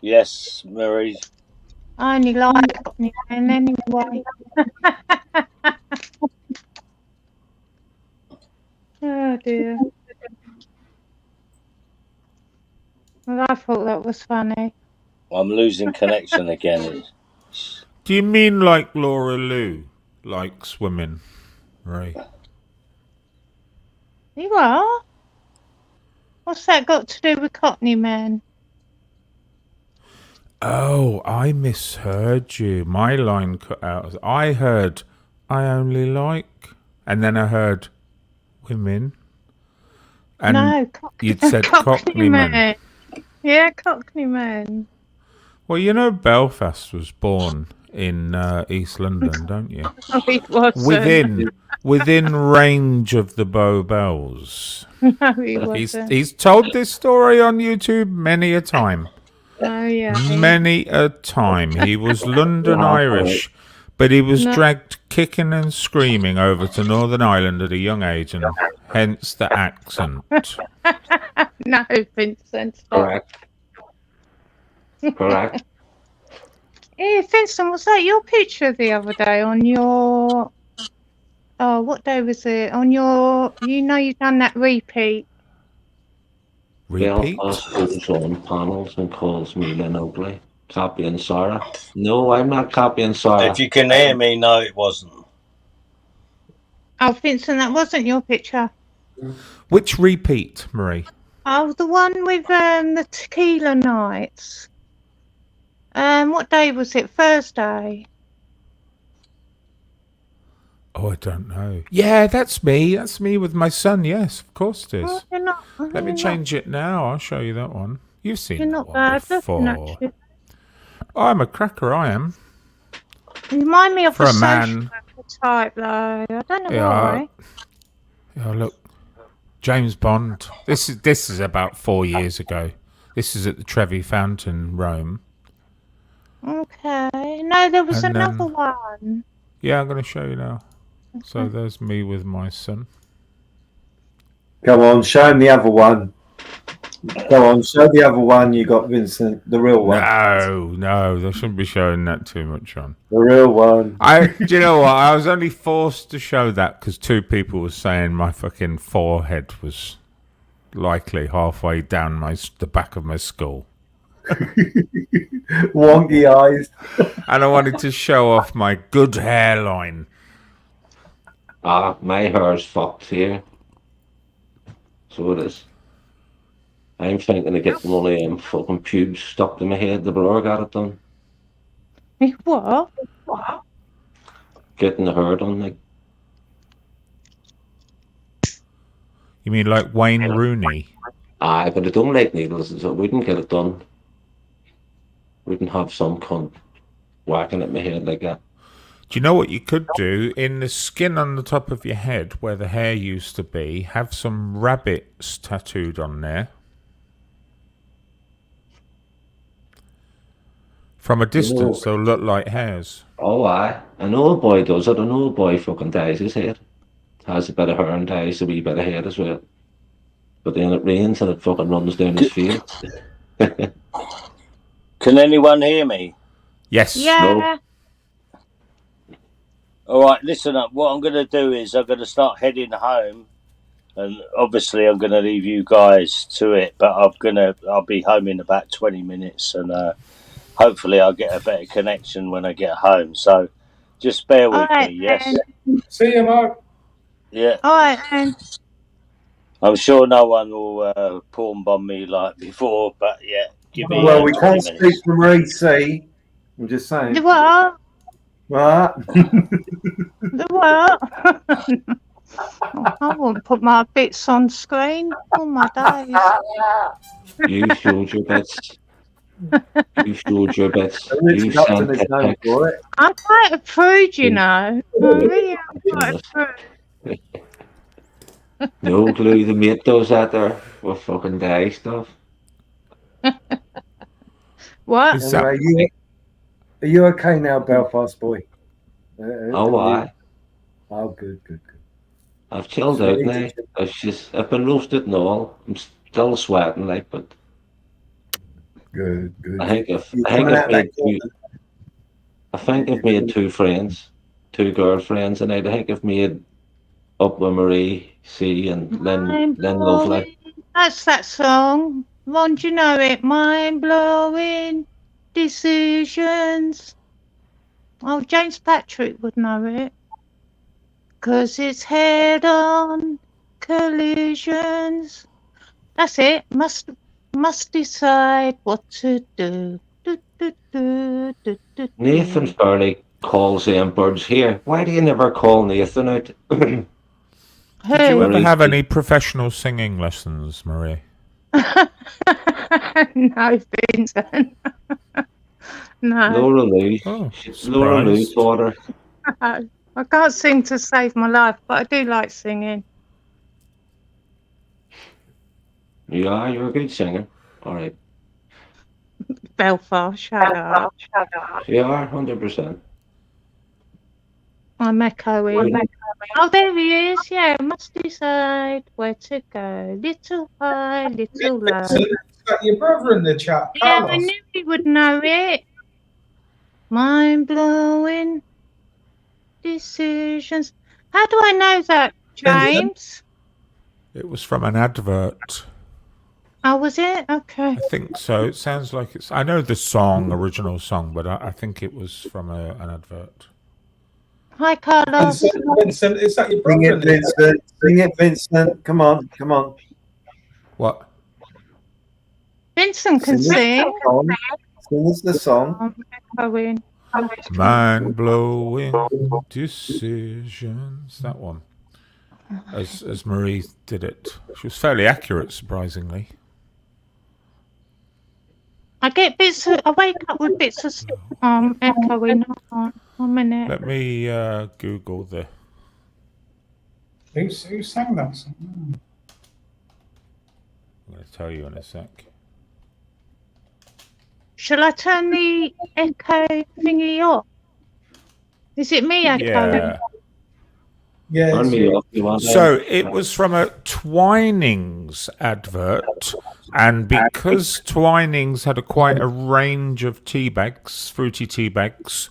Yes, Marie. I only like Cockney men anyway. Oh dear. Well, I thought that was funny. I'm losing connection again. Do you mean like Laura Lou likes women, Ray? You are? What's that got to do with Cockney men? Oh, I misheard you. My line cut out. I heard I only like, and then I heard women. And no, you'd said Cockney men. Yeah, Cockney men. Well, you know Belfast was born in East London, don't you? Oh, he wasn't. Within range of the Bow Bells. No, he wasn't. He's told this story on YouTube many a time. Oh, yeah. Many a time. He was London Irish, but he was dragged kicking and screaming over to Northern Ireland at a young age, and hence the accent. No, Vincent. Correct. Correct. Hey, Vincent, was that your picture the other day on your... Oh, what day was it? On your... You know you've done that repeat. Belfast goes on panels and calls me Lynn Oakley. Copying Sarah. No, I'm not copying Sarah. If you can hear me, no, it wasn't. Oh, Vincent, that wasn't your picture. Which repeat, Marie? Oh, the one with the tequila nights. What day was it? Thursday? Oh, I don't know. Yeah, that's me. That's me with my son. Yes, of course it is. Let me change it now. I'll show you that one. You've seen that one before. Oh, I'm a cracker, I am. You remind me of For a a social man. worker type, though. I don't know why. Yeah, look. James Bond. This is about 4 years ago. This is at the Trevi Fountain, Rome. Okay. No, there was another one. Yeah, I'm going to show you now. So there's me with my son. Come on, show him the other one. Go on, show the other one you got, Vincent. The real one. No, they shouldn't be showing that too much on. The real one. Do you know what? I was only forced to show that because 2 people were saying my fucking forehead was likely halfway down the back of my skull. Wonky eyes. And I wanted to show off my good hairline. My hair's fucked here. So it is. I'm thinking of getting one of them fucking pubes stuck in my head. The blur got it done. What? Getting the hair done, like. You mean like Wayne Rooney? Aye, but I don't like needles, so I wouldn't get it done. Wouldn't have some cunt whacking at my head like that. Do you know what you could do? In the skin on the top of your head, where the hair used to be, have some rabbits tattooed on there. From a distance, they'll look like hairs. Oh, aye. An old boy does it. An old boy fucking dyes his head. Has a bit of hair and dyes a wee bit of hair as well. But then it rains and it fucking runs down his face. Can anyone hear me? Yes. Yeah. No. All right, listen up. What I'm going to do is I'm going to start heading home. And obviously I'm going to leave you guys to it. But I'll be home in about 20 minutes. And hopefully I'll get a better connection when I get home. So just bear with me, yes? See you, Mark. Yeah. All right, then. I'm sure no one will porn bomb me like before, but yeah, give me. Well, we can't speak for Marie C. I'm just saying. The what? What? The what? I wouldn't put my bits on screen. Oh my days. You showed your bits. You showed your bits. You Got sent to his name it. for it. I'm quite a prude, you know. I really am quite a prude. No clue the mate does that there with fucking dye stuff. What? Is that, Anyway, Are you okay now, Belfast Boy? Why? Oh, good. I've chilled out now. I've been roasted and all. I'm still sweating, like, but good. I think I've made two friends, two girlfriends, and I think I've made up with Marie C and Lynn Lovely. That's that song. Ron, do you know it? Mind blowing decisions. Oh, James Patrick would know it. 'Cause it's head on collisions. That's it. Must decide what to do. Nathan fairly calls them birds here. Why do you never call Nathan out? Did you ever have any professional singing lessons, Marie? No, Vincent. No. Laura Lou. Laura Lou taught her. I can't sing to save my life, but I do like singing. Yeah, you're a good singer. All right. Belfast, shut up. You are, 100%. I'm echoing. Oh, there he is. Yeah, must decide where to go. Little high, little low. So you've got your brother in the chat, Yeah, Carlos. I knew he would know it. Mind-blowing decisions. How do I know that, James? It was from an advert. Oh, was it? Okay. I think so. It sounds like it's... I know the song, original song, but I think it was from an advert. Hi, Carlos. Vincent, is that your brother? Sing it, Vincent. Come on. What? Vincent can sing. Sing us the song. Mind-blowing decisions. That one. As Marie did it. She was fairly accurate, surprisingly. I get bits of... I wake up with bits of echoing. 1 minute. Let me Google the... Who sang that song? I'm going to tell you in a sec. Shall I turn the echo thingy off? Is it me echoing? Yeah. Yeah. So it was from a Twinings advert, and because Twinings had quite a range of tea bags, fruity tea bags,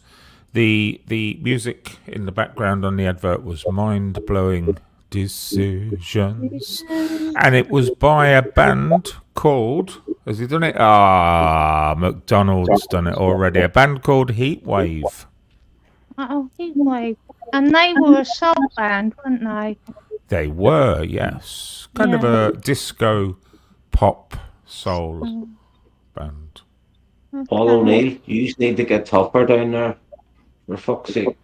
the music in the background on the advert was Mind-Blowing Decisions, and it was by a band called... Has he done it? McDonald's done it already. A band called Heatwave. Oh, Heatwave. And they were a soul band, weren't they? They were, yes. Kind of a disco pop soul band. Paul O'Neill, you just need to get tougher down there. For fuck's sake.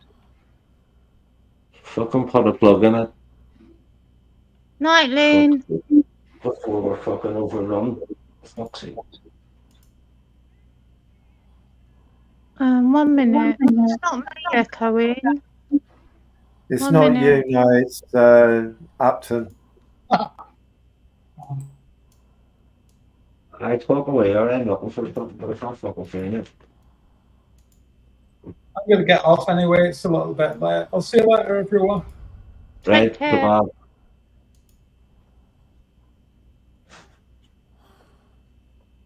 Fucking put a plug in it. Night, Lynn. Before we're fucking overrun. For fuck's sake. 1 minute. It's not me echoing. It's 1 not minute. you, no, it's Upton. I talk away, I'm looking for something, but I can't fucking find it. I'm going to get off anyway. It's a little bit late. I'll see you later, everyone. Right, goodbye.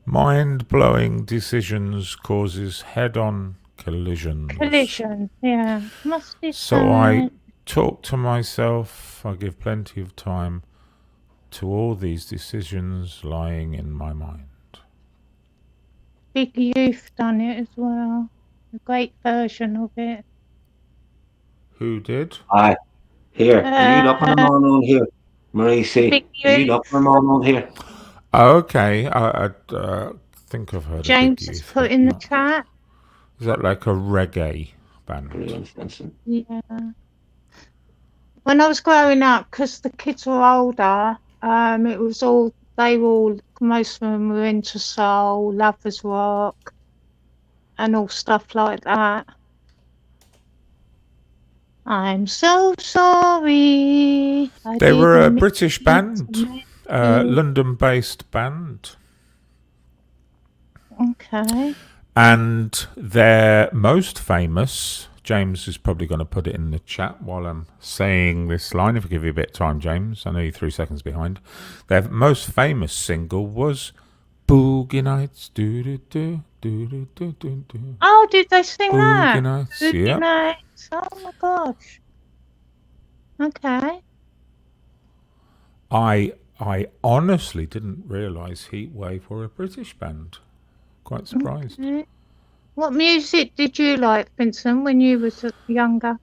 Mind-blowing decisions causes head-on collisions. Collision, yeah. Must be So I talk to myself. I give plenty of time to all these decisions lying in my mind. Big Youth done it as well. A great version of it. Who did? Aye. Here, are you looking them on here? Marie C. Are you looking them on here? Oh, okay. I think I've heard James of Big has Youth. put in the chat. Is that like a reggae band? Yeah. When I was growing up, because the kids were older, it was all, most of them were into soul, lovers rock, and all stuff like that. I'm so sorry. They were a British band, London-based band. Okay. And their most famous, James is probably going to put it in the chat while I'm saying this line, if I give you a bit of time, James. I know you're 3 seconds behind. Their most famous single was Boogie Nights. Oh, did they sing that? Boogie Nights, Boogie yeah. Nights. Oh my gosh. Okay. I honestly didn't realise Heatwave were a British band. Quite surprised. Okay. What music did you like, Vincent, when you was younger?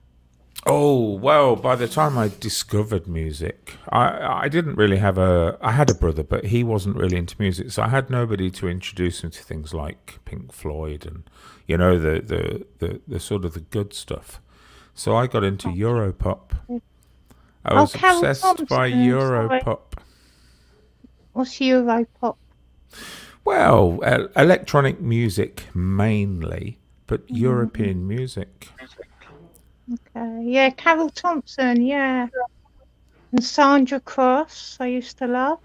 Oh, well, by the time I discovered music, I didn't really have I had a brother, but he wasn't really into music, so I had nobody to introduce him to things like Pink Floyd and, you know, the sort of the good stuff. So I got into Europop. I was obsessed by Europop. What's Europop? Well, electronic music mainly, but European music. Okay, yeah, Carol Thompson, yeah. And Sandra Cross, I used to love.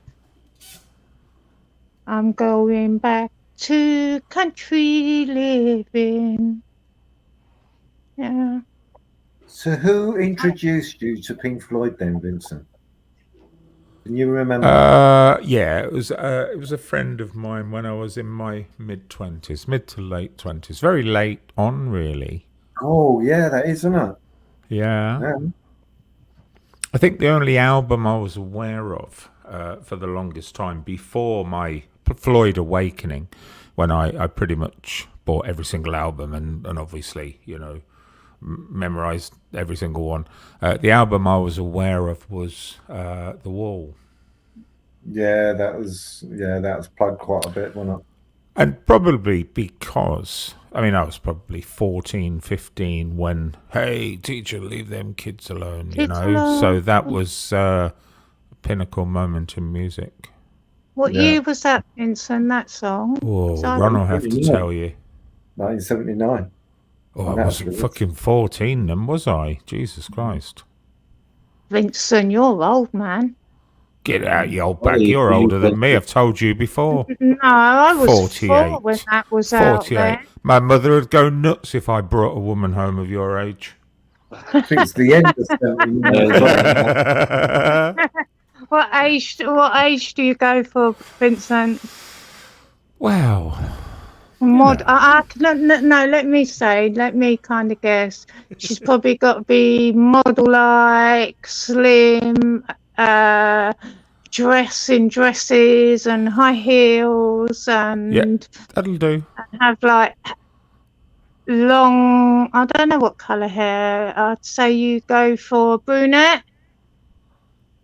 I'm going back to country living. Yeah. So who introduced you to Pink Floyd then, Vincent? Can you remember? Yeah, it was a friend of mine when I was in my mid to late 20s. Very late on, really. Oh, yeah, that is, isn't it? Yeah. I think the only album I was aware of for the longest time before my Floyd awakening, when I pretty much bought every single album and obviously, you know, memorized every single one. The album I was aware of was The Wall. Yeah, that was plugged quite a bit, wasn't it? And probably because, I mean, I was probably 14, 15 when, hey, teacher, leave them kids alone, you know? So that was a pinnacle moment in music. What year was that, Vincent, that song? Oh, Ron will have to tell you. 1979. Oh, I wasn't fucking 14 then, was I? Jesus Christ. Vincent, you're old, man. Get out, you old bag. You're older than me. I've told you before. No, I was 48. 4 when that was 48. out there. My mother would go nuts if I brought a woman home of your age. I think it's the end of 79. What age do you go for, Vincent? Well, no, let me kind of guess. She's probably got to be model-like, slim, dresses and high heels, and that'll do. And have like long, I don't know what colour hair. I'd say you go for brunette.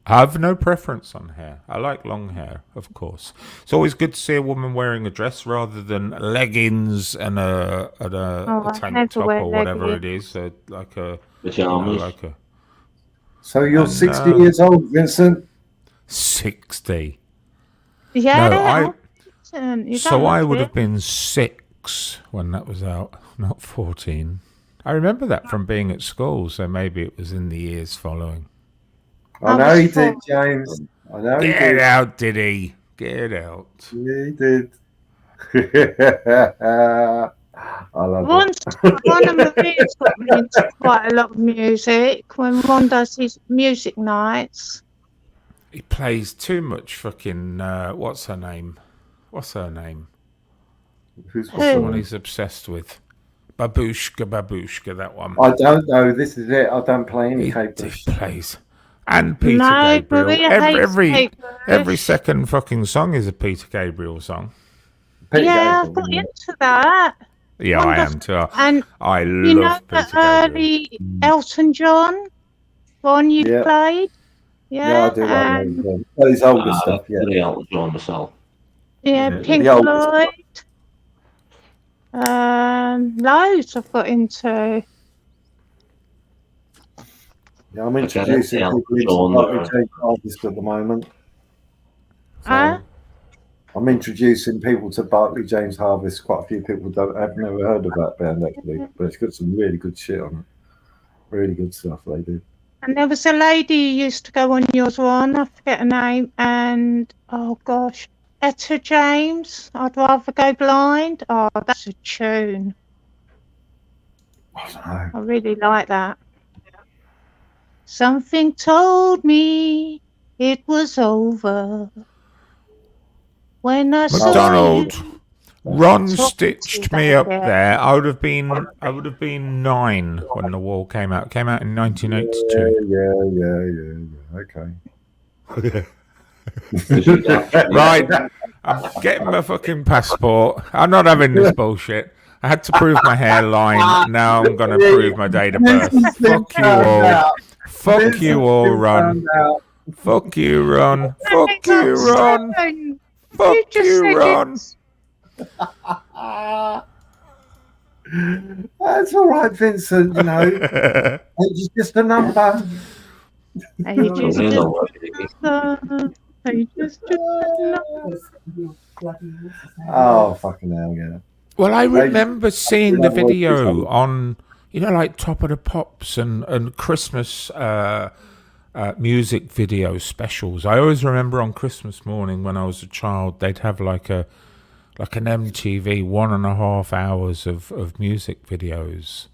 I have no preference on hair. I like long hair, of course. It's always good to see a woman wearing a dress rather than leggings and a tank top or whatever it is, like a pajamas. So you're 60 years old, Vincent? 60. Yeah. No, I would have been 6 when that was out, not 14. I remember that from being at school, so maybe it was in the years following. I know he did, James. I know he did. Get out, did he? Get out. Yeah, he did. I love Ron and Maria's got me into quite a lot of music. When Ron does his music nights, he plays too much fucking. What's her name? Who's the one he's obsessed with? Babushka, that one. I don't know. This is it. I don't play any capers. He plays. And Peter Gabriel. Every second fucking song is a Peter Gabriel song. I've got into that. Yeah, I am too. And I you love know Peter the early Elton John one you played? Yeah, I do like Elton John. Well, his older stuff, yeah. The Elton John myself. Yeah, Pink Floyd. Loads I've got into. Yeah, I'm introducing people into Bartley James Harvest at the moment. I'm introducing people to Bartley James Harvest. Quite a few people have never heard of that band actually, but it's got some really good shit on it. Really good stuff they do. And there was a lady who used to go on yours, Ron. I forget her name, and oh gosh, Etta James, I'd rather go blind. Oh, that's a tune. I really like that. Something told me it was over when I saw you. McDonald, Ron Talk stitched to me that up girl. there. I would have been 9 when The Wall came out. It came out in 1982. Yeah. Okay. Right, I'm getting my fucking passport. I'm not having this bullshit. I had to prove my hairline. Now I'm going to prove my date of birth. Fuck you all. Fuck you all, Ron. Fuck you, Ron. Fuck you, Ron. Fuck you, Ron. That's all right, Vincent. You know, it's just a number. Oh, fucking hell, yeah. Well, I remember seeing the video on, like Top of the Pops and Christmas music video specials. I always remember on Christmas morning when I was a child, they'd have like an MTV 1.5 hours of music videos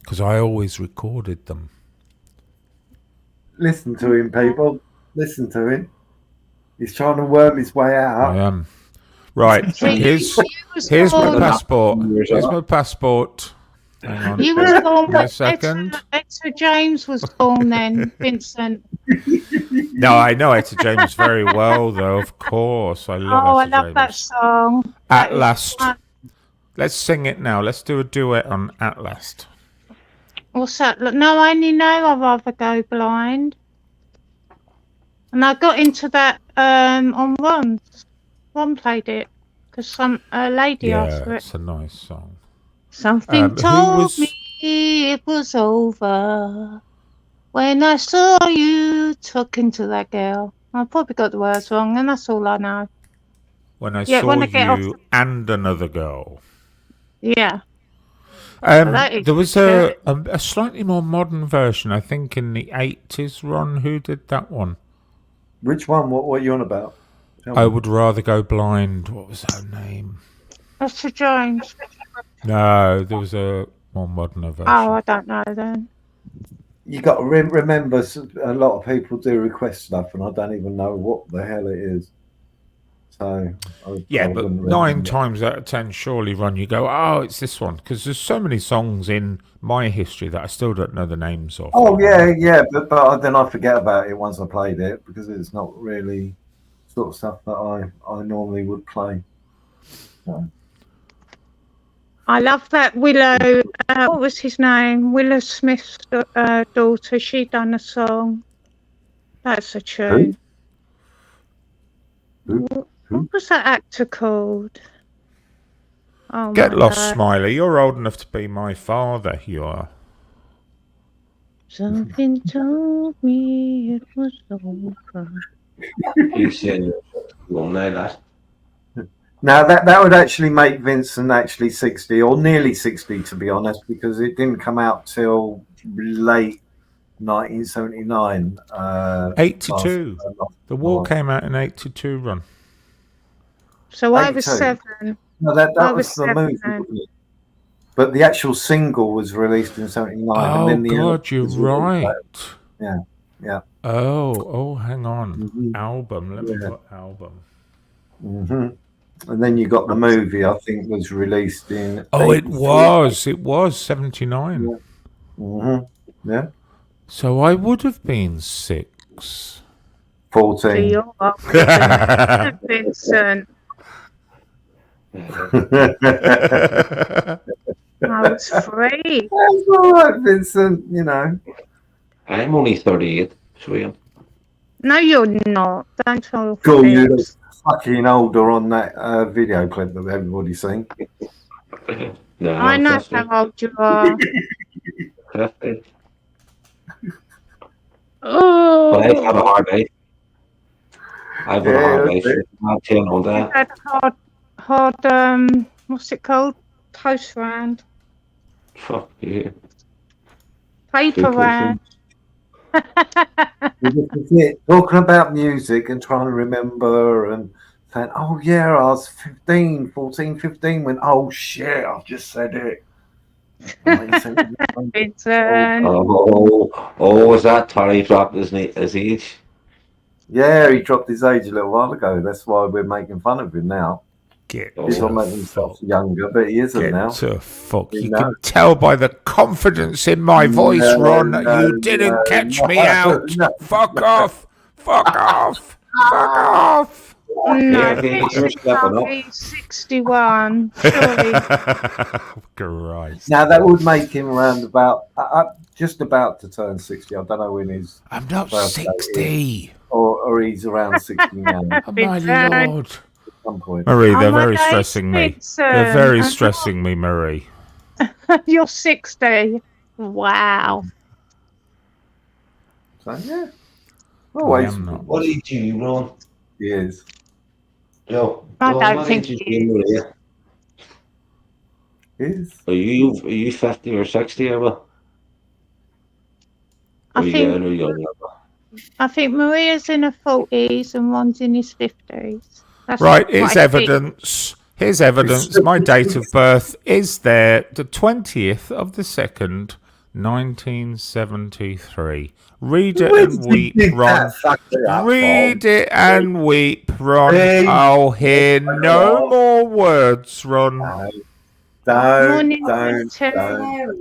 because I always recorded them. Listen to him, people. Listen to him. He's trying to worm his way out. I am. Right. Here's my passport. Here's my passport. Hang on. You was born a second. Etta James was born then, Vincent. No, I know Etta James very well, though. Of course, I love Etta James. That song. At Last. Let's sing it now. Let's do a duet on At Last. What's that? Look, no, I only know I'd rather go blind. And I got into that on Ron's. Ron played it because some lady asked for it. It's a nice song. Something told me it was over when I saw you talking to that girl. I probably got the words wrong, and that's all I know. When I saw you and another girl. Yeah. There was a slightly more modern version, I think, in the 80s, Ron. Who did that one? Which one? What are you on about? I Would Rather Go Blind. What was her name? Etta James. No, there was a more modern version. Oh, I don't know then. You got to remember, a lot of people do request stuff, and I don't even know what the hell it is. So but 9 times out of 10, surely, Ron, you go, oh, it's this one, because there's so many songs in my history that I still don't know the names of. Oh yeah, but then I forget about it once I played it because it's not really sort of stuff that I normally would play. So. I love that Willow. What was his name? Willow Smith's daughter. She done a song. That's a tune. What was that actor called? Oh, Get lost, Smiley. You're old enough to be my father. You are. Something told me it was over. You said you'll know that. Now that would actually make Vincent actually 60 or nearly 60, to be honest, because it didn't come out till late 1979. 82. The Wall came out in 82, Ron. So I was 7. No, that was the movie, wasn't it? But the actual single was released in 79. Oh, and then God, you're right. Yeah. Oh, hang on. Album. Let me put album. And then you got the movie, I think, was released in... Oh, 83. It was 79. Yeah. So I would have been 6. 14. So you're Vincent. I was 3. That's all right, Vincent, you know. I'm only 38, so I am. No, you're not. Don't tell Cool, you look fucking older on that video clip that everybody's seen. No, I know how old you are. Oh. But I've had a hard day. I've had a hard day. Not 10 on that. Had hard, what's it called? Post round. Fuck yeah. Paper round. Talking about music and trying to remember and saying, oh yeah, I was 15, 14, 15, went, oh shit, I've just said it. Was that Terry dropped his age? Yeah, he dropped his age a little while ago. That's why we're making fun of him now. He's talking about himself younger, but he isn't now. To fuck. You can tell by the confidence in my voice, Ron, that you didn't catch me out. Fuck off. Fuck off. Fuck off. No, he's 61. Surely. Christ. Now that would make him around about just about to turn 60. I don't know when he's. I'm not 60. Or he's around 60 now. Oh, my lord. At some point. Marie, they're very stressing me. They're very stressing me, Marie. You're 60. Wow. So, yeah. What age are you, Ron? He is. Joe, I don't think he is. Are you 50 or 60 or what? I think Maria's in her 40s and Ron's in his 50s. That's right, here's evidence. Here's evidence. My date of birth is there, the 20th of the 2nd, 1973. Read it and weep, Ron. Read it and weep, Ron. I'll hear no more words, Ron. Don't.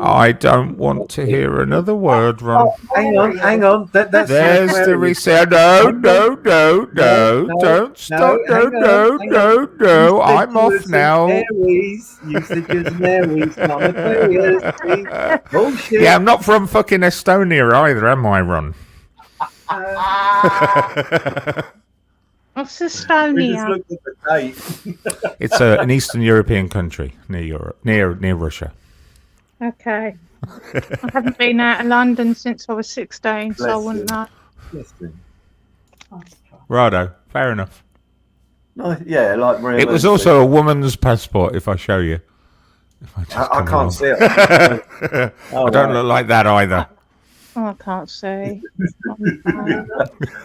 I don't want to hear another word, Ron. Hang on. There's the reset. No. Don't stop. No. I'm off now. Yeah, I'm not from fucking Estonia either, am I, Ron? What's Estonia? It's an Eastern European country near Europe, near Russia. Okay. I haven't been out of London since I was 16, so I wouldn't know. Righto, fair enough. No, yeah, like Maria. It was also a woman's passport, if I show you. I can't see it. I don't look like that either. Oh, I can't see.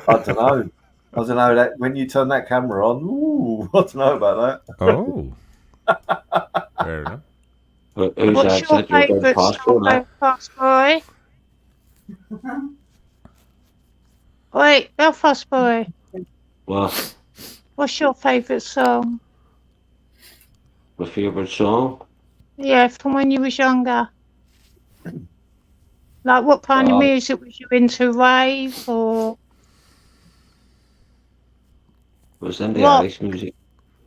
I don't know. That when you turn that camera on, ooh, I don't know about that. Oh. Fair enough. What's your favourite Belfast Boy? Wait, Belfast Boy. What? What's your favourite song? My favourite song? Yeah, from when you was younger. Like, what kind of music was you into? Rave or? It was into Irish music.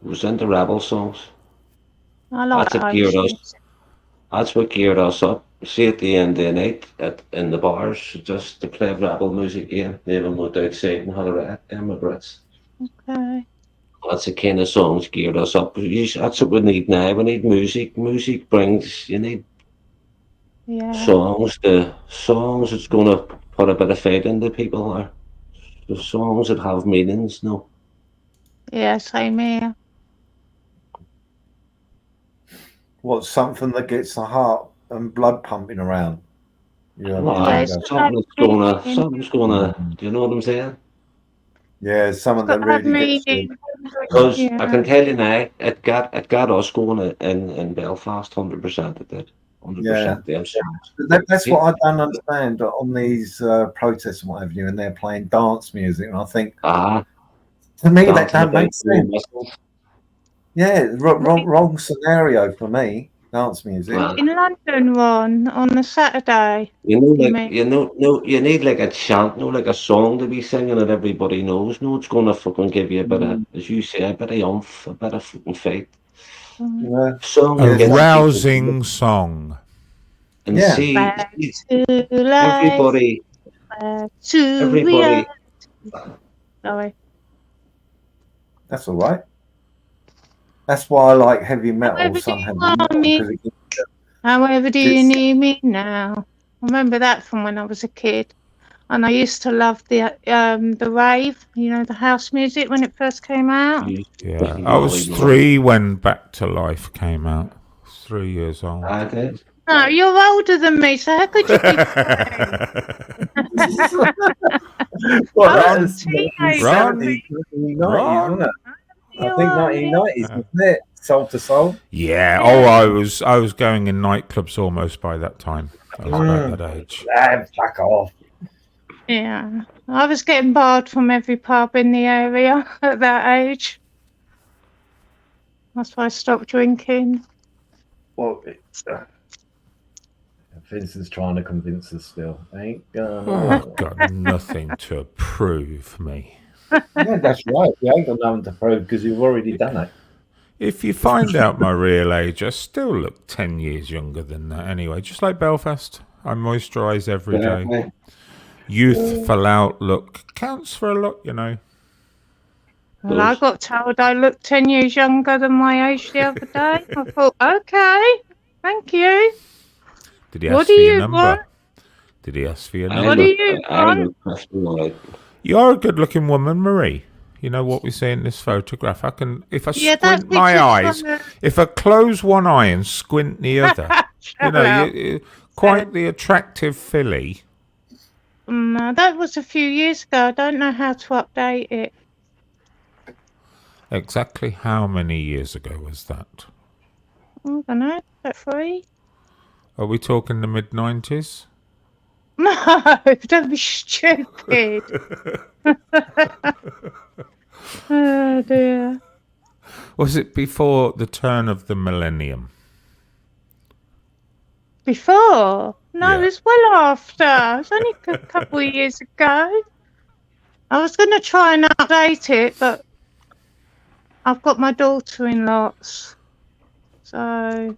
It was into rebel songs. I like Irish music. That's what geared us up. See, at the end of the night, in the bars, just to play rebel music again. Never moved outside and had a rat immigrants. Okay. That's the kind of songs geared us up. That's what we need now. We need music. Music brings, you need songs. The songs that's going to put a bit of faith into people are the songs that have meanings, no? Yeah, same here. What's something that gets the heart and blood pumping around? Something's gonna. Do you know what I'm saying? Yeah, something that really gets. Because I can tell you now, it got us going in Belfast. 100% it did. 100%. That's what I don't understand on these protests and what have you, and they're playing dance music, and I think. To me, that don't make sense. Yeah, wrong scenario for me. Dance music in London, Ron, on the Saturday. You need like a chant, like a song to be singing that everybody knows. No, it's gonna fucking give you a bit of, as you say, a bit of oomph, a bit of fucking faith. A rousing song. And see, everybody. Sorry. That's all right. That's why I like heavy metal. However do you need me now? I remember that from when I was a kid, and I used to love the rave. You know, the house music when it first came out. Yeah, I was 3 when Back to Life came out. 3 years old. No, you're older than me, so how could you be? I think 1990s, wasn't it? Soul to Soul. Yeah. Oh, I was going in nightclubs almost by that time. I was about that age. Back off. Yeah. I was getting barred from every pub in the area at that age. That's why I stopped drinking. Well, Vincent's trying to convince us still. Ain't gonna. I've got nothing to prove me. Yeah, that's right. You ain't got nothing to prove because you've already done it. If you find out my real age, I still look 10 years younger than that anyway. Just like Belfast, I moisturise every day. Youthful outlook counts for a lot, you know. Well, I got told I looked 10 years younger than my age the other day. I thought, okay, thank you. Did he ask for your number? Did he ask for your number? What do you want? You are a good-looking woman, Marie. You know what we see in this photograph. If I squint my eyes, if I close one eye and squint the other, you know, you're quite the attractive filly. No, that was a few years ago. I don't know how to update it. Exactly how many years ago was that? I don't know. About 3? Are we talking the mid-90s? No, don't be stupid. Oh dear. Was it before the turn of the millennium? Before? No, it was well after. It was only a couple of years ago. I was going to try and update it, but I've got my daughter in lots. So.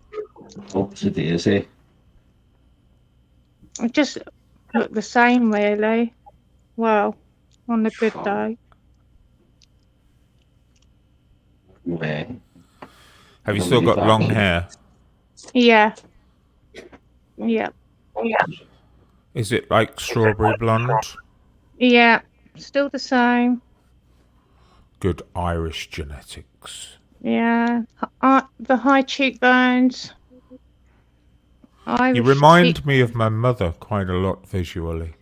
What's it, is it? It just look the same, really. Well, on a good day. Yeah. Have you still got long hair? Yeah. Yeah. Is it like strawberry blonde? Yeah, still the same. Good Irish genetics. Yeah, the high cheekbones. You remind me of my mother quite a lot visually.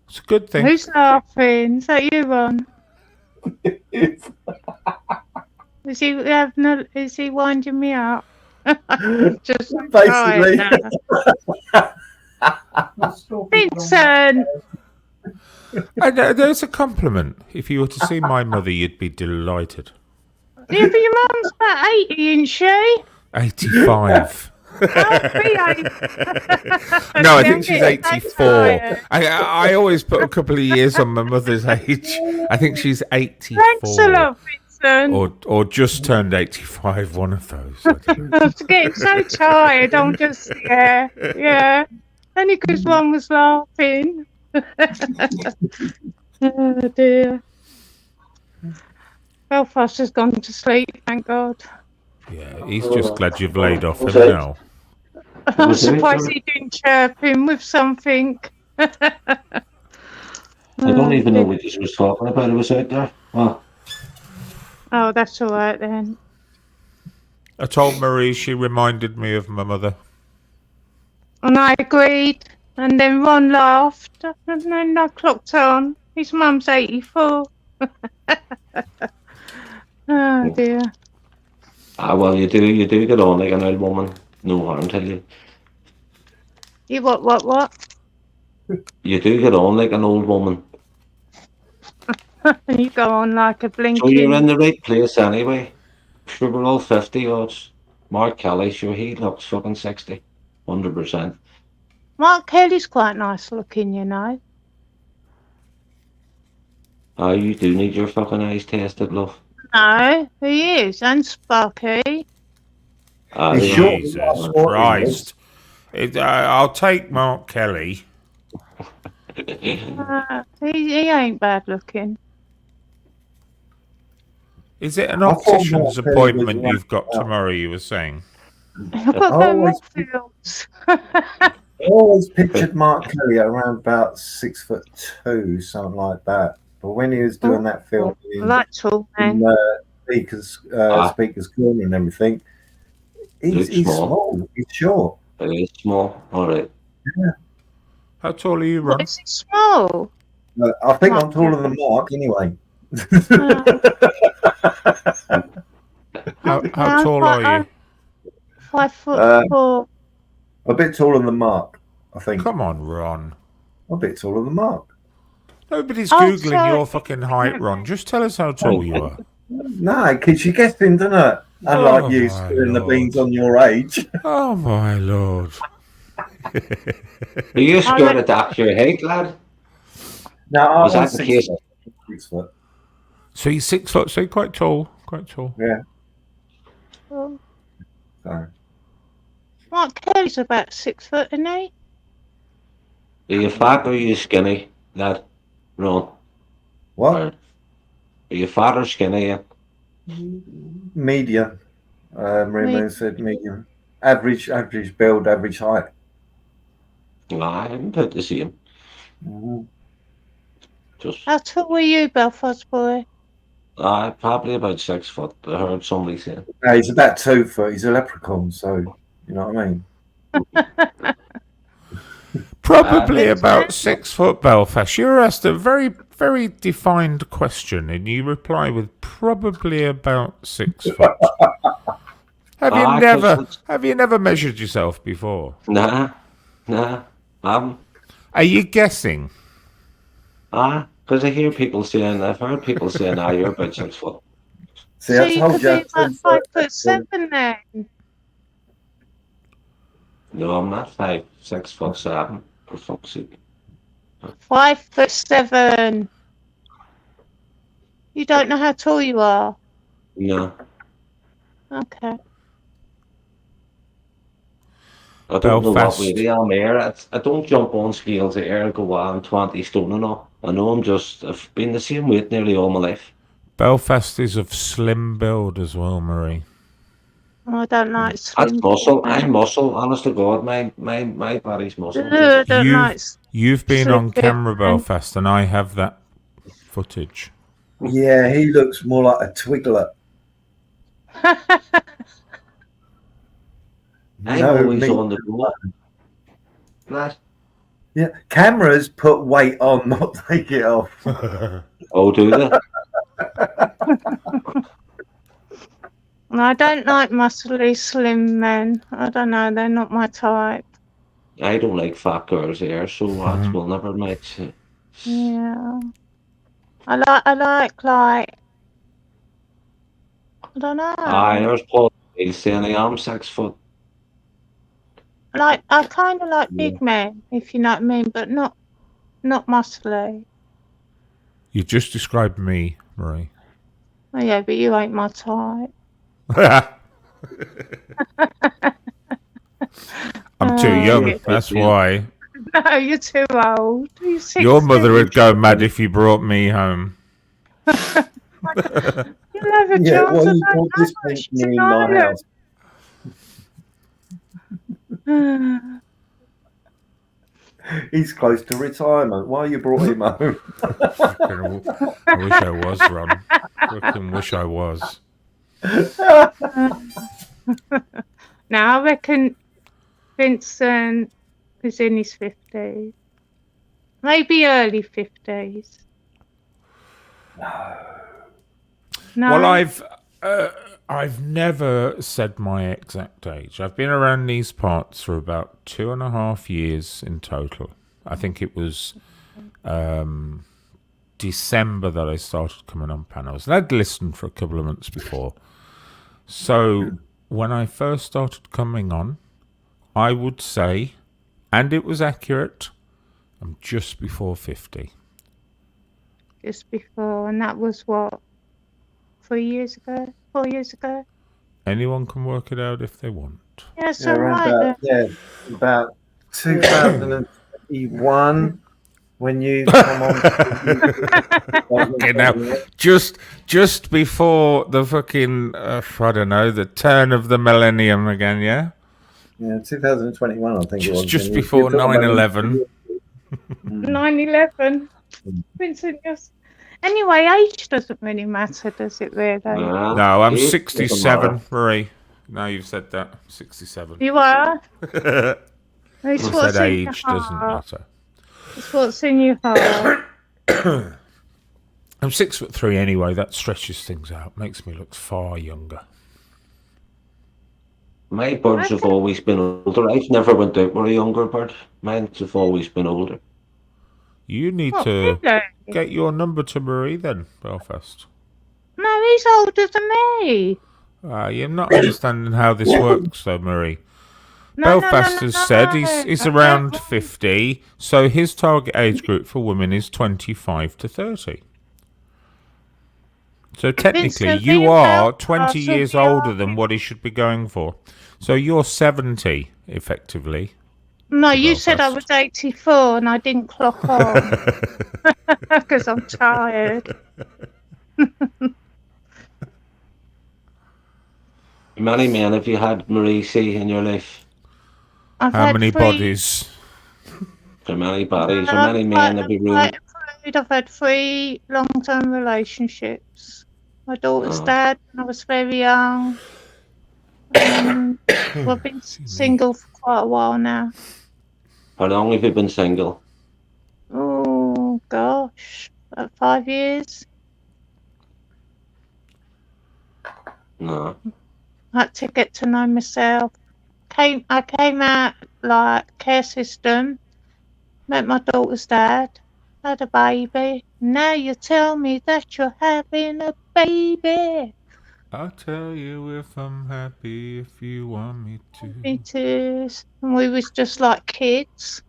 It's a good thing. Who's laughing? Is that you, Ron? Is he winding me up? Just basically. Vincent. There's a compliment. If you were to see my mother, you'd be delighted. Yeah, but your mum's about 80, isn't she? 85. No, I think she's 84. I always put a couple of years on my mother's age. I think she's 84. Thanks a lot, Vincent. Or just turned 85, one of those. I was getting so tired. I'm just, yeah. Only because one was laughing. Oh, dear. Belfast has gone to sleep, thank God. Yeah, he's just glad you've laid off him now. I'm surprised he didn't chirp him with something. I don't even know what he was talking about. It was out there. Oh, that's all right then. I told Marie she reminded me of my mother. And I agreed. And then Ron laughed. And then I clocked on. His mum's 84. Oh dear. Well, you do get on like an old woman. No harm, tell you. You what? You do get on like an old woman. And you go on like a blinking. So you're in the right place anyway. Sure, we're all 50 odds. Mark Kelly, sure, he looks fucking 60. 100%. Mark Kelly's quite nice looking, you know. You do need your fucking eyes tested, love. No, he is, and Sparky. Jesus Christ. I'll take Mark Kelly. He ain't bad looking. Is it an optician's appointment you've got tomorrow, you were saying? I've got Moorfields. I always pictured Mark Kelly at around about 6'2", something like that. But when he was doing that film in Speaker's Corner and everything, he's small. He's short. He's small. All right. Yeah. How tall are you, Ron? Is he small? I think I'm taller than Mark anyway. How tall are you? 5'4". A bit taller than Mark, I think. Come on, Ron. A bit taller than Mark. Nobody's Googling your fucking height, Ron. Just tell us how tall you are. No, because you're guessing, doesn't it? Unlike you spilling the beans on your age. Oh, my Lord. Are you scared of that your height, lad? No, I'm Was that the case? 6 foot. So he's 6 foot, so quite tall. Quite tall. Yeah. Oh. Sorry. Mark Kelly's about 6 foot, isn't he? Are you fat or are you skinny, lad? Ron? What? Are you fat or skinny? Yeah? Medium. Rainbow said medium. Average build, average height. I'm about the same. How tall were you, Belfast Boy? Probably about 6 foot. I heard somebody say. No, he's about 2 foot. He's a leprechaun, so you know what I mean. Probably about 6 foot, Belfast. You're asked a very, very defined question, and you reply with probably about 6 foot. Have you never measured yourself before? Nah, I haven't. Are you guessing? Because I've heard people saying, you're about 6 foot. See, so I you told could you. be about 5'7" then. No, I'm not 6 foot 7. For fuck's sake. 5'7". You don't know how tall you are? No. Okay. I don't know what really I'm here. I don't jump on scales here and go, I'm 20 stone and all. I know I've been the same weight nearly all my life. Belfast is of slim build as well, Marie. I don't like slim. That's muscle. I'm muscle. Honest to God, my body's muscle. I don't like You've been on camera, Belfast, and I have that footage. Yeah, he looks more like a Twiglet. I'm always on the go. Lad. Yeah, cameras put weight on, not take it off. Oh, do they? I don't like muscly, slim men. I don't know, they're not my type. I don't like fat girls here, so that will never match. Yeah. I like, I don't know. There's Paul. He's saying I am 6 foot. I kind of like big men, if you know what I mean, but not muscly. You just described me, Marie. Oh yeah, but you ain't my type. I'm too young, that's why. No, you're too old. Your mother would go mad if you brought me home. You'll have a chance of that in my house. He's close to retirement. Why you brought him home? I wish I was, Ron. Fucking wish I was. Now I reckon Vincent is in his 50s, maybe early 50s. No. Well, I've never said my exact age. I've been around these parts for about 2.5 years in total. I think it was December that I started coming on panels. And I'd listened for a couple of months before. So when I first started coming on, I would say, and it was accurate, I'm just before 50. Just before, and that was what, 3 years ago, 4 years ago? Anyone can work it out if they want. Yeah, so right. About 2021 when you come on. Okay, now, just before the fucking, I don't know, the turn of the millennium again, yeah? Yeah, 2021, I think it was. Just before 9/11. 9/11. Vincent, yes. Anyway, age doesn't really matter, does it, really? No, I'm 67, Marie. Now you've said that. 67. You are? I said age doesn't matter. It's what's in your heart. I'm 6'3" anyway. That stretches things out. Makes me look far younger. My birds have always been older. I've never went out with a younger bird. Mine have always been older. You need to get your number to Marie then, Belfast. No, he's older than me. You're not understanding how this works, though, Marie. No, Belfast has said he's around 50, so his target age group for women is 25 to 30. So technically, you are 20 years older than what he should be going for. So you're 70, effectively. No, you said I was 84 and I didn't clock on. Because I'm tired. How many men have you had, Marie, see, in your life? How many bodies? How many bodies? How many men have you ruined? I've had 3 long-term relationships. My daughter's dad when I was very young. I've been single for quite a while now. How long have you been single? Oh, gosh. About 5 years. No. I had to get to know myself. I came out like care system, met my daughter's dad, had a baby. Now you tell me that you're having a baby. I'll tell you if I'm happy if you want me to. Me too. And we was just like kids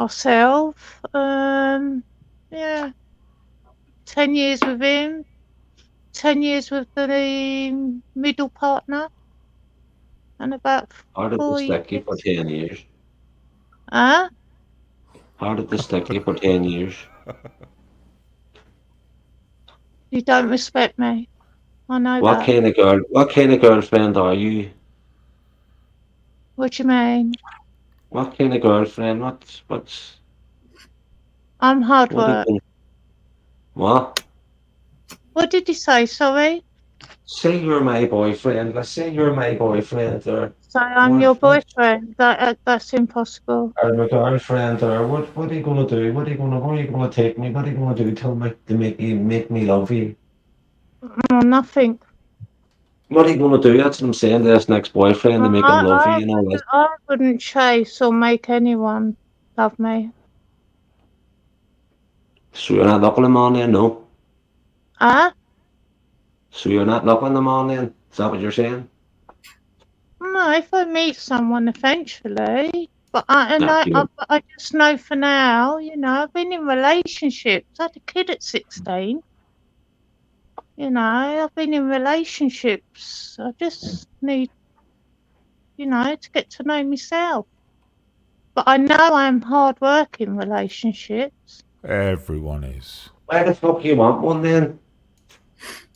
ourselves. Yeah. 10 years with him. 10 years with the middle partner. And about How did 4 this years. stick you for 10 years? Huh? How did this stick you for 10 years? You don't respect me. I know What that. What kind of girlfriend are you? What do you mean? What kind of girlfriend? What's I'm hard what? work. What? What did you say, sorry? Say you're my boyfriend. Let's say you're my boyfriend, or So I'm your boyfriend. That's impossible. or my girlfriend, or what are you gonna do? Where are you gonna take me? What are you gonna do? Tell me to make me love you. No, nothing. What are you gonna do? That's what I'm saying. This next boyfriend to make him love you, you know. I wouldn't chase or make anyone love me. So you're not looking them on then, no? Huh? So you're not looking them on then? Is that what you're saying? No, if I meet someone eventually. But I just know for now, you know, I've been in relationships. I had a kid at 16. You know, I've been in relationships. I just need, you know, to get to know myself. But I know I'm hard work in relationships. Everyone is. Why the fuck you want one then?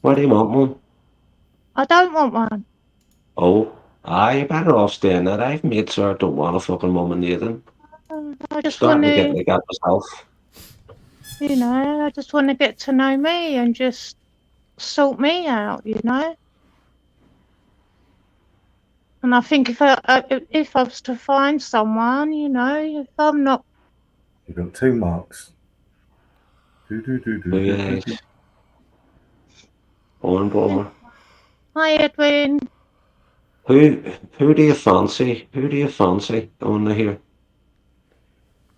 Why do you want one? I don't want one. Oh, you're better off staying there. I've made sure I don't want a fucking woman either. I just Starting want to get like that myself. You know, I just want to get to know me and just sort me out, you know. And I think if I was to find someone, you know, if I'm not. You've got 2 marks. Yes. Owen Bowler. Hi, Edwin. Who do you fancy? Who do you fancy on here?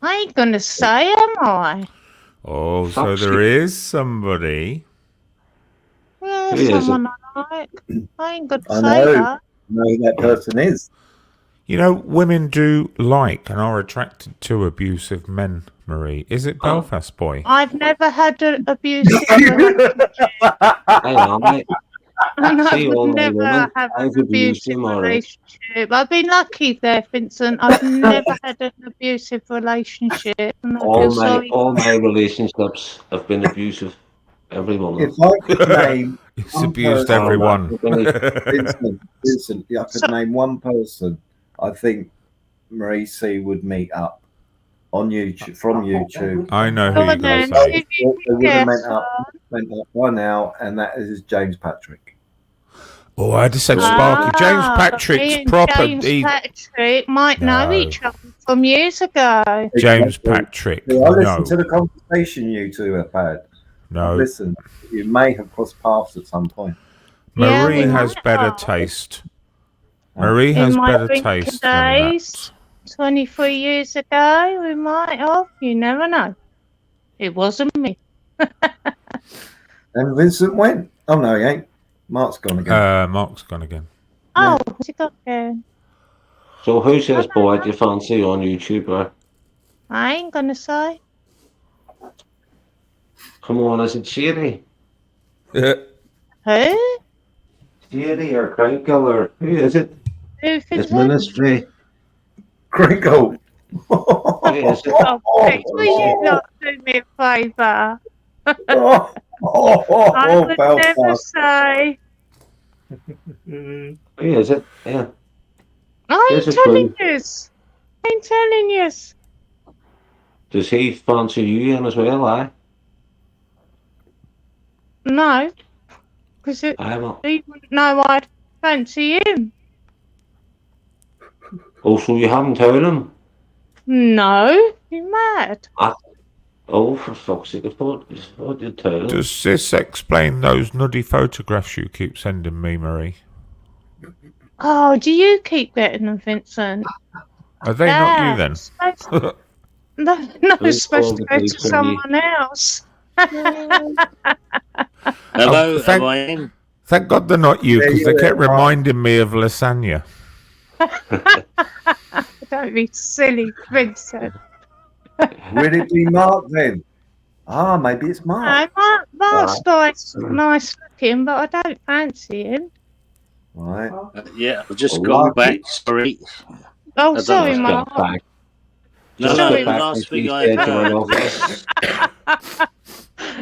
I ain't gonna say, am I? Oh, so there is somebody. Yeah, Who someone I like. I ain't gonna say that. I know who that person is. You know, women do like and are attracted to abusive men, Marie. Is it Belfast Boy? I've never had an abusive relationship. I am, mate. I would never have an abusive relationship. I've been lucky there, Vincent. I've never had an abusive relationship. And all my relationships have been abusive. Every one of them. If I could name it's abused everyone. Vincent, I could name one person I think Marie C would meet up on YouTube from YouTube. I know who you're going to say. They would have met up by now, and that is James Patrick. Oh, I just said Sparky. James Patrick's proper. James Patrick might know each other from years ago. James Patrick. I listened to the conversation you two have had. No. Listen, you may have crossed paths at some point. Marie has better taste. Marie has better taste than that. 23 years ago, we might have. You never know. It wasn't me. And Vincent went. Oh no, he ain't. Mark's gone again. Mark's gone again. Oh, what's he got again? So who says boy do you fancy on YouTube? I ain't gonna say. Come on, is it Sherry? Who? Sherry or Crinkle or who is it? It's Ministry. Crinkle. Oh, please, will you not do me a favour? I would never say. Who is it? Yeah. I ain't telling you. I ain't telling you. Does he fancy you in as well, No. Because he wouldn't know I'd fancy him. Oh, so you haven't told him? No. You mad? Oh, for fuck's sake, I thought you'd tell him. Does this explain those nuddy photographs you keep sending me, Marie? Oh, do you keep getting them, Vincent? Are they not you then? No, supposed to go to someone else. Hello, thank God they're not you, because they kept reminding me of lasagna. Don't be silly, Vincent. Will it be Mark then? Maybe it's Mark. No, Mark's nice looking, but I don't fancy him. Right. Yeah, I've just gone back. Sorry. Oh, sorry, Mark. No, the last thing I heard.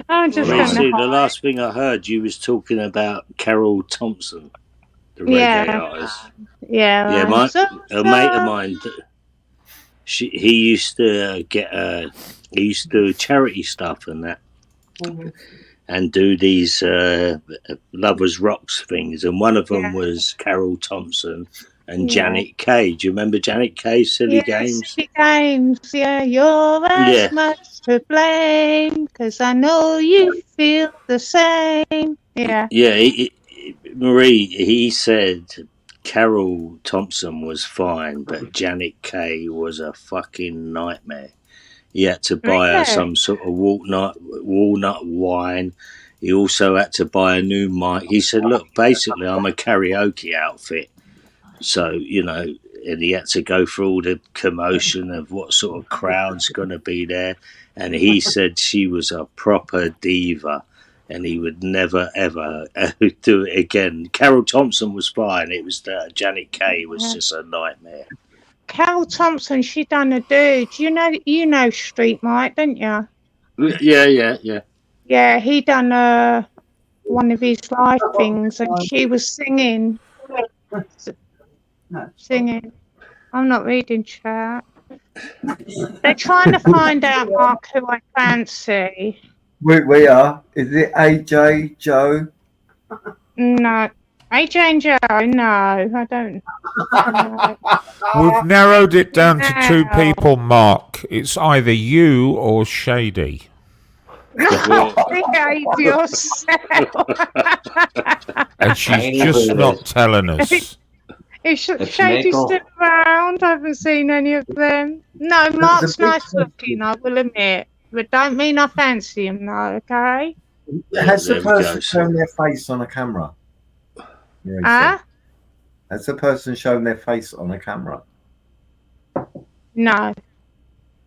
I'm just the last thing I heard, you was talking about Carol Thompson, the reggae artist. Yeah, a mate of mine. He used to he used to do charity stuff and that, and do these Lovers Rocks things, and one of them was Carol Thompson and Janet Kay. Do you remember Janet Kay? Silly Games. Silly Games. Yeah, you're as much to blame because I know you feel the same. Yeah. Yeah, Marie. He said Carol Thompson was fine, but Janet Kay was a fucking nightmare. He had to buy her some sort of walnut wine. He also had to buy a new mic. He said, look, basically I'm a karaoke outfit. So, and he had to go through all the commotion of what sort of crowd's going to be there. And he said she was a proper diva and he would never, ever do it again. Carol Thompson was fine. It was Janet Kay was just a nightmare. Carol Thompson, she done a dude. You know Street Mike, don't you? Yeah. Yeah, he done one of his live things, and she was singing. I'm not reading chat. They're trying to find out, Mark, who I fancy. We are. Is it AJ, Joe? No. AJ and Joe, no, I don't. No. We've narrowed it down to two people, Mark. It's either you or Shady. Behave yourself. And she's just not telling us. Is Shady still around? I haven't seen any of them. No, Mark's nice looking, I will admit. But don't mean I fancy him, no, okay? Has the person shown their face on a camera? Has the person shown their face on a camera? No.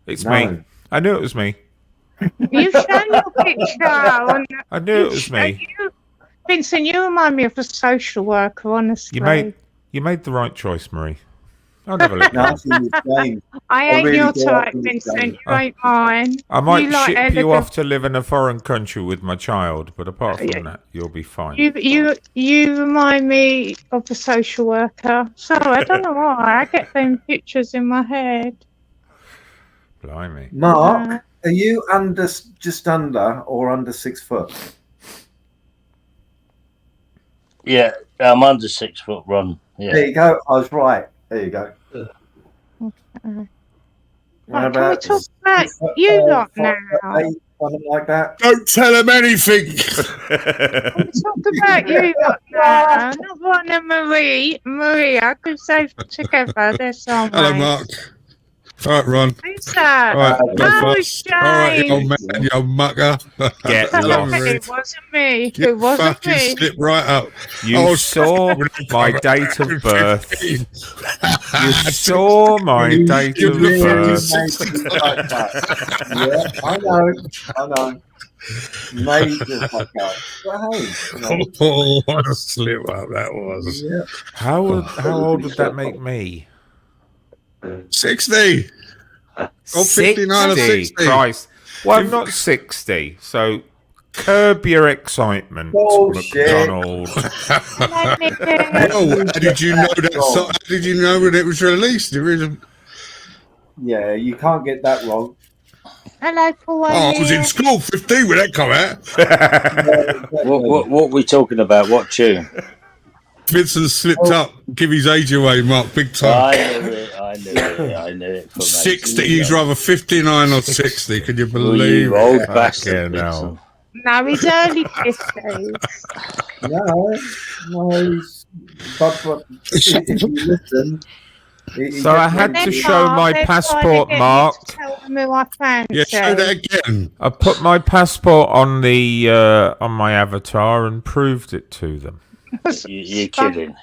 It's me. I knew it was me. You've shown your picture. I knew it was me. Vincent, you remind me of a social worker, honestly. You made the right choice, Marie. I'll never let you. I ain't your type, Vincent. You ain't mine. I might ship you off to live in a foreign country with my child, but apart from that, you'll be fine. You remind me of a social worker. Sorry, I don't know why. I get them pictures in my head. Blimey. Mark, are you just under or under 6 foot? Yeah, I'm under 6 foot, Ron. Yeah. There you go. I was right. There you go. Right, can we talk about you lot now? Something like that. Don't tell him anything. Can we talk about you lot now? Not Ron and Maria, because they've together, they're soulmates. Hello, Mark. All right, Ron. Who's that? All right, Oh, it's James. all right, you old man, you old mucker. Get lost. lost. It wasn't me. It wasn't fucking me. slip right up. You saw my date of birth. You saw my date of birth. Yeah, I know. Major fucker. Oh, what a slip up that was. Yeah. How old would that make me? 60. Or 59 or 60. Christ. Well, I'm not 60, so curb your excitement, McDonald. How did you know that? How did you know when it was released? Yeah, you can't get that wrong. Hello, Paul. I was in school 15 when that come out. What are we talking about? What tune? Vincent slipped up. Give his age away, Mark. Big time. I knew it. 60. He's rather 59 or 60. Can you believe you it? old bastard. No. No, he's early 50s. No, but if you listen. So I had to show my passport, Mark. Yeah, show that again. I put my passport on the on my avatar and proved it to them. You're kidding.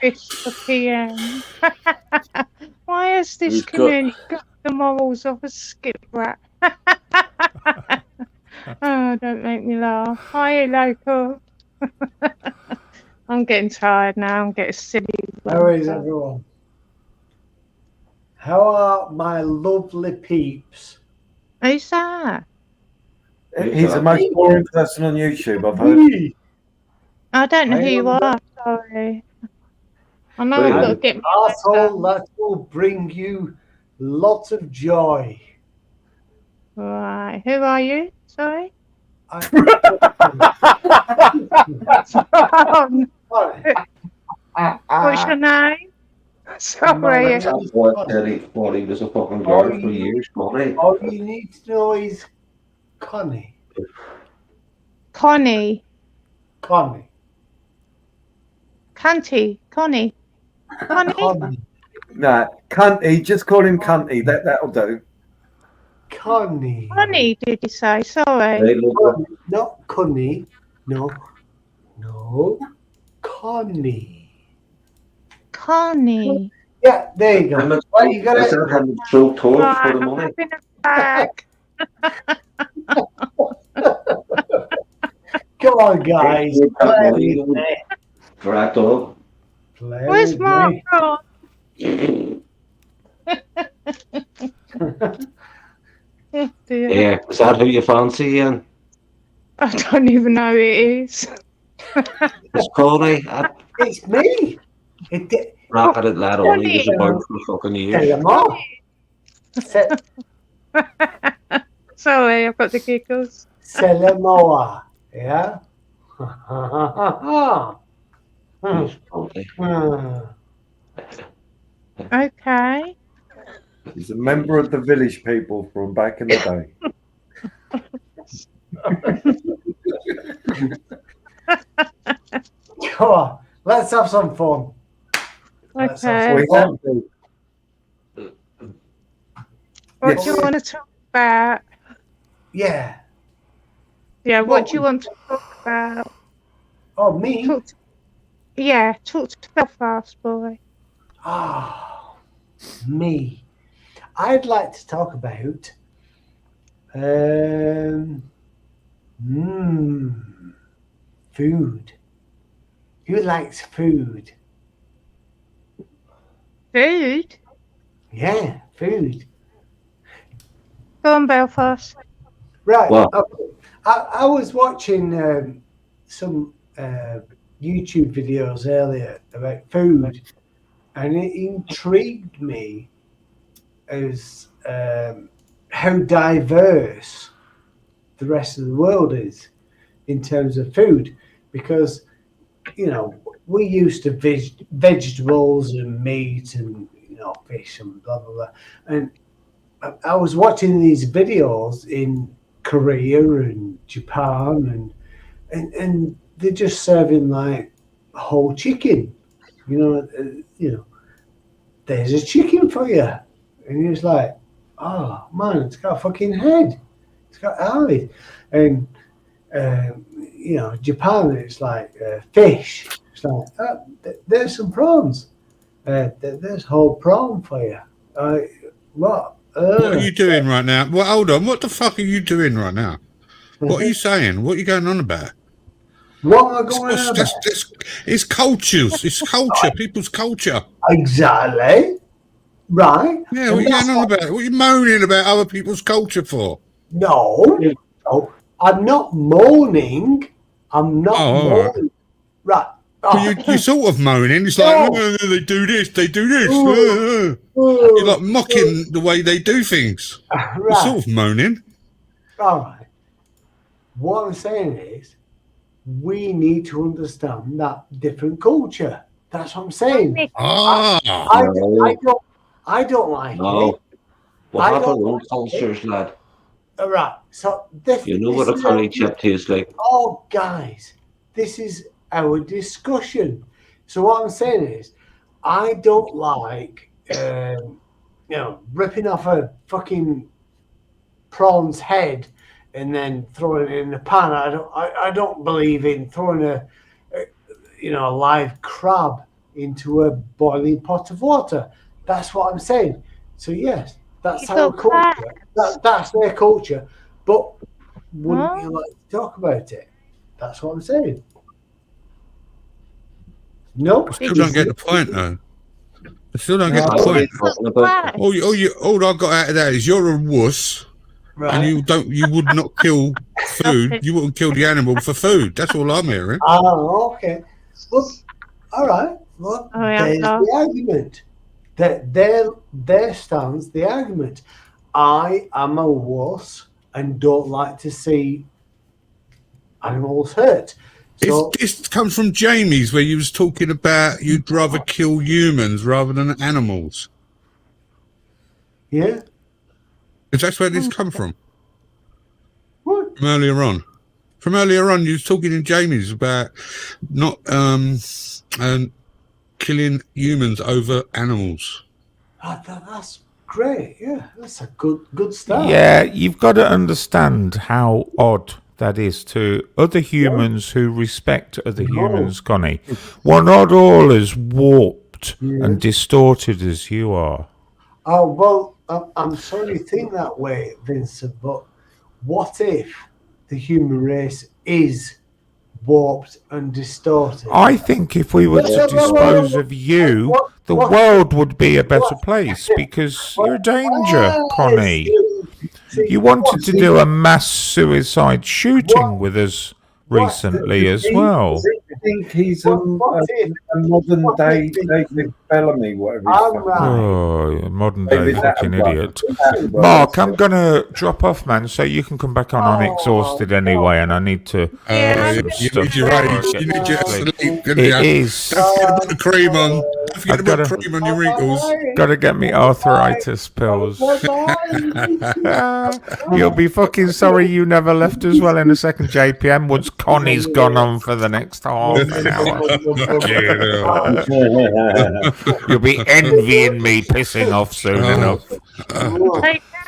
Why has this community got the morals of a skip rat? Oh, don't make me laugh. Hi, local. I'm getting tired now. I'm getting silly. How is everyone? How are my lovely peeps? Who's that? He's the most boring person on YouTube I've heard. I don't know who you are. Sorry. I know I've got to get my asshole that will bring you lots of joy. Right. Who are you? Sorry. What's your name? Sorry. He was a fucking girl for years, Connie. All you need to know is Connie. Connie. Connie. Cunty. Connie. Connie. Nah, Cunty. Just call him Cunty. That'll do. Connie. Connie, did you say? Sorry. Not Connie. No. Connie. Connie. Yeah, there you go. Well, you got I'm having so told for the money. Come on, guys. Cracked up. Where's Mark gone? Oh, dear. Yeah, is that who you fancy, Ian? I don't even know who it is. It's Connie. It's me. Rapid it lad on. He was about for fucking years. Sorry, I've got the giggles. Selemoa. Yeah? Okay. He's a member of the village people from back in the day. Come on, let's have some fun. Okay. What do you want to talk about? Yeah. Yeah, what do you want to talk about? Oh, me? Talk to Belfast Boy. Oh, me. I'd like to talk about food. Who likes food? Food? Yeah, food. Go on, Belfast. Right. Okay. I was watching some YouTube videos earlier about food, and it intrigued me as how diverse the rest of the world is in terms of food, because we used to vegetables and meat and fish and blah blah blah. And I was watching these videos in Korea and Japan, and they're just serving like whole chicken. There's a chicken for you, and you're just like, oh man, it's got a fucking head, it's got eyes, and Japan, it's like fish. It's like there's some prawns. There's whole prawn for you. What? What are you doing right now? Well, hold on. What the fuck are you doing right now? What are you saying? What are you going on about? What am I going on about? It's cultures. It's culture. People's culture. Exactly. Right. Yeah, what are you going on about? What are you moaning about other people's culture for? No, I'm not moaning. I'm not moaning. Right. Well, you're sort of moaning. It's like, they do this, they do this. You're like mocking the way they do things. Right. You're sort of moaning. All right. What I'm saying is, we need to understand that different culture. That's what I'm saying. I don't like it. What happened on cultures, lad? All right. So you know what a Connie chip tastes like. Oh, guys, this is our discussion. So what I'm saying is, I don't like, ripping off a fucking prawn's head and then throwing it in a pan. I don't believe in throwing a live crab into a boiling pot of water. That's what I'm saying. So yes, that's our culture. That's their culture. But wouldn't you like to talk about it? That's what I'm saying. No, I still don't get the point, though. I still don't get the point. All I got out of that is you're a wuss, and you would not kill food. You wouldn't kill the animal for food. That's all I'm hearing. Oh, okay. Well, all right. Well, there's the argument. That their stance, the argument. I am a wuss and don't like to see animals hurt. So, this comes from Jamie's, where you was talking about you'd rather kill humans rather than animals. Yeah. Is that where this come from? What? From earlier on. From earlier on, you was talking in Jamie's about not killing humans over animals. That's great. Yeah, that's a good start. Yeah, you've got to understand how odd that is to other humans who respect other humans, Connie. We're not all as warped and distorted as you are. Oh, well, I'm sorry you think that way, Vincent, but what if the human race is warped and distorted? I think if we were to dispose of you, the world would be a better place because you're a danger, Connie. You wanted to do a mass suicide shooting with us recently as well. I think he's a modern day David Bellamy, whatever he's a modern day fucking idiot. Mark, I'm going to drop off, man, so you can come back on unexhausted anyway, and I need to some stuff. You need your sleep. It is. Don't forget about the cream on. Don't forget about cream on your wrinkles. Got to get me arthritis pills. You'll be fucking sorry you never left as well in a second, JPM, once Connie's gone on for the next half an hour. You'll be envying me pissing off soon enough.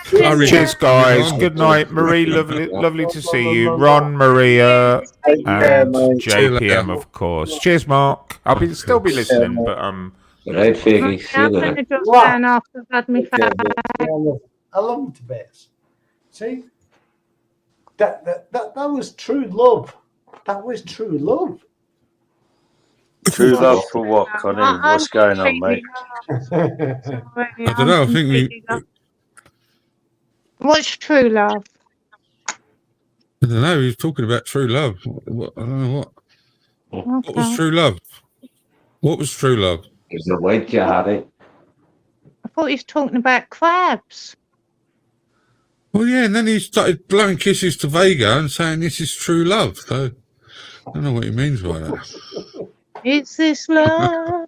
Cheers, guys. Good night, Marie. Lovely to see you. Ron, Maria, and JPM, of course. Cheers, Mark. I'll still be listening, but right, Figgy. See you later. I love them to bits. See, that was true love. That was true love. True love for what, Connie? What's going on, mate? I don't know. I think we. What's true love? I don't know. He was talking about true love. I don't know what. What was true love? What was true love? Is the white you had it? I thought he was talking about crabs. Well, yeah, and then he started blowing kisses to Vega and saying this is true love. So I don't know what he means by that. Is this love?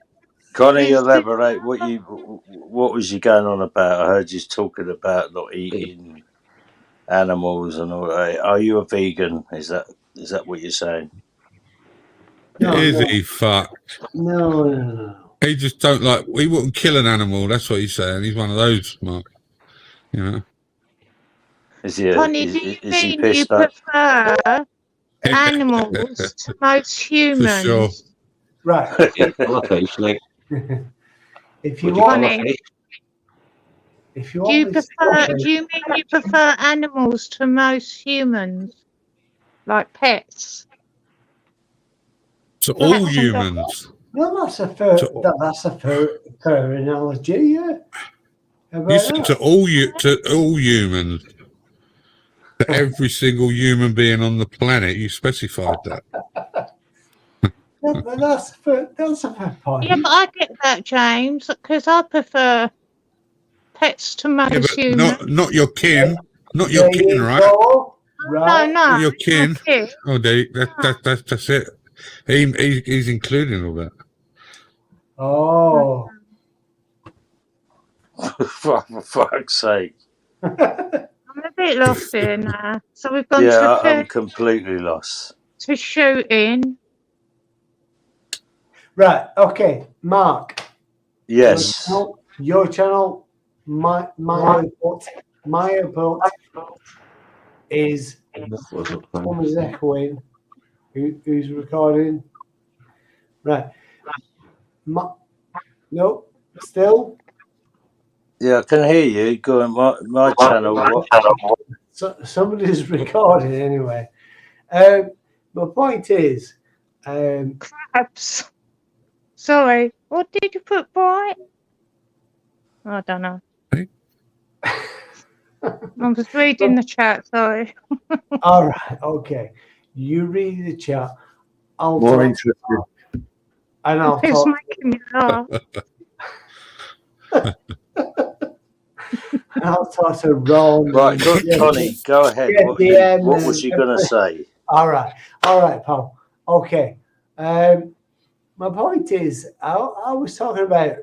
Connie, Is this elaborate. What was you going on about? I heard you talking about not eating animals and all that. Are you a vegan? Is that what you're saying? No, Is no, he fucked? no. He just don't like. He wouldn't kill an animal. That's what he's saying. He's one of those, Mark. You know. Is he? Connie, do you Is he mean you pissed off? prefer animals to most For humans? sure. Right. If you want, Connie, if you do you want me to prefer? Do you mean you prefer animals to most humans, like pets? To all humans. No, that's a fair analogy. Yeah. You said to all humans. To every single human being on the planet. You specified that. That's a fair point. Yeah, but I get that, James, because I prefer pets to most Yeah, but humans. not your kin. Not your There kin, you right? go. Right. No, Not your kin. kin. Oh, that's it. He's including all that. Oh. For fuck's sake. I'm a bit lost here now. So we've gone Yeah, to I'm completely lost. To shooting. Right. Okay, Mark. Yes. Your channel. My report is someone's echoing. Who's recording? Right. No. Still. Yeah, I can hear you. Go on my channel. What? Somebody's recording anyway. My point is, crabs. Sorry, what did you put by? I don't know. I was reading the chat. Sorry. All right. Okay. You read the chat. I'll More talk, interesting. and I'll It's talk. making me laugh. I'll talk to Ron. Right, good, Connie. Go ahead. What was you going to say? All right, pal. Okay. My point is, I was talking about,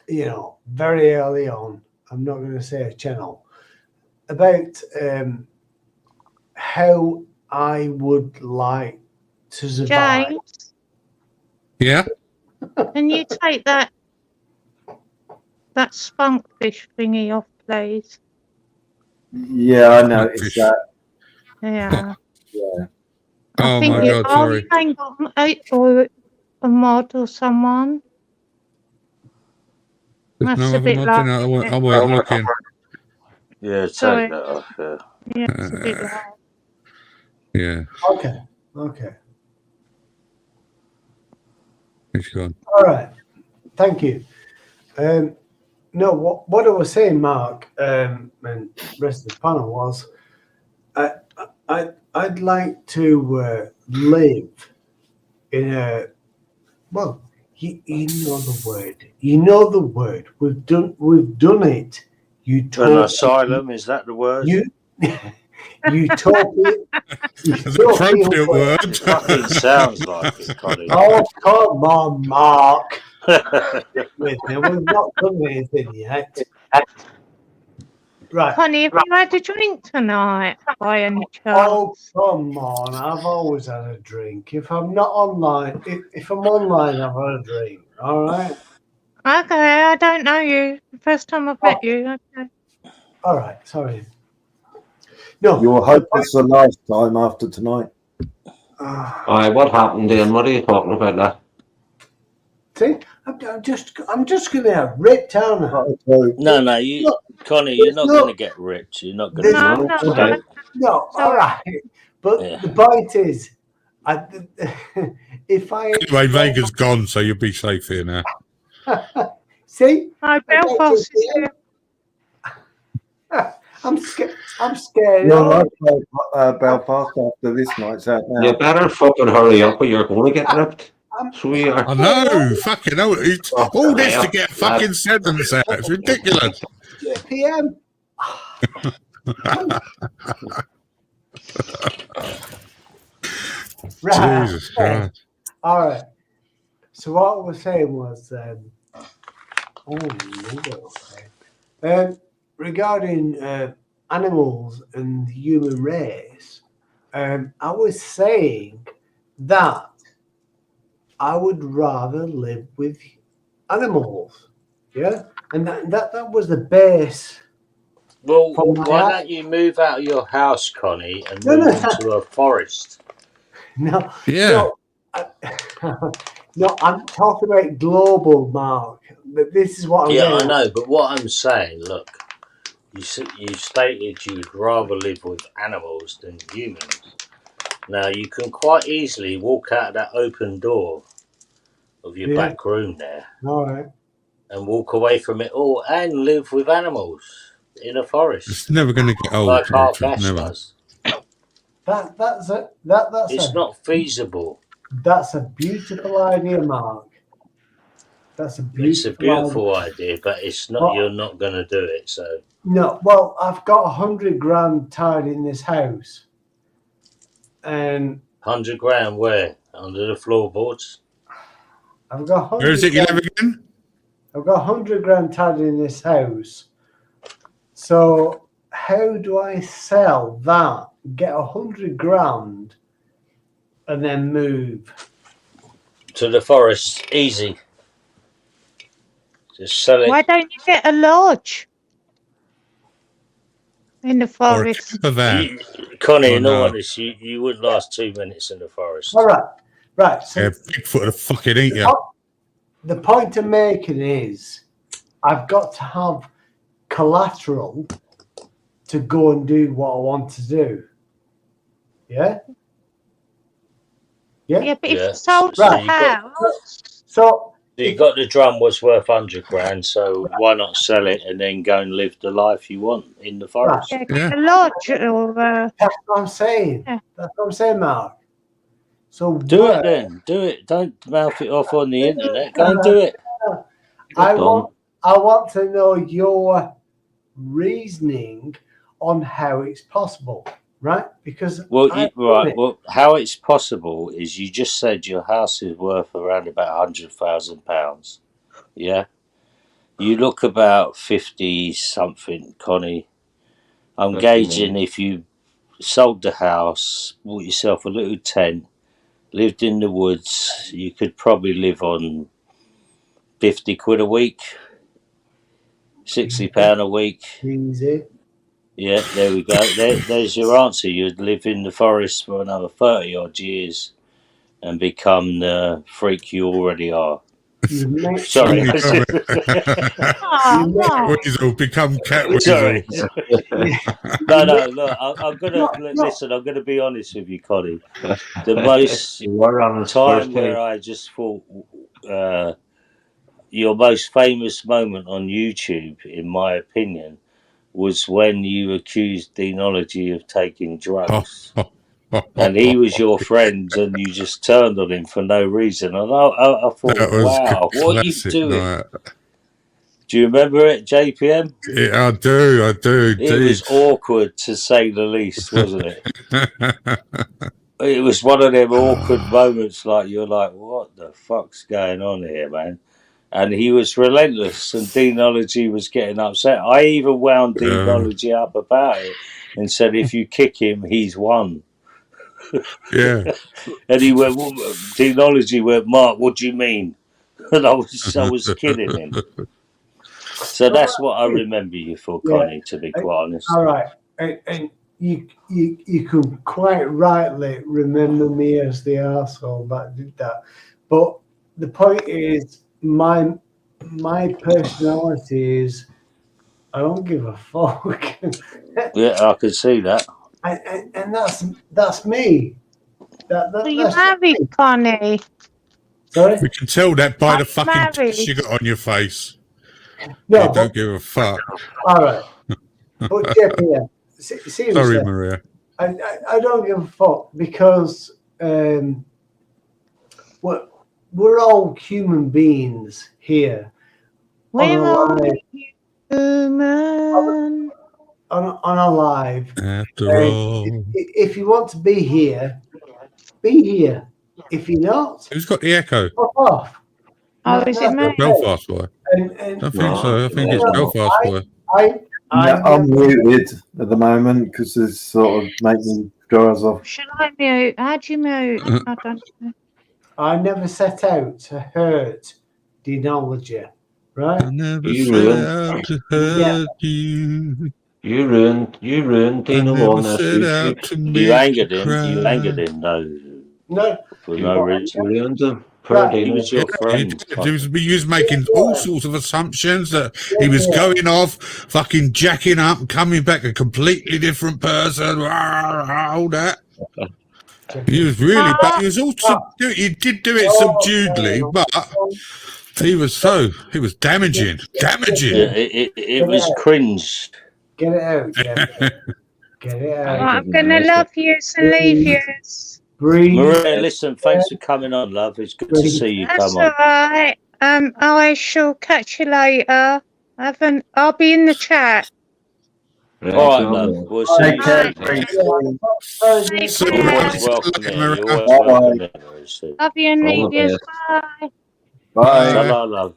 very early on. I'm not going to say a channel about how I would like to survive. James, Yeah. can you take that spunkfish thingy off, please? Yeah, I noticed that. Yeah. Yeah. Oh my God! Sorry. You ain't got a mod or someone. There's That's no a other bit mods like. in it. I weren't looking. Yeah, Sorry. take that off. Yeah. Yeah, it's a bit like. Yeah. Okay. It's gone. All right. Thank you. No, what I was saying, Mark, and the rest of the panel was, I'd like to live in a, well, you know the word. You know the word. We've done it. An asylum, is that the word? Utopian. It's an appropriate word. It fucking sounds like it, Connie. Oh, come on, Mark. With me. We've not done anything yet. Right. Connie, have you had a drink tonight by any chance? Oh, come on. I've always had a drink. If I'm not online, if I'm online, I've had a drink. All right? Okay, I don't know you. The first time I've met you. Okay. All right, sorry. No. You'll hope it's the last time after tonight. What happened then? What are you talking about that? See, I'm just going to have ripped down. No, Connie, you're not going to get ripped. You're not going to get ripped. No, all right. But the point is, Anyway, Vega's gone, so you'll be safe here now. See? Hi, Belfast is here. I'm scared. You'll like Belfast after this night's out now. You better fucking hurry up or you're going to get ripped. Swear. I know, fucking hell. It's all this to get a fucking sentence out. It's ridiculous. PM. Right. Jesus Christ. All right. So what I was saying was, regarding animals and the human race, I was saying that I would rather live with animals. Yeah, and that was the base. Well, why don't you move out of your house, Connie, and move into a forest? No. Yeah. No, I'm talking about global, Mark. But this is what I'm Yeah, getting I know, but what I'm saying, look, you stated you'd rather live with animals than humans. Now, you can quite easily walk out of that open door of your back room there. All right. And walk away from it all and live with animals in a forest. It's never going to get old. Like Art Gash never. does. That's it's not feasible. That's a beautiful idea, Mark. That's a beautiful idea, but it's not. You're not going to do it. So no. Well, I've got 100 grand tied in this house, and 100 grand where under the floorboards. I've got. Where is it you live again? I've got 100 grand tied in this house. So how do I sell that? Get 100 grand, and then move to the forest? Easy. Just sell it. Why don't you get a lodge in the forest? Connie, in all honesty, you wouldn't last 2 minutes in the forest. All right, right. So yeah, Bigfoot of fucking eat you. The point I'm making is, I've got to have collateral to go and do what I want to do. Yeah. Yeah. Yeah, but if you sold So the you got- house, So you got the drum was worth 100 grand, so why not sell it and then go and live the life you want in the forest? yeah, get a lodge or that's what I'm saying. Yeah. That's what I'm saying, Mark. So Do it then. Do it. Don't mouth it off on the internet. Go and do it. I want to know your reasoning on how it's possible, right? Because Well, Well, how it's possible is you just said your house is worth around about £100,000. Yeah. You look about 50 something, Connie. I'm gauging if you sold the house, bought yourself a little tent, lived in the woods, you could probably live on 50 quid a week, £60 a week. Easy. Yeah, there we go. There's your answer. You'd live in the forest for another 30 odd years and become the freak you already are. Sorry. Weasel, become cat weasel. Sorry. No, look, I'm gonna listen. I'm gonna be honest with you, Connie. The most time where I just thought your most famous moment on YouTube, in my opinion, was when you accused Deanology of taking drugs. And he was your friend, and you just turned on him for no reason. And I thought, wow, what are you doing? Night. Do you remember it, JPM? Yeah, I do. It was awkward, to say the least, wasn't it? It was one of them awkward moments, like you're like, what the fuck's going on here, man? And he was relentless, and Deanology was getting upset. I even wound Deanology up about it and said, if you kick him, he's won. Yeah. And he went, Deanology went, Mark, what do you mean? And I was kidding him. So that's what I remember you for, Connie, to be quite honest. All right. And you can quite rightly remember me as the arsehole that did that. But the point is, my personality is, I don't give a fuck. Yeah, I could see that. And that's me. Are you married, Connie? Sorry? We can tell that by the fucking married. tits you got on your face. No, you don't give a fuck. All right. But JPM, seriously, Sorry, Maria. I don't give a fuck, because we're all human beings here. We're all human. On a live. After all. If you want to be here, be here. If you're not, who's got the echo? fuck off. Oh, is it me? Belfast Boy. And, I don't think so. I think it's Belfast Boy. I'm muted at the moment because it's sort of making drawers off. Shall I mute? How do you mute? I don't know. I never set out to hurt Denology, right? You ruined. You ruined Dino Long last week. You angered him, No. For no reason. You ruined him. He was your friend. He was making all sorts of assumptions that he was going off, fucking jacking up, and coming back a completely different person. All that. He was really bad. He was also he did do it subduedly, but he was damaging. Yeah, it was cringe. Get it out, Jen. Get it out. I'm gonna love yous and leave yous. Maria, listen, thanks for coming on, love. It's good to see you That's come on. alright. I shall catch you later. I'll be in the chat. All right, love. We'll see you soon. You're always welcome here. You're always welcome here. Love you and leave yous. Bye. Bye. Hello, love.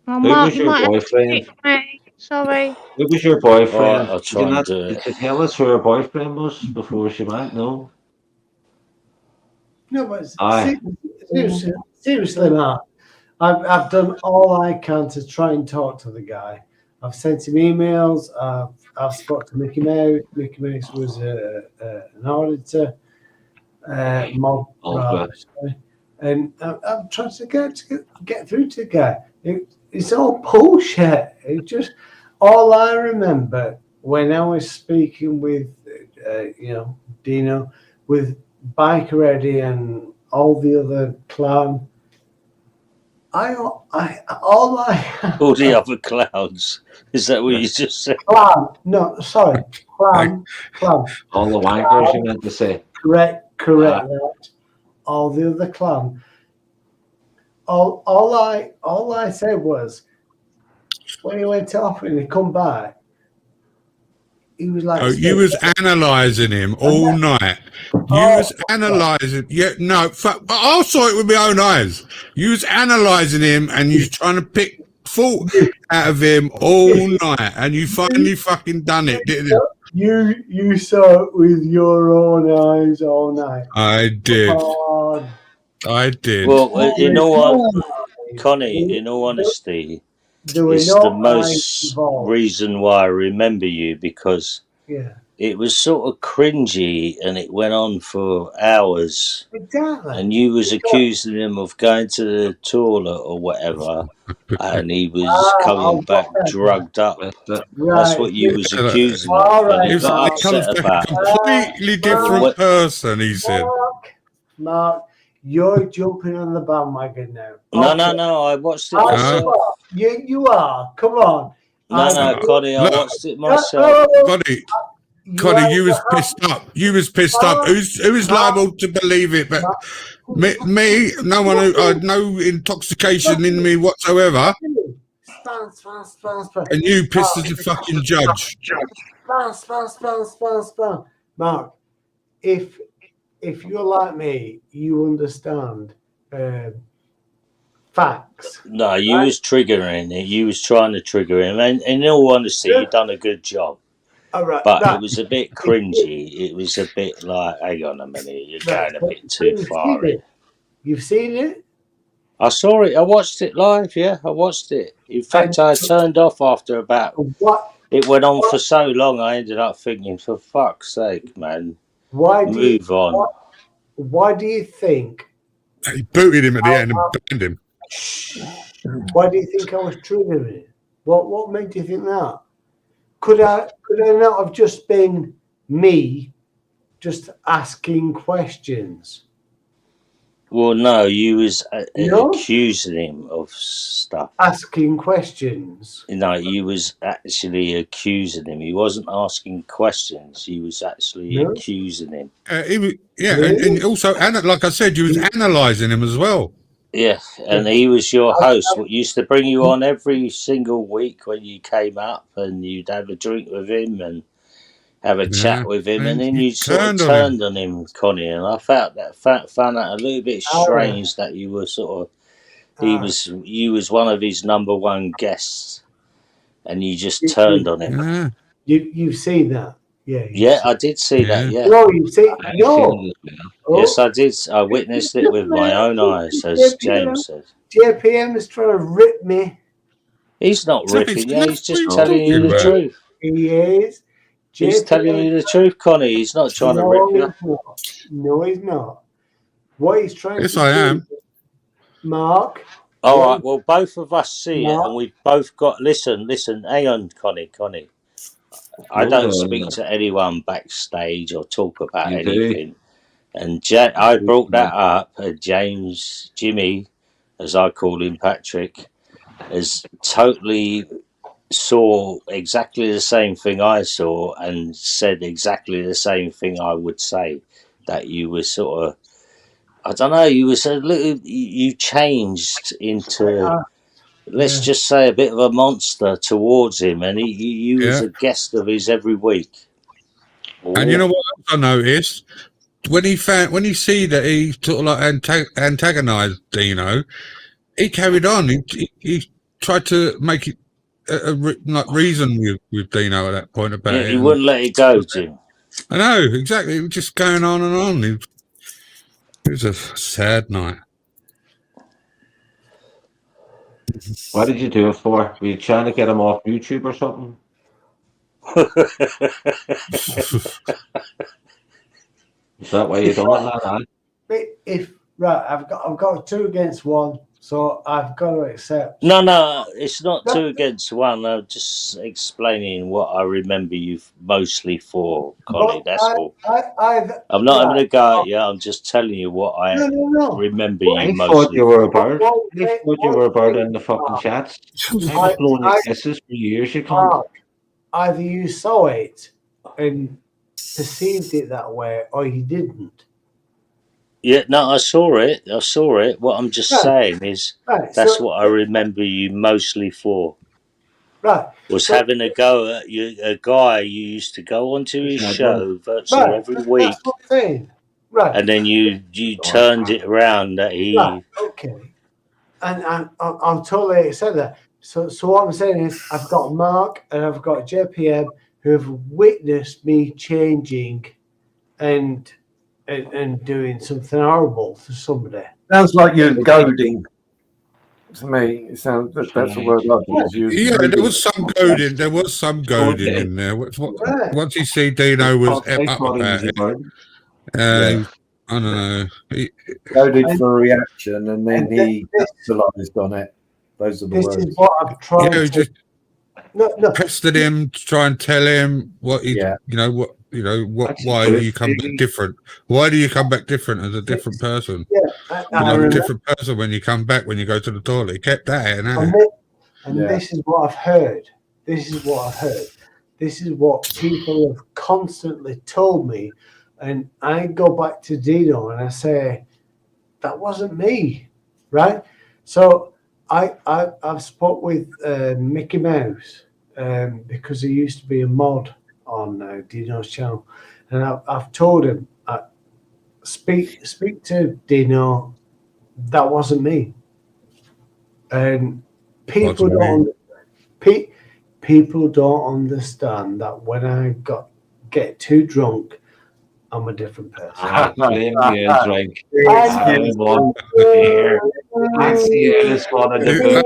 Oh, Who was your boyfriend? Sorry. Who was your boyfriend? I'll try and do Did it. you tell us who her boyfriend was before she went? No. No, but Aye. seriously, Mark, I've done all I can to try and talk to the guy. I've sent him emails. I've spoken to Mickey Mouse. Mickey Mouse was an auditor, mob, and I'm trying to get through to the guy. It's all bullshit. It just all I remember when I was speaking with Dino, with Biker Eddie and all the other clown. All the other clowns. Is that what you just said? Clown. No, sorry. Clown. All the wankers you meant to say. Correct. That. All the other clown. All I said was when he went off and he come back, he was like, you was analysing him all night. You was analysing. Yeah, no, I saw it with my own eyes. You was analysing him, and you was trying to pick fault out of him all night, and you finally fucking done it, didn't you? You saw it with your own eyes all night. I did. I did. Well, Connie, in all honesty, it's the most reason why I remember you, because it was sort of cringy and it went on for hours. Exactly. And you was accusing him of going to the toilet or whatever, and he was coming back drugged up. That's what you was accusing him of. And he got upset about. A completely different person, he said. Mark, you're jumping on the bandwagon now. No, I watched it myself. You are. Come on. No, Connie, I watched it myself. Connie, you was pissed up. You was pissed up. Who's liable to believe it? But me, no one who had no intoxication in me whatsoever. And you pissed as a fucking judge. Mark, if you're like me, you understand facts. No, you was triggering it. You was trying to trigger him. And in all honesty, you done a good job. All right, but it was a bit cringy. It was a bit like, hang on a minute, you're going a bit too far. You've seen it? I saw it. I watched it live. Yeah, I watched it. In fact, I turned off after about. It went on for so long. I ended up thinking, for fuck's sake, man, move on. Why do you think? He booted him at the end and banned him. Why do you think I was triggering it? What made you think that? Could I not have just been me, just asking questions? Well, no, you was accusing him of stuff. Asking questions? No, you was actually accusing him. He wasn't asking questions. He was actually accusing him. And also, like I said, you was analysing him as well. Yeah, and he was your host. What used to bring you on every single week when you came up, and you'd have a drink with him, and have a chat with him, and then you sort of turned on him, Connie, and I found that a little bit strange that you were sort of you was one of his number one guests, and you just turned on him. You've seen that, yeah? Yeah, I did see that. Yeah. No, you see, no. Yes, I did. I witnessed it with my own eyes, as James said. JPM is trying to rip me. He's not ripping you. He's just telling you the truth. He is. He's telling you the truth, Connie. He's not trying to rip you. No, he's not. What he's trying to do. I am. Mark. All right. Well, both of us see it, and we've both got. Listen. Hang on, Connie. I don't speak to anyone backstage or talk about anything. And I brought that up. Jimmy, as I call him, Patrick, has totally saw exactly the same thing I saw and said exactly the same thing I would say. That you were sort of, I don't know, you changed into, let's just say, a bit of a monster towards him, and he was a guest of his every week. And you know what else I noticed? When he see that he sort of like antagonised Dino, he carried on. He tried to make it like reason with Dino at that point about it. He wouldn't let it go, Jim. I know, exactly. It was just going on and on. It was a sad night. What did you do it for? Were you trying to get him off YouTube or something? Is that why you done it, lad? I've got 2 against 1, so I've got to accept. No, it's not 2 against 1. I'm just explaining what I remember you mostly for, Connie. That's all. I'm not having a go at you. I'm just telling you what I remember you mostly. I thought you were a bird. I thought you were a bird in the fucking chats. I've blown your kisses for years, you can't. Either you saw it and perceived it that way, or you didn't. Yeah, no, I saw it. What I'm just saying is that's what I remember you mostly for. Right. Was having a go at a guy you used to go onto his show virtually every week. That's what I'm saying. Right. And then you turned it around that he. Right. Okay. And I'll totally accept that. So what I'm saying is I've got Mark and I've got JPM who have witnessed me changing and doing something horrible to somebody. Sounds like you're goading. To me, it sounds that's the word I've used. Yeah, there was some goading. There was some goading in there. Once you see Dino was up about it, I don't know. Goaded for a reaction, and then he capitalized on it. Those are the words. This is what I've tried to. Just pestered him to try and tell him what he, why do you come back different? Why do you come back different as a different person? Yeah, a different person when you come back, when you go to the toilet. He kept that in. This is what I've heard. This is what people have constantly told me. And I go back to Dino and I say, that wasn't me, right? So I've spoke with Mickey Mouse because he used to be a mod on Dino's channel, and I've told him, speak to Dino, that wasn't me. And people don't understand that when I get too drunk, I'm a different person. I blame you, drink. I'm on here. That's the earliest one in the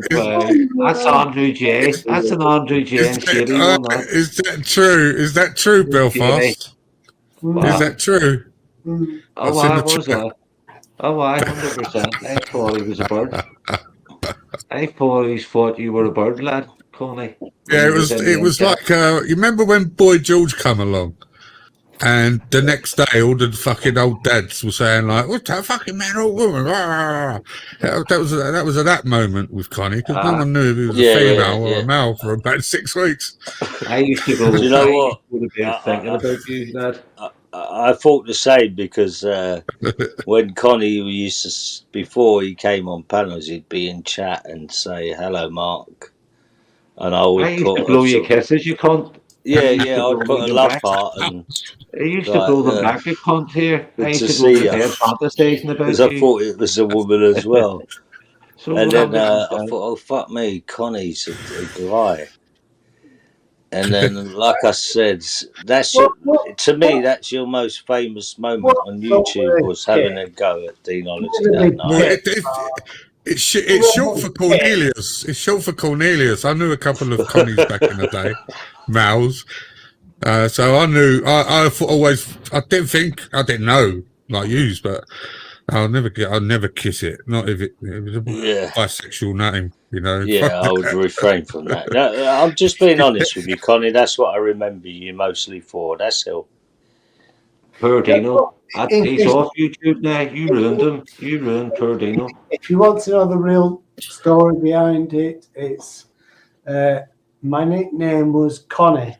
book. That's Andrew J. That's an Andrew J. and Shady one. Is that true? Is that true, Belfast? Is that true? Oh, I was that. Oh, 100%. I thought he was a bird. I thought you were a bird, lad, Connie. Yeah, it was like, you remember when Boy George come along? And the next day, all the fucking old dads were saying like, "What's that fucking man or woman?" That was at that moment with Connie because no one knew if he was a female or a male for about 6 weeks. I used to go. Do you know what? Thinking about you, Dad. I thought the same because when Connie used to, before he came on panels, he'd be in chat and say, "Hello, Mark," and I would blow your kisses. You can't. Yeah, I'd put a love heart and. I used to pull them back a cunt here. I used to go to bed fantasizing about because I thought it was a woman as well. So and then I happened, thought, oh fuck me, Connie's a guy. And then, like I said, to me that's your most famous moment on YouTube was having a go at demonology that night. It's short for Cornelius. It's short for Cornelius. I knew a couple of Connies back in the day, Mals. So I knew. I didn't know like yous, but I'll never kiss it. Not if it was a bisexual name, you know. Yeah, I would refrain from that. No, I'm just being honest with you, Connie. That's what I remember you mostly for. That's all. Poor Dino. He's off YouTube now. You ruined him. You ruined poor Dino. If you want to know the real story behind it, it's my nickname was Connie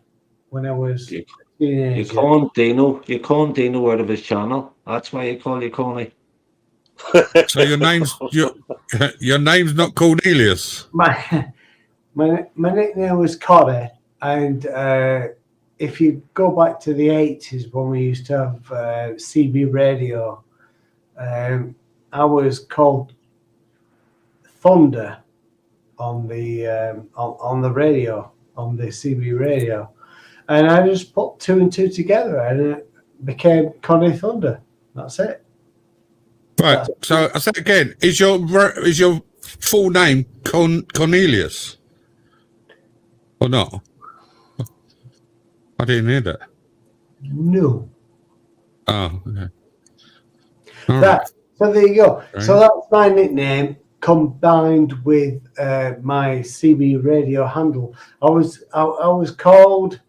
when I was a teenager. You call Dino out of his channel. That's why you call you Connie. So your name's not Cornelius. My nickname was Connie, and if you go back to the 80s when we used to have CB radio, I was called Thunder on the radio, on the CB radio, and I just put 2 and 2 together and it became Connie Thunder. That's it. Right. So I say again: is your full name Cornelius or not? I didn't hear that. No. Oh, okay. So there you go. Right. So that's my nickname combined with my CB radio handle. I was called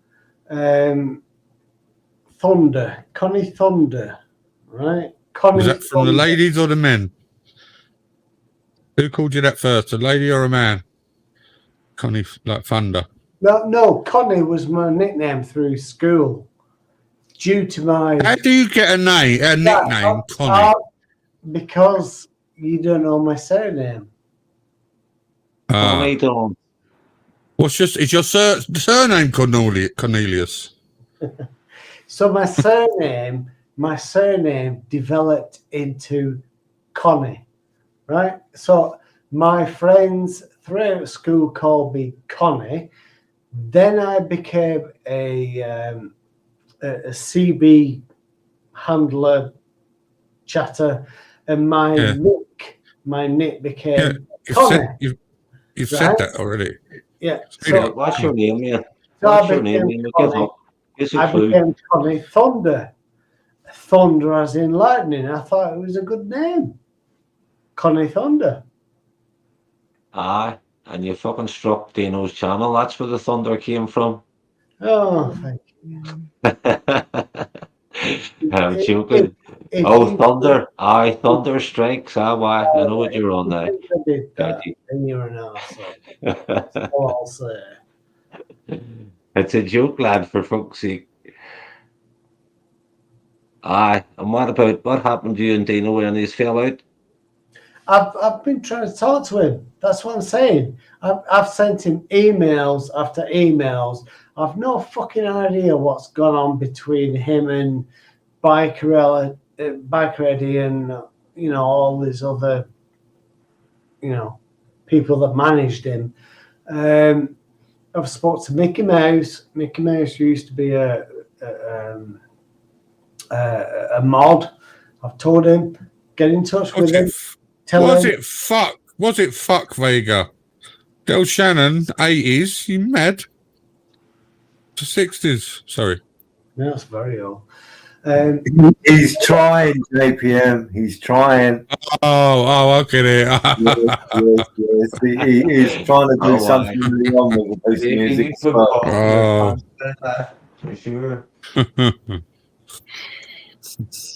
Thunder, Connie Thunder, right? Connie Was that from Thunder. the ladies or the men? Who called you that first, a lady or a man? Connie, like Thunder. No, Connie was my nickname through school. Due to my... How do you get a nickname, Connie? Because you don't know my surname. Connie don't. Is your surname Cornelius? So my surname developed into Connie, right? So my friends throughout school called me Connie. Then I became a CB handler, chatter, and my nick became Connie. You've said that already. Yeah. So, what's your name, man? So What's I your name? became Connie Thunder. Thunder as in lightning. I thought it was a good name. Connie Thunder. Aye, and you fucking struck Dino's channel. That's where the thunder came from. Oh, thank you. I'm joking. Thunder. Aye, thunder strikes. I know what you're on now. I did that, and you're an arsehole. That's all I'll say. It's a joke, lad, for fuck's sake. Aye, and what happened to you and Dino when he fell out? I've been trying to talk to him. That's what I'm saying. I've sent him emails after emails. I've no fucking idea what's gone on between him and Biker Eddie and all these other people that managed him. I've spoke to Mickey Mouse. Mickey Mouse used to be a mod. I've told him get in touch with him. Was it fuck Vega? Del Shannon, 80s, you mad? To 60s, sorry. No, that's very old. He's trying, JPM. He's trying. Oh, okay. Yes. He's trying to do something really wrong with the music. Oh. For sure.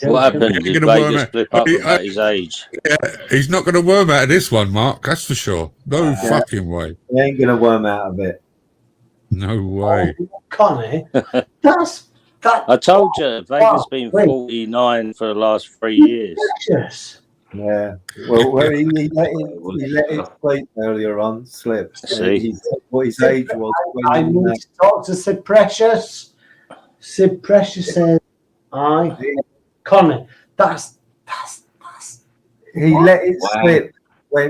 What happened? Did Vegas flip up about his age? Yeah, he's not going to worm out of this one, Mark. That's for sure. No fucking way. He ain't going to worm out of it. No way. Connie, I told you, Vegas been 49 for the last 3 years. Yes. Yeah. Well, he let it slip earlier on. Slip. He said what his age was. I need to talk to Sid Precious. Sid Precious says, "I, Connie." That's. He let it slip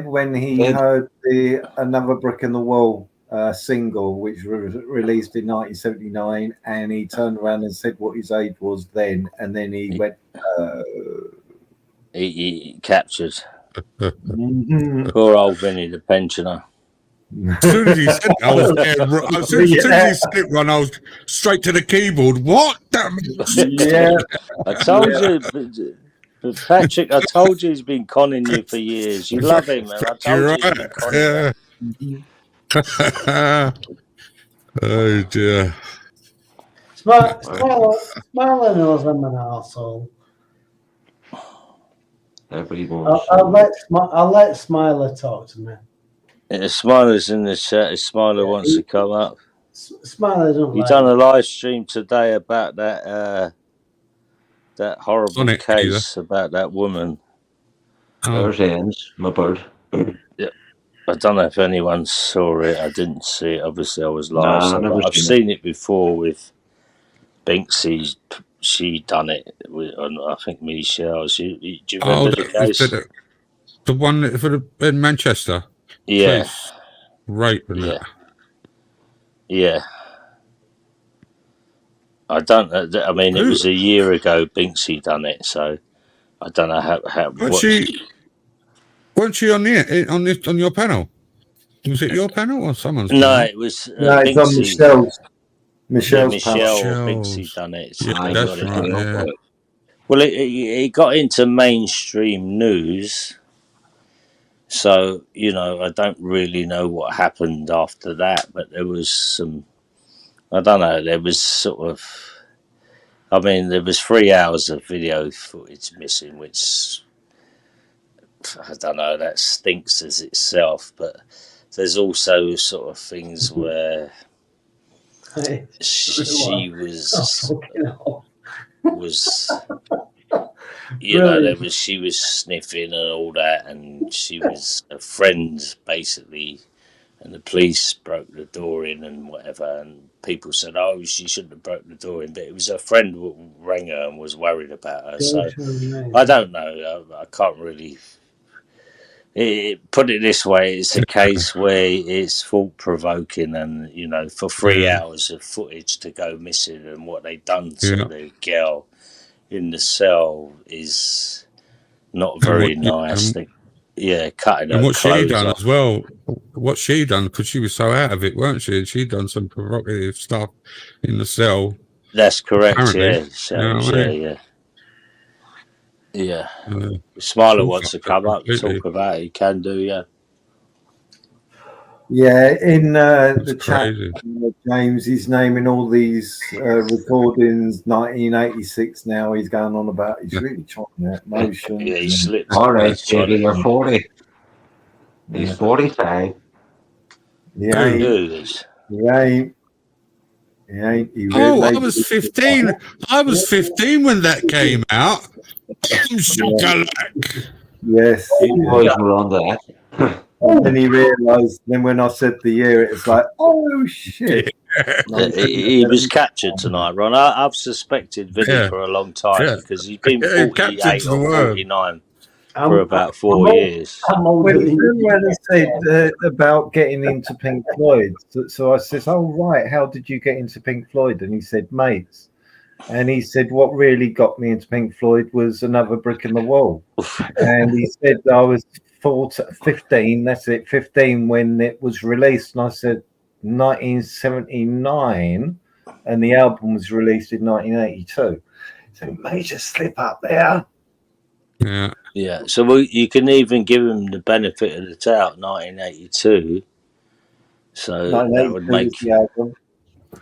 when he heard the Another Brick in the Wall single, which was released in 1979, and he turned around and said what his age was then, and then he went. He captured. Poor old Vinny, the pensioner. As soon as he said that, I was dead. As soon as he slipped run, I was straight to the keyboard. What? Yeah. I told you, Patrick, I told you he's been conning you for years. You love him, man. I told you he's been conning you. Oh, dear. Smiler knows I'm an arsehole. I'll let Smiler talk to me. Yeah, Smiler's in the chat. If Smiler wants to come up. Smiler don't You like done a live stream today about that horrible case about that woman. There's ends, my bird. Yeah. I don't know if anyone saw it. I didn't see it. Obviously, I was live. Nah, I've seen it before with Binksy. She done it with, I think, Michelle. Do you remember the case? The one in Manchester? Yeah. Right, yeah. Yeah. I don't know. I mean, it was a year ago Binksy done it, so I don't know how Weren't she on your panel? Was it your panel or someone's panel? No, it was it's on Michelle's panel. Binksy done it. So yeah, that's right. Yeah. Well, it got into mainstream news, so I don't really know what happened after that. But there was some, I don't know. There was sort of, I mean, there was 3 hours of video footage missing, which I don't know. That stinks as itself, but there's also sort of things where she was she was sniffing and all that, and she was a friend basically, and the police broke the door in and whatever, and people said, oh, she shouldn't have broke the door in, but it was her friend who rang her and was worried about her. So I don't know. I can't really put it this way. It's a case where it's thought provoking, and for 3 hours of footage to go missing, and what they done to the girl in the cell is not very nice. Cutting her clothes And what she done off. as well. What she done, because she was so out of it, weren't she? And she done some provocative stuff in the cell. That's correct. Apparently. Yeah. Smiler wants to come up and talk about it. He can do, yeah. Yeah, in the chat, James, he's naming all these recordings. 1986. Now he's going on about. He's really trying that motion. Yeah, he slipped. All right, baby, you're 40. He's 45. He ain't. I was 15. I was 15 when that came out. Yes. Boys were on that. And then he realised. Then when I said the year, it's like, oh shit. He was captured tonight, Ron. I've suspected Vinny for a long time because he's been 48 or 49 for about 4 years. When he said about getting into Pink Floyd, so I said, "Oh right, how did you get into Pink Floyd?" And he said, "Mates." And he said, what really got me into Pink Floyd was Another Brick in the Wall. And he said, I was 15, that's it, 15 when it was released. And I said, 1979, and the album was released in 1982. So major slip up there. Yeah. So you can even give him the benefit of the doubt, 1982. So that would make the album.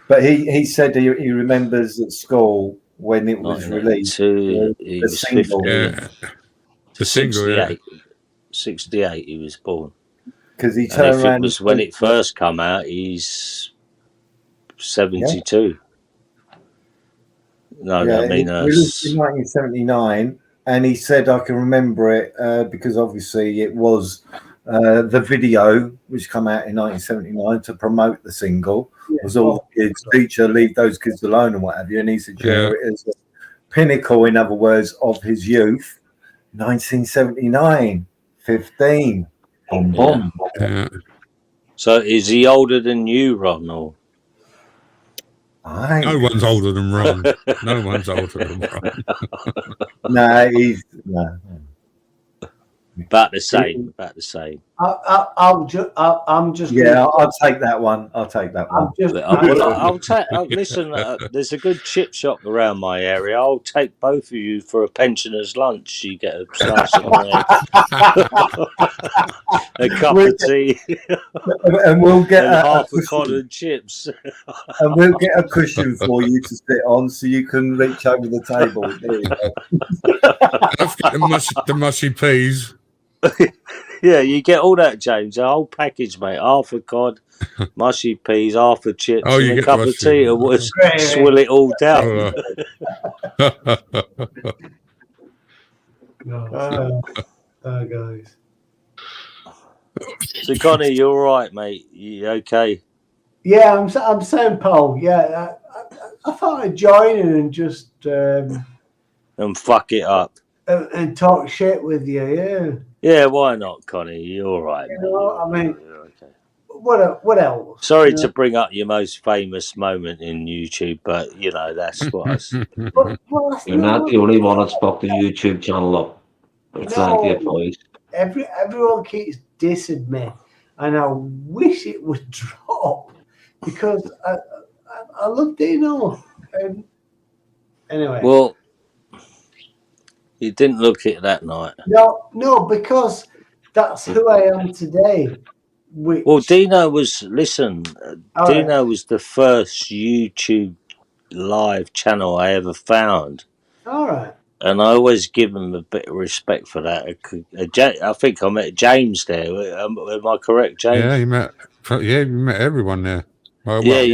But he said he remembers at school when it was released. He was single. 15. The 68 he was born. Because he turned around. It was when it first come out, he's 72. It released in 1979, and he said I can remember it because obviously it was the video which came out in 1979 to promote the single was all the kids, teacher, leave those kids alone and what have you. And he said, yeah, it is a pinnacle, in other words, of his youth. 1979, 15. Boom, boom. Yeah. So is he older than you, Ron? Or? No one's older than Ron. No one's older than Ron. No, he's no. About the same. About the same. I'm just. Yeah, I'll take that one. I'll take that one. I'll take. Listen, there's a good chip shop around my area. I'll take both of you for a pensioner's lunch. You get a slice of bread, a cup of tea, and we'll get half a cod and chips. And we'll get a cushion for you to sit on, so you can reach over the table. There you go. Let's get the mushy peas. Yeah, you get all that, James. A whole package, mate. Half a cod, mushy peas, half a chips, and a cup of tea. And swill it all down. Guys. So, Connie, you all right, mate? You okay? Yeah, I'm saying, Paul. Yeah, I thought I'd join in and just and fuck it up and talk shit with you. Yeah. Yeah, why not, Connie? You're all right. You know, I mean, okay. What else? Sorry to bring up your most famous moment in YouTube, but you know that's what I was. You're not the only one that's fucked the YouTube channel up. Everyone keeps dissing me, and I wish it would drop because I love Dino. Anyway. Well, you didn't look it that night. No, because that's who I am today. Well, Dino was Dino was the first YouTube live channel I ever found. All right. And I always give him a bit of respect for that. I think I met James there. Am I correct, James? Yeah, you met everyone there. Well, yeah.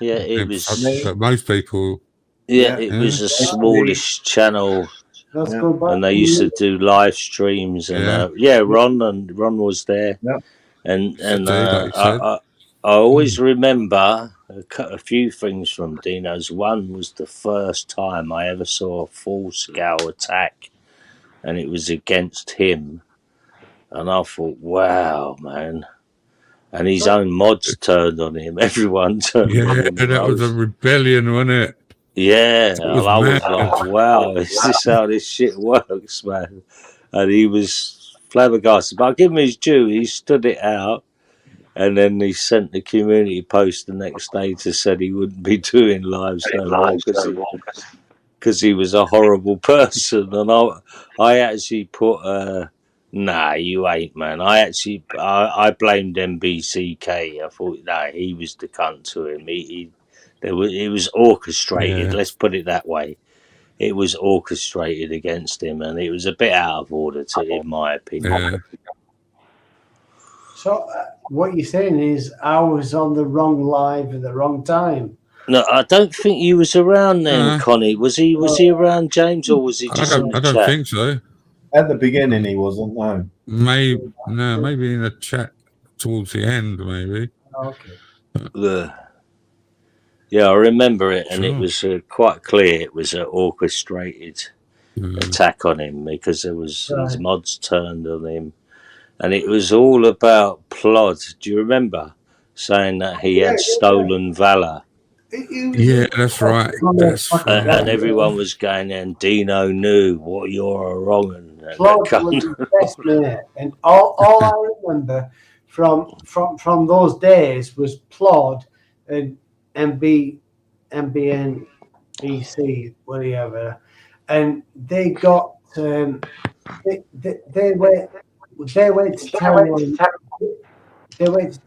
It was most people. Yeah, it was a smallish channel. That's good. And they used to do live streams, and Ron was there, and I always remember a few things from Dino's. One was the first time I ever saw a full-scale attack, and it was against him, and I thought, wow, man. And his own mods turned on him. Everyone turned on him. Yeah, that was a rebellion, wasn't it? Yeah, I was like, wow, is this how this shit works, man? And he was flabbergasted. But I'll give him his due. He stood it out, and then he sent the community post the next day to said he wouldn't be doing lives no more because he was a horrible person. And I actually put, nah, you ain't, man. I blamed MBCK. I thought, nah, he was the cunt to him. It was orchestrated. Yeah. Let's put it that way. It was orchestrated against him, and it was a bit out of order, in my opinion. Yeah. So what you're saying is I was on the wrong live at the wrong time. No, I don't think you was around then, Connie. Was he around, James, or was he just in the chat? I don't think so. At the beginning, he wasn't. No. Maybe in the chat towards the end, maybe. Okay. Yeah, I remember it, and it was quite clear it was an orchestrated attack on him because there was his mods turned on him, and it was all about Plod. Do you remember saying that he had stolen valor? Yeah, that's right. And everyone was going, and Dino knew what you're a wrong and Plod was the best man, and all I remember from those days was Plod and MBNBC, whatever, and they got they went to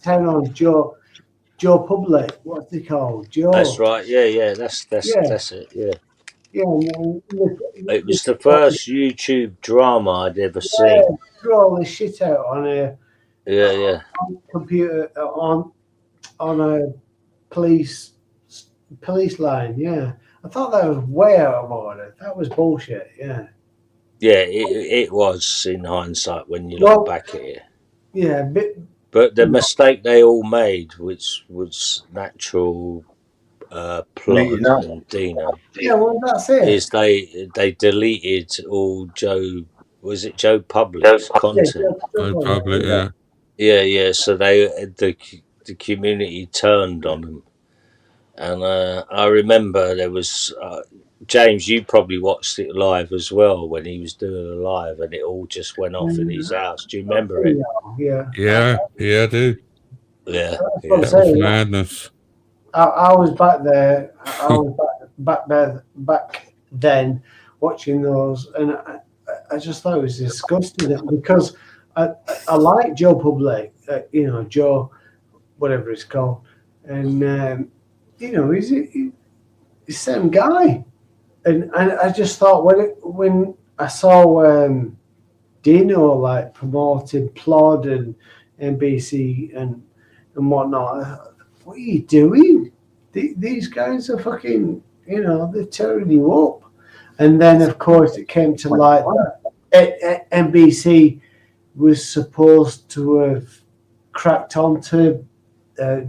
town on Joe Public. What's he called? Joe. That's right. Yeah. That's it. Yeah. It was the first YouTube drama I'd ever seen. Threw all this shit out on a on computer on a police line. Yeah, I thought that was way out of order. That was bullshit. Yeah. Yeah, it was in hindsight when you look back at it. Yeah, but the mistake they all made, which was natural plot and Dino. Yeah, well, that's it. Is they deleted all Joe? Was it Joe Public's content? Joe Public, yeah. Yeah. So the community turned on them, and I remember there was James. You probably watched it live as well when he was doing it live, and it all just went off in his house. Do you remember it? Yeah. Yeah, I do. Yeah, That was madness. I was back there. I was back then watching those, and I just thought it was disgusting because I like Joe Public, Joe, whatever it's called, and he's the same guy, and I just thought when I saw Dino like promoting Plod and NBC and whatnot. What are you doing? These guys are fucking, they're tearing you up. And then, of course, it came to light that NBC was supposed to have cracked onto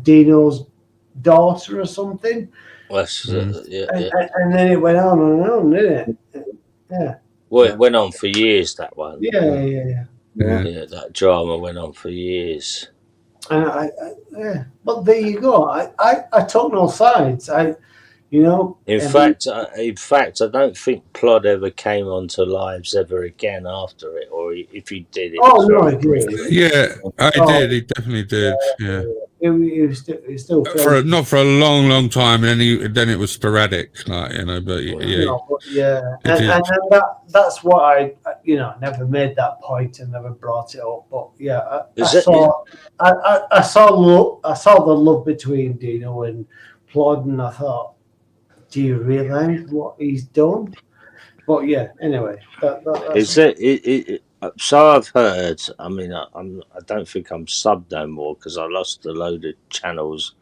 Dino's daughter or something. And then it went on and on, didn't it? Yeah. Well, it went on for years, that one. Yeah. That drama went on for years. And but there you go. I took no sides. In fact, I don't think Plod ever came onto lives ever again after it, or if he did it. Oh no, he did. Yeah, he did. He definitely did. Yeah. It still not for a long time, and then it was sporadic, but yeah. And that's what I never made that point and never brought it up. But yeah, I saw the love between Dino and Plod, and I thought, do you realise what he's done? But yeah, anyway, so I've heard. I mean, I don't think I'm subbed no more because I lost a load of channels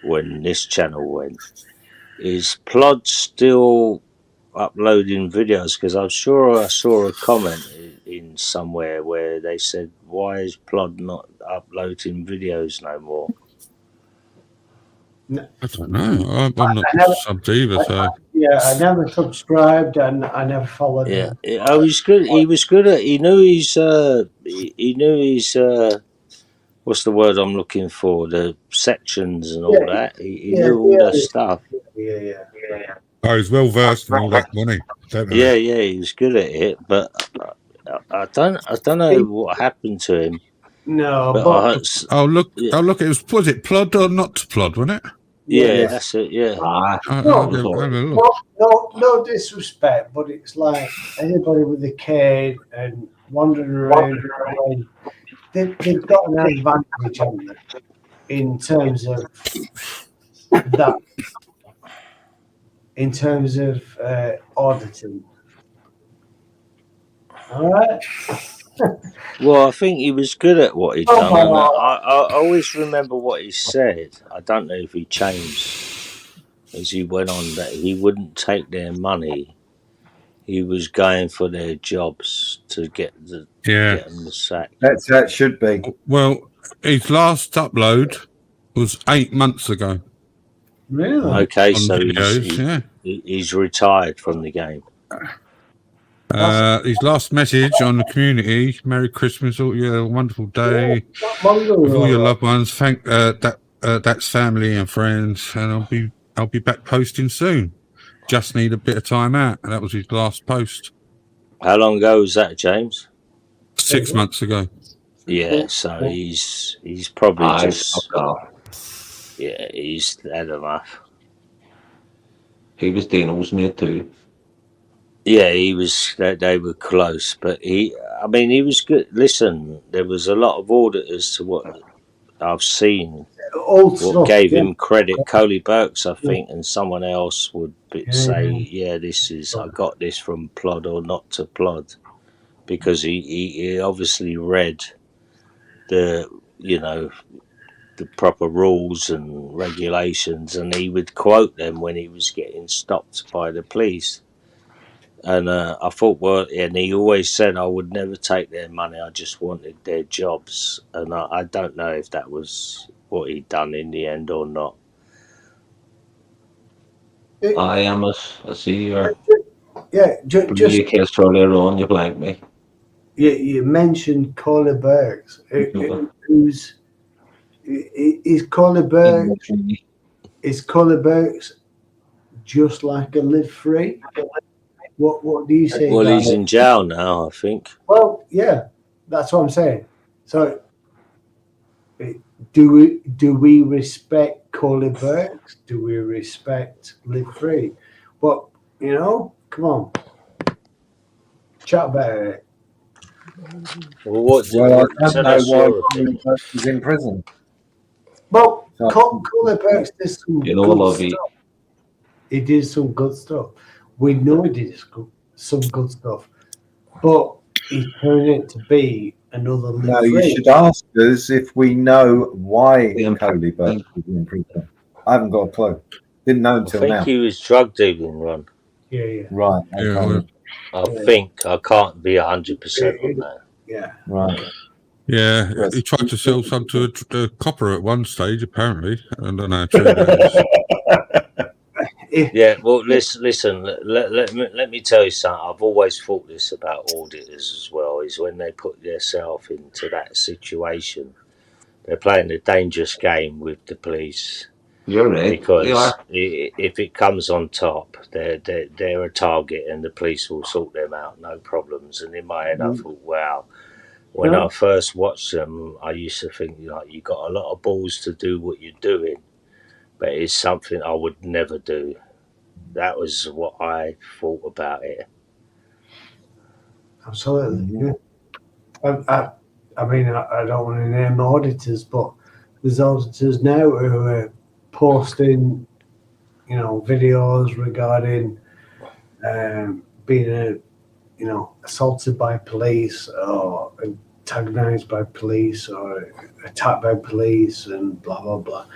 when this channel went. Is Plod still uploading videos? Because I'm sure I saw a comment in somewhere where they said, "Why is Plod not uploading videos no more?" I don't know. I'm not subbed either, so. I never subscribed and I never followed him. Oh, he's good. He was good at. He knew his. He knew his. What's the word I'm looking for? The sections and all that. He knew all that stuff. Yeah. Oh, he's well versed in all that money. Yeah, he was good at it, but I don't know what happened to him. No, look! It was it Plod or not Plod, wasn't it? Yeah, that's it. Yeah. No disrespect, but it's like anybody with a cane and wandering around. They've got an advantage on them in terms of that. In terms of auditing. All right. Well, I think he was good at what he'd done. And I always remember what he said. I don't know if he changed as he went on, that he wouldn't take their money. He was going for their jobs to get them the sack. That should be. Well, his last upload was 8 months ago. Really? Okay, so he's retired from the game. His last message on the community: "Merry Christmas, all a wonderful day with all your loved ones. Thank that's family and friends, and I'll be back posting soon. Just need a bit of time out." And that was his last post. How long ago was that, James? 6 months ago. Yeah, so he's probably just. Yeah, he's had enough. He was Dino's mate too. Yeah, he was. They were close, but he was good. Listen, there was a lot of auditors to what I've seen. What gave him credit? Coley Burks, I think, and someone else would say, "Yeah, I got this from Plod or not to Plod," because he obviously read the proper rules and regulations, and he would quote them when he was getting stopped by the police. And I thought, well, and he always said I would never take their money. I just wanted their jobs, and I don't know if that was what he'd done in the end or not. I am it. I see you're. Yeah, just You kissed earlier on. You blanked me. you mentioned Colin Burks. Who's is Colin Burks? Is Colin Burks just like a live free? What do you say? Well, guys? he's in jail now, I think. Well, yeah, that's what I'm saying. So, do we respect Colin Burks? Do we respect live free? But come on, chat about it. Well, I don't tell know us why your Colin opinion. Burke is in prison. Well, Colin Burks did some good stuff. He did some good stuff. We know he did some good stuff, but he turned it to be another live No, free. you should ask us if we know why Colin Burke is in prison. I haven't got a clue. Didn't know I until think now. he was drug dealing, Ron. Yeah. Right. Okay. I think I can't be 100% on that. Yeah. Right. Yeah, he tried to sell some to a copper at one stage, apparently. I don't know how true that is. Yeah, well, listen. Let me tell you something. I've always thought this about auditors as well. Is when they put themselves into that situation, they're playing a dangerous game with the police. You're right. Because if it comes on top, they're a target, and the police will sort them out, no problems. And in my head, I thought, wow. When I first watched them, I used to think, you got a lot of balls to do what you're doing, but it's something I would never do. That was what I thought about it. Absolutely. Yeah. I mean, I don't want to name auditors, but there's auditors now who are posting, videos regarding being assaulted by police or antagonized by police or attacked by police and blah blah blah.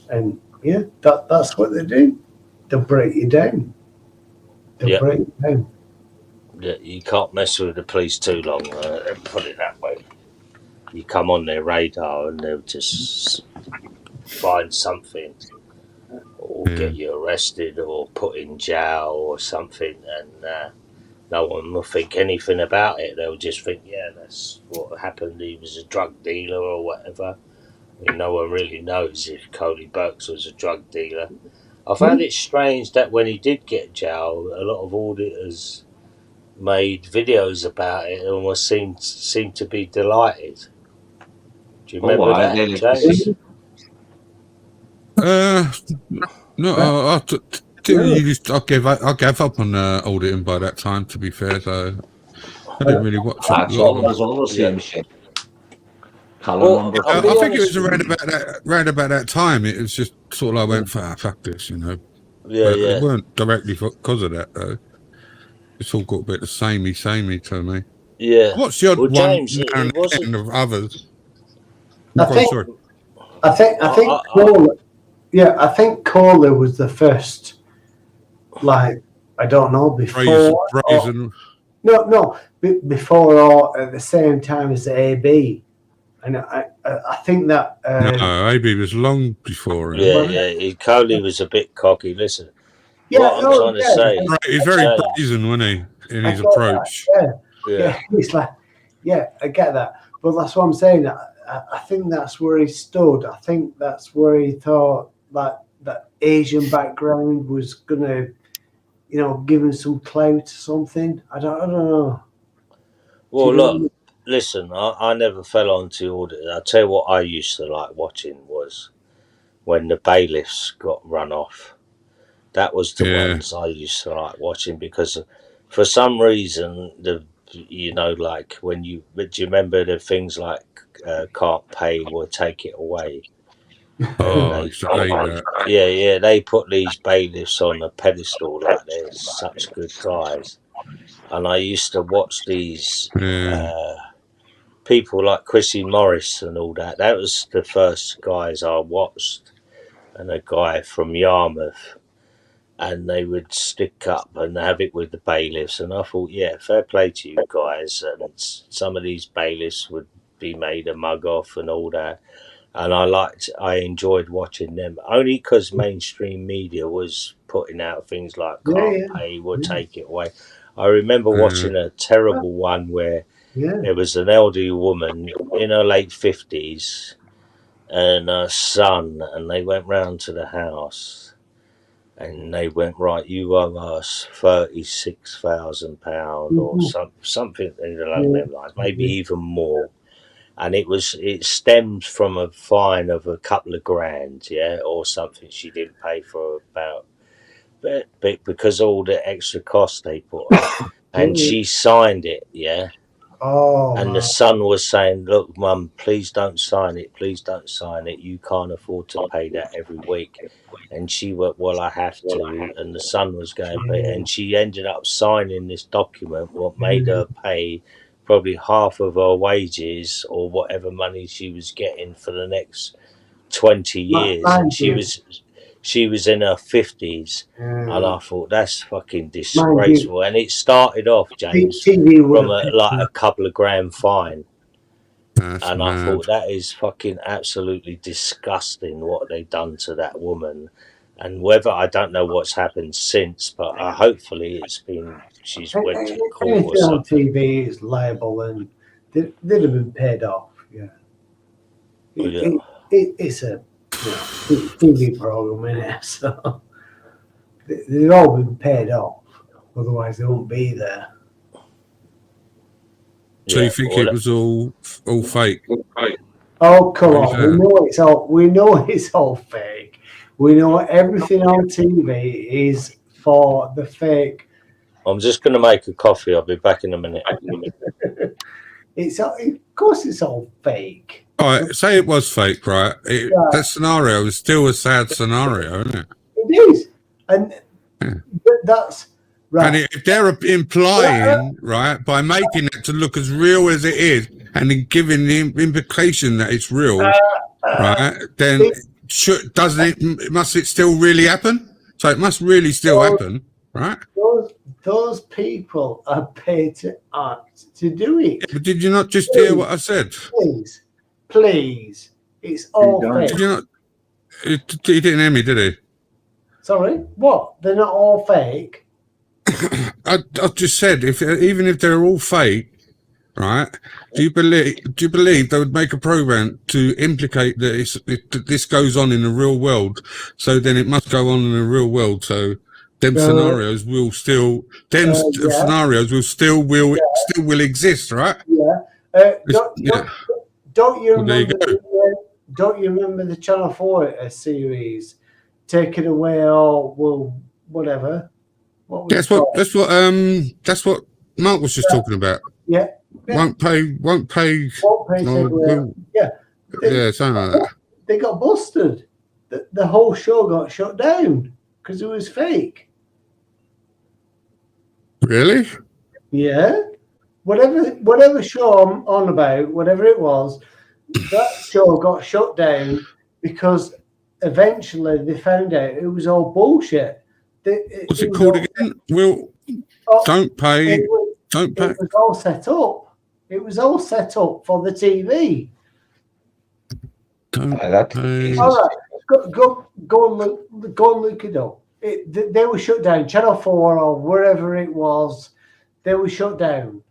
And yeah, that's what they do. They'll break you down. They'll break you down. Yeah, you can't mess with the police too long. Put it that way. You come on their radar, and they'll just find something, or get you arrested, or put in jail, or something, and no one will think anything about it. They'll just think, yeah, that's what happened. He was a drug dealer or whatever. I mean, no one really knows if Colin Burks was a drug dealer. I found it strange that when he did get jail, a lot of auditors made videos about it and seemed to be delighted. Do you remember that, James? No, I gave up on auditing by that time. To be fair, so I didn't really watch it. That's all. It was all the same shit. I think it was around about that time. It was just sort of I went for fuck this, Yeah, but it weren't directly because of that though. It's all got a bit of samey to me. Yeah. What's the odd one James, and of others? I think Kohler, I think Kohler was the first. Like, I don't know, before before or at the same time as the AB, and I think that no, AB was long before him. Yeah. Coley was a bit cocky. Listen, what I'm trying to say, he's very brazen, wasn't he, in his approach? Yeah, he's like, I get that, but that's what I'm saying. I think that's where he stood. I think that's where he thought that Asian background was gonna, give him some clout or something. I don't know. Well, look, listen, I never fell onto audit. I'll tell you what I used to like watching was when the bailiffs got run off. That was the ones I used to like watching because for some reason, like when do you remember the things like can't pay or take it away? Oh, they put these bailiffs on a pedestal like they're such good guys. And I used to watch these people like Chrissy Morris and all that. That was the first guys I watched, and a guy from Yarmouth. and they would stick up and have it with the bailiffs. And I thought, yeah, fair play to you guys. And some of these bailiffs would be made a mug off and all that. And I enjoyed watching them only because mainstream media was putting out things like can't pay, we'll take it away. I remember watching a terrible one where there was an elderly woman in her late 50s and her son, and they went round to the house and they went, right, you owe us £36,000 or something along them lines, maybe even more. And it stemmed from a fine of a couple of grand, or something she didn't pay for about, but because all the extra costs they put on, and she signed it, Oh, and the son was saying, "Look, Mum, please don't sign it. Please don't sign it. You can't afford to pay that every week." And she went, "Well, I have to." And the son was going, and she ended up signing this document, what made her pay probably half of her wages or whatever money she was getting for the next 20 years. And she was in her 50s. And I thought, that's fucking disgraceful. And it started off, James, from a couple of grand fine. And I thought, that is fucking absolutely disgusting what they've done to that woman. And whether, I don't know what's happened since, but hopefully she's went to court or anything on something. TV is liable, and they'd have been paid off. It's a TV program, isn't it? So they've all been paid off, otherwise they won't be there. So you think it was all fake? Oh, come on! We know it's all fake. We know everything on TV is for the fake. I'm just going to make a coffee. I'll be back in a minute. Of course, it's all fake. All right, say it was fake, right? That scenario is still a sad scenario, isn't it? It is, and that's right. And if they're implying, right, by making it to look as real as it is, and then giving the implication that it's real, right, then must it still really happen? So it must really still happen, right? Those people are paid to act to do it. Yeah, but did you not just hear what I said? Please, it's all fake. Did you not? He didn't hear me, did he? Sorry, what? They're not all fake. I just said, even if they're all fake, right? Do you believe they would make a program to implicate that this goes on in the real world? So then it must go on in the real world. So them scenarios will still exist, right? Yeah. Don't you remember? Don't you remember the Channel 4 series, Taking Away All? Well, whatever. That's what Mark was just talking about. Yeah. Won't pay. Yeah. Something like that. They got busted. The whole show got shut down because it was fake. Really? Yeah. Whatever show I'm on about, whatever it was, that show got shut down because eventually they found out it was all bullshit. What's it called again? Don't pay. Don't pay. It was all set up. It was all set up for the TV. Don't pay. All right, go and look it up. They were shut down. Channel 4 or wherever it was, they were shut down.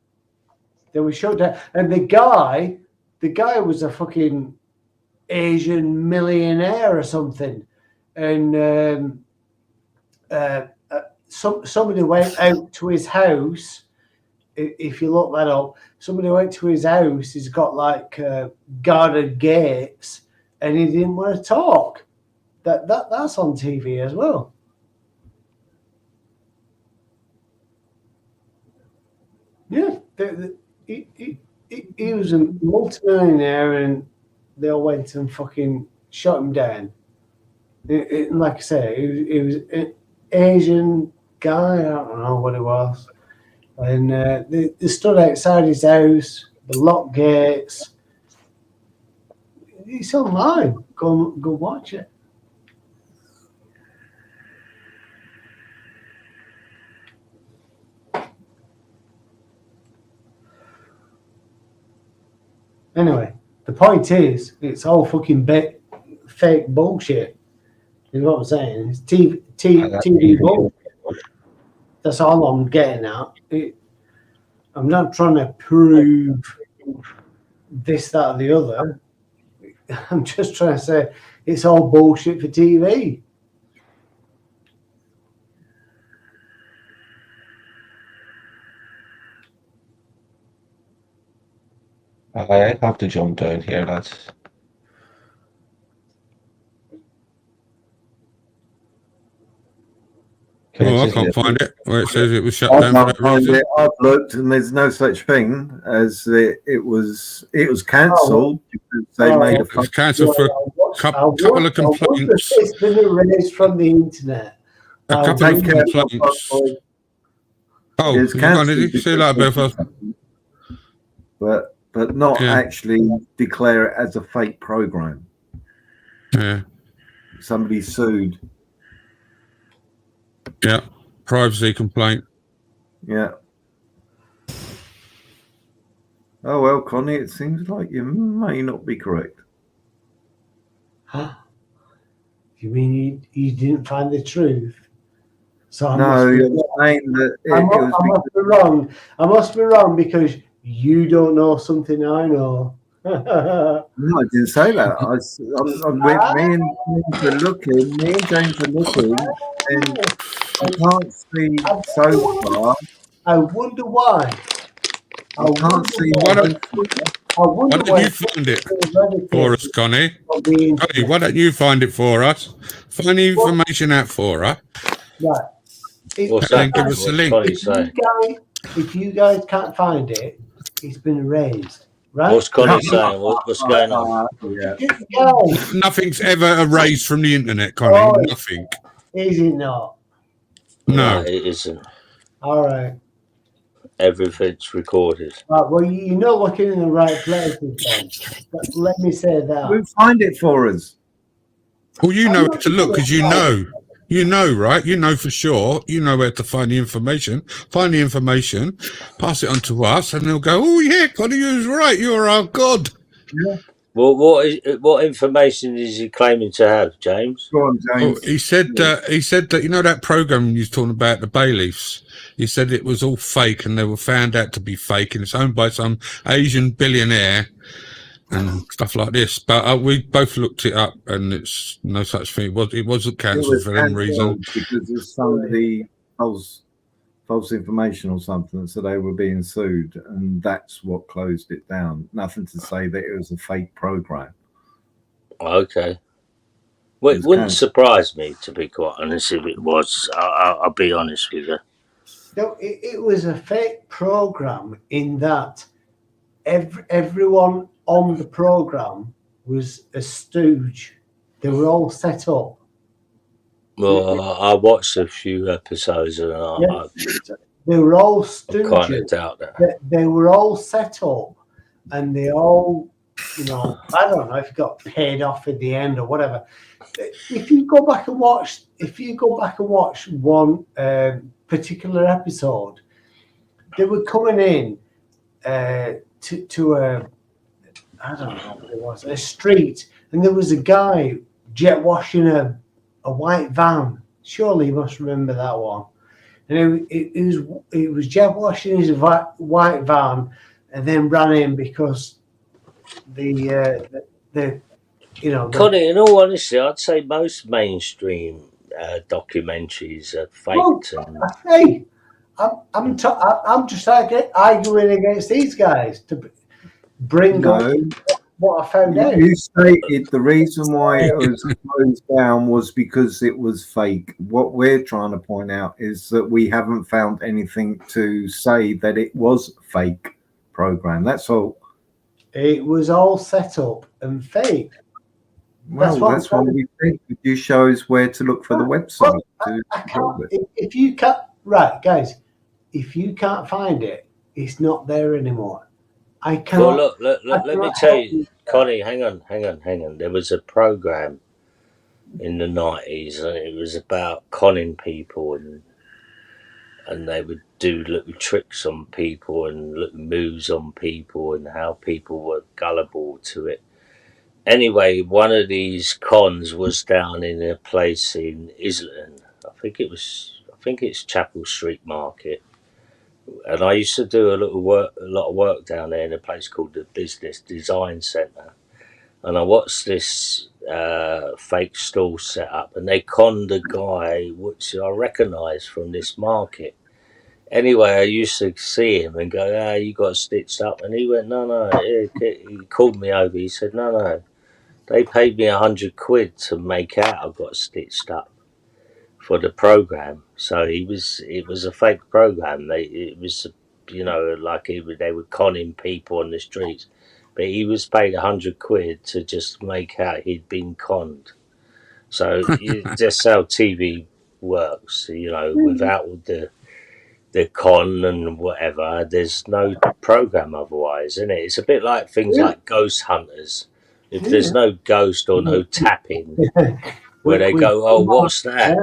And the guy was a fucking Asian millionaire or something, and somebody went out to his house. If you look that up, somebody went to his house. He's got like guarded gates, and he didn't want to talk. That's on TV as well. Yeah, he was a multimillionaire, and they all went and fucking shot him down. Like I say, it was an Asian guy. I don't know what it was. And they stood outside his house, the locked gates. It's online. Go watch it. Anyway, the point is, it's all fucking fake bullshit. You know what I'm saying? It's TV bullshit. That's all I'm getting at. I'm not trying to prove this, that, or the other. I'm just trying to say it's all bullshit for TV. I have to jump down here, lads. Oh, I can't find it where it says it was shut down for that reason. I've looked, and there's no such thing as it was cancelled because they made a. It was cancelled for a couple of complaints. It's been erased from the internet. A couple of complaints. Oh, It's you gone, did you? See you later, Belfast. But not actually declare it as a fake program. Yeah. Somebody sued. Yeah. Privacy complaint. Yeah. Oh well, Connie, it seems like you may not be correct. Huh? You mean you didn't find the truth? So I you're saying that I must be wrong. I must be wrong because you don't know something I know. No, I didn't say that. Me and James are looking, and I can't see so far. I wonder why. Why don't you find it for us, Connie? Connie, why don't you find it for us? Find the information out for us. Right. What's and then give us a link. If you guys can't find it, it's been erased. Right? What's Connie saying? What's going on? Nothing's ever erased from the internet, Connie. Nothing. Is it not? No, it isn't. All right. Everything's recorded. Right, well, you're not looking in the right places then. Let me say that. We'll find it for us. Well, you know where to look because you know. You know, right? You know for sure. You know where to find the information. Find the information, pass it on to us, and they'll go, "Oh yeah, Connie, you was right. You're our god." Yeah. Well, what information is he claiming to have, James? Go on, James. He said that you know that program you was talking about, the Bayleafs. He said it was all fake, and they were found out to be fake, and it's owned by some Asian billionaire and stuff like this. But we both looked it up, and it's no such thing. It wasn't cancelled for them reason because of somebody false information or something, so they were being sued, and that's what closed it down. Nothing to say that it was a fake program. Okay. Well, it wouldn't surprise me, to be quite honest, if it was. I'll be honest with you. No, it was a fake program in that everyone on the program was a stooge. They were all set up. Well, I watched a few episodes and they were all stooges. I kind of doubt that. They were all set up, and they all, I don't know if you got paid off at the end or whatever. If you go back and watch one particular episode, they were coming in to a, I don't know what it was, a street, and there was a guy jet washing a white van. Surely you must remember that one. And it was jet washing his white van, and then ran in because Connie, in all honesty, I'd say most mainstream documentaries are faked. Hey, I'm just arguing against these guys to bring up what I found out. You stated the reason why it was closed down was because it was fake. What we're trying to point out is that we haven't found anything to say that it was fake program. That's all. It was all set up and fake. Well, that's what we think. You show us where to look for the website. If you can't, right, guys, if you can't find it, it's not there anymore. I cannot. Well, look, let me tell you, Connie, hang on. There was a program in the 90s, and it was about conning people, and they would do little tricks on people and little moves on people and how people were gullible to it. Anyway, one of these cons was down in a place in Islington. I think it's Chapel Street Market, and I used to do a lot of work down there in a place called the Business Design Centre. And I watched this fake stall set up, and they conned a guy which I recognised from this market. Anyway, I used to see him and go, you got stitched up. And he went, no. He called me over. He said, no. They paid me £100 to make out I got stitched up for the program. So it was a fake program. It was, like they were conning people on the streets. But he was paid £100 to just make out he'd been conned. So that's how TV works. Without the con and whatever, there's no program otherwise, isn't it? It's a bit like things like Ghost Hunters. If there's no ghost or no tapping, where they go, oh, what's that?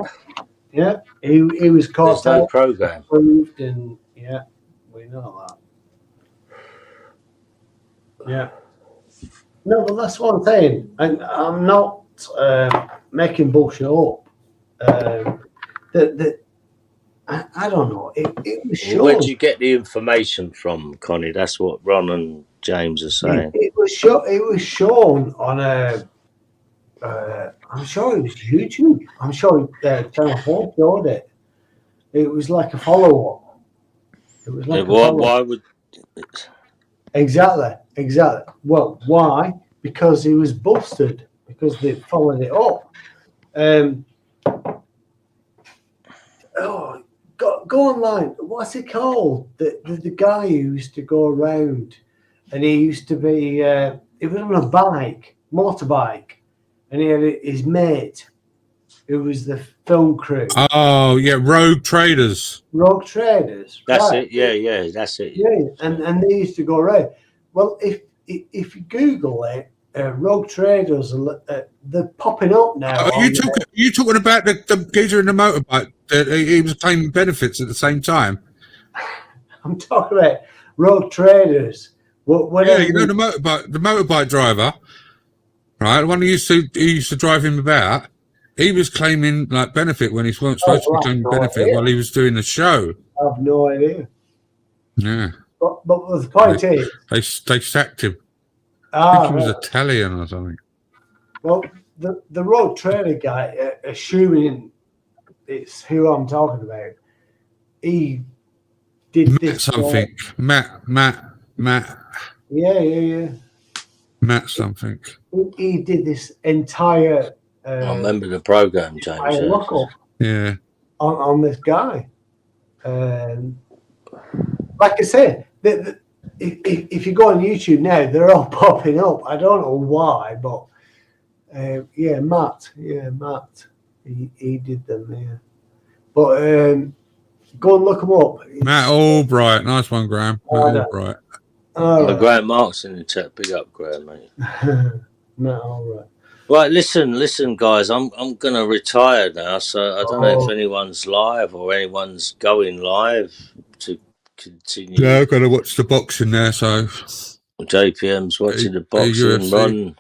Yeah, he was caught. There's no program. Approved and yeah, we know that. Yeah. No, well, that's what I'm saying. I'm not making bullshit up. I don't know. It was shown. Where did you get the information from, Connie? That's what Ron and James are saying. It was shown on a. I'm sure it was YouTube. I'm sure Channel 4 showed it. It was like a follow-up. It was like why would? Exactly. Well, why? Because he was busted. Because they followed it up. Go online. What's it called? The guy who used to go around, and he used to be. He was on a motorbike, and he had his mate, who was the film crew. Oh yeah, Rogue Traders. Rogue Traders. That's right. it. Yeah, that's it. Yeah, and they used to go around. Well, if you Google it, Rogue Traders, they're popping up now. Are you talking about the geezer in the motorbike that he was claiming benefits at the same time? I'm talking about Rogue Traders. Yeah, the motorbike driver, right? The one who used to drive him about. He was claiming like benefit when he wasn't supposed to be claiming benefit while he was doing the show. I have no idea. Yeah. But the point is, they sacked him. I think he was Italian or something. Well, the Road Trader guy, assuming it's who I'm talking about, he did this something. Matt. Yeah. Matt something. He did this entire. I remember the program, James. Yeah. On this guy, like I said, if you go on YouTube now, they're all popping up. I don't know why, but Matt. He did them there. But go and look them up. Matt Albright, nice one, Graham. Matt Albright. Graham Mark's in the chat. Big up, Graham, mate. Matt Albright. Right, listen, guys. I'm gonna retire now, so I don't know if anyone's live or anyone's going live to continue. Yeah, I've got to watch the boxing now. So JPM's watching the boxing. Ron,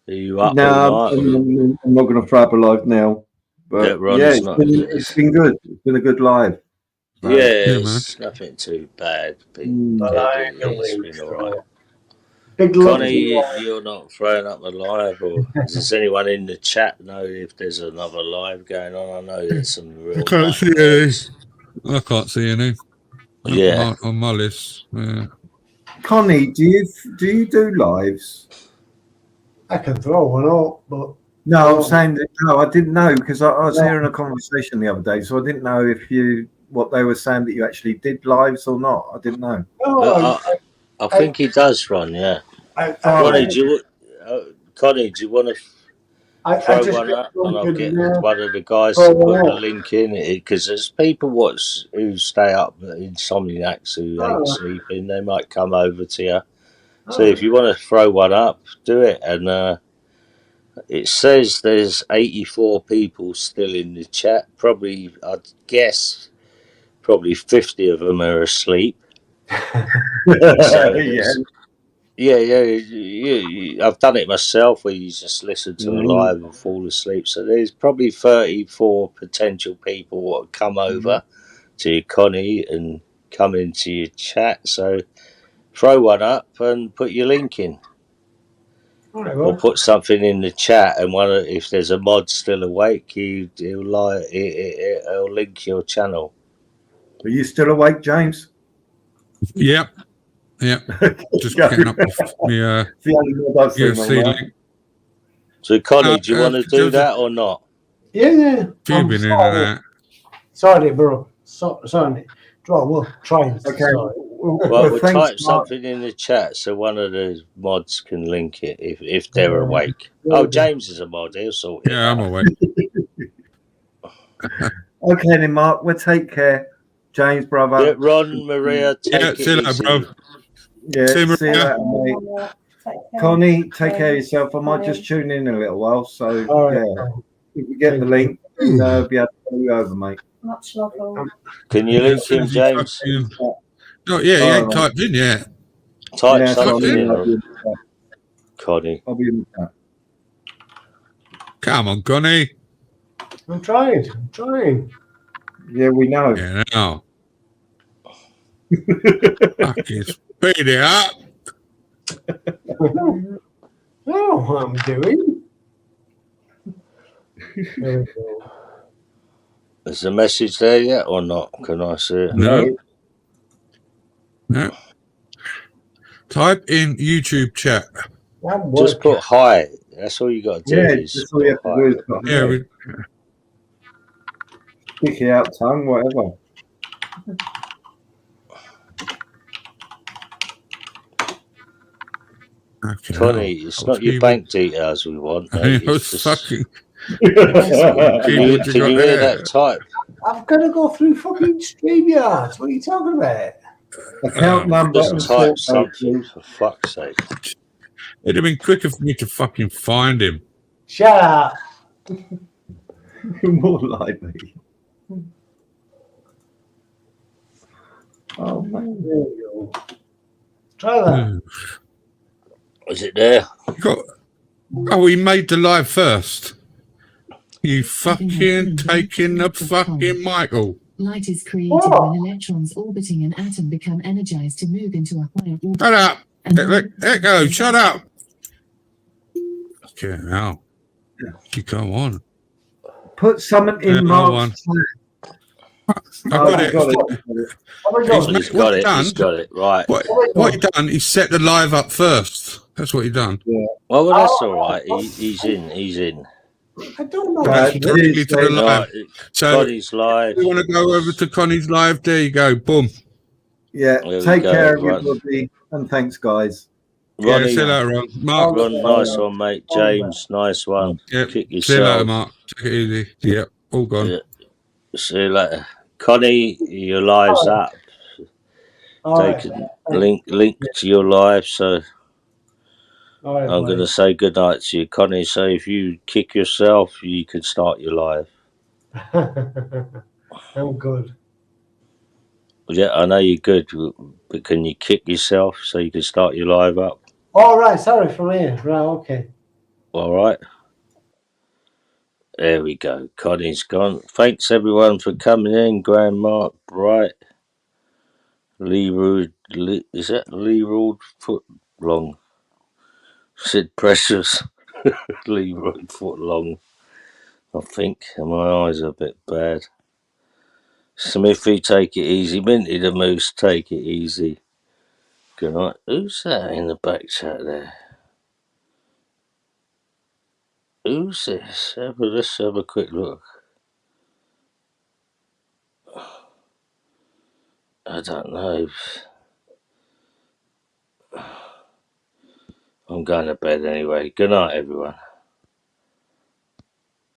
are you up? No, I'm not going to throw up a live now. But it's been good. It's been a good live. So. Yeah, it's nothing too bad. It's been all right. Connie, you're not throwing up a live, or does anyone in the chat know if there's another live going on? I know there's some real. I can't see any. I can't see any. Yeah, on my list. Yeah. Connie, do you do lives? I can throw one up, but no, I'm saying that, no, I didn't know because I was hearing a conversation the other day, so I didn't know what they were saying that you actually did lives or not. I didn't know. I think he does, Ron. Yeah. Connie, do you want to throw one up, and I'll get one of the guys to put the link in it, because there's people who stay up, insomniacs who hate sleeping. They might come over to you. So if you want to throw one up, do it. And it says there's 84 people still in the chat. Probably, I'd guess, probably 50 of them are asleep. Yeah. I've done it myself where you just listen to a live and fall asleep. So there's probably 34 potential people that come over to Connie and come into your chat. So throw one up and put your link in. Or put something in the chat, and if there's a mod still awake, he'll link your channel. Are you still awake, James? Yep. Just getting up with me UFC link. So Connie, do you want to do that or not? Yeah. You've been into that. Sorry, bro. Sorry. We'll try and We'll type something in the chat so one of the mods can link it if they're awake. Oh, James is a mod. He'll sort it out. Yeah, I'm awake. Okay, then, Mark. We'll take care. James, brother. Yeah, Ron, Maria, take it see you later, easy. bro. Yeah, see you later, mate. Connie, take care of yourself. I might just tune in a little while. So, if you get the link, then be able to pull you over, mate. Much love. Can you link him, James? Oh, yeah, he ain't typed in yet. Type something in, Connie. I'll be in the chat. Come on, Connie. I'm trying. Yeah, we know. Yeah, now. Fucking speed it up. Oh, what I'm doing. There we go. Is the message there yet or not? Can I see it? No. Type in YouTube chat. Just put hi. That's all you got to do. Yeah, is just all you have to do is put hi. Yeah, stick it out, tongue, whatever. Okay, Connie, it's not your bank details we want. Fucking. Can you hear that type? I've got to go through fucking StreamYard. What are you talking about? Account number. Just type something, for fuck's sake. It'd have been quicker for me to fucking find him. Shut up. More likely. Oh, man. There you go. Try that. Is it there? Oh, he made the live first. You fucking taking the fucking Michael. Light is created when electrons orbiting an atom become energized to move into a higher orbit. Shut up. Echo, shut up. Okay, now. You come on. Put something in Mark's chat. I've got it. He's got it. Right. What he done, he set the live up first. That's what he done. Yeah. Well, that's all right. He's in. I don't know. Directly to the live. So, Connie's live. if you want to go over to Connie's live, there you go. Boom. Yeah. Take care, everybody. And thanks, guys. Ronnie, see you later, Ron. Mark. Ron, nice one, mate. James, nice one. Yep. Kick yourself. See you later, Mark. Take it easy. Yep. All gone. Yeah. See you later. Connie, your live's up. Take a link to your live, so I'm going to say good night to you, Connie. So if you kick yourself, you can start your live. I'm good. Yeah, I know you're good, but can you kick yourself so you can start your live up? All right, sorry from here. Right, okay. All right. There we go. Connie's gone. Thanks everyone for coming in. Grand Mark, Bright, is that Leroy Footlong? Sid Precious, Leroy Footlong. I think my eyes are a bit bad. Smithy, take it easy. Minty the Moose, take it easy. Good night. Who's that in the back chat there? Who's this? Let's have a quick look. I don't know. I'm going to bed anyway. Good night, everyone.